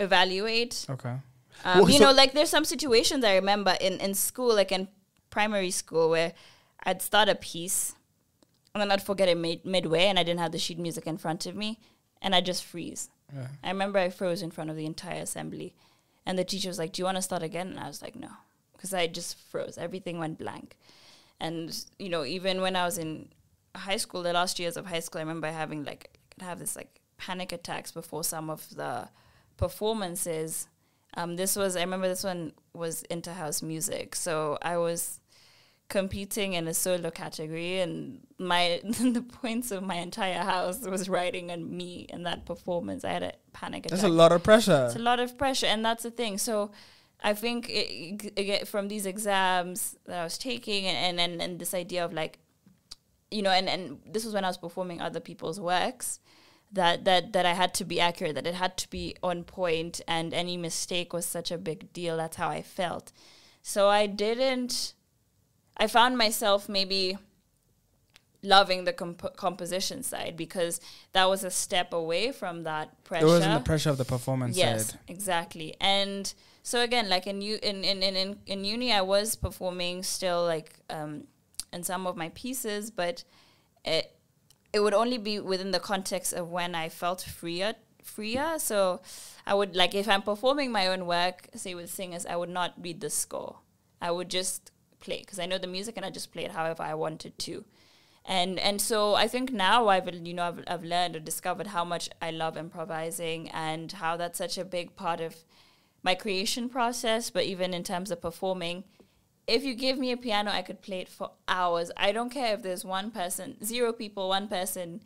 evaluate. Okay. Like there's some situations I remember in school, like in primary school, where I'd start a piece and then I'd forget it midway and I didn't have the sheet music in front of me and I'd just freeze. Yeah. I remember I froze in front of the entire assembly and the teacher was like, "Do you want to start again?" And I was like, "No," because I just froze. Everything went blank. And, even when I was in high school, the last years of high school, I remember having I'd have this panic attacks before some of the performances. I remember this one was Interhouse Music. So I was competing in a solo category and the points of my entire house was riding on me in that performance. I had a panic attack. That's a lot of pressure. It's a lot of pressure, and that's the thing. So I think from these exams that I was taking and this idea of and this was when I was performing other people's works, that I had to be accurate, that it had to be on point, and any mistake was such a big deal. That's how I felt. So I found myself maybe loving the composition side because that was a step away from that pressure. It wasn't the pressure of the performance side. Yes, exactly. And so again, like in uni, I was performing still in some of my pieces, but it would only be within the context of when I felt freer. So I would, if I'm performing my own work, say with singers, I would not read the score. I would just play because I know the music and I just play it however I wanted to. And so I think now I've learned or discovered how much I love improvising and how that's such a big part of my creation process. But even in terms of performing, if you give me a piano, I could play it for hours. I don't care if there's one person, 0 people, 1 person,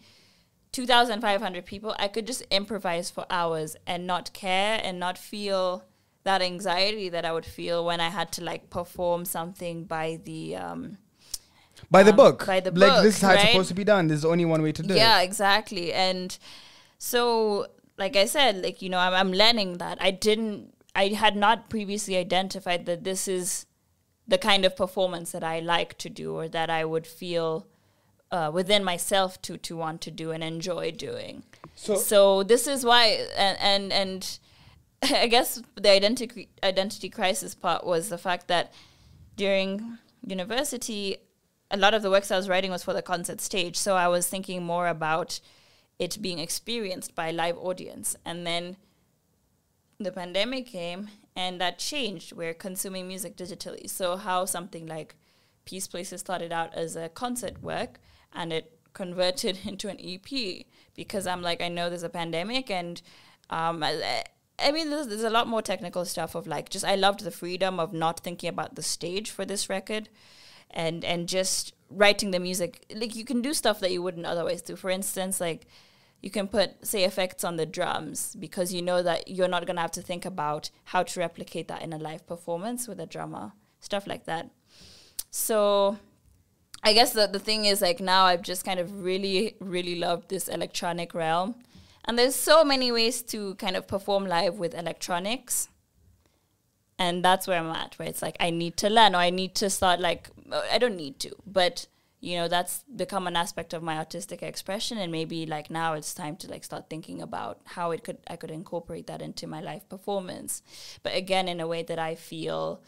2,500 people. I could just improvise for hours and not care and not feel that anxiety that I would feel when I had to perform something by the book. By the book, this is how it's right? supposed to be done. There's only one way to do it. Yeah, exactly. And so, like I said, I'm learning that. I had not previously identified that this is the kind of performance that I like to do or that I would feel within myself to want to do and enjoy doing. So this is why, and I guess the identity crisis part was the fact that during university, a lot of the works I was writing was for the concert stage. So I was thinking more about it being experienced by a live audience. And then the pandemic came and that changed. We're consuming music digitally. So how something like Peace Places started out as a concert work and it converted into an EP because I'm I know there's a pandemic and there's a lot more technical stuff of I loved the freedom of not thinking about the stage for this record and just writing the music. You can do stuff that you wouldn't otherwise do. For instance, you can put, say, effects on the drums because you know that you're not going to have to think about how to replicate that in a live performance with a drummer, stuff like that. So I guess the thing is now I've just kind of really, really loved this electronic realm. And there's so many ways to kind of perform live with electronics. And that's where I'm at, where it's I need to learn or I need to start I don't need to, but that's become an aspect of my artistic expression. And maybe now it's time to start thinking about how I could incorporate that into my live performance. But again, in a way that I feel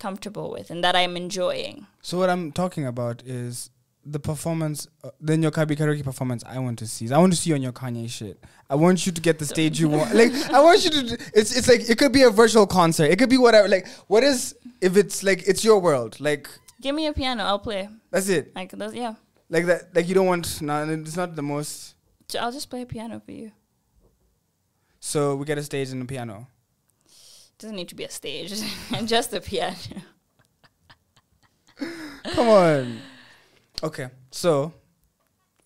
comfortable with and that I'm enjoying. So what I'm talking about is the performance, the Nyokabi karaoke performance I want to see. I want to see you on your Kanye shit. I want you to get the stage you want. Like, I want you to, it's like, it could be a virtual concert. It could be whatever. Like, what is, if it's like, it's your world. Like, give me a piano, I'll play. That's it. Like, yeah. Like that, like you don't want, no, it's not the most. I'll just play a piano for you. So we get a stage and a piano. Doesn't need to be a stage, just a piano. Come on. Okay, so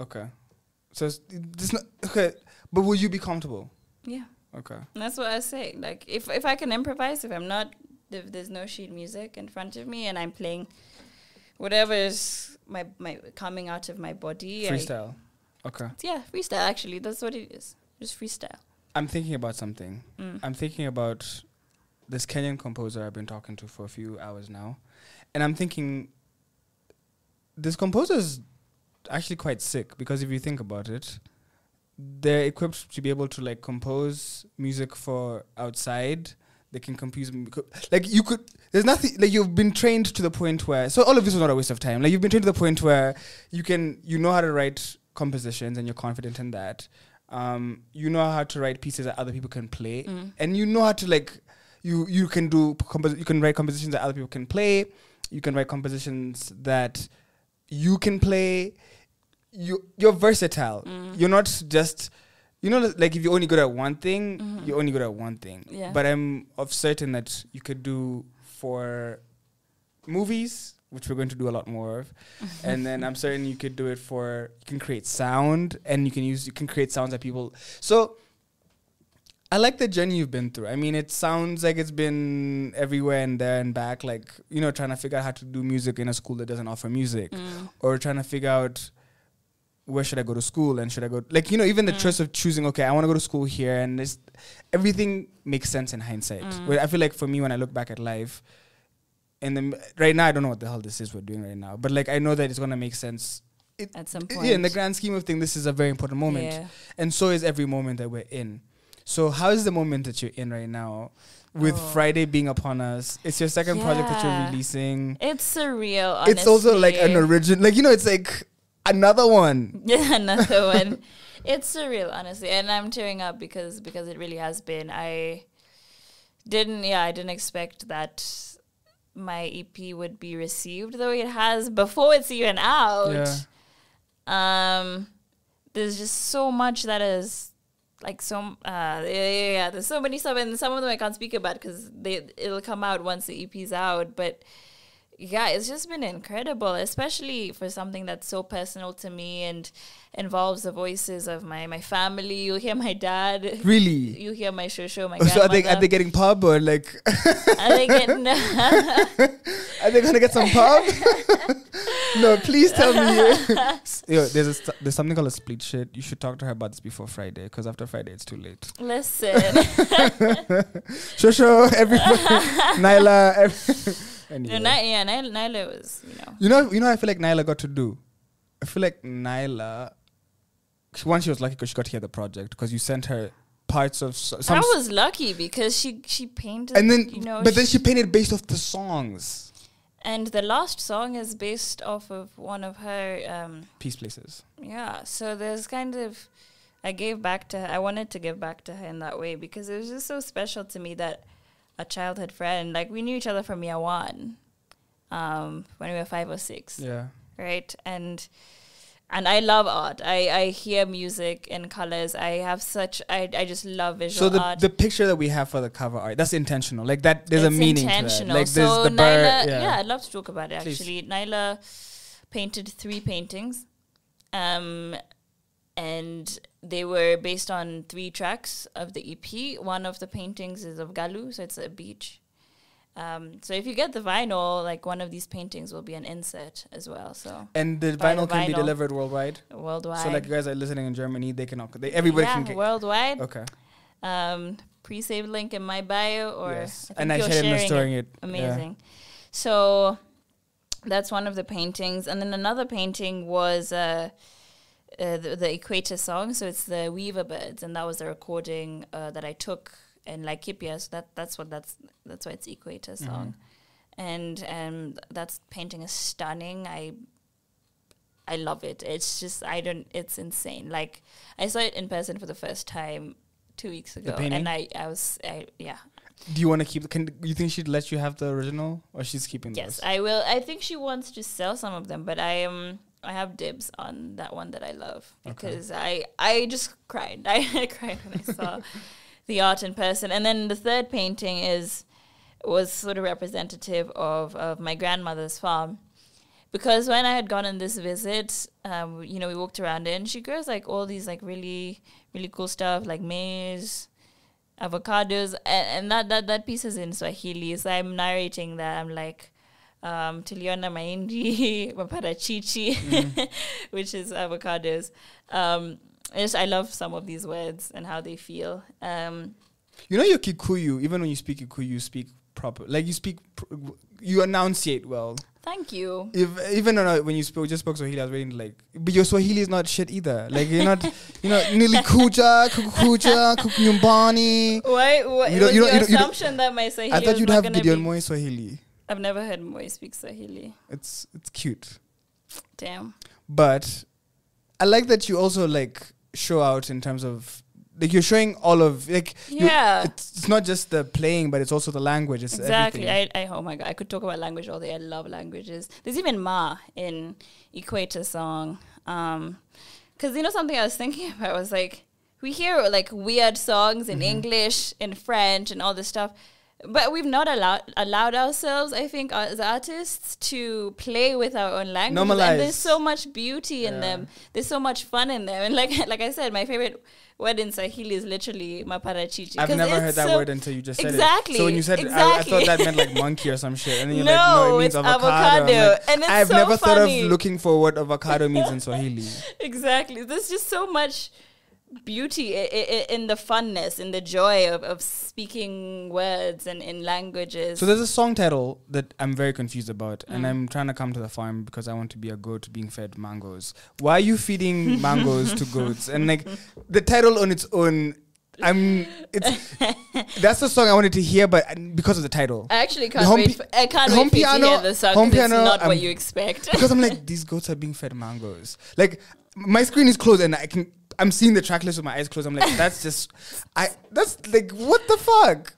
it's not okay. But will you be comfortable? Yeah. Okay. And that's what I say. Like, if I can improvise, if there's no sheet music in front of me and I'm playing whatever is my coming out of my body. Freestyle. Okay. Yeah, freestyle. Actually, that's what it is. Just freestyle. I'm thinking about something. I'm thinking about this Kenyan composer I've been talking to for a few hours now, and I'm thinking, this composer is actually quite sick, because if you think about it, they're equipped to be able to like compose music for outside. They can compose, like you could, there's nothing, like you've been trained to the point where, so all of this is not a waste of time. Like you've been trained to the point where you know how to write compositions and you're confident in that. You know how to write pieces that other people can play, and you know how to like, you can write compositions that other people can play. You can write compositions that you can play. You're versatile. You're not just, like if you're only good at one thing, you're only good at one thing. Yeah. But I'm certain that you could do for movies, which we're going to do a lot more of. And then I'm certain you could do it you can create sound, and you can create sounds that people. So I like the journey you've been through. I mean, it sounds like it's been everywhere and there and back, like, trying to figure out how to do music in a school that doesn't offer music, or trying to figure out where should I go to school, and should I go, like, even the choice of choosing, okay, I want to go to school here, and everything makes sense in hindsight. But I feel like for me, when I look back at life, and then right now, I don't know what the hell this is we're doing right now, but like, I know that it's going to make sense at some point. Yeah, in the grand scheme of things, this is a very important moment. Yeah. And so is every moment that we're in. So how is the moment that you're in right now, with Friday being upon us? It's your second project that you're releasing. It's surreal, honestly. It's also like an original, like, it's like another one. Yeah, another one. It's surreal, honestly. And I'm tearing up because it really has been. I didn't expect that my EP would be received the way it has before it's even out. Yeah. There's just so much that is like there's so many stuff, and some of them I can't speak about because it'll come out once the EP's out. But yeah, it's just been incredible, especially for something that's so personal to me and involves the voices of my family. You'll hear my dad. Really? You hear my shosho, my so grandmother. are they getting pub, or like? Are they getting? Are they gonna get some pub? No, please tell me. Yo, there's something called a split shit. You should talk to her about this before Friday, because after Friday it's too late. Listen. Shosho, everybody, Nyla. Anyway. Nyla was, You know, I feel like Nyla got to do. I feel like Nyla, once she was lucky because she got to hear the project, because you sent her parts of some. I was lucky because she painted, and then, but then she painted based off the songs. And the last song is based off of one of her Peace Places. Yeah, so there's kind of, I gave back to her. I wanted to give back to her in that way because it was just so special to me that a childhood friend, like we knew each other from year one, when we were 5 or 6. Yeah. Right. And I love art. I hear music in colors. I just love visual art. So the picture that we have for the cover art, that's intentional. Like that, there's a meaning to that. Like so there's the bird. Yeah, I'd love to talk about it. Please. Actually, Nyla painted 3 paintings, and they were based on 3 tracks of the EP. One of the paintings is of Galu, so it's a beach. So if you get the vinyl, like one of these paintings will be an insert as well. So and the vinyl can be delivered worldwide. Worldwide. So like you guys are listening in Germany, everybody can get worldwide. Okay. Pre-saved link in my bio, or yes. I shared in the story. It amazing. Yeah. So that's one of the paintings, and then another painting was the Equator song. So it's the Weaver Birds, and that was the recording that I took in Laikipia. So that's why it's Equator song, and that painting is stunning. I love it. It's just it's insane. Like I saw it in person for the first time 2 weeks ago, painting? and I yeah. Do you want to keep? You think she'd let you have the original, or she's keeping Yes, those? I will. I think she wants to sell some of them, but I have dibs on that one that I love because I just cried. I cried when I saw the art in person. And then the third painting was sort of representative of my grandmother's farm. Because when I had gone on this visit, we walked around it, and she grows like all these like really, really cool stuff like maize, avocados, and that piece is in Swahili. So I'm narrating that. I'm like, tuliona mahindi, maparachichi, which is avocados. I love some of these words and how they feel. Your Kikuyu, even when you speak Kikuyu, you speak proper. Like you enunciate well. Thank you. Even when you just spoke Swahili, I was waiting like, but your Swahili is not shit either. Like you're not, nilikuja, kukuja, kukunyumbani. Why? Your assumption that my Swahili I thought is you'd not have gonna Gideon be. Moy Swahili. I've never heard Moy speak Swahili. It's cute. Damn. But I like that you also like show out in terms of like you're showing all of like it's not just the playing, but it's also the language. It's exactly. everything. Oh my god, I could talk about language all day. I love languages. There's even Ma in Equator song. Because something I was thinking about was like we hear like weird songs in English, in French, and all this stuff. But we've not allowed ourselves, I think, as artists, to play with our own language. Normalize. And there's so much beauty in them. There's so much fun in them. And like I said, my favorite word in Swahili is literally maparachichi. I've never heard that word until you just said exactly, it. So when you said I thought that meant like monkey or some shit. And then you're no, like, no, it means it's avocado. Like, and it's I've so never funny. thought of looking for what avocado means in Swahili. Exactly. There's just so much beauty in the funness, in the joy of speaking words and in languages. So there's a song title that I'm very confused about, and I'm trying to come to the farm because I want to be a goat being fed mangoes. Why are you feeding mangoes to goats? And like the title on its own, that's the song I wanted to hear, but because of the title, I actually can't wait. I can't wait for you to hear the song. It's not what you expect. Because I'm like, these goats are being fed mangoes. Like my screen is closed, and I'm seeing the track list with my eyes closed. I'm like, that's like, what the fuck?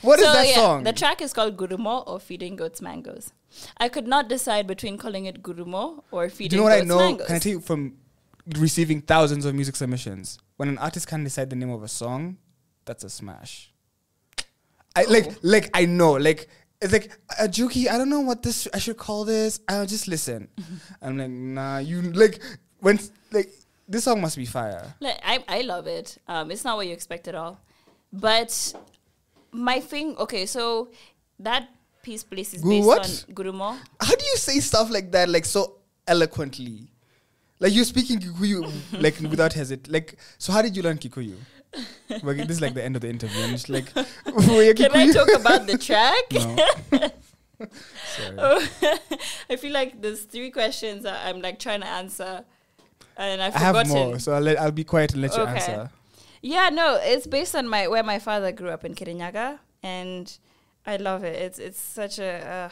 What is that song? The track is called Gurumo, or Feeding Goats Mangoes. I could not decide between calling it Gurumo or Feeding Goats Mangoes. Do you know what I know? Can I tell you from receiving thousands of music submissions? When an artist can't decide the name of a song, that's a smash. I know. Like, it's like, Juki, I don't know what I should call this. I'll just listen. I'm like, nah, you, like, when, like, this song must be fire. Like, I love it. It's not what you expect at all. But my thing, okay, so that piece is based on Gurumo. How do you say stuff like that, like, so eloquently? Like, you're speaking Kikuyu, like, without hesitation. Like, so how did you learn Kikuyu? Like, this is like the end of the interview. I'm just like, can I talk about the track? No. Sorry. I feel like there's 3 questions that I'm like trying to answer. And I've I forgotten. have more, so I'll be quiet and let you answer. Yeah, no, it's based on where my father grew up in Kirinyaga, and I love it. It's such a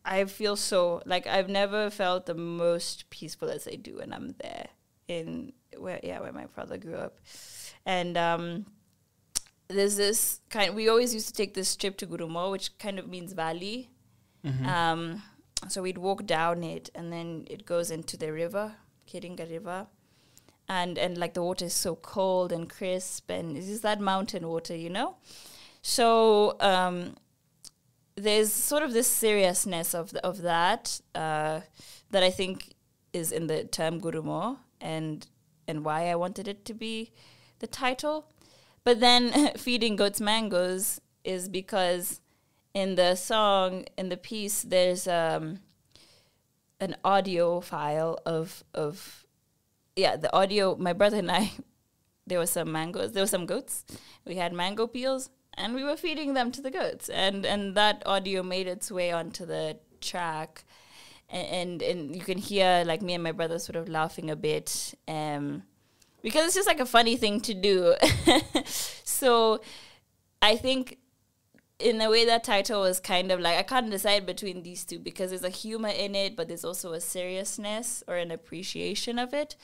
I feel so like I've never felt the most peaceful as I do when I'm there where my father grew up, and there's this we always used to take this trip to Gurumo, which kind of means valley. So we'd walk down it, and then it goes into the river, Kiringa River. And like the water is so cold and crisp, and it's just that mountain water, So there's sort of this seriousness of that that I think is in the term Gurumo, and why I wanted it to be the title. But then Feeding Goats Mangoes is because in the song, in the piece, there's an audio file of the audio. My brother and I, there were some mangoes, there were some goats. We had mango peels, and we were feeding them to the goats. And that audio made its way onto the track. And you can hear, like, me and my brother sort of laughing a bit. Because it's just, like, a funny thing to do. So I think in a way, that title was kind of like, I can't decide between these two because there's a humor in it, but there's also a seriousness or an appreciation of it.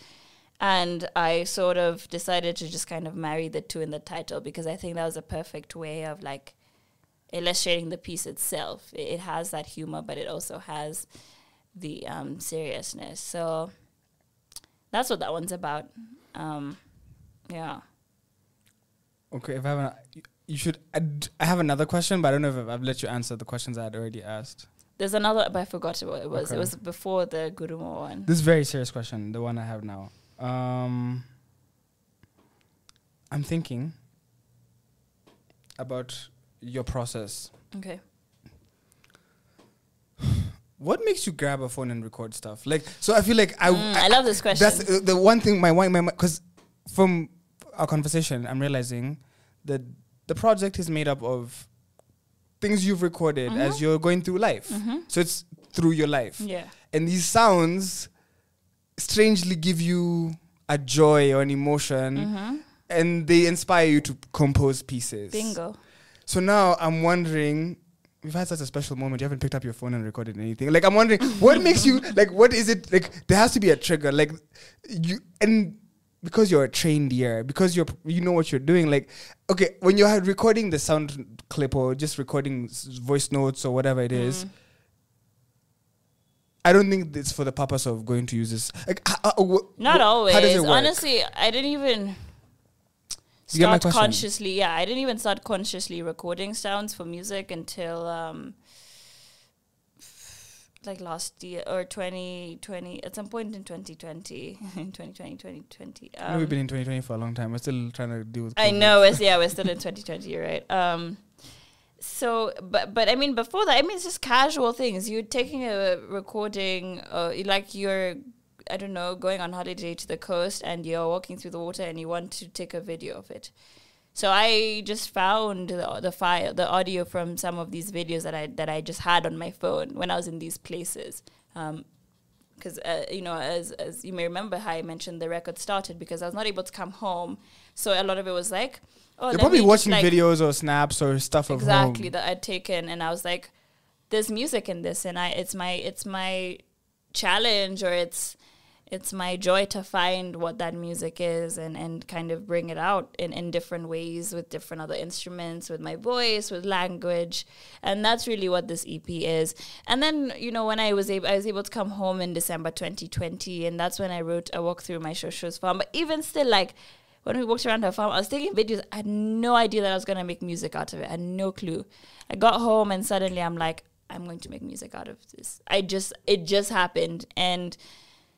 And I sort of decided to just kind of marry the two in the title because I think that was a perfect way of like illustrating the piece itself. It has that humor, but it also has the seriousness. So that's what that one's about. Yeah. Okay, if I have you should. I have another question, but I don't know if I've let you answer the questions I had already asked. There's another, but I forgot what it was. Okay. It was before the Gurumo one. This is a very serious question, the one I have now. I'm thinking about your process. Okay. What makes you grab a phone and record stuff? Like, so I feel like I love this question. That's the one thing my because from our conversation, I'm realizing that the project is made up of things you've recorded as you're going through life. So it's through your life. Yeah. And these sounds strangely give you a joy or an emotion, and they inspire you to compose pieces. Bingo. So now I'm wondering, we've had such a special moment. You haven't picked up your phone and recorded anything. Like, I'm wondering, what makes you, like, what is it? Like, there has to be a trigger. Like, you, and because you're a trained ear, because you know what you're doing. Like, okay, when you're recording the sound clip or just recording voice notes or whatever it is, I don't think it's for the purpose of going to use this. Like, not always. How does it work? Honestly, I didn't even You get my start question? consciously. Yeah, I didn't even start consciously recording sounds for music until like last year or 2020. At some point in 2020, in 2020. I know we've been in 2020 for a long time. We're still trying to deal with COVID. I know. We're still in 2020. You're right. So, but I mean, before that, I mean, it's just casual things. You're taking a recording, like you're, I don't know, going on holiday to the coast and you're walking through the water and you want to take a video of it. So I just found the audio from some of these videos that I just had on my phone when I was in these places. Because, you know, as you may remember how I mentioned the record started because I was not able to come home. So a lot of it was like, you're probably watching videos or snaps or stuff of home. Exactly, that I'd taken, and I was like, "There's music in this," and it's my challenge, or it's my joy to find what that music is and kind of bring it out in different ways with different other instruments, with my voice, with language, and that's really what this EP is. And then, you know, when I was able to come home in December 2020, and that's when I wrote a walk through my Shosho's farm. But even still, like, when we walked around her farm, I was taking videos. I had no idea that I was going to make music out of it. I had no clue. I got home and suddenly I'm like, I'm going to make music out of this. It just happened. And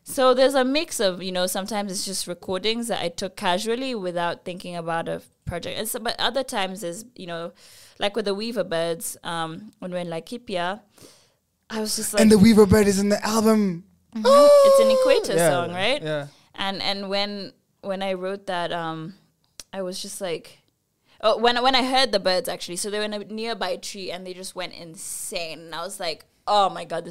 so there's a mix of, you know, sometimes it's just recordings that I took casually without thinking about a project. And so, but other times is, you know, like with the Weaver Birds, when we're in Laikipia, I was just like... And the Weaver Bird is in the album. It's an Equator song, right? Yeah. And when I wrote that, I was just like, when I heard the birds, actually, so they were in a nearby tree and they just went insane. And I was like, oh my God,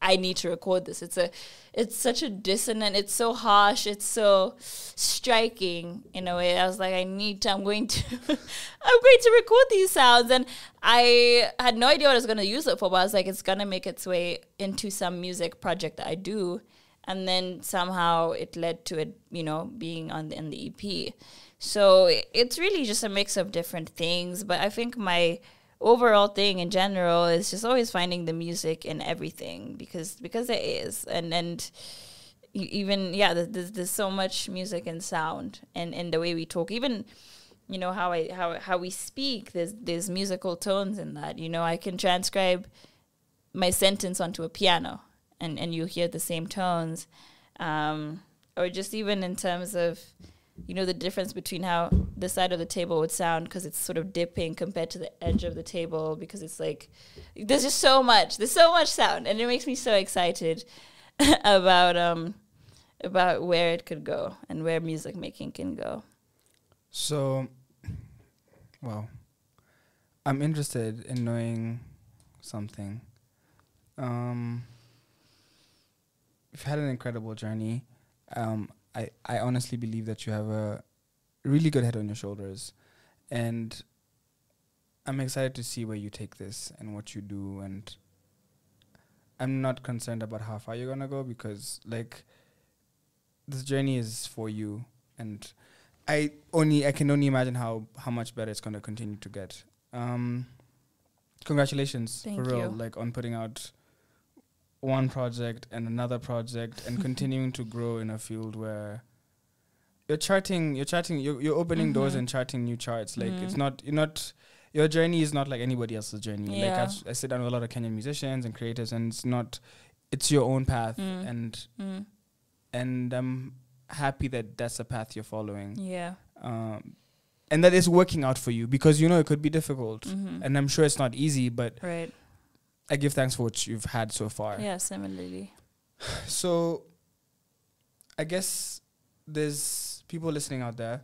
I need to record this. It's such a dissonant, it's so harsh, it's so striking in a way. I was like, I'm going to record these sounds. And I had no idea what I was going to use it for, but I was like, it's going to make its way into some music project that I do. And then somehow it led to it, you know, being in the EP. So it's really just a mix of different things. But I think my overall thing in general is just always finding the music in everything because there is. And even, yeah, there's so much music and sound and the way we talk. Even, you know, how we speak, there's musical tones in that. You know, I can transcribe my sentence onto a piano. And you hear the same tones, or just even in terms of, you know, the difference between how the side of the table would sound because it's sort of dipping compared to the edge of the table because it's like, there's so much sound, and it makes me so excited about where it could go and where music making can go. So, well, I'm interested in knowing something. You've had an incredible journey. I honestly believe that you have a really good head on your shoulders. And I'm excited to see where you take this and what you do, and I'm not concerned about how far you're gonna go, because like this journey is for you, and I can only imagine how much better it's gonna continue to get. Congratulations. Thank for real, you. like on putting out one project and another project and continuing to grow in a field where you're opening doors and charting new charts. Like your journey is not like anybody else's journey. Yeah. Like I sit down with a lot of Kenyan musicians and creators, and it's your own path, and I'm happy that that's the path you're following. Yeah. And that is working out for you, because it could be difficult, and I'm sure it's not easy, but right. I give thanks for what you've had so far. Yeah, similarly. So I guess there's people listening out there.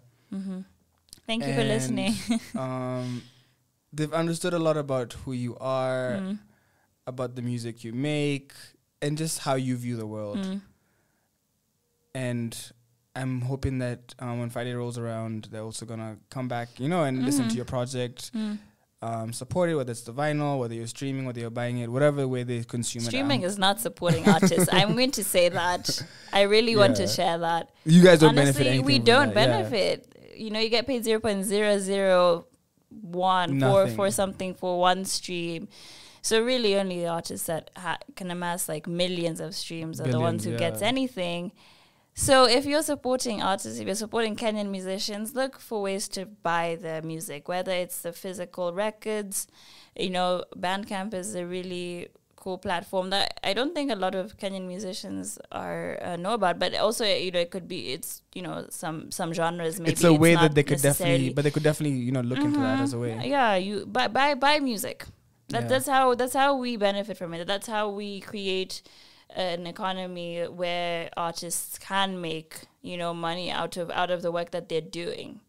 Thank you for listening. They've understood a lot about who you are, about the music you make, and just how you view the world. And I'm hoping that when Friday rolls around, they're also gonna come back, and listen to your project, support it, whether it's the vinyl, whether you're streaming, whether you're buying it, whatever way they consume Streaming it. is not supporting artists. I'm going to say that. I really want to share that. You guys don't Honestly, benefit anything we from don't that, yeah. benefit. You get paid 0.001 for something, for one stream. So really only the artists that can amass like millions of streams are the ones who gets anything. So if you're supporting artists, if you're supporting Kenyan musicians, look for ways to buy their music, whether it's the physical records. Bandcamp is a really cool platform that I don't think a lot of Kenyan musicians know about, but also it could be some genres maybe it's a way that they could necessarily definitely look into that as a way. Yeah, you buy music. That's how we benefit from it. That's how we create an economy where artists can make money out of the work that they're doing.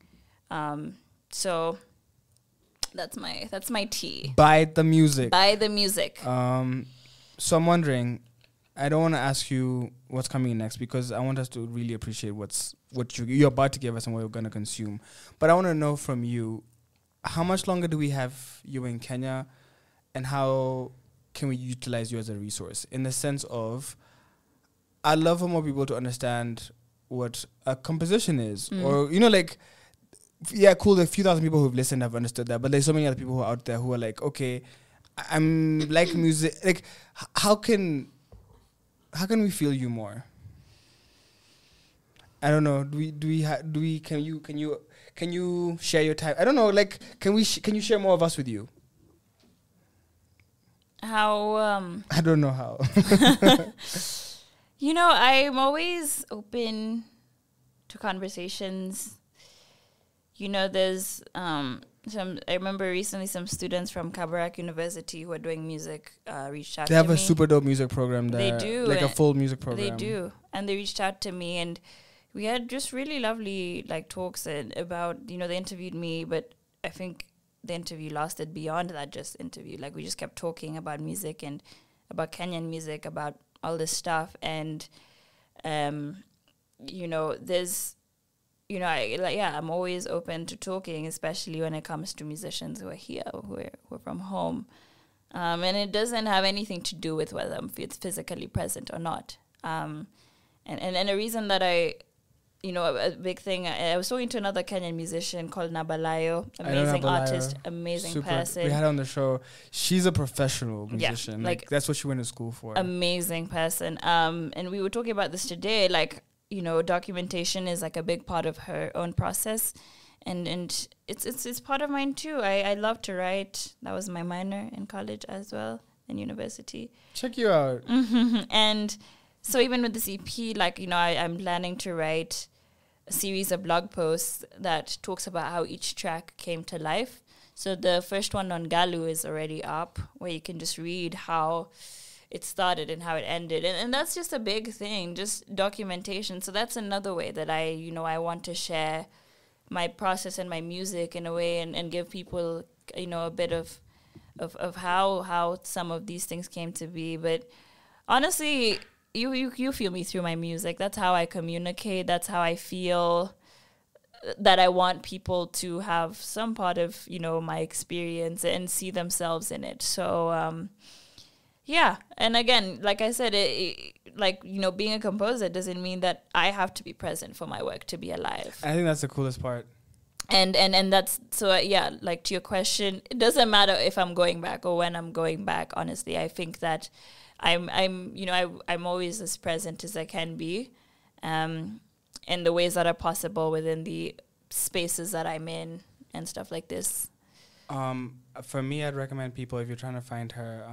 So that's my tea. Buy the music. So I'm wondering, I don't want to ask you what's coming next, because I want us to really appreciate what you're about to give us and what we're going to consume. But I want to know from you, how much longer do we have you in Kenya, and how can we utilize you as a resource? In the sense of, I'd love for more people to understand what a composition is. Or, cool, the few thousand people who've listened have understood that, but there's so many other people who are out there who are like, okay, I'm like music. Like, how can we feel you more? I don't know. Can you share your time? I don't know. Like, can you share more of us with you? How? I don't know how. I'm always open to conversations. There's I remember recently some students from Kabarak University who are doing music reached out to me. They have a super dope music program there. They do. Like a full music program. They do. And they reached out to me, and we had just really lovely talks about, they interviewed me, but I think the interview lasted beyond that just interview. Like, we just kept talking about music and about Kenyan music, about all this stuff. And, there's, I'm always open to talking, especially when it comes to musicians who are here, who are from home. And it doesn't have anything to do with whether I'm physically present or not. And a reason that a big thing, I was talking to another Kenyan musician called Nabalayo, amazing artist, amazing person. We had her on the show. She's a professional musician. Yeah, that's what she went to school for. Amazing person. And we were talking about this today, documentation is like a big part of her own process. And it's part of mine too. I love to write. That was my minor in college as well, in university. Check you out. And so even with this EP, I'm planning to write a series of blog posts that talks about how each track came to life. So the first one on Galu is already up, where you can just read how it started and how it ended. And that's just a big thing, just documentation. So that's another way that I want to share my process and my music in a way, and give people, a bit of how some of these things came to be. But honestly, you feel me through my music. That's how I communicate. That's how I feel. that I want people to have some part of, you know, my experience and see themselves in it. So, yeah. And again, like I said, like, you know, being a composer doesn't mean that I have to be present for my work to be alive. I think that's the coolest part. And that's, so yeah, like to your question, it doesn't matter if I'm going back or when I'm going back. Honestly, I think that I'm you know, I'm always as present as I can be, in the ways that are possible within the spaces that I'm in and stuff like this. For me, I'd recommend people, if you're trying to find her,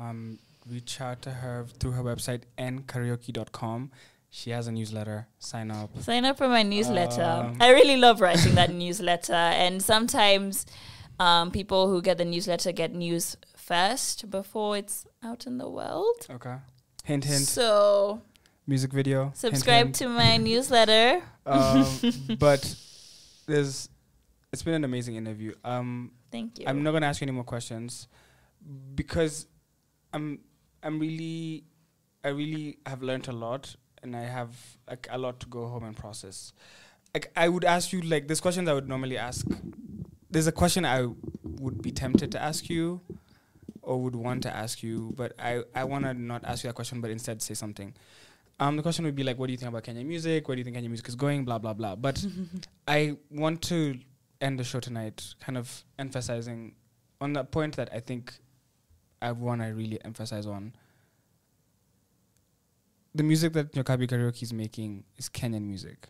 reach out to her through her website, nkariuki.com. She has a newsletter. Sign up. Sign up for my newsletter. I really love writing that newsletter. And sometimes people who get the newsletter get news first before it's out in the world. Okay. Hint, hint. So music video. Subscribe hint, to my newsletter. But it's been an amazing interview. Thank you. I'm not gonna ask you any more questions because I really have learned a lot, and I have like a lot to go home and process. Like I would ask you like this questions I would normally ask. There's a question I would be tempted to ask you or would want to ask you, but I want to not ask you that question, but instead say something. The question would be like, what do you think about Kenyan music? Where do you think Kenyan music is going? Blah, blah, blah. But I want to end the show tonight kind of emphasizing on the point that I think I want to really emphasize on. The music that Nyokabi Kariuki is making is Kenyan music.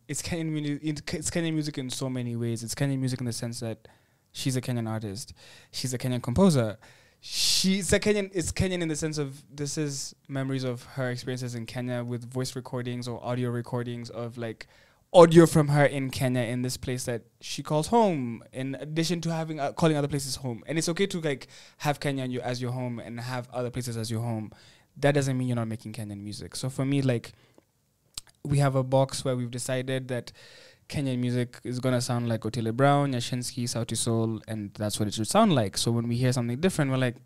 It's Kenyan music in so many ways. It's Kenyan music in the sense that she's a Kenyan artist. She's a Kenyan composer. It's Kenyan in the sense of this is memories of her experiences in Kenya with voice recordings or audio recordings of like audio from her in Kenya in this place that she calls home, in addition to having calling other places home. And it's okay to like have Kenya as your home and have other places as your home. That doesn't mean you're not making Kenyan music. So for me, like, we have a box where we've decided that Kenyan music is going to sound like Otile Brown, Yashinsky, Sauti Soul, and that's what it should sound like. So when we hear something different, we're like,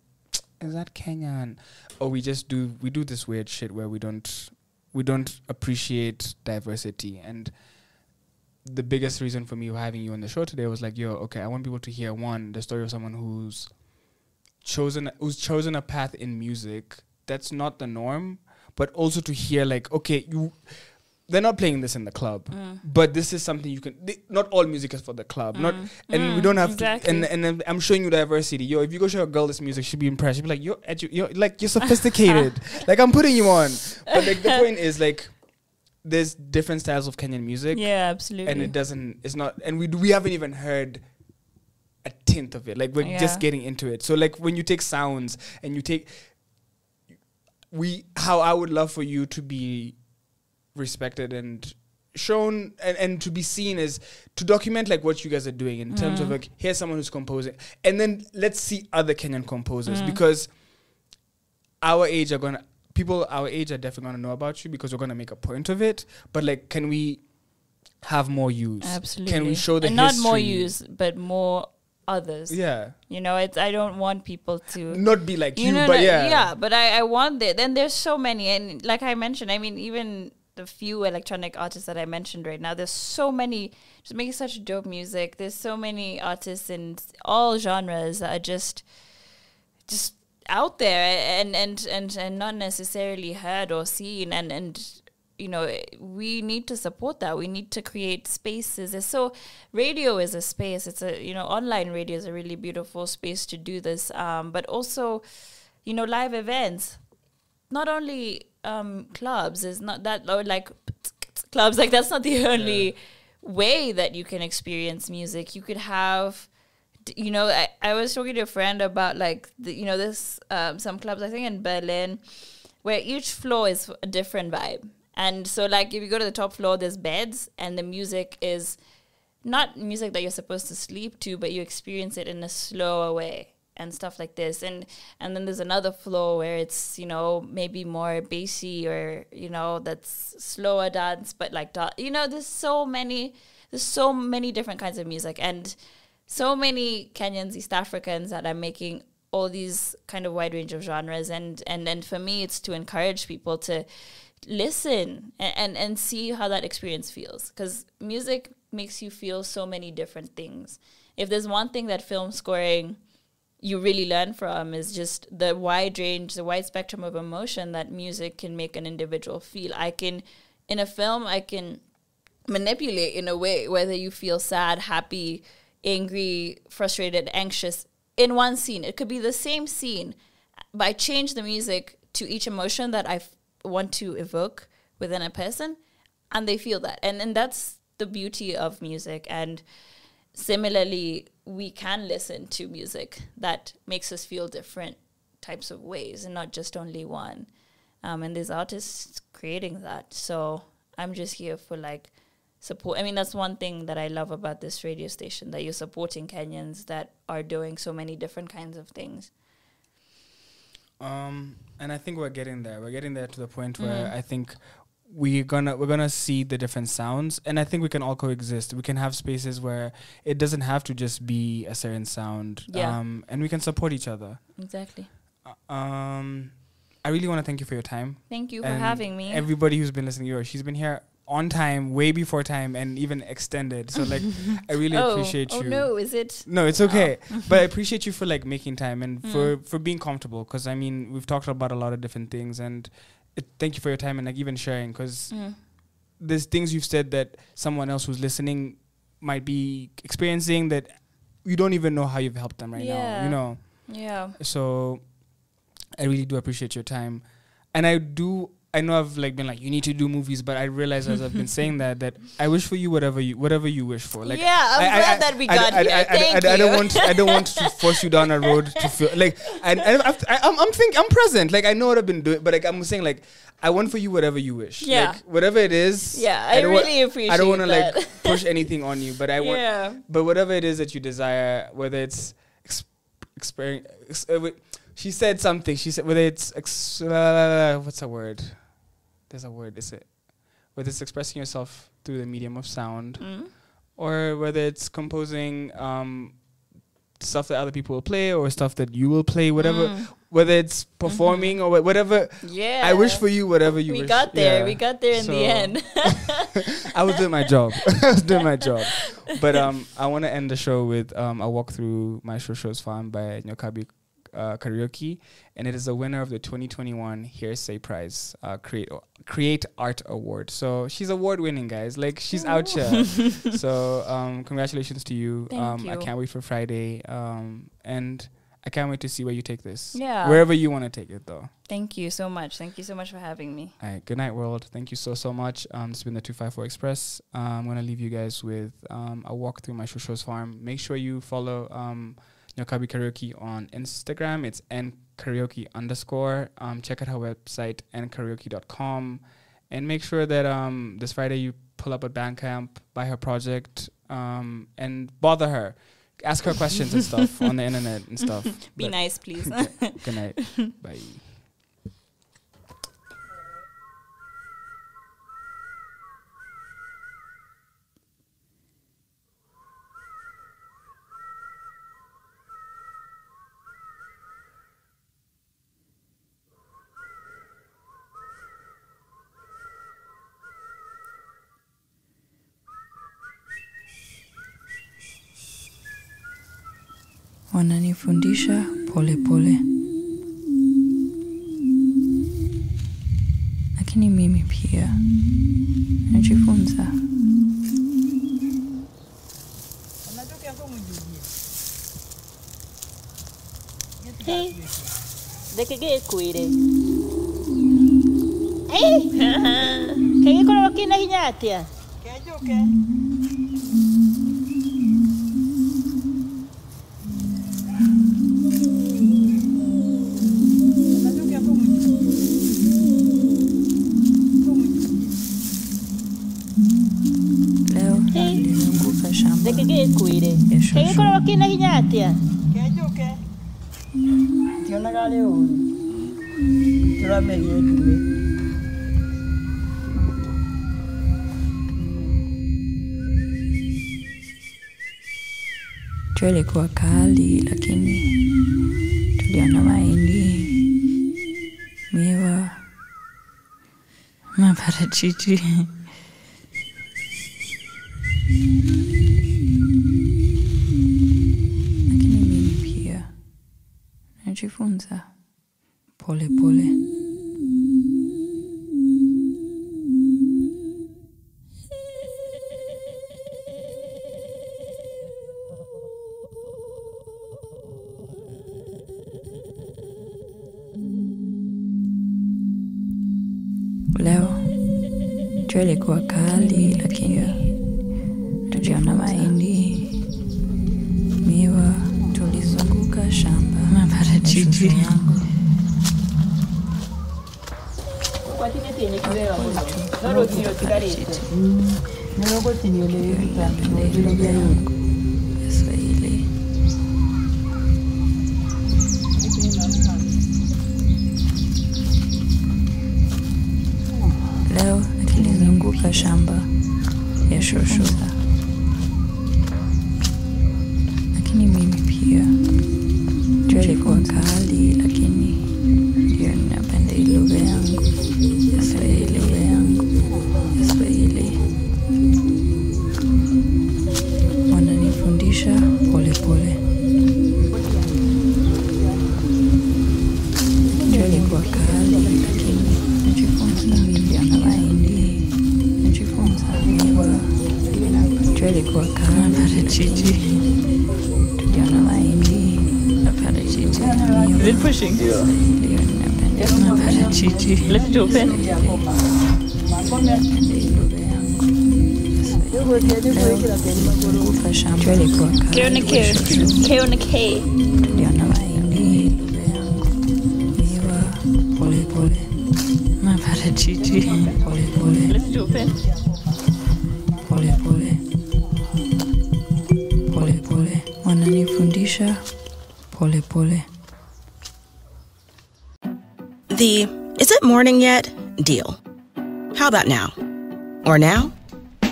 is that Kenyan? Or we do this weird shit where we don't appreciate diversity. And the biggest reason for me having you on the show today was like, I want people to hear, one, the story of someone who's chosen a path in music that's not the norm, but also to hear like, okay, they're not playing this in the club, but this is something you can. Not all music is for the club, and we don't have exactly. to. And I'm showing you diversity. If you go show a girl this music, she'll be impressed. She'll be like, you're sophisticated. Like I'm putting you on. But like the point is like, there's different styles of Kenyan music. Yeah, absolutely. And it's not, and we haven't even heard a tint of it. Like we're just getting into it. So like when you take sounds and you take, how I would love for you to be respected and shown and to be seen as to document like what you guys are doing in terms of like, here's someone who's composing, and then let's see other Kenyan composers because our age are definitely gonna know about you because we're gonna make a point of it. But like, can we have more use? Absolutely. Can we show the and history? not more use, but more others. Yeah. I don't want people to not be like you, but yeah. Yeah, but I want it. And there's so many, and like I mentioned, I mean, even the few electronic artists that I mentioned right now, there's so many just making such dope music. There's so many artists in all genres that are just out there and not necessarily heard or seen, and we need to support that. We need to create spaces. Radio is a space. It's online radio is a really beautiful space to do this. But also, live events. Not only clubs is not that, or like clubs, like that's not the only way that you can experience music. You could have, I was talking to a friend about like this some clubs I think in Berlin where each floor is a different vibe. And so like if you go to the top floor, there's beds, and the music is not music that you're supposed to sleep to, but you experience it in a slower way and stuff like this. And then there's another floor where it's, maybe more bassy or, that's slower dance, but like, there's so many different kinds of music, and so many Kenyans, East Africans that are making all these kind of wide range of genres, and for me it's to encourage people to listen and see how that experience feels, because music makes you feel so many different things. If there's one thing that film scoring you really learn from, is just the wide range, the wide spectrum of emotion that music can make an individual feel. In a film, I can manipulate in a way whether you feel sad, happy, angry, frustrated, anxious in one scene. It could be the same scene, but I change the music to each emotion that I want to evoke within a person, and they feel that. And that's the beauty of music. And similarly, we can listen to music that makes us feel different types of ways and not just only one. And there's artists creating that. So I'm just here for like support. I mean, that's one thing that I love about this radio station, that you're supporting Kenyans that are doing so many different kinds of things. And I think we're getting there. We're getting there to the point where I think we're gonna see the different sounds, and I think we can all coexist. We can have spaces where it doesn't have to just be a certain sound, and we can support each other. Exactly. I really want to thank you for your time. Thank you for having me. Everybody who's been listening, she's been here on time, way before time, and even extended. So like, I really appreciate you. Oh no, is it? No, it's okay. But I appreciate you for like making time and for being comfortable. Because I mean, we've talked about a lot of different things, and thank you for your time and like even sharing. Because there's things you've said that someone else who's listening might be experiencing that you don't even know how you've helped them right now. You know. Yeah. So I really do appreciate your time, and I know I've like been like, you need to do movies, but I realize as I've been saying that I wish for you whatever you wish for. Like, yeah, I'm glad that we got here. Thank you. I don't want to force you down a road to feel like I'm present. Like I know what I've been doing, but like I'm saying like I want for you whatever you wish. Yeah, like, whatever it is. Yeah, I really appreciate. I don't want to like push anything on you, but I want. Yeah. But whatever it is that you desire, whether it's she said something. She said whether it's what's a word. There's a word, is it? Whether it's expressing yourself through the medium of sound, or whether it's composing stuff that other people will play or stuff that you will play, whatever. Whether it's performing or whatever. Yeah. I wish for you whatever you wish. We got there. Yeah. We got there in the end. I was doing my job. But I want to end the show with a walk through My Shosho's Farm by Nyokabi Kariuki, and it is the winner of the 2021 Hearsay Prize Create Art Award. So she's award winning, guys. Like she's out here. So congratulations to you. Thank you. I can't wait for Friday. And I can't wait to see where you take this. Yeah. Wherever you want to take it, though. Thank you so much. Thank you so much for having me. All right. Good night, world. Thank you so much. This has been the 254 Express. I'm gonna leave you guys with a walk through My Shosho's Farm. Make sure you follow Nyokabi Karaoke on Instagram. It's nkaraoke_. Check out her website, nkaraoke.com. And make sure that this Friday you pull up at Bandcamp, buy her project, and bother her. Ask her questions and stuff on the internet and stuff. Be nice, please. Okay. Good night. Bye. Wananifundisha pole pole, lakini mimi pia najifunza. Hey, dekege kuire. Hey, kege kono wakina hinya atia. Kejuke. Dekege kuire. Kege kono wakina hinya atia. Kejuke. Tiona gale uru. Turameri edume. Jua ilikuwa kali, lakini Tuliona mahindi, miwa, maparachichi. Lakini mimi pia najifunza pole pole. Leo jua ilikuwa kali, lakini tuliona mahindi, miwa, tulizunguka shamba, maparachichi. Leo tulizunguka shamba ya shosho, lakini mimi pia jua ilikuwa kali, lakini ndio ninapenda lugha yangu ya Swahili, lugha yangu ya Swahili. Wananifundisha pole pole. Jua ilikuwa kali, lakini najifunza tuliona mahindi, najifunza miwa. Jua ilikuwa kali, parachichi. Tuliona mahindi, parachichi, miwa. Is it pushing? Let's do it. K on a K. K on a K. Tuliona mahindi, miwa, pole pole, maparachichi, pole pole. Let's do it. Pole pole, pole pole. Wananifundisha pole pole. The "is it morning yet?" deal. How about now? Or now?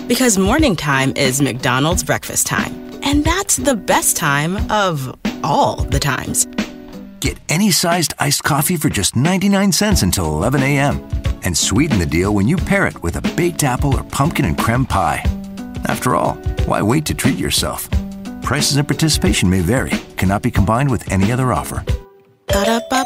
Because morning time is McDonald's breakfast time. And that's the best time of all the times. Get any sized iced coffee for just 99 cents until 11 a.m. And sweeten the deal when you pair it with a baked apple or pumpkin and creme pie. After all, why wait to treat yourself? Prices and participation may vary. Cannot be combined with any other offer. Ba-da-ba.